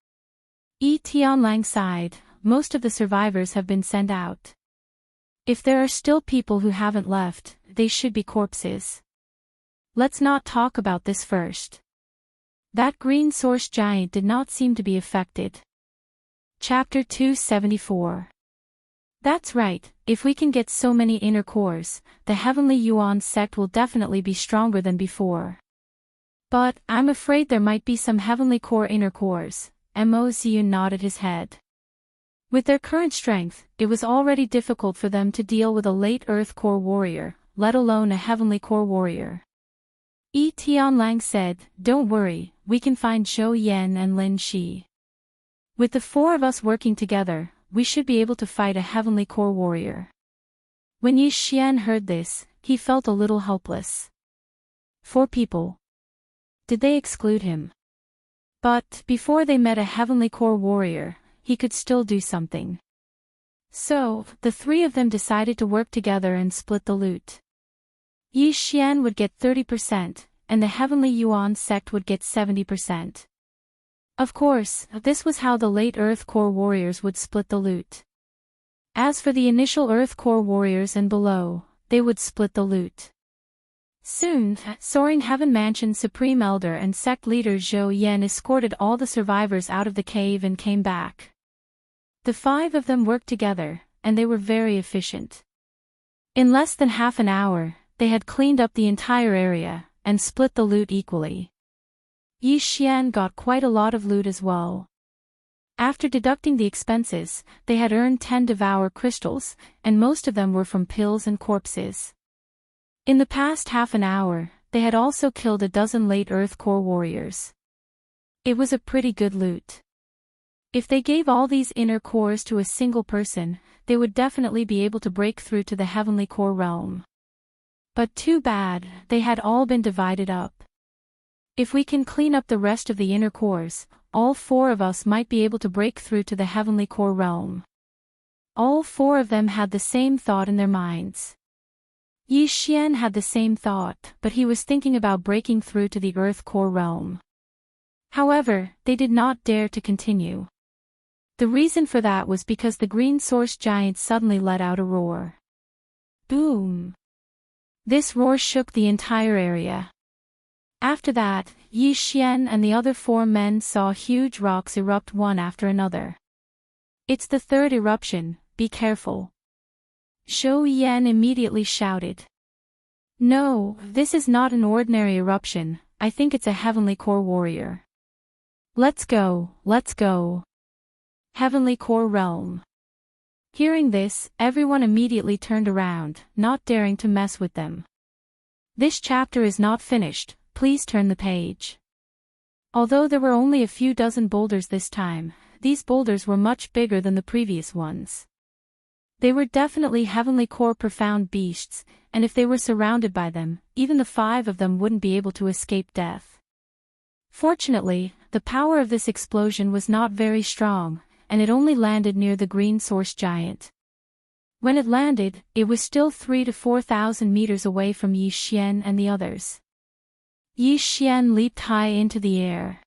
Yi Tianlang sighed, most of the survivors have been sent out. If there are still people who haven't left, they should be corpses. Let's not talk about this first. That green source giant did not seem to be affected. Chapter 274. That's right, if we can get so many inner cores, the Heavenly Yuan sect will definitely be stronger than before. But, I'm afraid there might be some Heavenly Core inner cores. Mo Xian nodded his head. With their current strength, it was already difficult for them to deal with a late Earth Core warrior, let alone a Heavenly Core warrior. Yi Tianlang said, "Don't worry, we can find Zhou Yan and Lin Shi. With the four of us working together, we should be able to fight a Heavenly Core warrior." When Yi Xian heard this, he felt a little helpless. 4 people. Did they exclude him? But, before they met a Heavenly Core warrior, he could still do something. So, the 3 of them decided to work together and split the loot. Yi Xian would get 30%, and the Heavenly Yuan sect would get 70%. Of course, this was how the late Earth Core warriors would split the loot. As for the initial Earth Core warriors and below, they would split the loot. Soon, Soaring Heaven Mansion Supreme Elder and sect leader Zhou Yan escorted all the survivors out of the cave and came back. The 5 of them worked together, and they were very efficient. In less than half an hour, they had cleaned up the entire area, and split the loot equally. Yi Xian got quite a lot of loot as well. After deducting the expenses, they had earned 10 Devour crystals, and most of them were from pills and corpses. In the past half an hour, they had also killed a dozen late Earth Core warriors. It was a pretty good loot. If they gave all these inner cores to a single person, they would definitely be able to break through to the Heavenly Core realm. But too bad, they had all been divided up. If we can clean up the rest of the inner cores, all 4 of us might be able to break through to the Heavenly Core realm. All 4 of them had the same thought in their minds. Yi Xian had the same thought, but he was thinking about breaking through to the Earth Core realm. However, they did not dare to continue. The reason for that was because the green source giant suddenly let out a roar. Boom! This roar shook the entire area. After that, Yi Xian and the other 4 men saw huge rocks erupt one after another. "It's the 3rd eruption, be careful." Zhou Yan immediately shouted. "No, this is not an ordinary eruption, I think it's a Heavenly Core warrior. Let's go, let's go. Heavenly Core realm." Hearing this, everyone immediately turned around, not daring to mess with them. This chapter is not finished, please turn the page. Although there were only a few dozen boulders this time, these boulders were much bigger than the previous ones. They were definitely Heavenly Core profound beasts, and if they were surrounded by them, even the 5 of them wouldn't be able to escape death. Fortunately, the power of this explosion was not very strong, and it only landed near the green source giant. When it landed, it was still 3,000 to 4,000 meters away from Yi Xian and the others. Yi Xian leaped high into the air.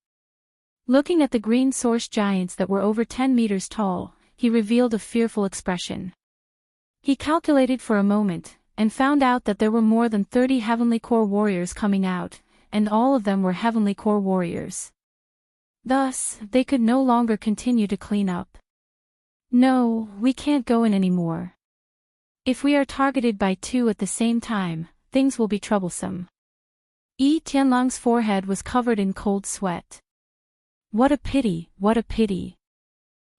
Looking at the green source giants that were over 10 meters tall, he revealed a fearful expression. He calculated for a moment, and found out that there were more than 30 Heavenly Core warriors coming out, and all of them were Heavenly Core warriors. Thus, they could no longer continue to clean up. "No, we can't go in anymore. If we are targeted by 2 at the same time, things will be troublesome." Yi Tianlang's forehead was covered in cold sweat. "What a pity, what a pity."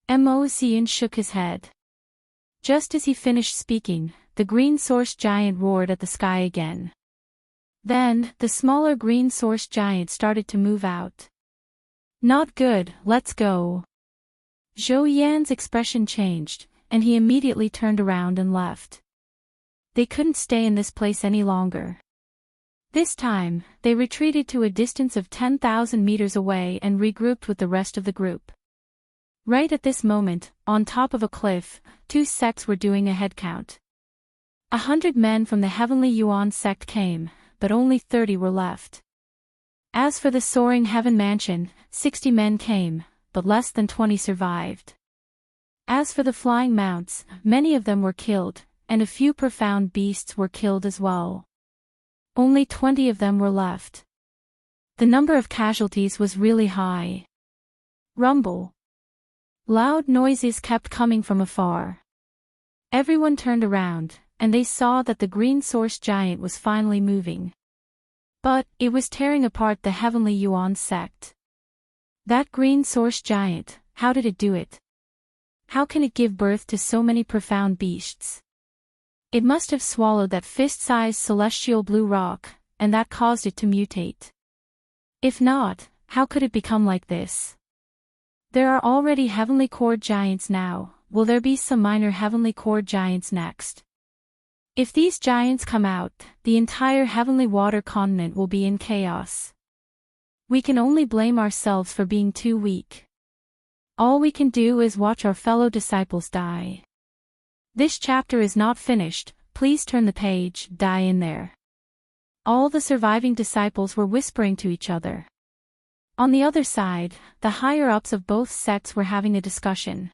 Mo Xian shook his head. Just as he finished speaking, the green source giant roared at the sky again. Then, the smaller green source giant started to move out. "Not good, let's go." Zhou Yan's expression changed, and he immediately turned around and left. They couldn't stay in this place any longer. This time, they retreated to a distance of 10,000 meters away and regrouped with the rest of the group. Right at this moment, on top of a cliff, 2 sects were doing a head count. 100 men from the Heavenly Yuan sect came, but only 30 were left. As for the soaring heaven mansion, 60 men came, but less than 20 survived. As for the flying mounts, many of them were killed, and a few profound beasts were killed as well. Only 20 of them were left. The number of casualties was really high. Rumble. Loud noises kept coming from afar. Everyone turned around, and they saw that the green source giant was finally moving. But it was tearing apart the heavenly Yuan sect. That green source giant, how did it do it? How can it give birth to so many profound beasts? It must have swallowed that fist-sized celestial blue rock, and that caused it to mutate. If not, how could it become like this? There are already heavenly core giants now, will there be some minor heavenly core giants next? If these giants come out, the entire heavenly water continent will be in chaos. We can only blame ourselves for being too weak. All we can do is watch our fellow disciples die. This chapter is not finished, please turn the page, die in there. All the surviving disciples were whispering to each other. On the other side, the higher-ups of both sects were having a discussion.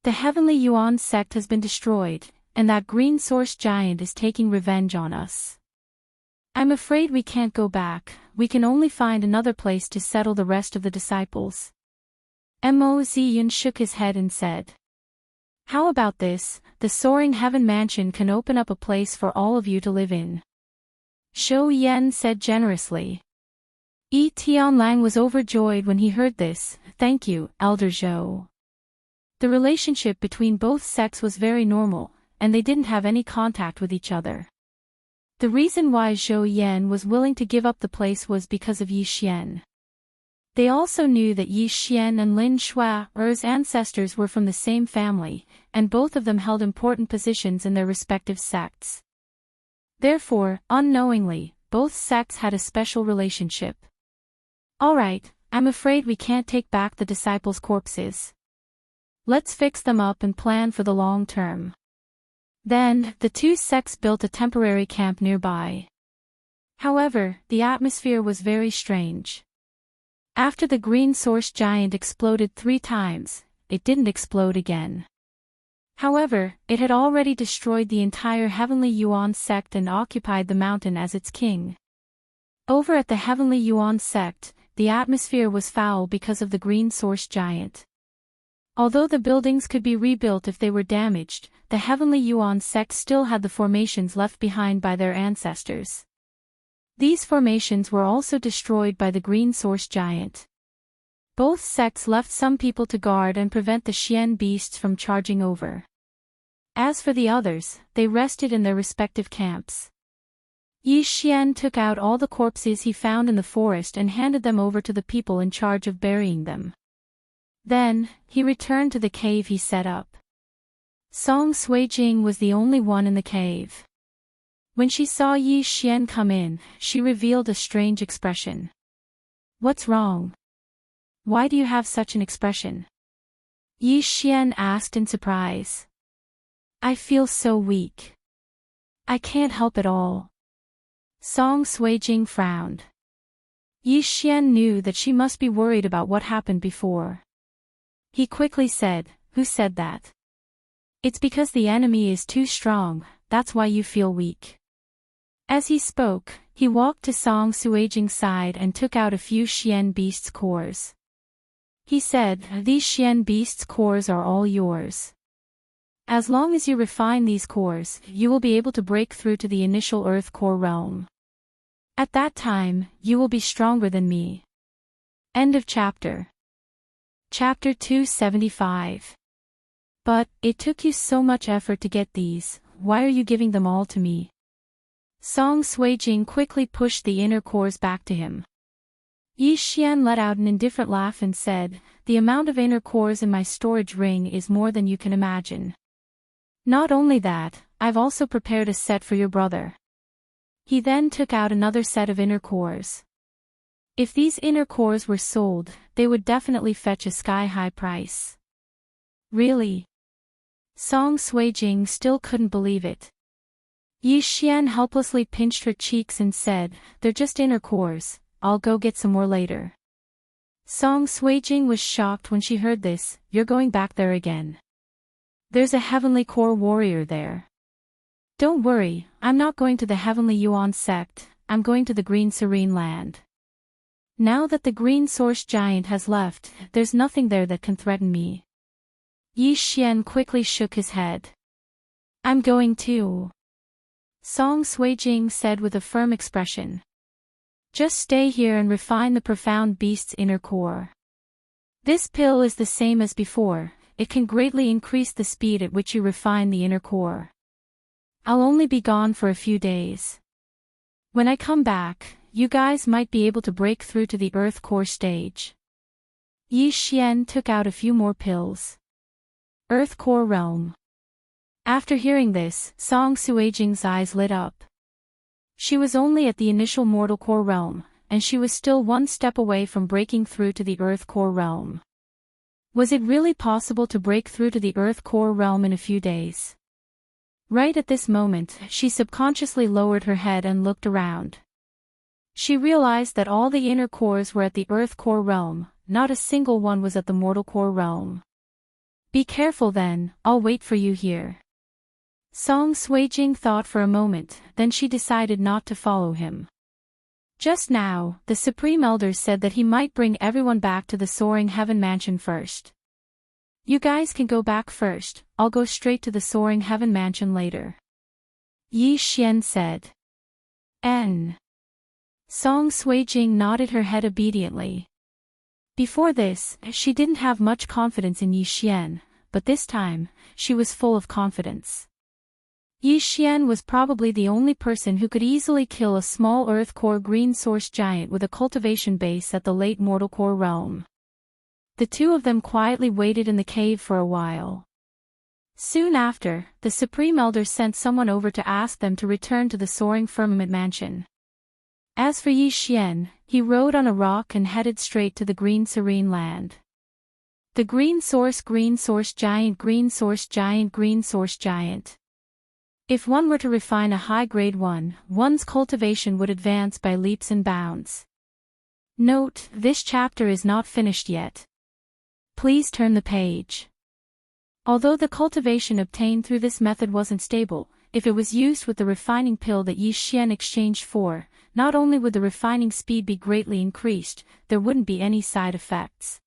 The heavenly Yuan sect has been destroyed, and that green source giant is taking revenge on us. I'm afraid we can't go back, we can only find another place to settle the rest of the disciples. Mo Ziyun shook his head and said. How about this, the soaring heaven mansion can open up a place for all of you to live in. Shou Yan said generously. Yi Tianlang was overjoyed when he heard this, thank you, Elder Zhou. The relationship between both sects was very normal, and they didn't have any contact with each other. The reason why Zhou Yan was willing to give up the place was because of Yi Xian. They also knew that Yi Xian and Lin Shuai's ancestors were from the same family, and both of them held important positions in their respective sects. Therefore, unknowingly, both sects had a special relationship. Alright, I'm afraid we can't take back the disciples' corpses. Let's fix them up and plan for the long term. Then, the two sects built a temporary camp nearby. However, the atmosphere was very strange. After the green source giant exploded 3 times, it didn't explode again. However, it had already destroyed the entire heavenly Yuan sect and occupied the mountain as its king. Over at the heavenly Yuan sect, the atmosphere was foul because of the green source giant. Although the buildings could be rebuilt if they were damaged, the heavenly Yuan sect still had the formations left behind by their ancestors. These formations were also destroyed by the green source giant. Both sects left some people to guard and prevent the Xian beasts from charging over. As for the others, they rested in their respective camps. Yi Xian took out all the corpses he found in the forest and handed them over to the people in charge of burying them. Then, he returned to the cave he set up. Song Suijing was the only one in the cave. When she saw Yi Xian come in, she revealed a strange expression. What's wrong? Why do you have such an expression? Yi Xian asked in surprise. I feel so weak. I can't help it all. Song Suijing frowned. Yi Xian knew that she must be worried about what happened before. He quickly said, who said that? It's because the enemy is too strong, that's why you feel weak. As he spoke, he walked to Song Suijing's side and took out a few Xian beasts' cores. He said, these Xian beasts' cores are all yours. As long as you refine these cores, you will be able to break through to the initial Earth core realm. At that time, you will be stronger than me. End of chapter. Chapter 275. But, it took you so much effort to get these, why are you giving them all to me? Song Suijing quickly pushed the inner cores back to him. Yi Xian let out an indifferent laugh and said, the amount of inner cores in my storage ring is more than you can imagine. Not only that, I've also prepared a set for your brother. He then took out another set of inner cores. If these inner cores were sold, they would definitely fetch a sky-high price. Really? Song Suijing still couldn't believe it. Yi Xian helplessly pinched her cheeks and said, they're just inner cores, I'll go get some more later. Song Suijing was shocked when she heard this. You're going back there again? There's a heavenly core warrior there. Don't worry, I'm not going to the heavenly Yuan sect, I'm going to the green serene land. Now that the green source giant has left, there's nothing there that can threaten me. Yi Xian quickly shook his head. I'm going too. Song Suijing said with a firm expression. Just stay here and refine the profound beast's inner core. This pill is the same as before, it can greatly increase the speed at which you refine the inner core. I'll only be gone for a few days. When I come back, you guys might be able to break through to the earth core stage. Yi Xian took out a few more pills. Earth core realm. After hearing this, Song Suijing's eyes lit up. She was only at the initial mortal core realm, and she was still one step away from breaking through to the earth core realm. Was it really possible to break through to the earth core realm in a few days? Right at this moment, she subconsciously lowered her head and looked around. She realized that all the inner cores were at the earth core realm, not a single one was at the mortal core realm. Be careful then, I'll wait for you here. Song Suijing thought for a moment, then she decided not to follow him. Just now, the Supreme Elder said that he might bring everyone back to the Soaring Heaven Mansion first. You guys can go back first, I'll go straight to the Soaring Heaven Mansion later. Yi Xian said. Song Suijing nodded her head obediently. Before this, she didn't have much confidence in Yi Xian, but this time, she was full of confidence. Yi Xian was probably the only person who could easily kill a small earth core green source giant with a cultivation base at the late mortal core realm. The two of them quietly waited in the cave for a while. Soon after, the Supreme Elder sent someone over to ask them to return to the Soaring Firmament Mansion. As for Yi Xian, he rode on a rock and headed straight to the green serene land. The green source giant green source giant green source giant. If one were to refine a high-grade one, one's cultivation would advance by leaps and bounds. Note, this chapter is not finished yet. Please turn the page. Although the cultivation obtained through this method wasn't stable, if it was used with the refining pill that Yi Xian exchanged for, not only would the refining speed be greatly increased, there wouldn't be any side effects.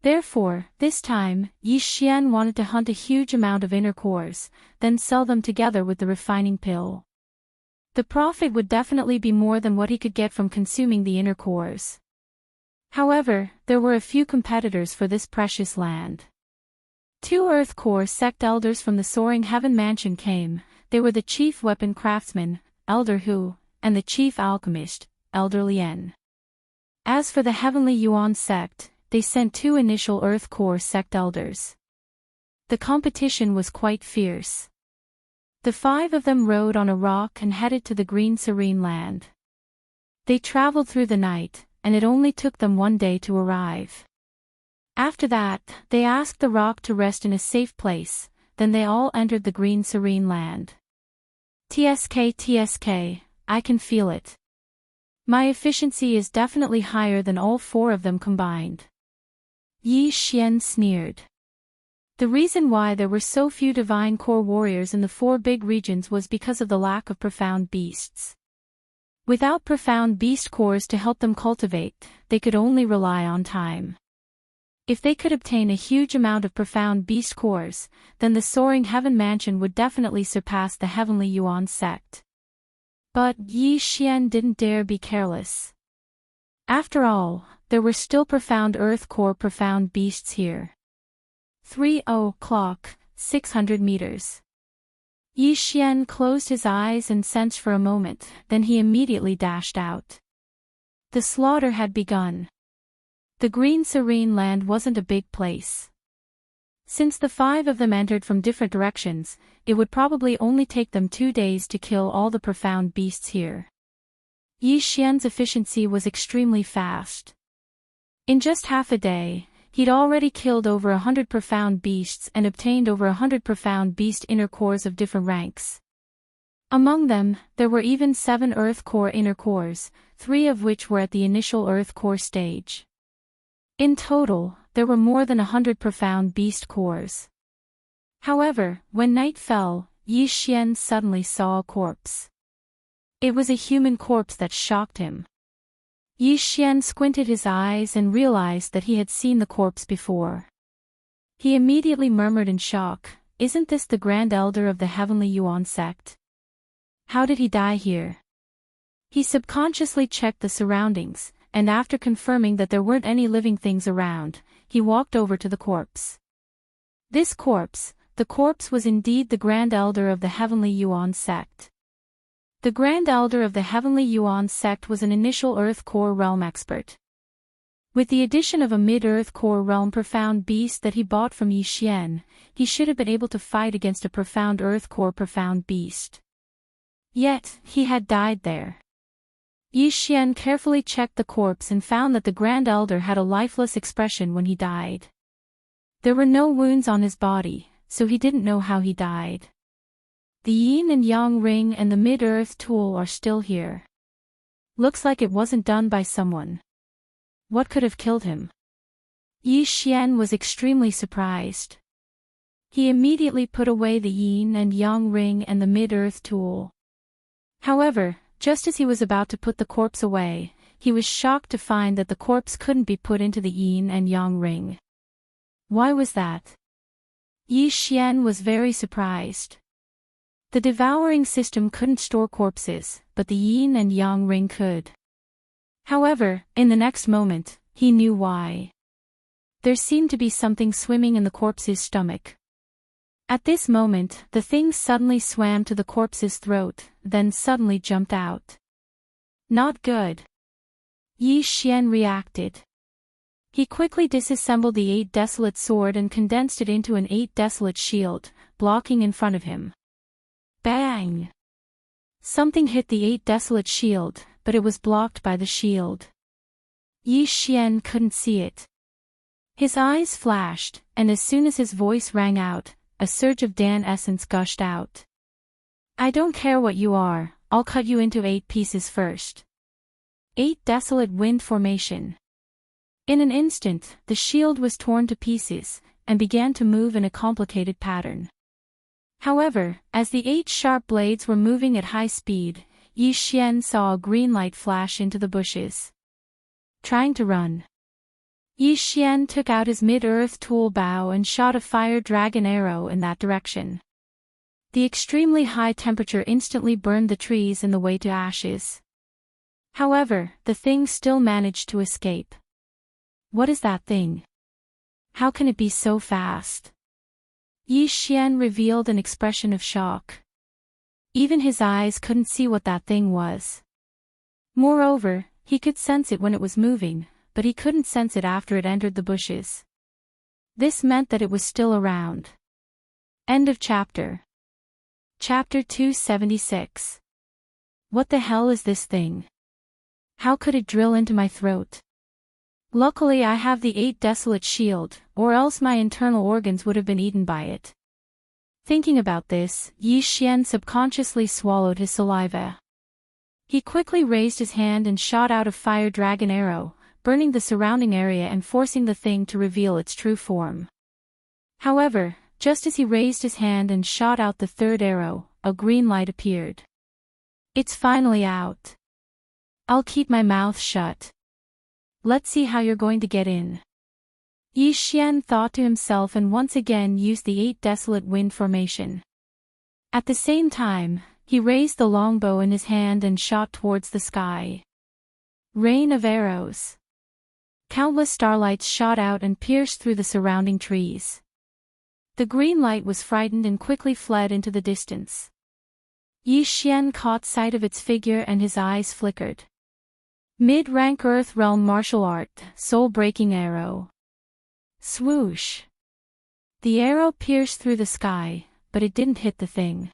Therefore, this time, Yi Xian wanted to hunt a huge amount of inner cores, then sell them together with the refining pill. The profit would definitely be more than what he could get from consuming the inner cores. However, there were a few competitors for this precious land. 2 Earth Core sect elders from the Soaring Heaven Mansion came. They were the chief weapon craftsman, Elder Hu, and the chief alchemist, Elder Lien. As for the Heavenly Yuan sect, they sent 2 initial Earth Core sect elders. The competition was quite fierce. The 5 of them rode on a rock and headed to the green serene land. They traveled through the night, and it only took them 1 day to arrive. After that, they asked the rock to rest in a safe place, then they all entered the green serene land. TSK, I can feel it. My efficiency is definitely higher than all 4 of them combined. Yi Xian sneered. The reason why there were so few divine core warriors in the 4 big regions was because of the lack of profound beasts. Without profound beast cores to help them cultivate, they could only rely on time. If they could obtain a huge amount of profound beast cores, then the Soaring Heaven Mansion would definitely surpass the Heavenly Yuan sect. But Yi Xian didn't dare be careless. After all, there were still profound Earth Core profound beasts here. 600 meters. Yi Xian closed his eyes and sensed for a moment, then he immediately dashed out. The slaughter had begun. The green serene land wasn't a big place. Since the 5 of them entered from different directions, it would probably only take them 2 days to kill all the profound beasts here. Yi Xian's efficiency was extremely fast. In just half a day, he'd already killed over 100 profound beasts and obtained over 100 profound beast inner cores of different ranks. Among them, there were even 7 Earth Core inner cores, 3 of which were at the initial Earth Core stage. In total, there were more than 100 profound beast cores. However, when night fell, Yi Xian suddenly saw a corpse. It was a human corpse that shocked him. Yi Xian squinted his eyes and realized that he had seen the corpse before. He immediately murmured in shock, "Isn't this the Grand Elder of the Heavenly Yuan sect? How did he die here?" He subconsciously checked the surroundings, and after confirming that there weren't any living things around, he walked over to the corpse. This corpse, the corpse was indeed the Grand Elder of the Heavenly Yuan sect. The Grand Elder of the Heavenly Yuan sect was an initial Earth Core realm expert. With the addition of a mid-Earth Core realm profound beast that he bought from Yi Xian, he should have been able to fight against a profound Earth Core profound beast. Yet, he had died there. Yi Xian carefully checked the corpse and found that the Grand Elder had a lifeless expression when he died. There were no wounds on his body, so he didn't know how he died. The yin and yang ring and the mid-earth tool are still here. Looks like it wasn't done by someone. What could have killed him? Yi Xian was extremely surprised. He immediately put away the yin and yang ring and the mid-earth tool. However, just as he was about to put the corpse away, he was shocked to find that the corpse couldn't be put into the yin and yang ring. Why was that? Yi Xian was very surprised. The devouring system couldn't store corpses, but the yin and yang ring could. However, in the next moment, he knew why. There seemed to be something swimming in the corpse's stomach. At this moment, the thing suddenly swam to the corpse's throat, then suddenly jumped out. Not good. Yi Xian reacted. He quickly disassembled the 8 desolate sword and condensed it into an 8 desolate shield, blocking in front of him. Bang! Something hit the 8 desolate shield, but it was blocked by the shield. Yi Xian couldn't see it. His eyes flashed, and as soon as his voice rang out, a surge of Dan essence gushed out. I don't care what you are, I'll cut you into 8 pieces first. 8 desolate wind formation. In an instant, the shield was torn to pieces, and began to move in a complicated pattern. However, as the 8 sharp blades were moving at high speed, Yi Xian saw a green light flash into the bushes. Trying to run. Yi Xian took out his mid-earth tool bow and shot a fire dragon arrow in that direction. The extremely high temperature instantly burned the trees in the way to ashes. However, the thing still managed to escape. What is that thing? How can it be so fast? Yi Xian revealed an expression of shock. Even his eyes couldn't see what that thing was. Moreover, he could sense it when it was moving, but he couldn't sense it after it entered the bushes. This meant that it was still around. End of chapter. Chapter 276. What the hell is this thing? How could it drill into my throat? Luckily I have the 8 desolate shield, or else my internal organs would have been eaten by it. Thinking about this, Yi Xian subconsciously swallowed his saliva. He quickly raised his hand and shot out a fire dragon arrow, burning the surrounding area and forcing the thing to reveal its true form. However, just as he raised his hand and shot out the 3rd arrow, a green light appeared. It's finally out. I'll keep my mouth shut. Let's see how you're going to get in. Yi Xian thought to himself and once again used the 8 desolate wind formation. At the same time, he raised the longbow in his hand and shot towards the sky. Rain of arrows. Countless starlights shot out and pierced through the surrounding trees. The green light was frightened and quickly fled into the distance. Yi Xian caught sight of its figure and his eyes flickered. Mid-rank Earth Realm Martial Art, Soul-Breaking Arrow. Swoosh! The arrow pierced through the sky, but it didn't hit the thing.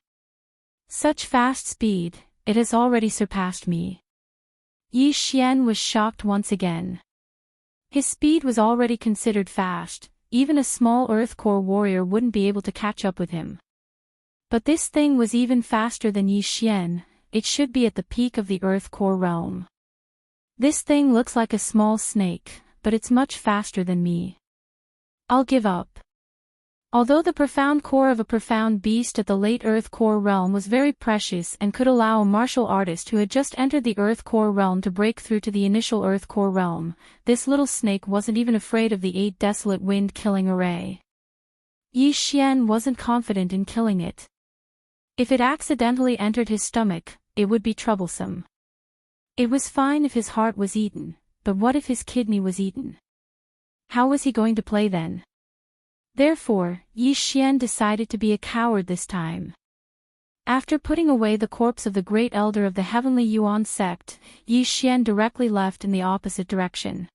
Such fast speed, it has already surpassed me. Yi Xian was shocked once again. His speed was already considered fast, even a small Earth Core warrior wouldn't be able to catch up with him. But this thing was even faster than Yi Xian. It should be at the peak of the Earth Core realm. This thing looks like a small snake, but it's much faster than me. I'll give up. Although the profound core of a profound beast at the late Earth Core realm was very precious and could allow a martial artist who had just entered the Earth Core realm to break through to the initial Earth Core realm, this little snake wasn't even afraid of the 8 desolate wind-killing array. Yi Xian wasn't confident in killing it. If it accidentally entered his stomach, it would be troublesome. It was fine if his heart was eaten, but what if his kidney was eaten? How was he going to play then? Therefore, Yi Xian decided to be a coward this time. After putting away the corpse of the great elder of the heavenly Yuan sect, Yi Xian directly left in the opposite direction.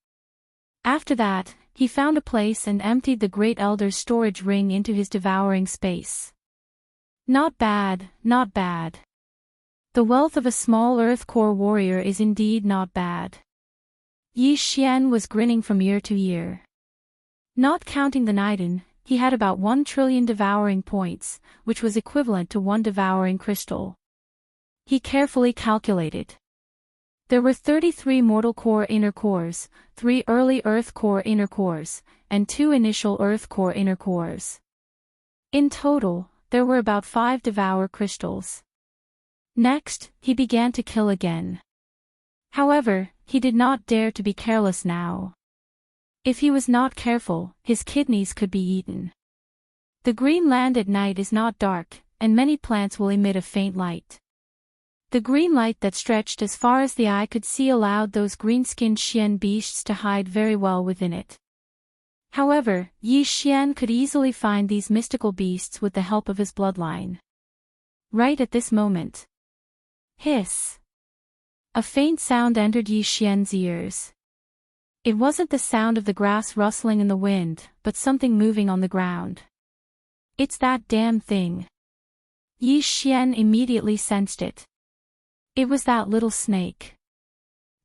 After that, he found a place and emptied the great elder's storage ring into his devouring space. Not bad, not bad. The wealth of a small Earth Core warrior is indeed not bad. Yi Xian was grinning from ear to ear. Not counting the Niden, he had about 1 trillion devouring points, which was equivalent to 1 devouring crystal. He carefully calculated. There were 33 mortal core inner cores, 3 early Earth Core inner cores, and 2 initial Earth Core inner cores. In total, there were about 5 devour crystals. Next, he began to kill again. However, he did not dare to be careless now. If he was not careful, his kidneys could be eaten. The green land at night is not dark, and many plants will emit a faint light. The green light that stretched as far as the eye could see allowed those green-skinned Xian beasts to hide very well within it. However, Yi Xian could easily find these mystical beasts with the help of his bloodline. Right at this moment. Hiss! A faint sound entered Yi Xian's ears. It wasn't the sound of the grass rustling in the wind, but something moving on the ground. It's that damn thing. Yi Xian immediately sensed it. It was that little snake.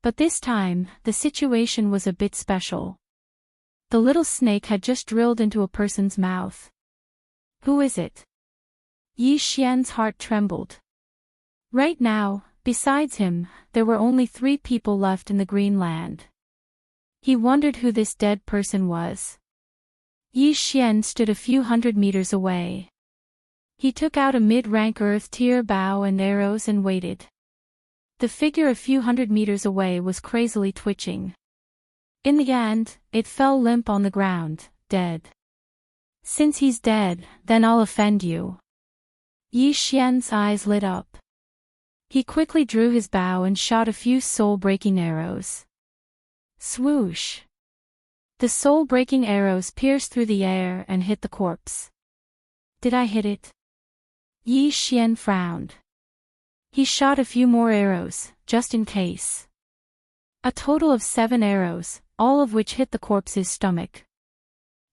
But this time, the situation was a bit special. The little snake had just drilled into a person's mouth. Who is it? Yi Xian's heart trembled. Right now, besides him, there were only 3 people left in the Green Land. He wondered who this dead person was. Yi Xian stood a few hundred meters away. He took out a mid-rank earth-tier bow and arrows and waited. The figure a few hundred meters away was crazily twitching. In the end, it fell limp on the ground, dead. Since he's dead, then I'll offend you. Yi Xian's eyes lit up. He quickly drew his bow and shot a few soul-breaking arrows. Swoosh! The soul-breaking arrows pierced through the air and hit the corpse. Did I hit it? Yi Xian frowned. He shot a few more arrows, just in case. A total of 7 arrows, all of which hit the corpse's stomach.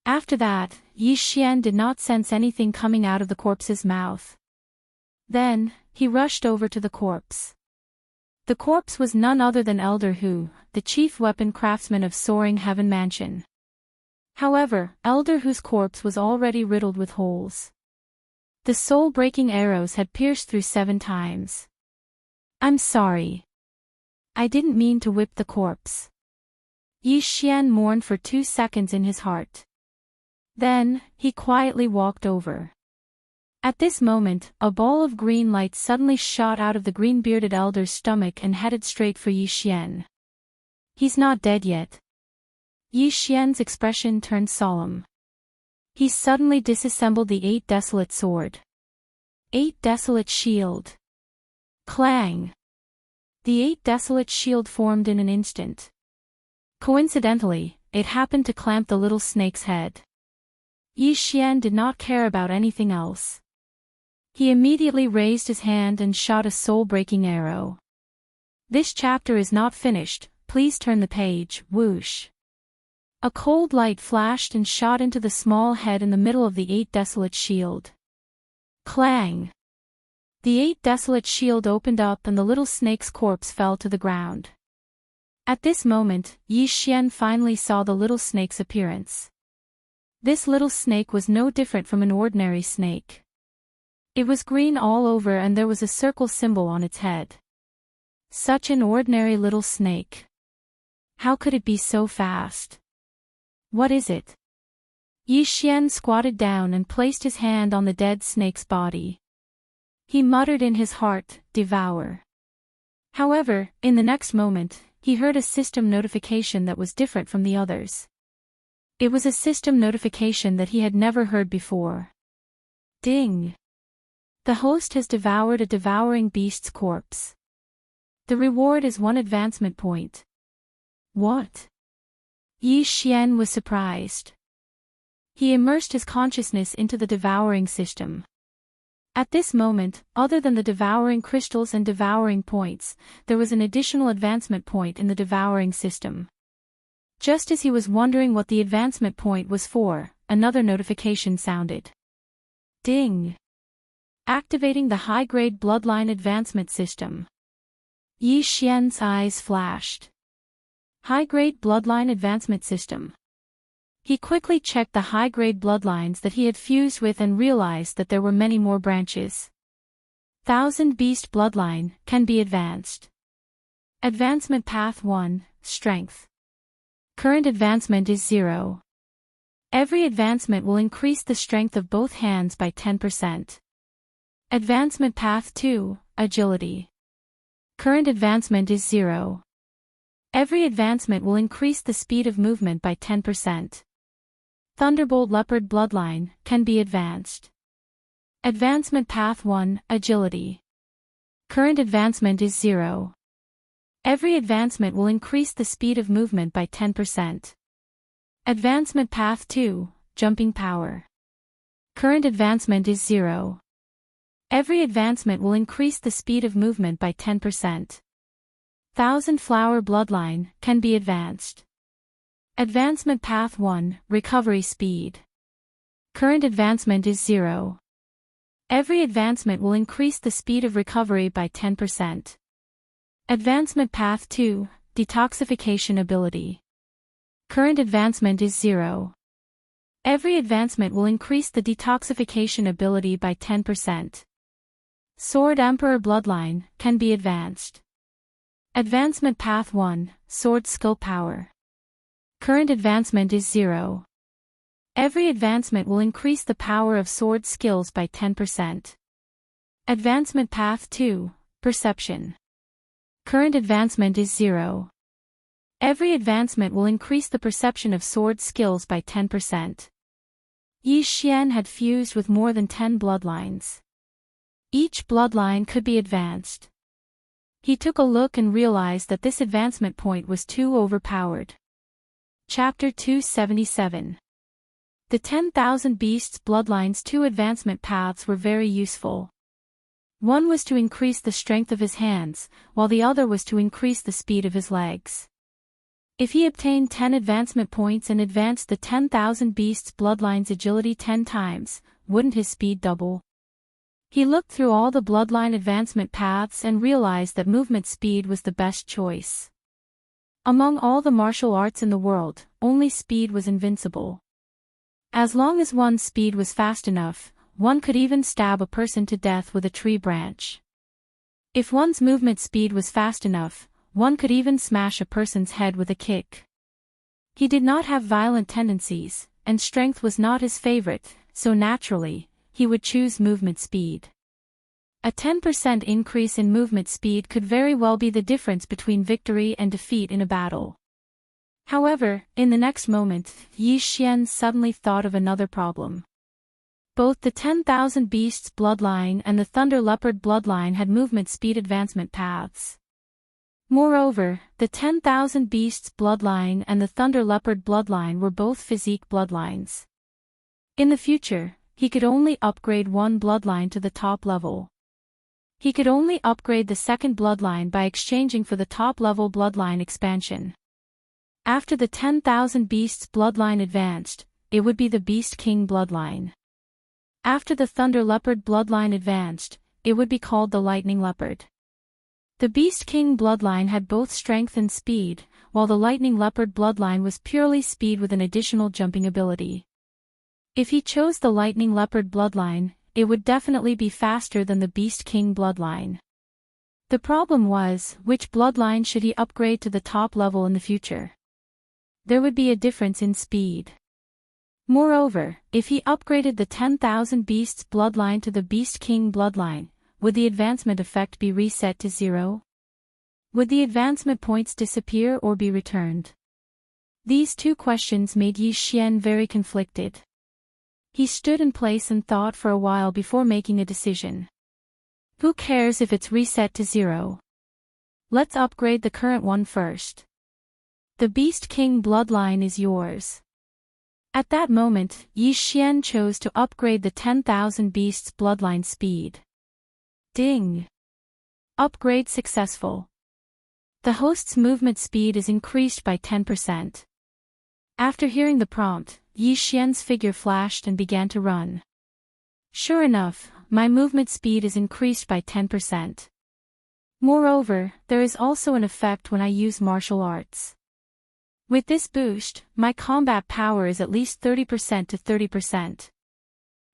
After that, Yi Xian did not sense anything coming out of the corpse's mouth. Then, he rushed over to the corpse. The corpse was none other than Elder Hu, the chief weapon craftsman of Soaring Heaven Mansion. However, Elder Hu's corpse was already riddled with holes. The soul-breaking arrows had pierced through 7 times. I'm sorry. I didn't mean to whip the corpse. Yi Xian mourned for 2 seconds in his heart. Then, he quietly walked over. At this moment, a ball of green light suddenly shot out of the green-bearded elder's stomach and headed straight for Yi Xian. He's not dead yet. Yi Xian's expression turned solemn. He suddenly disassembled the 8 desolate sword. 8 desolate shield. Clang! The 8 desolate shield formed in an instant. Coincidentally, it happened to clamp the little snake's head. Yi Xian did not care about anything else. He immediately raised his hand and shot a soul-breaking arrow. This chapter is not finished, please turn the page, whoosh. A cold light flashed and shot into the small head in the middle of the 8 desolate shield. Clang! The 8 desolate shield opened up and the little snake's corpse fell to the ground. At this moment, Yi Xian finally saw the little snake's appearance. This little snake was no different from an ordinary snake. It was green all over and there was a circle symbol on its head. Such an ordinary little snake. How could it be so fast? What is it? Yi Xian squatted down and placed his hand on the dead snake's body. He muttered in his heart, "Devour." However, in the next moment, he heard a system notification that was different from the others. It was a system notification that he had never heard before. Ding! The host has devoured a devouring beast's corpse. The reward is 1 advancement point. What? Yi Xian was surprised. He immersed his consciousness into the devouring system. At this moment, other than the devouring crystals and devouring points, there was an additional advancement point in the devouring system. Just as he was wondering what the advancement point was for, another notification sounded. Ding! Activating the high-grade bloodline advancement system. Yi Xian's eyes flashed. High-grade bloodline advancement system. He quickly checked the high-grade bloodlines that he had fused with and realized that there were many more branches. 1000 Beast Bloodline can be advanced. Advancement Path 1, Strength. Current advancement is 0. Every advancement will increase the strength of both hands by 10%. Advancement Path 2, Agility. Current advancement is 0. Every advancement will increase the speed of movement by 10%. Thunderbolt Leopard Bloodline can be advanced. Advancement Path 1, Agility. Current advancement is 0. Every advancement will increase the speed of movement by 10%. Advancement Path 2, Jumping Power. Current advancement is 0. Every advancement will increase the speed of movement by 10%. 1000 Flower Bloodline can be advanced. Advancement Path 1, Recovery Speed. Current advancement is 0. Every advancement will increase the speed of recovery by 10%. Advancement Path 2, Detoxification Ability. Current advancement is 0. Every advancement will increase the detoxification ability by 10%. Sword Emperor Bloodline can be advanced. Advancement Path 1, Sword Skill Power. Current advancement is 0. Every advancement will increase the power of sword skills by 10%. Advancement Path 2, Perception. Current advancement is 0. Every advancement will increase the perception of sword skills by 10%. Yi Xian had fused with more than 10 bloodlines. Each bloodline could be advanced. He took a look and realized that this advancement point was too overpowered. Chapter 277. The 10,000 Beasts Bloodlines' 2 advancement paths were very useful. One was to increase the strength of his hands, while the other was to increase the speed of his legs. If he obtained 10 advancement points and advanced the 10,000 Beasts Bloodlines' agility 10 times, wouldn't his speed double? He looked through all the bloodline advancement paths and realized that movement speed was the best choice. Among all the martial arts in the world, only speed was invincible. As long as one's speed was fast enough, one could even stab a person to death with a tree branch. If one's movement speed was fast enough, one could even smash a person's head with a kick. He did not have violent tendencies, and strength was not his favorite, so naturally, he would choose movement speed. A 10% increase in movement speed could very well be the difference between victory and defeat in a battle. However, in the next moment, Yi Xian suddenly thought of another problem. Both the 10,000 Beasts Bloodline and the Thunder Leopard Bloodline had movement speed advancement paths. Moreover, the 10,000 Beasts Bloodline and the Thunder Leopard Bloodline were both physique bloodlines. In the future, he could only upgrade one bloodline to the top level. He could only upgrade the second bloodline by exchanging for the top-level bloodline expansion. After the 10,000 Beasts bloodline advanced, it would be the Beast King bloodline. After the Thunder Leopard bloodline advanced, it would be called the Lightning Leopard. The Beast King bloodline had both strength and speed, while the Lightning Leopard bloodline was purely speed with an additional jumping ability. If he chose the Lightning Leopard bloodline, it would definitely be faster than the Beast King bloodline. The problem was, which bloodline should he upgrade to the top level in the future? There would be a difference in speed. Moreover, if he upgraded the 10,000 Beasts bloodline to the Beast King bloodline, would the advancement effect be reset to 0? Would the advancement points disappear or be returned? These two questions made Yi Xian very conflicted. He stood in place and thought for a while before making a decision. Who cares if it's reset to 0? Let's upgrade the current one first. The Beast King bloodline is yours. At that moment, Yi Xian chose to upgrade the 10,000 Beasts bloodline speed. Ding! Upgrade successful. The host's movement speed is increased by 10%. After hearing the prompt, Yi Xian's figure flashed and began to run. Sure enough, my movement speed is increased by 10%. Moreover, there is also an effect when I use martial arts. With this boost, my combat power is at least 30% to 30%.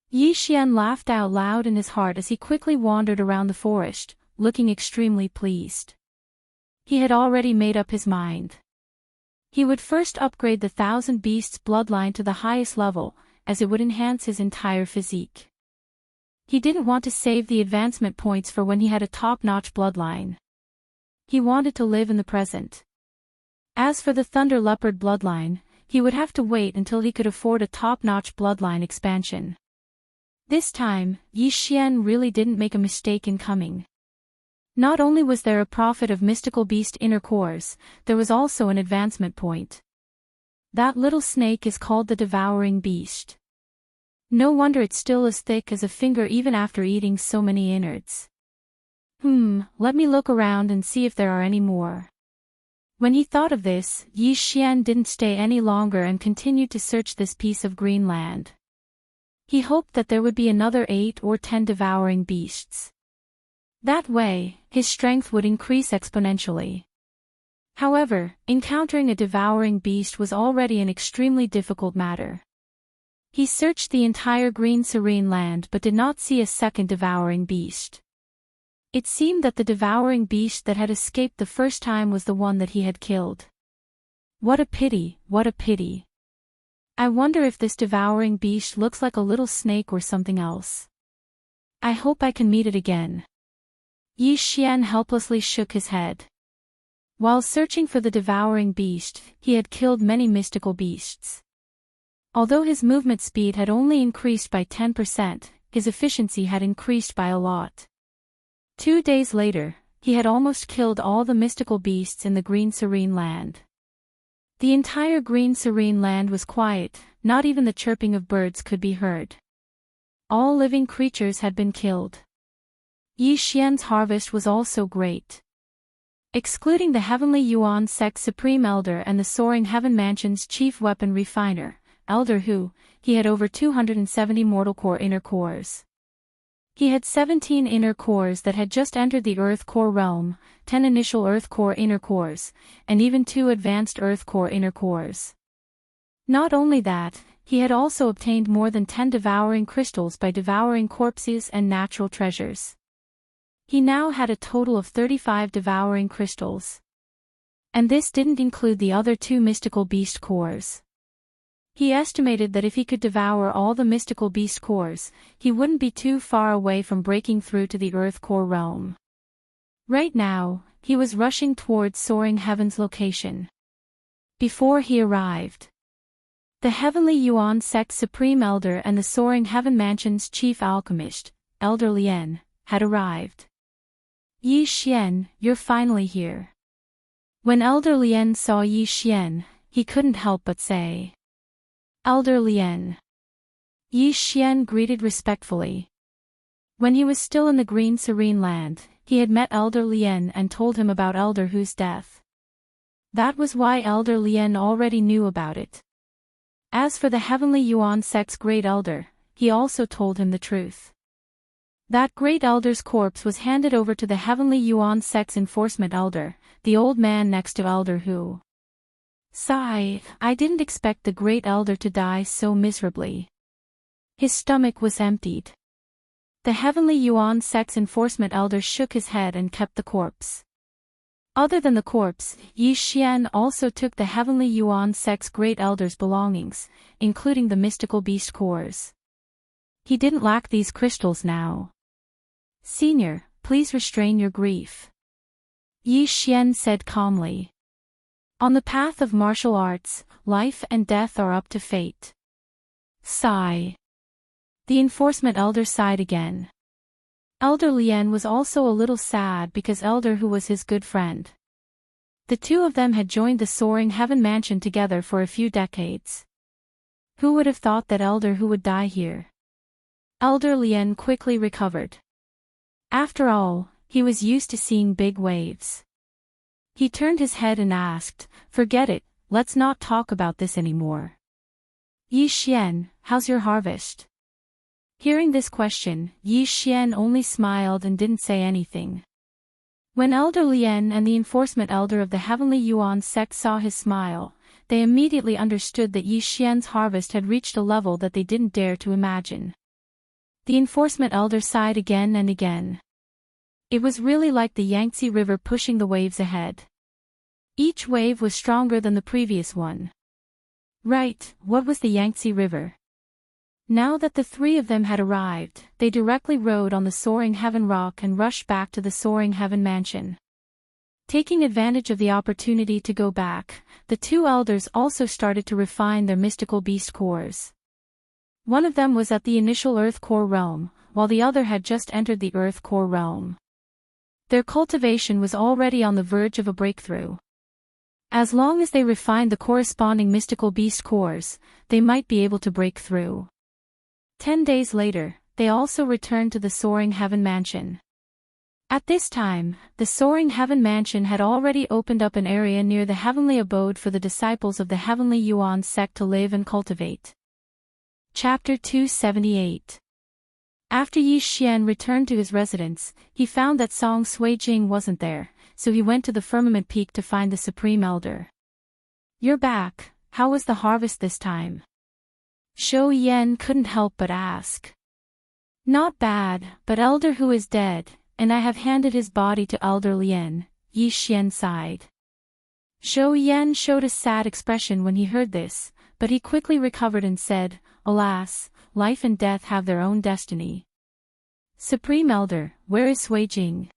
Yi Xian laughed out loud in his heart as he quickly wandered around the forest, looking extremely pleased. He had already made up his mind. He would first upgrade the 1,000 Beasts bloodline to the highest level, as it would enhance his entire physique. He didn't want to save the advancement points for when he had a top-notch bloodline. He wanted to live in the present. As for the Thunder Leopard bloodline, he would have to wait until he could afford a top-notch bloodline expansion. This time, Yi Xian really didn't make a mistake in coming. Not only was there a profit of mystical beast inner cores, there was also an advancement point. That little snake is called the Devouring Beast. No wonder it's still as thick as a finger even after eating so many innards. Let me look around and see if there are any more. When he thought of this, Yi Xian didn't stay any longer and continued to search this piece of green land. He hoped that there would be another 8 or 10 devouring beasts. That way, his strength would increase exponentially. However, encountering a devouring beast was already an extremely difficult matter. He searched the entire green serene land but did not see a second devouring beast. It seemed that the devouring beast that had escaped the first time was the one that he had killed. What a pity, what a pity. I wonder if this devouring beast looks like a little snake or something else. I hope I can meet it again. Yi Xian helplessly shook his head. While searching for the devouring beast, he had killed many mystical beasts. Although his movement speed had only increased by 10%, his efficiency had increased by a lot. 2 days later, he had almost killed all the mystical beasts in the green serene land. The entire green serene land was quiet, not even the chirping of birds could be heard. All living creatures had been killed. Yi Xian's harvest was also great. Excluding the Heavenly Yuan Sect's Supreme Elder and the Soaring Heaven Mansion's Chief Weapon Refiner, Elder Hu, he had over 270 mortal core inner cores. He had 17 inner cores that had just entered the Earth Core realm, 10 initial Earth Core inner cores, and even 2 advanced Earth Core inner cores. Not only that, he had also obtained more than 10 devouring crystals by devouring corpses and natural treasures. He now had a total of 35 devouring crystals. And this didn't include the other 2 mystical beast cores. He estimated that if he could devour all the mystical beast cores, he wouldn't be too far away from breaking through to the Earth Core realm. Right now, he was rushing towards Soaring Heaven's location. Before he arrived, the Heavenly Yuan Sect's Supreme Elder and the Soaring Heaven Mansion's Chief Alchemist, Elder Lien, had arrived. Yi Xian, you're finally here. When Elder Lien saw Yi Xian, he couldn't help but say, Elder Lien. Yi Xian greeted respectfully. When he was still in the green serene land, he had met Elder Lien and told him about Elder Hu's death. That was why Elder Lien already knew about it. As for the Heavenly Yuan Sect's Great Elder, he also told him the truth. That Great Elder's corpse was handed over to the Heavenly Yuan Sect's Enforcement Elder, the old man next to Elder Hu. Sigh, I didn't expect the Great Elder to die so miserably. His stomach was emptied. The Heavenly Yuan sect's enforcement elder shook his head and kept the corpse. Other than the corpse, Yi Xian also took the Heavenly Yuan sect's great elder's belongings, including the mystical beast cores. He didn't lack these crystals now. Senior, please restrain your grief. Yi Xian said calmly. On the path of martial arts, life and death are up to fate. Sigh. The enforcement elder sighed again. Elder Lien was also a little sad because Elder Hu was his good friend. The two of them had joined the Soaring Heaven Mansion together for a few decades. Who would have thought that Elder Hu would die here? Elder Lien quickly recovered. After all, he was used to seeing big waves. He turned his head and asked, "Forget it, let's not talk about this anymore. Yi Xian, how's your harvest?" Hearing this question, Yi Xian only smiled and didn't say anything. When Elder Lien and the enforcement elder of the Heavenly Yuan sect saw his smile, they immediately understood that Yi Xian's harvest had reached a level that they didn't dare to imagine. The enforcement elder sighed again and again. It was really like the Yangtze River pushing the waves ahead. Each wave was stronger than the previous one. Right, what was the Yangtze River? Now that the three of them had arrived, they directly rode on the Soaring Heaven Rock and rushed back to the Soaring Heaven Mansion. Taking advantage of the opportunity to go back, the two elders also started to refine their mystical beast cores. One of them was at the initial Earth Core realm, while the other had just entered the Earth Core realm. Their cultivation was already on the verge of a breakthrough. As long as they refined the corresponding mystical beast cores, they might be able to break through. 10 days later, they also returned to the Soaring Heaven Mansion. At this time, the Soaring Heaven Mansion had already opened up an area near the heavenly abode for the disciples of the Heavenly Yuan sect to live and cultivate. Chapter 278. After Yi Xian returned to his residence, he found that Song Suijing wasn't there, so he went to the firmament peak to find the Supreme Elder. "You're back, how was the harvest this time?" Shou Yan couldn't help but ask. "Not bad, but Elder Hu is dead, and I have handed his body to Elder Lien," Yi Xian sighed. Shou Yan showed a sad expression when he heard this, but he quickly recovered and said, "Alas, life and death have their own destiny." "Supreme Elder, where is Suijing?"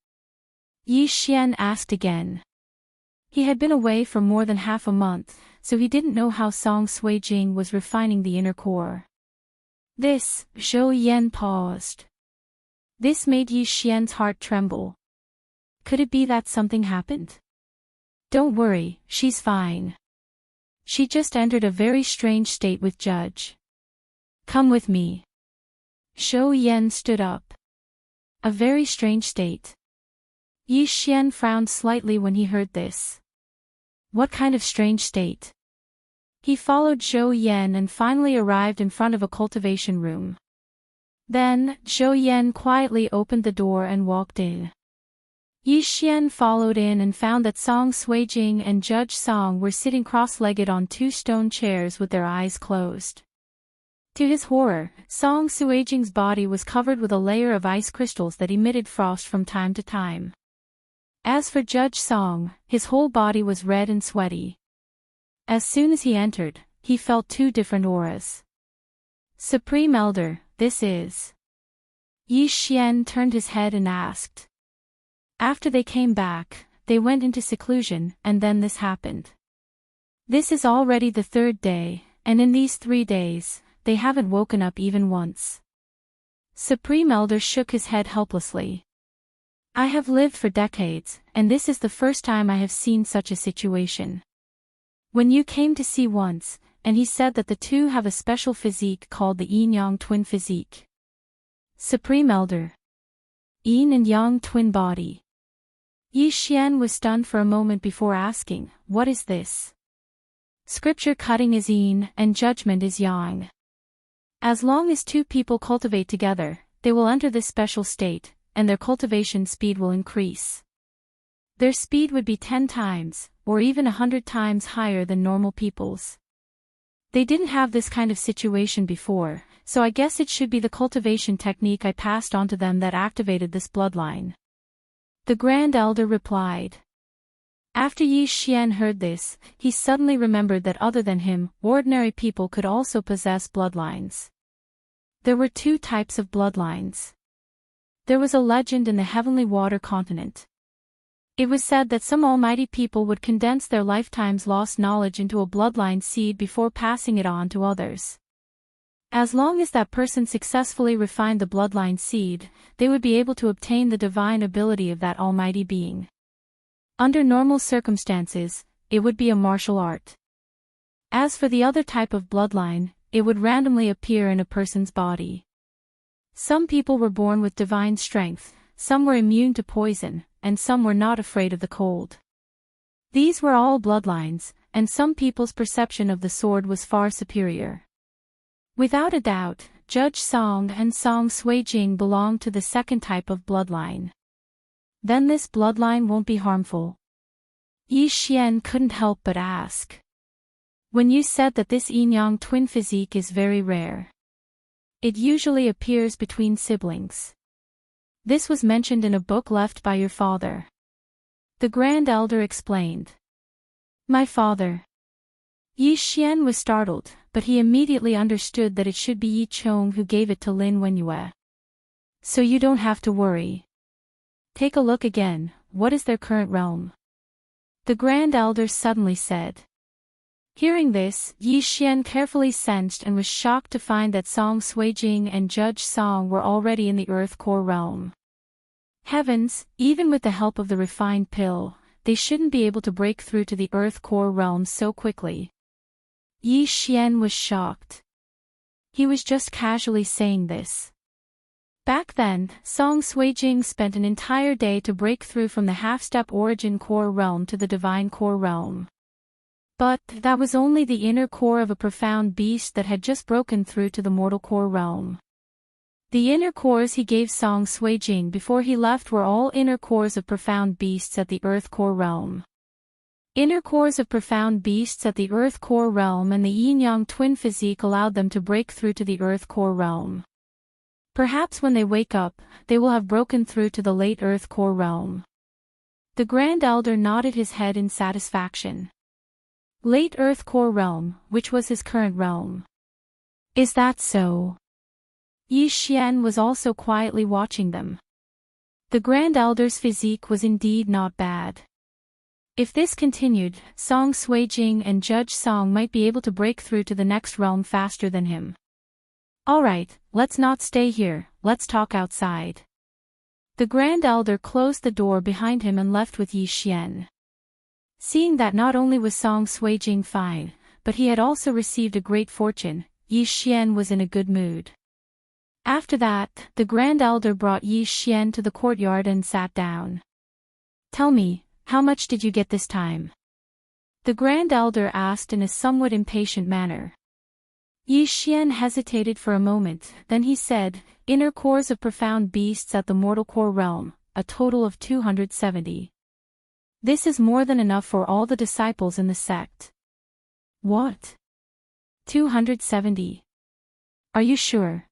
Yi Xian asked again. He had been away for more than half a month, so he didn't know how Song Suijing was refining the inner core. Shou Yan paused. This made Yi Xian's heart tremble. Could it be that something happened? "Don't worry, she's fine. She just entered a very strange state with Judge. Come with me." Shou Yan stood up. A very strange state. Yi Xian frowned slightly when he heard this. What kind of strange state? He followed Shou Yan and finally arrived in front of a cultivation room. Then, Shou Yan quietly opened the door and walked in. Yi Xian followed in and found that Song Suijing and Judge Song were sitting cross-legged on two stone chairs with their eyes closed. To his horror, Song Suijing's body was covered with a layer of ice crystals that emitted frost from time to time. As for Judge Song, his whole body was red and sweaty. As soon as he entered, he felt two different auras. "Supreme Elder, this is..." Yi Xian turned his head and asked. After they came back, they went into seclusion, and then this happened. This is already the third day, and in these 3 days, they haven't woken up even once. Supreme Elder shook his head helplessly. "I have lived for decades, and this is the first time I have seen such a situation. When you came to see once, and he said that the two have a special physique called the Yin-Yang twin physique." Supreme Elder. Yin and Yang twin body. Yi Xian was stunned for a moment before asking, "What is this?" Scripture cutting is Yin and judgment is Yang. As long as two people cultivate together, they will enter this special state, and their cultivation speed will increase. Their speed would be 10 times, or even 100 times higher than normal people's. They didn't have this kind of situation before, so I guess it should be the cultivation technique I passed on to them that activated this bloodline. The Grand Elder replied. After Yi Xian heard this, he suddenly remembered that other than him, ordinary people could also possess bloodlines. There were two types of bloodlines. There was a legend in the Heavenly Water continent. It was said that some almighty people would condense their lifetime's lost knowledge into a bloodline seed before passing it on to others. As long as that person successfully refined the bloodline seed, they would be able to obtain the divine ability of that almighty being. Under normal circumstances, it would be a martial art. As for the other type of bloodline, it would randomly appear in a person's body. Some people were born with divine strength, some were immune to poison, and some were not afraid of the cold. These were all bloodlines, and some people's perception of the sword was far superior. Without a doubt, Judge Song and Song Suijing belonged to the second type of bloodline. Then this bloodline won't be harmful. Yi Xian couldn't help but ask. When you said that this yin-yang twin physique is very rare. It usually appears between siblings. This was mentioned in a book left by your father. The Grand Elder explained. My father. Yi Xian was startled, but he immediately understood that it should be Yi Chong who gave it to Lin Wenyue. So you don't have to worry. Take a look again, what is their current realm? The Grand Elder suddenly said. Hearing this, Yi Xian carefully sensed and was shocked to find that Song Suijing and Judge Song were already in the Earth Core realm. Heavens, even with the help of the refined pill, they shouldn't be able to break through to the Earth Core realm so quickly. Yi Xian was shocked. He was just casually saying this. Back then, Song Suijing spent an entire day to break through from the half-step origin core realm to the divine core realm. But that was only the inner core of a profound beast that had just broken through to the mortal core realm. The inner cores he gave Song Suijing before he left were all inner cores of profound beasts at the earth core realm. Inner cores of profound beasts at the earth core realm and the yin-yang twin physique allowed them to break through to the earth core realm. Perhaps when they wake up, they will have broken through to the late Earth Core realm. The Grand Elder nodded his head in satisfaction. Late Earth Core realm, which was his current realm. Is that so? Yi Xian was also quietly watching them. The Grand Elder's physique was indeed not bad. If this continued, Song Suijing and Judge Song might be able to break through to the next realm faster than him. Alright, let's not stay here, let's talk outside. The Grand Elder closed the door behind him and left with Yi Xian. Seeing that not only was Song Suijing fine, but he had also received a great fortune, Yi Xian was in a good mood. After that, the Grand Elder brought Yi Xian to the courtyard and sat down. Tell me, how much did you get this time? The Grand Elder asked in a somewhat impatient manner. Yi Xian hesitated for a moment, then he said, inner cores of profound beasts at the mortal core realm, a total of 270. This is more than enough for all the disciples in the sect. What? 270? Are you sure?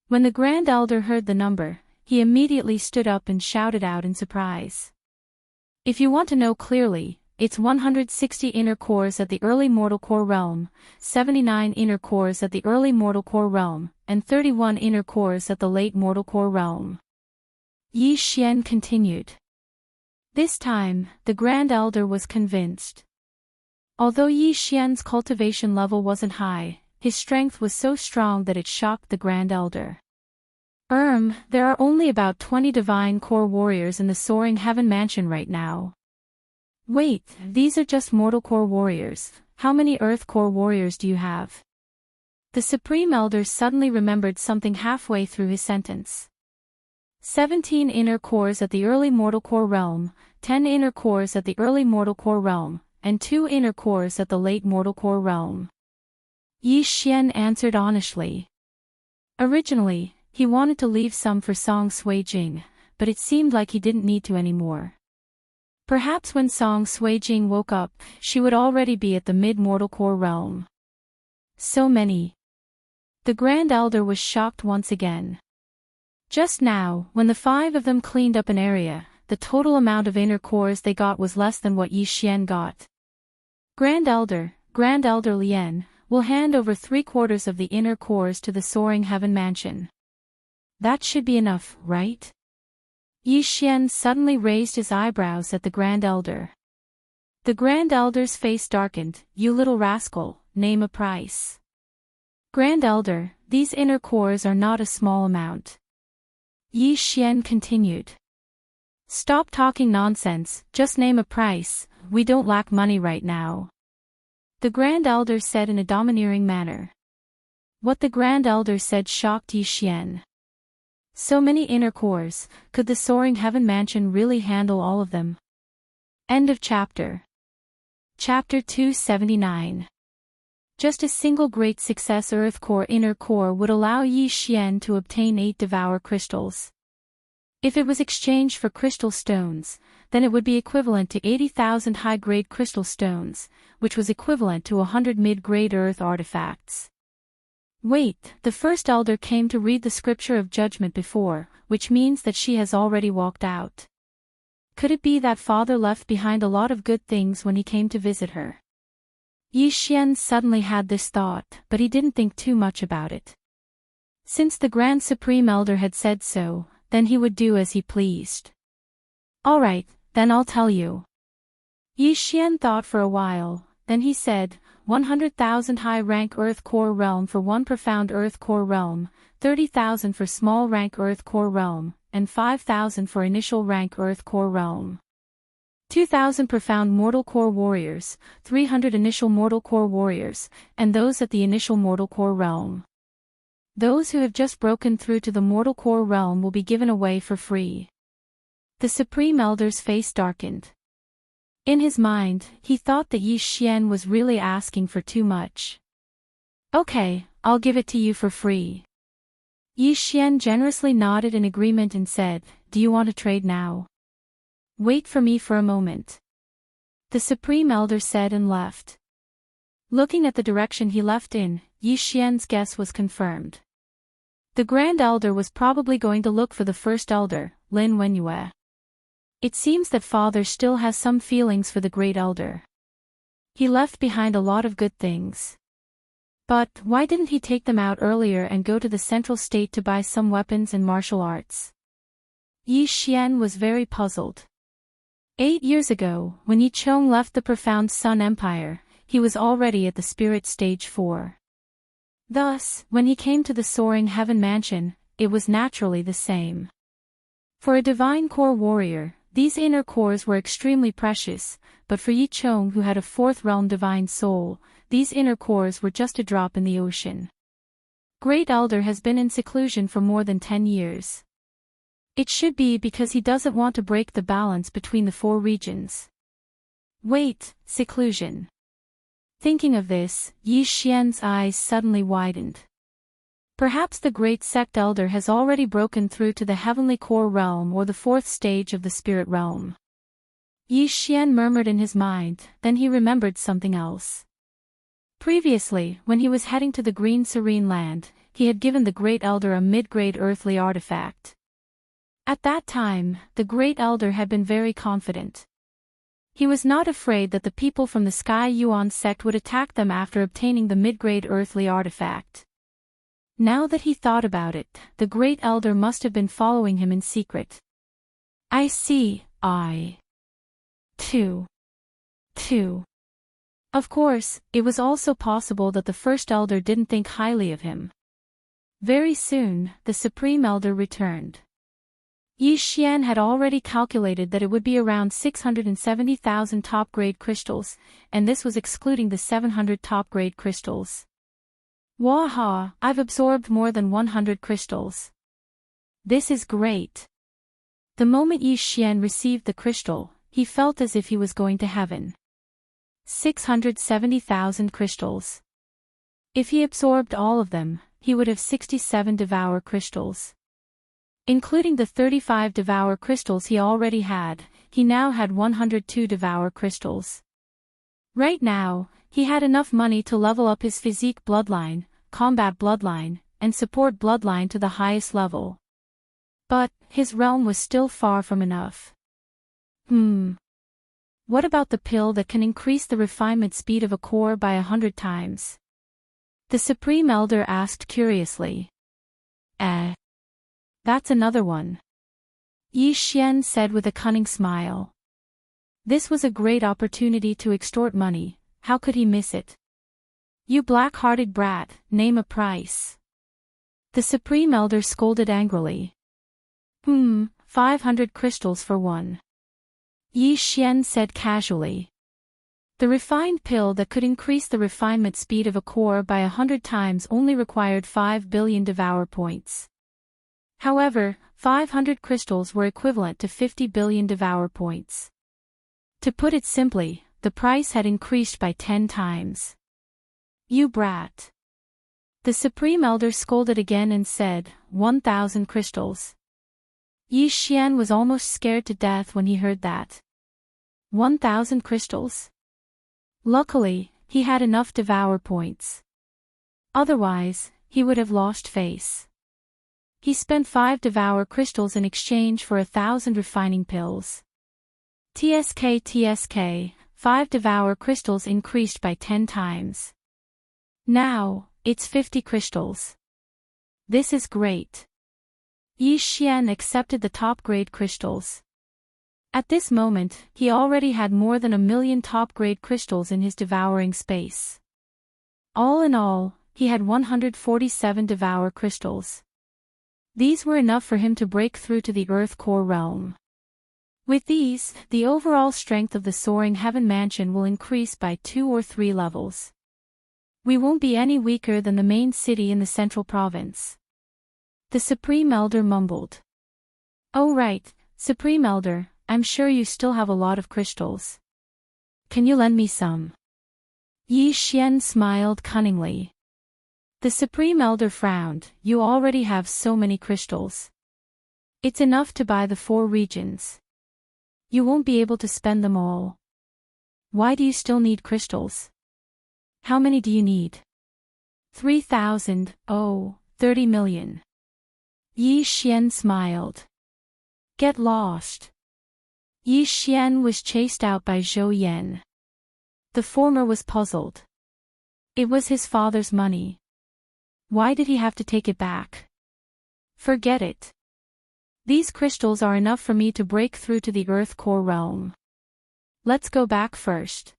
When the Grand Elder heard the number, he immediately stood up and shouted out in surprise. If you want to know clearly, it's 160 inner cores at the early mortal core realm, 79 inner cores at the early mortal core realm, and 31 inner cores at the late mortal core realm. Yi Xian continued. This time, the Grand Elder was convinced. Although Yi Xian's cultivation level wasn't high, his strength was so strong that it shocked the Grand Elder. There are only about 20 divine core warriors in the soaring heaven mansion right now. Wait, these are just mortal core warriors, how many earth core warriors do you have? The Supreme Elder suddenly remembered something halfway through his sentence. 17 inner cores at the early mortal core realm, 10 inner cores at the early mortal core realm, and 2 inner cores at the late mortal core realm. Yi Xian answered honestly. Originally, he wanted to leave some for Song Suijing, but it seemed like he didn't need to anymore. Perhaps when Song Suijing woke up, she would already be at the mid-mortal core realm. So many. The Grand Elder was shocked once again. Just now, when the 5 of them cleaned up an area, the total amount of inner cores they got was less than what Yi Xian got. Grand Elder Lien, will hand over 3/4 of the inner cores to the Soaring Heaven Mansion. That should be enough, right? Yi Xian suddenly raised his eyebrows at the Grand Elder. The Grand Elder's face darkened. You little rascal, name a price. Grand Elder, these inner cores are not a small amount. Yi Xian continued. Stop talking nonsense, just name a price, we don't lack money right now. The Grand Elder said in a domineering manner. What the Grand Elder said shocked Yi Xian. So many inner cores, could the Soaring Heaven Mansion really handle all of them? End of chapter. Chapter 279. Just a single great success Earth Core inner core would allow Yi Xian to obtain 8 Devour crystals. If it was exchanged for crystal stones, then it would be equivalent to 80,000 high-grade crystal stones, which was equivalent to 100 mid-grade Earth artifacts. Wait, the First Elder came to read the scripture of judgment before, which means that she has already walked out. Could it be that Father left behind a lot of good things when he came to visit her? Yi Xian suddenly had this thought, but he didn't think too much about it. Since the Grand Supreme Elder had said so, then he would do as he pleased. All right, then I'll tell you. Yi Xian thought for a while, then he said, 100,000 high-rank Earth Core Realm for 1 profound Earth Core Realm, 30,000 for small-rank Earth Core Realm, and 5,000 for initial rank Earth Core Realm. 2,000 profound Mortal Core Warriors, 300 initial Mortal Core Warriors, and those at the initial Mortal Core Realm. Those who have just broken through to the Mortal Core Realm will be given away for free. The Supreme Elder's face darkened. In his mind, he thought that Yi Xian was really asking for too much. Okay, I'll give it to you for free. Yi Xian generously nodded in agreement and said, do you want to trade now? Wait for me for a moment. The Supreme Elder said and left. Looking at the direction he left in, Yi Xian's guess was confirmed. The Grand Elder was probably going to look for the First Elder, Lin Wenyue. It seems that Father still has some feelings for the Great Elder. He left behind a lot of good things. But why didn't he take them out earlier and go to the Central State to buy some weapons and martial arts? Yi Xian was very puzzled. 8 years ago, when Yi Chong left the Profound Sun Empire, he was already at the Spirit Stage 4. Thus, when he came to the Soaring Heaven Mansion, it was naturally the same. For a Divine Core Warrior, these inner cores were extremely precious, but for Yi Chong who had a 4th realm Divine Soul, these inner cores were just a drop in the ocean. Great Elder has been in seclusion for more than 10 years. It should be because he doesn't want to break the balance between the 4 regions. Wait, seclusion. Thinking of this, Yi Xian's eyes suddenly widened. Perhaps the great sect elder has already broken through to the heavenly core realm or the 4th stage of the spirit realm. Yi Xian murmured in his mind, then he remembered something else. Previously, when he was heading to the Green Serene Land, he had given the great elder a mid-grade earthly artifact. At that time, the great elder had been very confident. He was not afraid that the people from the Sky Yuan sect would attack them after obtaining the mid-grade earthly artifact. Now that he thought about it, the great elder must have been following him in secret. I see, Two. Of course, it was also possible that the First Elder didn't think highly of him. Very soon, the Supreme Elder returned. Yi Xian had already calculated that it would be around 670,000 top-grade crystals, and this was excluding the 700 top-grade crystals. Waha, I've absorbed more than 100 crystals. This is great. The moment Yi Xian received the crystal, he felt as if he was going to heaven. 670,000 crystals. If he absorbed all of them, he would have 67 Devour crystals. Including the 35 Devour crystals he already had, he now had 102 Devour crystals. Right now, he had enough money to level up his physique bloodline, combat bloodline, and support bloodline to the highest level. But, his realm was still far from enough. What about the pill that can increase the refinement speed of a core by 100 times? The Supreme Elder asked curiously. That's another one. Yi Xian said with a cunning smile. This was a great opportunity to extort money, how could he miss it? You black-hearted brat, name a price. The Supreme Elder scolded angrily. 500 crystals for one. Yi Xian said casually. The refined pill that could increase the refinement speed of a core by 100 times only required 5 billion devour points. However, 500 crystals were equivalent to 50 billion devour points. To put it simply, the price had increased by 10 times. You brat. The Supreme Elder scolded again and said, 1,000 crystals. Yi Xian was almost scared to death when he heard that. 1,000 crystals? Luckily, he had enough devour points. Otherwise, he would have lost face. He spent 5 devour crystals in exchange for 1,000 refining pills. TSK, 5 devour crystals increased by 10 times. Now, it's 50 crystals. This is great. Yi Xian accepted the top-grade crystals. At this moment, he already had more than 1 million top-grade crystals in his devouring space. All in all, he had 147 devour crystals. These were enough for him to break through to the Earth Core realm. With these, the overall strength of the Soaring Heaven Mansion will increase by 2 or 3 levels. We won't be any weaker than the main city in the central province. The Supreme Elder mumbled. Oh right, Supreme Elder, I'm sure you still have a lot of crystals. Can you lend me some? Yi Xian smiled cunningly. The Supreme Elder frowned, you already have so many crystals. It's enough to buy the 4 regions. You won't be able to spend them all. Why do you still need crystals? How many do you need? 3,000, 30 million. Yi Xian smiled. Get lost. Yi Xian was chased out by Zhou Yan. The former was puzzled. It was his father's money. Why did he have to take it back? Forget it. These crystals are enough for me to break through to the Earth Core realm. Let's go back first.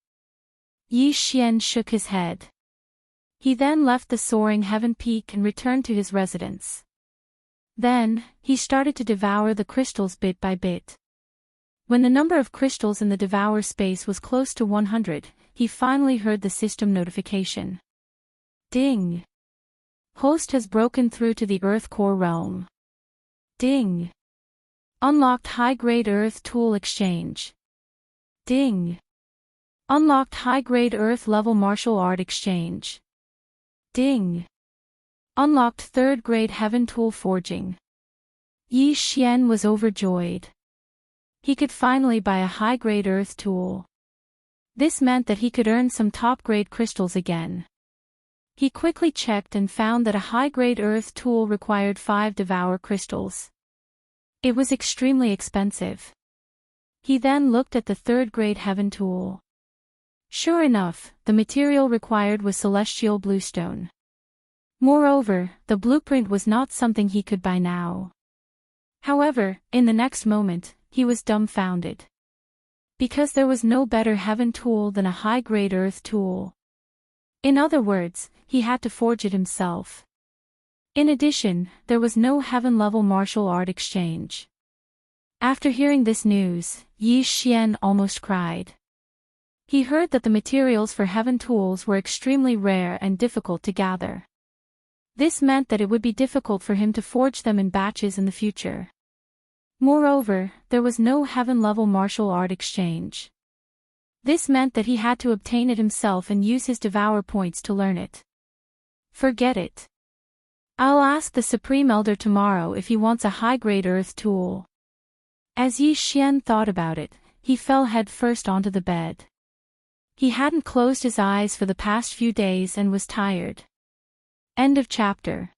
Yi Xian shook his head. He then left the Soaring Heaven Peak and returned to his residence. Then, he started to devour the crystals bit by bit. When the number of crystals in the devour space was close to 100, he finally heard the system notification. Ding! Host has broken through to the Earth Core realm. Ding! Unlocked high-grade Earth Tool Exchange. Ding! Unlocked high-grade Earth Level Martial Art Exchange. Ding! Unlocked 3rd grade Heaven Tool Forging. Yi Xian was overjoyed. He could finally buy a high-grade Earth tool. This meant that he could earn some top-grade crystals again. He quickly checked and found that a high-grade Earth tool required 5 devour crystals. It was extremely expensive. He then looked at the 3rd grade Heaven tool. Sure enough, the material required was celestial bluestone. Moreover, the blueprint was not something he could buy now. However, in the next moment, he was dumbfounded. Because there was no better Heaven tool than a high-grade Earth tool. In other words, he had to forge it himself. In addition, there was no Heaven-level martial art exchange. After hearing this news, Yi Xian almost cried. He heard that the materials for Heaven tools were extremely rare and difficult to gather. This meant that it would be difficult for him to forge them in batches in the future. Moreover, there was no Heaven-level martial art exchange. This meant that he had to obtain it himself and use his devour points to learn it. Forget it. I'll ask the Supreme Elder tomorrow if he wants a high-grade Earth tool. As Yi Xian thought about it, he fell headfirst onto the bed. He hadn't closed his eyes for the past few days and was tired. End of chapter.